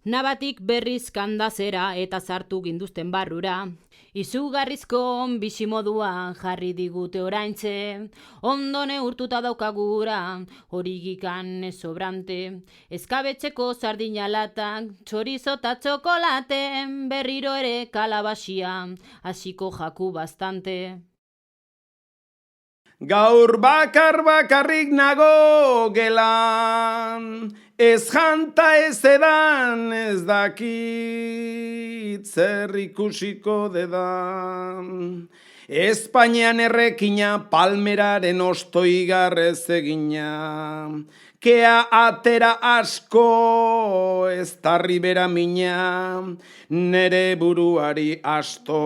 nabatik berriz kandazera eta sartu ginduzten barrura. Izugarrizko bizimoduan jarri digute oraintxe, ondo neurtuta daukagura, horigikan ez sobrante. Eskabetxeko sardinalatak, txorizo eta txokolate, berriro ere kalabasia, hasiko jaku bastante. Gaur bakarrik nago gelan, ez janta ez edan, ez dakit zer ikusiko dedan. Espainian errekina palmeraren ostoigarrez egina, kea atera asko ez tarri bera mina, nere buruari asto.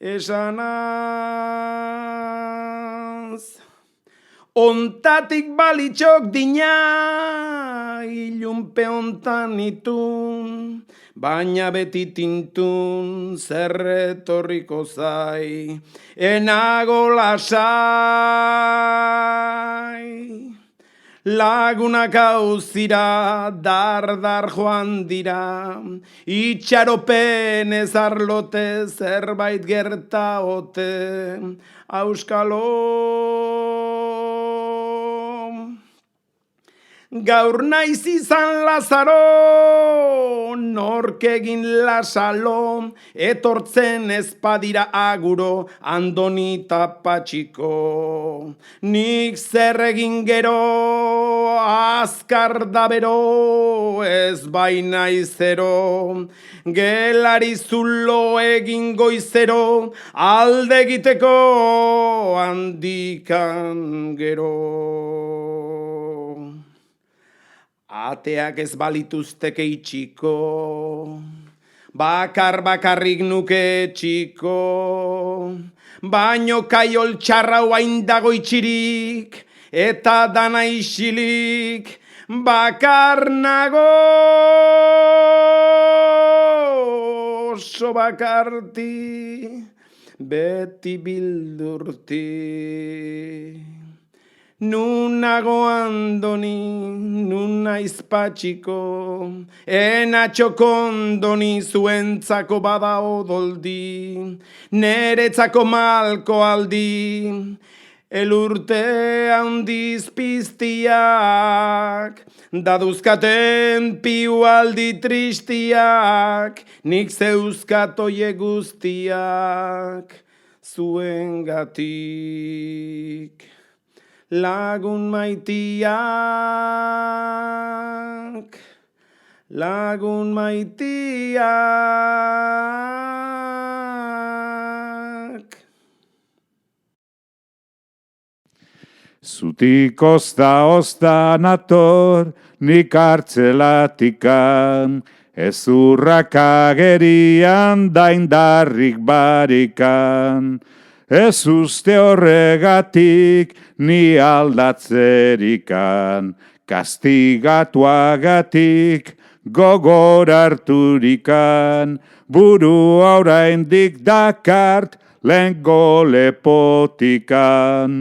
Esanaz, ontatik balitxok dina, ilunpe ontan itun, baina beti tintun zerretorriko zai, enago lasai. Lagunak hauzira, dar joan dira, itxaropen ez arlote zerbait gerta ote, auskalo. Gaur naiz izan Lazaro, nork egin lasalo, etortzen ezpadira aguro, Andoni Patxiko. Nik zer egin gero, azkar da bero, ez baina izero, gelari zulo egin goizero, alde egiteko handikan gero. Ateak ez balituzteke itxiko, bakarrik nuke txiko, baino kaiol txarra hain dago itxirik, eta dana isilik, bakar nago, oso bakarti, beti bildurti. Nunago Andoni, nunaiz Patxiko, enatxoko Andoni zuentzako bada odoldi, neretzako malko aldi, elurte handiz piztiak, daduzkaten piu aldi tristiak, nik zeuzkatoie guztiak, zuengatik. Lagun maitiak, lagun maitiak. Zutik ozta nator, nik hartzelatikan, ezurrak agerian daindarrik barikan. Ez uste horregatik ni aldatzerikan, kastigatuagatik gogor harturikan, buru oraindik dakart lehengo lepotikan.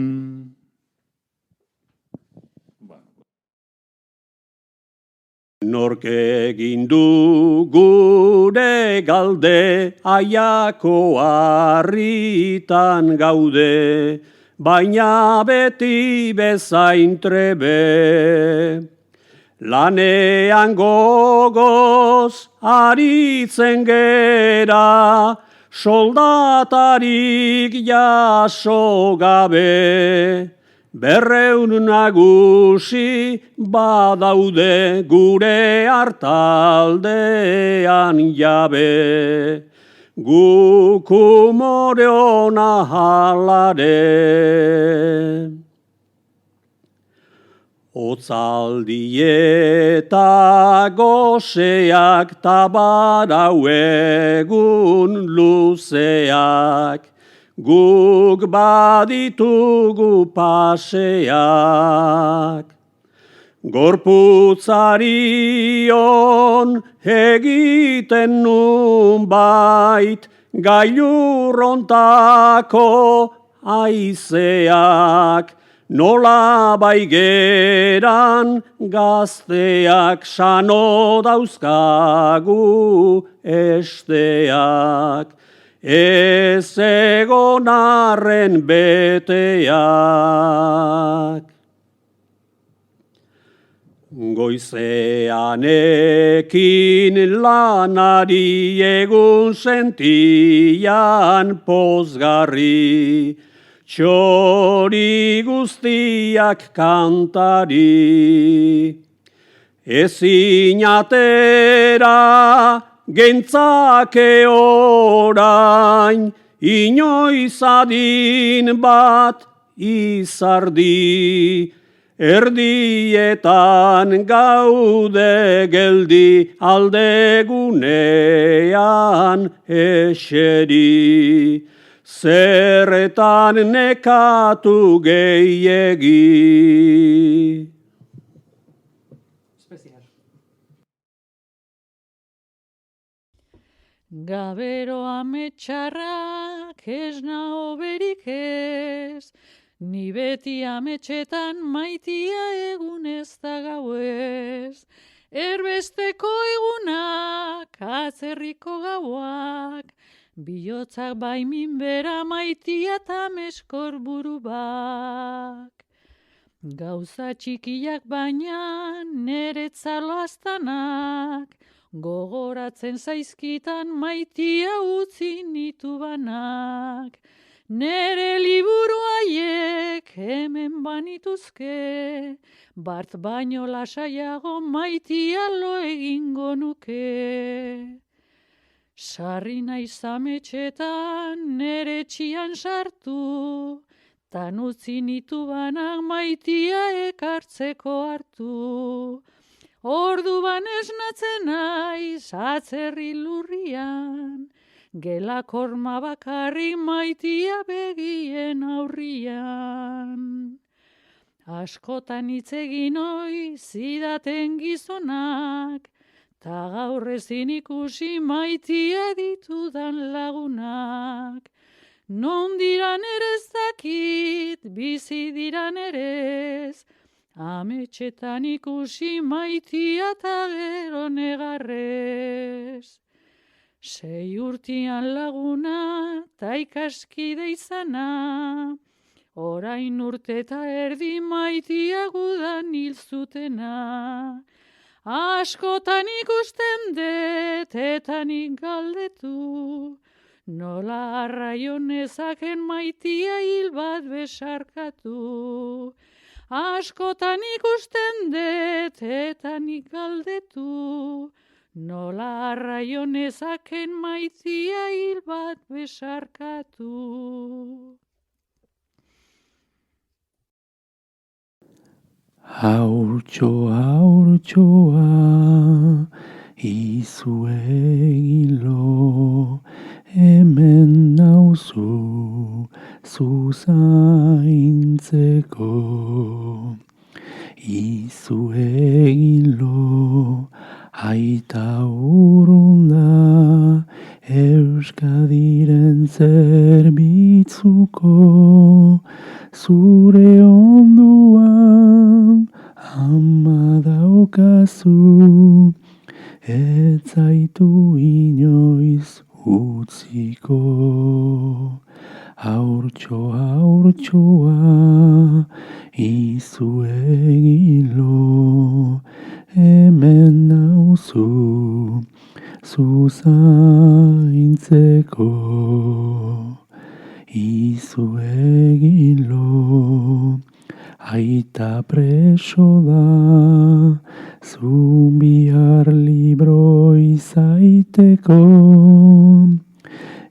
Nork egin du gure galde, aiako harritan gaude, baina beti bezain trebe. Lanean gogoz aritzen gera, soldatarik jaso gabe. 200 nagusi badaude gure hartaldean jabe. Guk umore ona halare. Otzaldi eta goseak tabarau egun luzeak, guk baditugu paseak. Gorputzarion egiten nun bait, gailurrontako aizeak, nola baigeran gazteak sano dauzkagu esteak. Ez egon arren beteak. Goizean ekin lanari egun sentian pozgarri, txori guztiak kantari. Ezin atera gentzake orain, inoiz adin bat izardi. Erdietan gaude geldi, aldegunean eseri. Zerretan nekatu gehiegi. Gabero ametxarrak ez nao berik ez, ni beti ametxetan maitia egunez da gauez. Erbesteko egunak, atzerriko gauak, bihotzak baimin bera maitia eta meskor buru bak. Gauza txikiak baina neretzalo aztanak, gogoratzen zaizkitan maitia utzi nitu banak. Nere liburu haiek hemen banituzke, bart baino lasaiago maitia lo egingo nuke. Sarri naiz ametxetan nere txian sartu, tan utzi nitu banak maitia ekartzeko hartu. Ordu ban esnatzen naiz atzerri lurrian, gela korma bakarri maitia begien aurrian. Askotan hitz egin ohi zidaten gizonak, ta gaur ezin ikusi maitia ditudan lagunak. Non diran ere ez dakit, bizi diran ere ez, ametxetan ikusi maitia eta gero negarrez. 6 urtian laguna ta ikaskide izana, orain urte eta erdi maitia gudan hil zutena. Askotan ikusten dut eta nik galdetu, nola arraio nezaken maitia hil bat besarkatu. Askotan ikusten dut eta nik galdetu, nola arraio nezaken maitia hil bat besarkatu. Haurtxoa, izu egilo, hemen nauzu zuzaintzeko. Izu egilo, aita urrunda, Euskadiren zerbitzuko, zure onduan ama dauk daukazu, ez zaitu inoiz utziko. Haurtxoa, izu egilo, hemen nauzu, zu zaintzeko. Izu egilo, aita preso da, zu bihar libro izaiteko.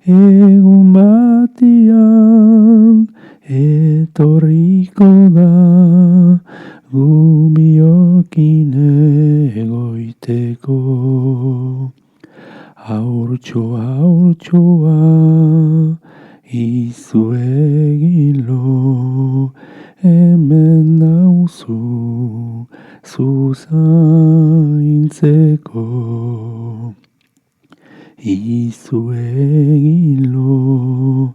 Egun batian etorriko da, gu biokin egoiteko. Haurtxoa, izu egilo, hemen nauzu, zu zaintzeko. Izu egilo,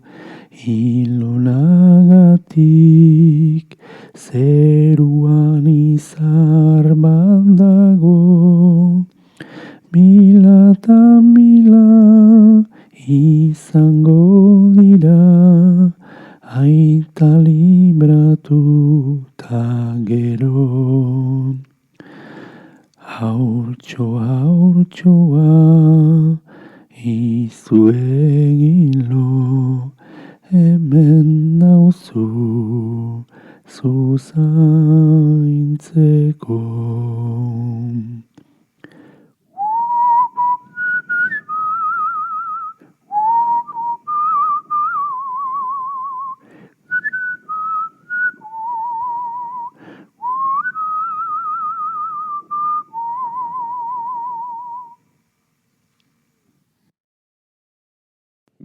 ilonagatik, zeruan izar bandago. Mila eta mila izango dira, aita libratu ta gero. Haurtxoa, izu egilo, hemen nauzu, zu zaintzeko.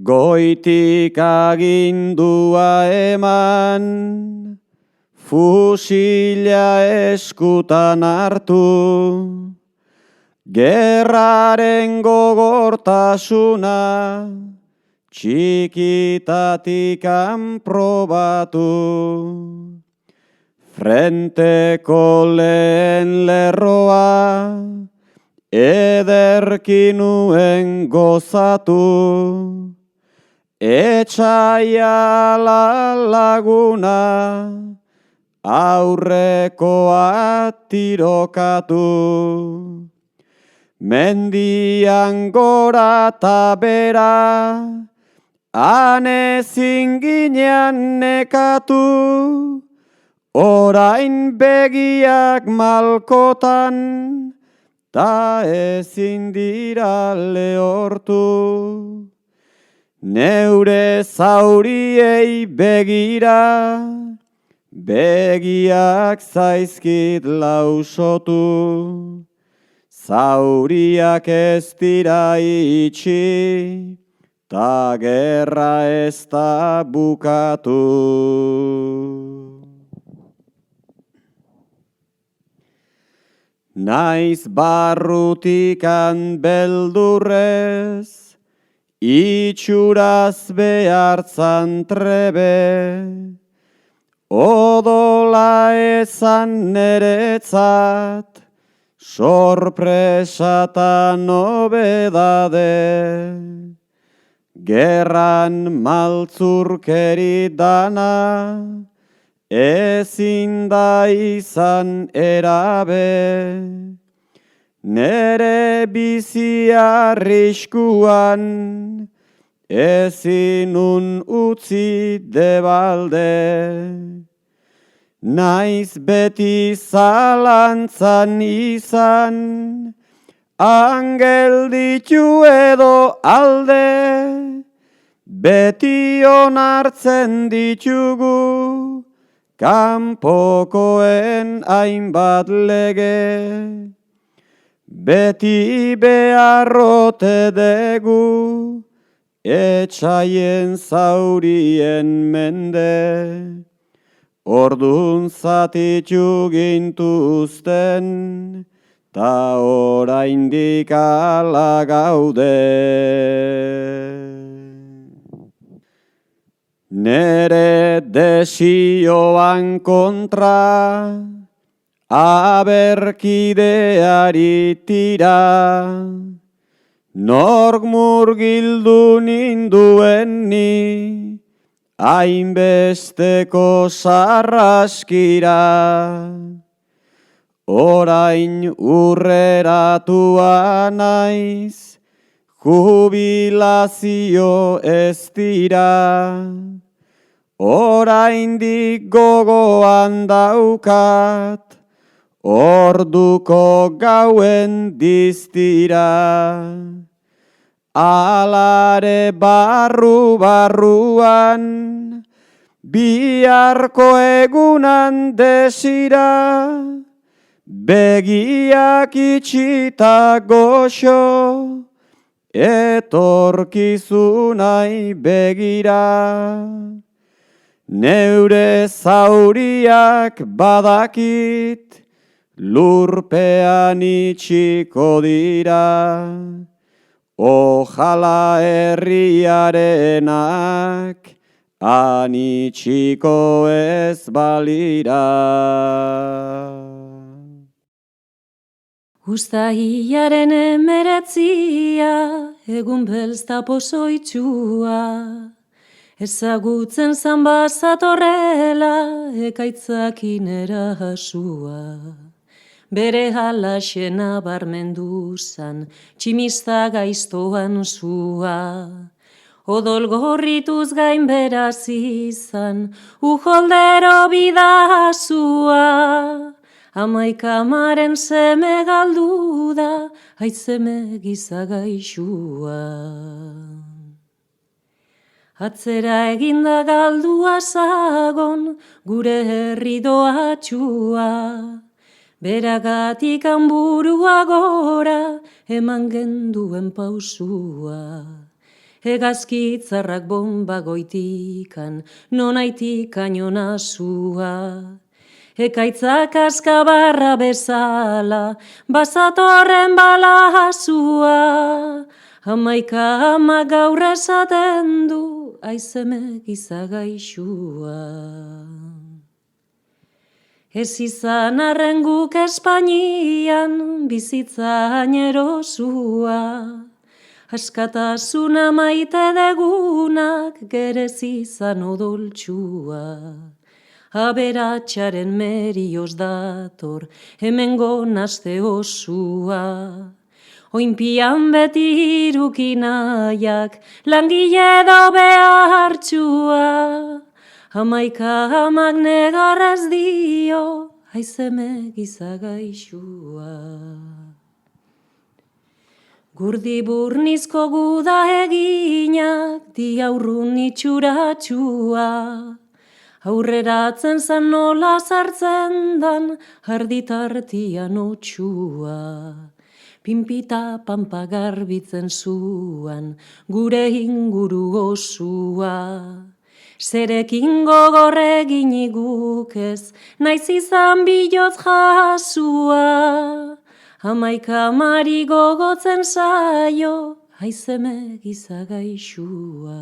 Goitik agindua eman, fusila eskutan hartu, gerraren gogortasuna, txikitatik probatu. Frenteko lehen lerroa, ederki nuen gozatu. Etxaia laguna, aurrekoa tirokatu. Mendian gora ta bera, anezin ginean nekatu. Orain begiak malkotan, ta ezin dira lehortu. Neure zauriei begira, begiak zaizkit lausotu. Zauriak ez dira itxi, ta gerra ez da bukatu. Naiz barrutikan beldurrez, itxuraz behartzan trebe, odola ezan neretzat, sorpresa ta nobedade. Gerran maltzurkeri dana, ezin da izan erabe. Nere bizi arriskuan, ezinun utzi debalde. Naiz beti zalantzan izan, angel ditu edo alde. Beti onartzen ditugu, kanpokoen hainbat lege. Beti beharrote degu, etxaien zaurien mende. Ordun zatitu gintuzten, ta oraindik ala gaude. Nere desioan kontra, aberkideari tira, nork murgildu ninduen ni, hainbesteko sarraskira. Orain urreratua naiz, jubilazio ez dira. Oraindik gogoan daukat, orduko gauen diztira. Alare barruan, biharko egunan desira, begiak itxita goxo, etorkizunai begira. Neure zauriak badakit, lurpean itxiko dira. Ojala herriarenak, anitxiko ez balira. Uztailaren 19, egun belzta pozoitxua, ezagutzen zan bazatorrela, ekaitzakin erasua. Bere halaxena barmendu zan, tximista gaiztoan zua. Odol gorrituz gain beraz izan, ujoldero bidazua. Amaikamaren seme galdu da, aitzeme gizagaixua. Atzera eginda galdua zagon, gure herri doatxua. Beragatik hanburua gora, eman genduen pausua. Hegazkitzarrak bomba goitikan, nonaitikan jonazua. Ekaitzak askabarra bezala, bazatorren balazua. Hamaika ama gaur esaten du, aizeme gizagaixua. Ez izan arren guk Espainian, bizitza añerosua. Askatasuna maite degunak, gerez izan odoltxua. Aberatxaren merioz dator, hemengo naste osua. Oinpian beti irukinaiak, langile do behartxua. Hamaika amak negarrez dio, aizeme gizagaixua. Gurdi burnizko guda eginak, diaurrun itxuratxua. Aurreratzen zan nola sartzen dan, arditartian otxua. Pinpita pampa garbitzen zuan, gure inguru osua. Zerekin gogorregin igukez, naiz izan bilotz jasua. Hamaika mari gogotzen zaio, aizeme gizagaixua.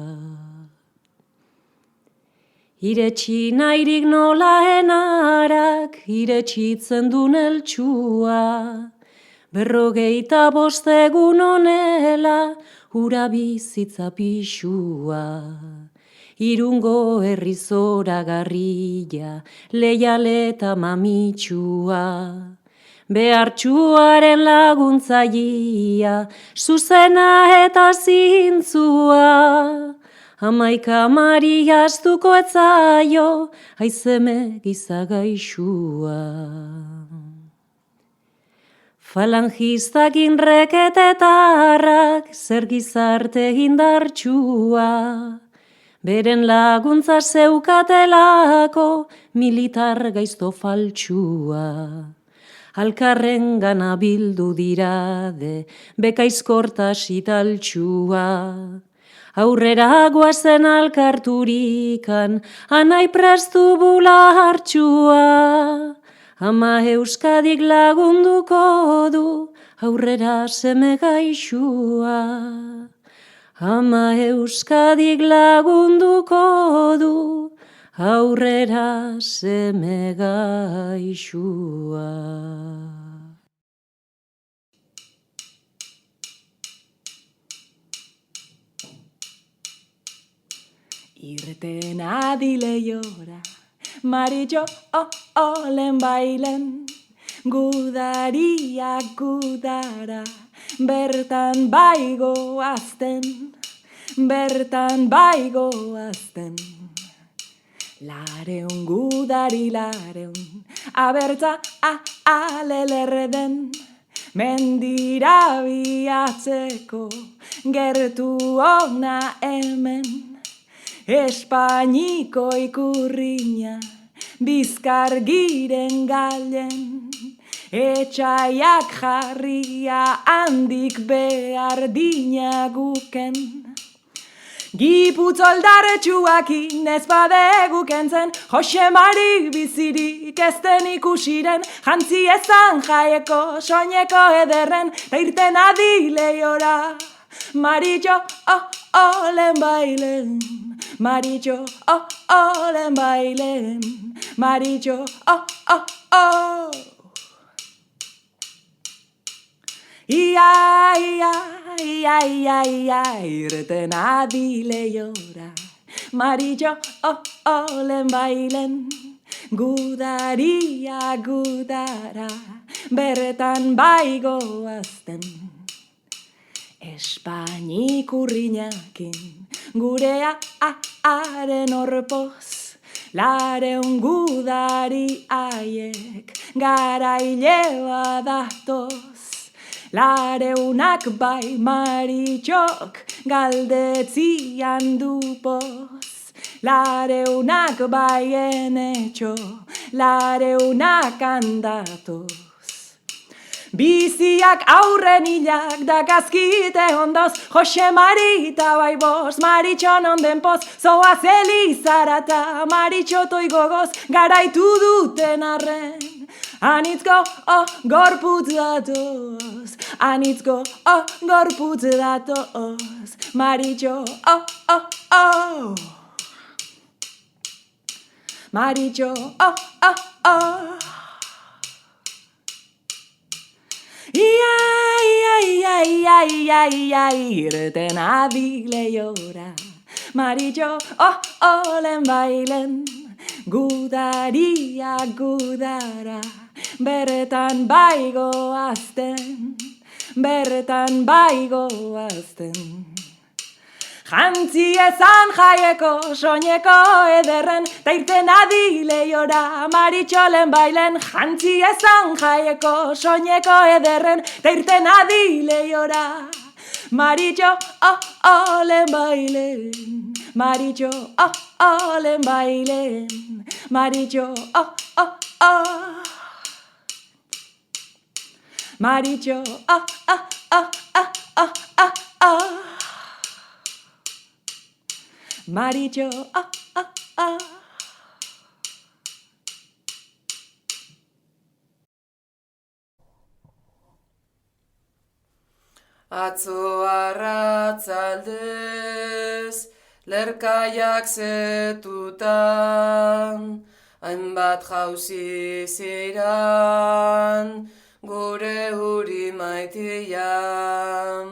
Iretsi nahirik nola enarak, iretsitzen dun eltxua. 55 egun honela, ura bizitza pixua. Irungo herri zoragarria, leialeta mamitxua. Behartxuaren laguntzaia, zuzena eta zintzua. Hamaika mari astuko etzaio, aizeme gizagaixua. Falangistak inreketetarrak, zer gizarte indartxua. Beren laguntza zeukatelako, militar gaizto faltxua. Alkarren gana bildu dirade, bekaizkortas italtxua. Aurrera guazen alkarturikan, anai prestu bulartxua. Ama Euskadik lagunduko du, aurrera seme gaixua. Ama Euskadik lagunduko du, aurrera seme gaixua. Irten adileiora, Maritxo olen bailen, gudariak gudara, bertan baigo azten, bertan baigo azten. Lareun gudari lareun, abertza alelerden, mendira biatzeko, gertu ona hemen. Espainiko ikurriña, bizkar giren galen, etxaiak jarria handik behar dina guken. Giputoldarretsuakin ez badegu kentzen, Jose Mari bizirik ezten ikusiren, jantzi ezan jaieko, soineko ederren, ta irten adileiora, Maritxo olen bailen. Maritxo, olen bailen, Maritxo, Ia, ia, ia, ia, ia, irten adileiora, Maritxo, olen bailen, gudaria gudara, bertan baigo azten. Espainik urriñakin, gurea haren orpoz, lareun gudari aiek, garaile badatoz. Lareunak bai Maritxok, galdetzian du poz. Lareunak bai enetxo, lareunak handatoz. Biziak aurren hilak dakazkite ondoz, Jose Marita bai boz, Maritxon onden poz, zoaz elizarata, Maritxotoi gogoz, garaitu duten arren. Anitzko gorputz datoz, anitzko gorputz datoz, Maritxo Maritxo Ia, ia, ia, ia, ia, ia, irten adileiora, Maritxo olen bailen, gudaria gudara, bertan baigo azten, bertan baigo azten. Jantzi ezan jaieko, soineko ederren, ta irten adileiora, Maritxolen bailen. Jantzi ezan jaieko, soineko ederren, ta irten adileiora, Maritxo olen bailen, Maritxo olen bailen, Maritxo Maritxo Maritxo, Atzo arratzaldez, lerkaiak zetutan, hainbat jauzi ziran, gure huri maitian.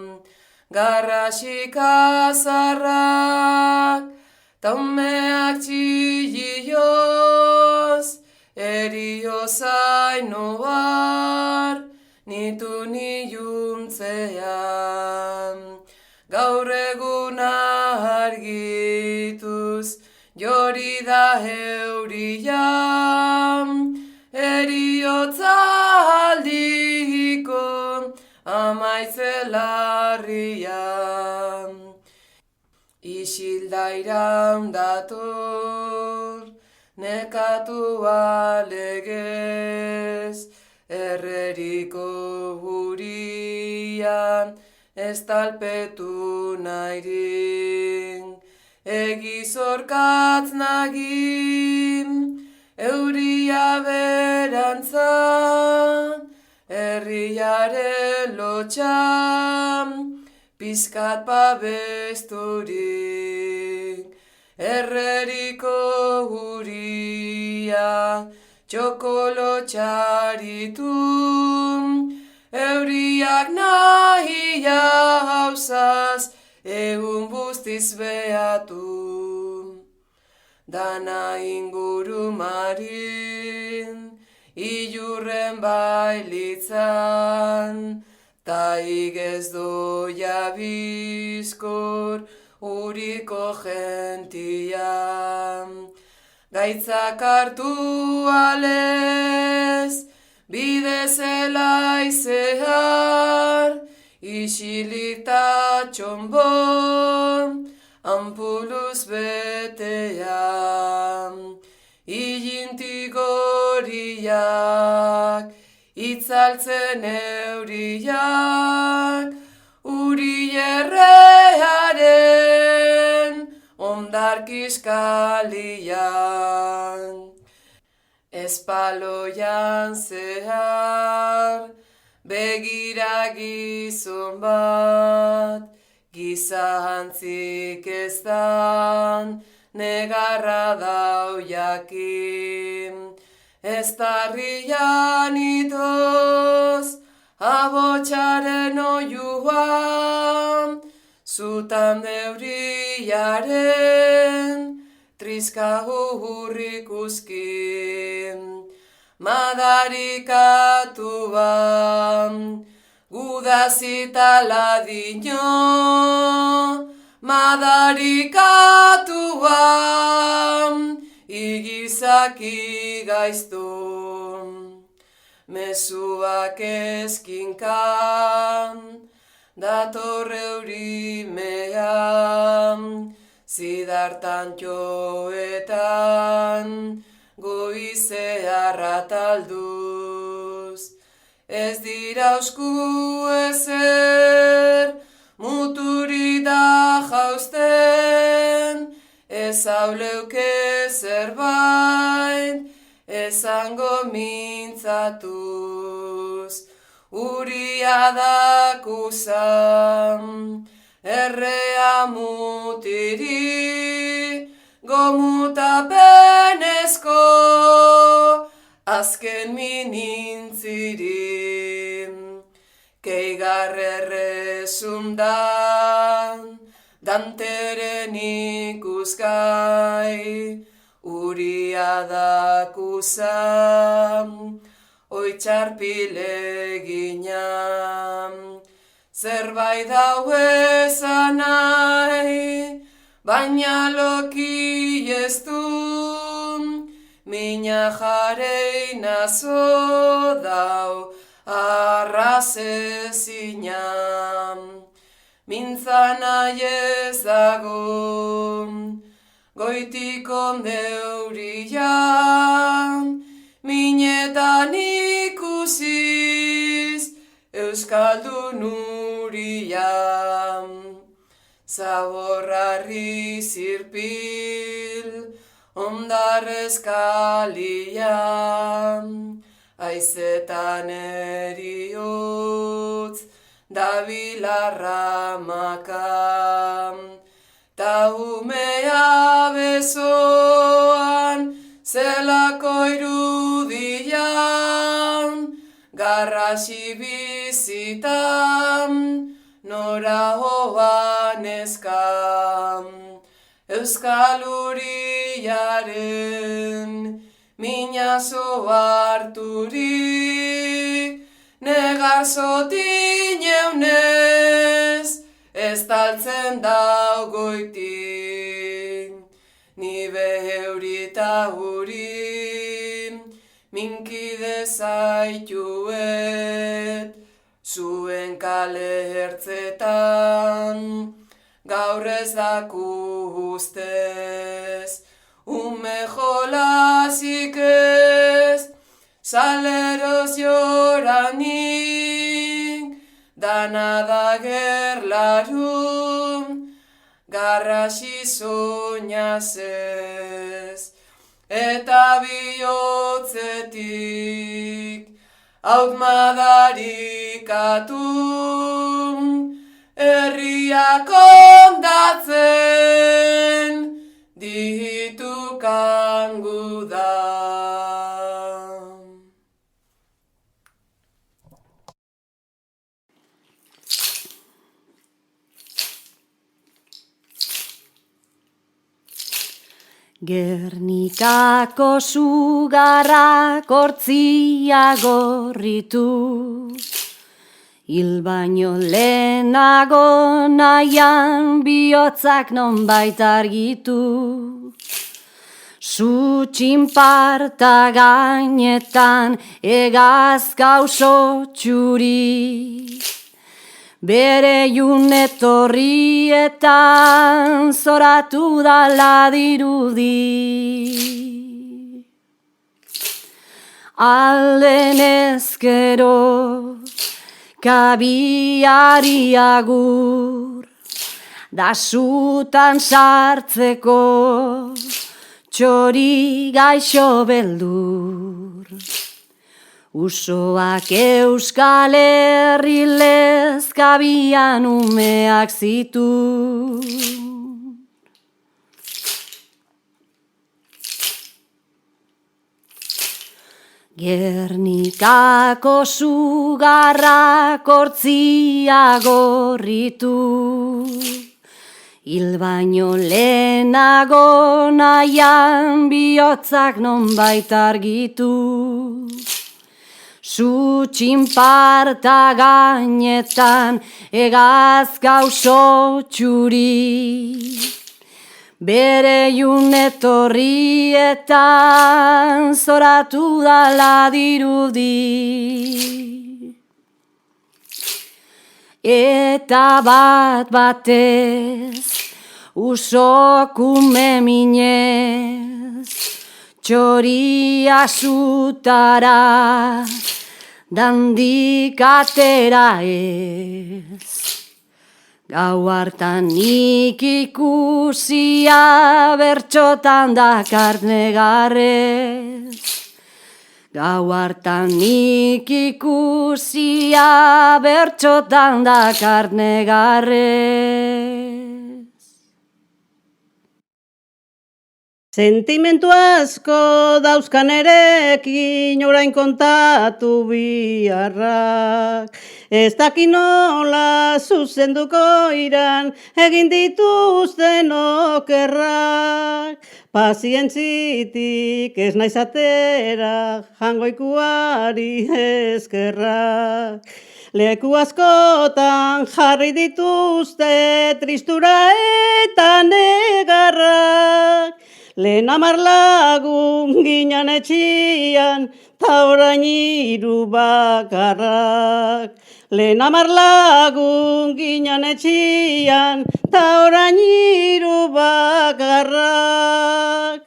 Garrasik azarrak, taumeak txillioz, erio zaino bar, nitu niuntzean. Gaur egun argituz, jori da eurian, eriotza aldiko, amaitzelarrian. Isilda iraundator, nekatu alegez, erreriko hurian, ez talpetu nahirin. Egizorkatz nagin, euria berantzan, herriaren lotxan, pizkat babesturik. erreriko uria, txokolo txaritu, euriak nahia hausaz, egun bustiz behatu. Dana inguru marin, ilurren bailitzan, ta igez doia bizkor uriko gentia. Gaitzak hartu alez, bide zelai zehar, isilik ta txombon, ampuluz betea. Ilintik horiak, itzaltzen euriak, uri errearen ondarkiskalian. Espaloian zehar, begira gizon bat, gizantzik ez dan, negarra dau jakin. Ez tarrian itoz, abotxaren oiuan, zutan deuriaren, triska hurrik uzkin. Madarikatu ban, gudazita ladino, madarikatu ban, igizaki gaiztu. Mezuak eskinkan, dator eurimean, zidartan joetan, goizea talduz. Ez dira usku ezer, muturi da jausten, ez hauleuke zerbait, esango mintzatuz. Uria dakuzan, errea mutiri, gomutapenezko, azken minintzirin. Keigarrerrezundan, danteren ikusgai, uria dakuzan, oitxarpileginan. Zerbait dau ezan nahi, baina loki ez du, mina jareina zo dau, arrazezinan. Mintzan nahi ez dago, goitiko deurian, minetan ikusiz, euskaldun urian. Zaborrarri zirpil, ondarrezkalian, aizetan eriotz, dabilarra makam. Ta umea besoan, zelako irudian, garrasi bizitan, nora hoan eskam. Euskal uriaren, minazo harturik, negar zotin eunez, ez taltzen dau goitik. Ni beheurita huri, minkide zaituet, zuen kale hertzetan, gaur ez daku ustez. Ume jolazik ez, saleroz joranik, dana da gerlarun, garrasi soñaz ez. Eta bihotzetik, haut madarikatu, herriak ondatzen, izango da. Gernikako sugarrak hortzia gorritu, hil baino lehenago nahian bihotzak nonbait argitu. Su txinparta gainetan egazka oso txuri, bere junetorrietan zoratu dala dirudi. Alden ezkero kabiari agur, da sutan sartzeko txori gaixo beldur. Usoak Euskal Herri lezkabian umeak zitu. Gernikako sugarrak hortzia gorritu, hil baino lehenago nahian bihotzak nonbait argitu. Su txinparta gainetan egazka oso txuri, bere junetorrietan zoratu dala dirudi. Eta bat batez usokume minez, txoria zutara dandik atera ez. Gau hartan nik ikusia bertxotan dakart negarrez. Gau hartan nik ikusia bertxotan dakart negarrez. Sentimentu asko dauzkan erekin orain kontatu biharrak. Ez daki nola zuzenduko iran egin dituzten okerrak. Pazientzitik ez naiz atera jangoikuari eskerrak. Leku askotan jarri dituzte tristura eta negarrak. Lehen 10 lagun ginen etxian, ta orain 3 bakarrak. Lehen 10 lagun ginen etxian, ta orain 3 bakarrak.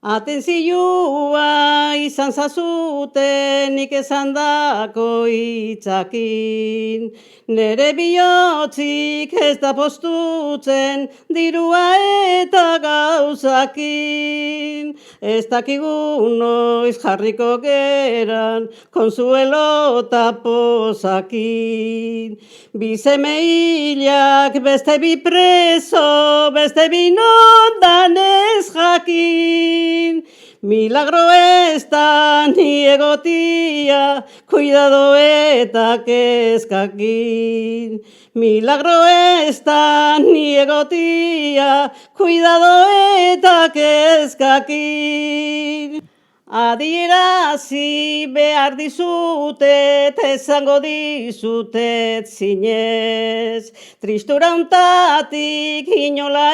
Atentzioa izan zazuten nik esandako hitzakin. Nere bihotzik ez da postutzen dirua eta gauzakin. Ez dakigu noiz jarriko geran konsuelo eta pozakin. Bi seme hilak beste bi preso, beste bi nondan ez jakin. Milagro ez da ni egotia, cuidado eta kezkakin. Milagro ez da ni egotia, cuidado eta kezkakin. Adierazi behar dizutet, esango dizutet zinez. Tristura untatik inola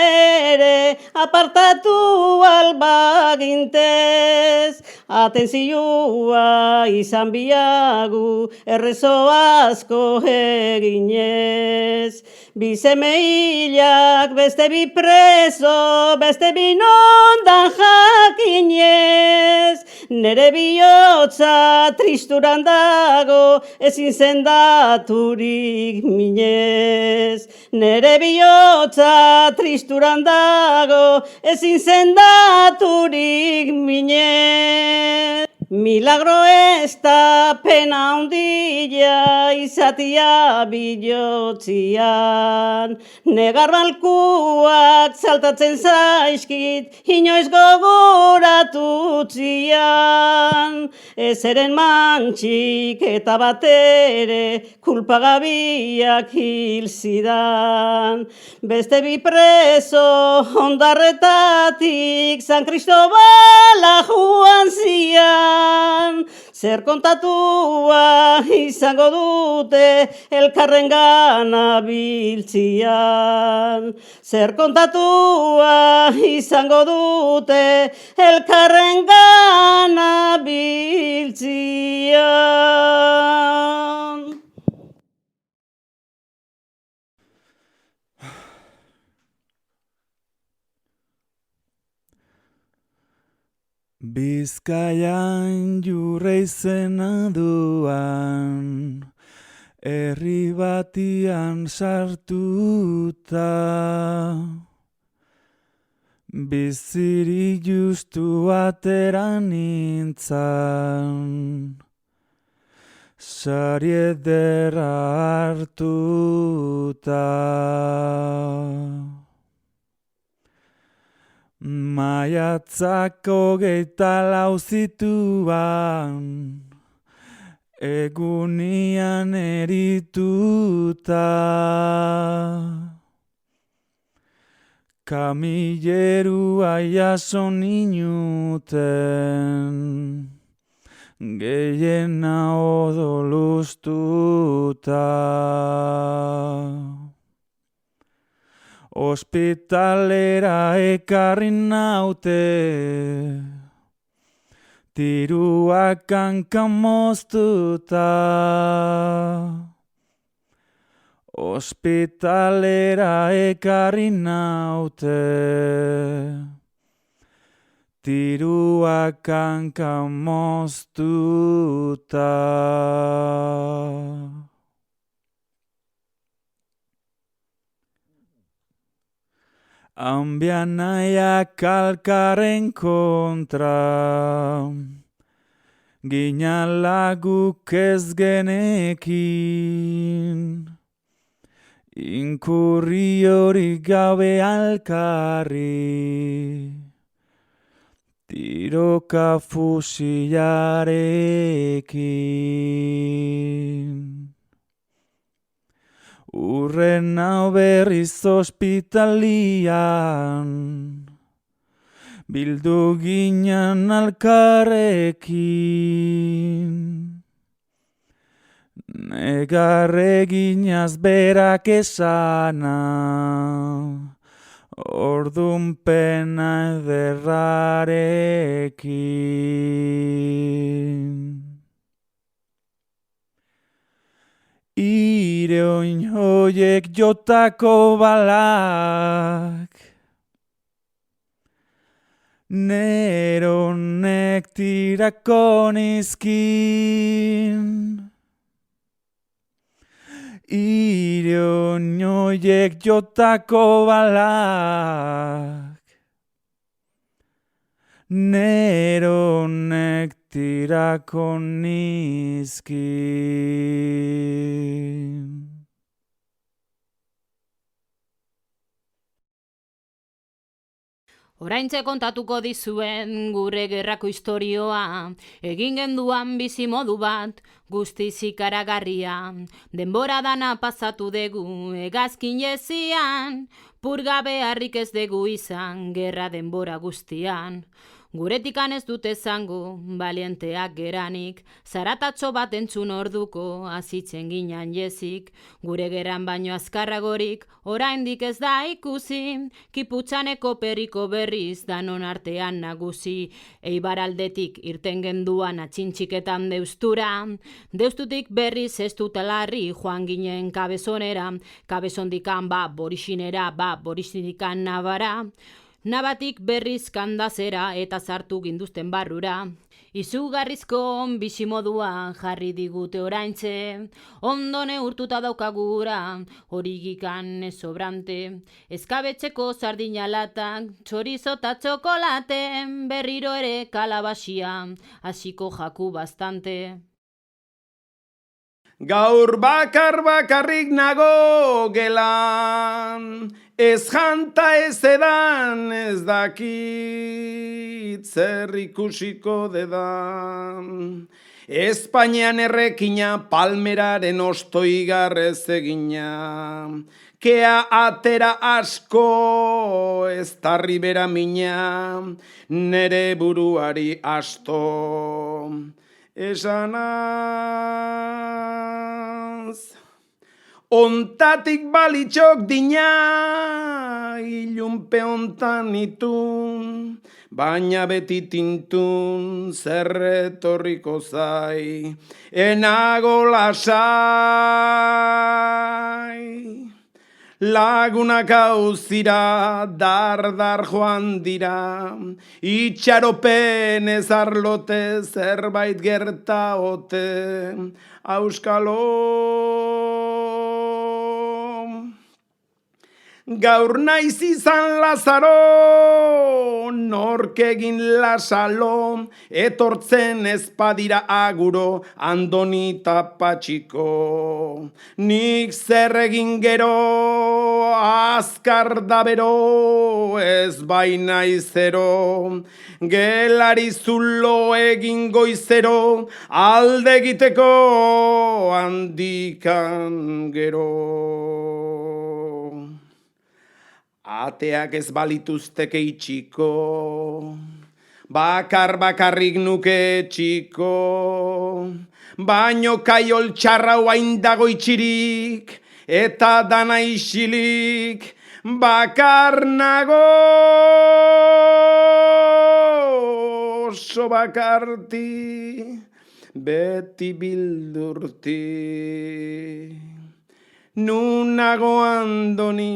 ere, apartatu albagintez. Atentzioa izan biagu, errezo asko eginez. Bi seme hilak, beste bi preso, beste bi nondan jakinez. Nere bihotza tristuran dago, ezin sendaturik minez. Nere bihotza tristuran dago, ezin sendaturik minez. Milagro ez da pena handia izatia bilotzian. Negar balkuak saltatzen zaizkit, inoiz gogoratutzian. Ezeren mantxik eta batere kulpagabiak hil zidan. Beste bi preso ondarretatik San Cristobala joan zian. Zer kontatua izango dute elkarrengana biltzian. Zer kontatua izango dute elkarrengana biltzian. Bizkaian jurre izena duan, herri batian sartuta. Biziri justu atera nintzan, sari ederra hartuta. Maiatzak 24 zituan, egunian erituta. Kamilerua jaso ninuten, gehiena odolustuta. Ospitalera ekarri naute, tiruak hankan moztuta. Ospitalera ekarri naute, tiruak hankan moztuta. Ambian nahiak alkarren kontra, ginalaguk ez genekin. Inkurri hori gabe alkarri, tiroka fusilarekin. Urren hau berriz ospitalian, bildu ginen alkarrekin. Negar eginaz berak esana, ordun pena ederrarekin. Ireoin hoiek jotako balak, neronek tirako nizkin. Ireoin hoiek jotako balak, neronek tirako nizkin. Oraintxe kontatuko dizuen gure gerrako istorioa, egin genduan bizi modu bat, guztiz ikaragarria. Denbora dana pasatu dugu hegazkin jezian, purgabe harrik ez dugu izan gerra denbora guztian. Guretikan ez dute zango, balienteak geranik, zaratatxo bat entzun orduko, azitzen ginan jezik, gure geran baino azkarragorik, oraindik ez da ikusi, kiputxaneko periko berriz, danon artean nagusi, eibaraldetik irten genduan atxintxiketan deustura, deustutik berriz ez dutalarri, joan ginen kabezonera, kabezondikan ba borixinera, ba borixindikan nabara, Nabatik berriz kandazera eta sartu ginduzten barrura. Izugarrizko bizimoduan jarri digute oraintze, ondo neurtuta daukagura, hori gikan sobrante. Eskabetzeko sardina latak, txorizo eta txokolate, berriro ere kalabasia, hasiko jaku bastante. Gaur bakarrik nago gelan, ez janta ez edan, ez dakit zer ikusiko dedan. Espainian errekina palmeraren ostoigarrez egina, kea atera asko ez tarri bera mina, nere buruari asto. Esanaz, ontatik balitxok dina, ilunpe ontan itun, baina beti tintun, zerretorriko zai, enago lasai. Lagunak hauzira, dar joan dira, itxaropen ez arlote, zerbait gerta ote, auskalo. Gaur naiz izan Lazaro, nork egin lasalo, etortzen ezpadira aguro, Andoni Patxiko. Nik zer egin gero, azkar da bero, ez baina izero, gelari zulo egin goizero, alde egiteko handikan gero. Ateak ez balituzteke itxiko, bakarrik nuke txiko, baino kaiol txarra hain dago itxirik, eta dana isilik, bakar nago, oso bakarti, beti bildurti. Nunago Andoni,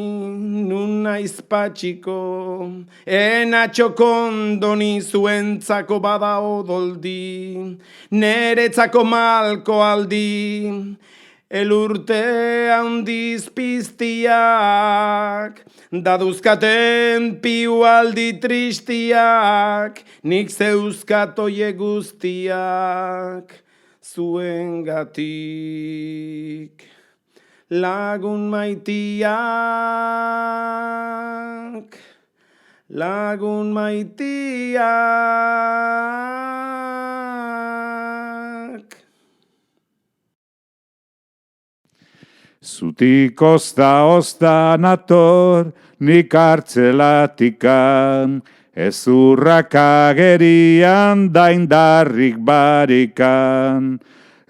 nunaiz Patxiko, enatxoko Andoni zuentzako bada odoldi, neretzako malko aldi, elurte handiz piztiak, daduzkaten piu aldi tristiak, nik zeuzkatoie guztiak, zuengatik. Lagun maitiak, lagun maitiak. Zutik ozta nator, nik hartzelatikan, ezurrak agerian daindarrik barikan.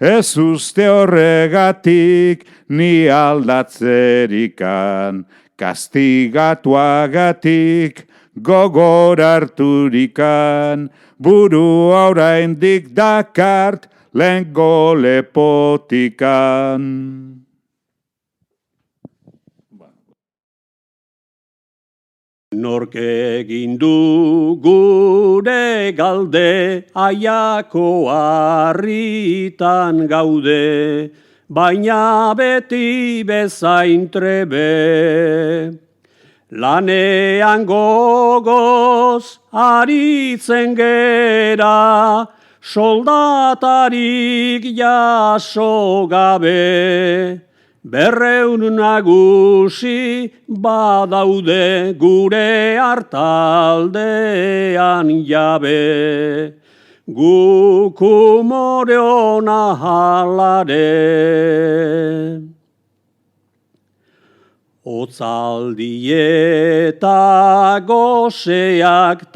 Ez uste horregatik ni aldatzerikan, kastigatuagatik gogor harturikan, buru oraindik dakart lehengo lepotikan. Nork egin du gure galde, aiako harritan gaude, baina beti bezain trebe. Lanean gogoz aritzen gera, soldatarik jaso gabe. 200 nagusi badaude gure hartaldean jabe, guk umore ona halare. Otzaldi eta goseak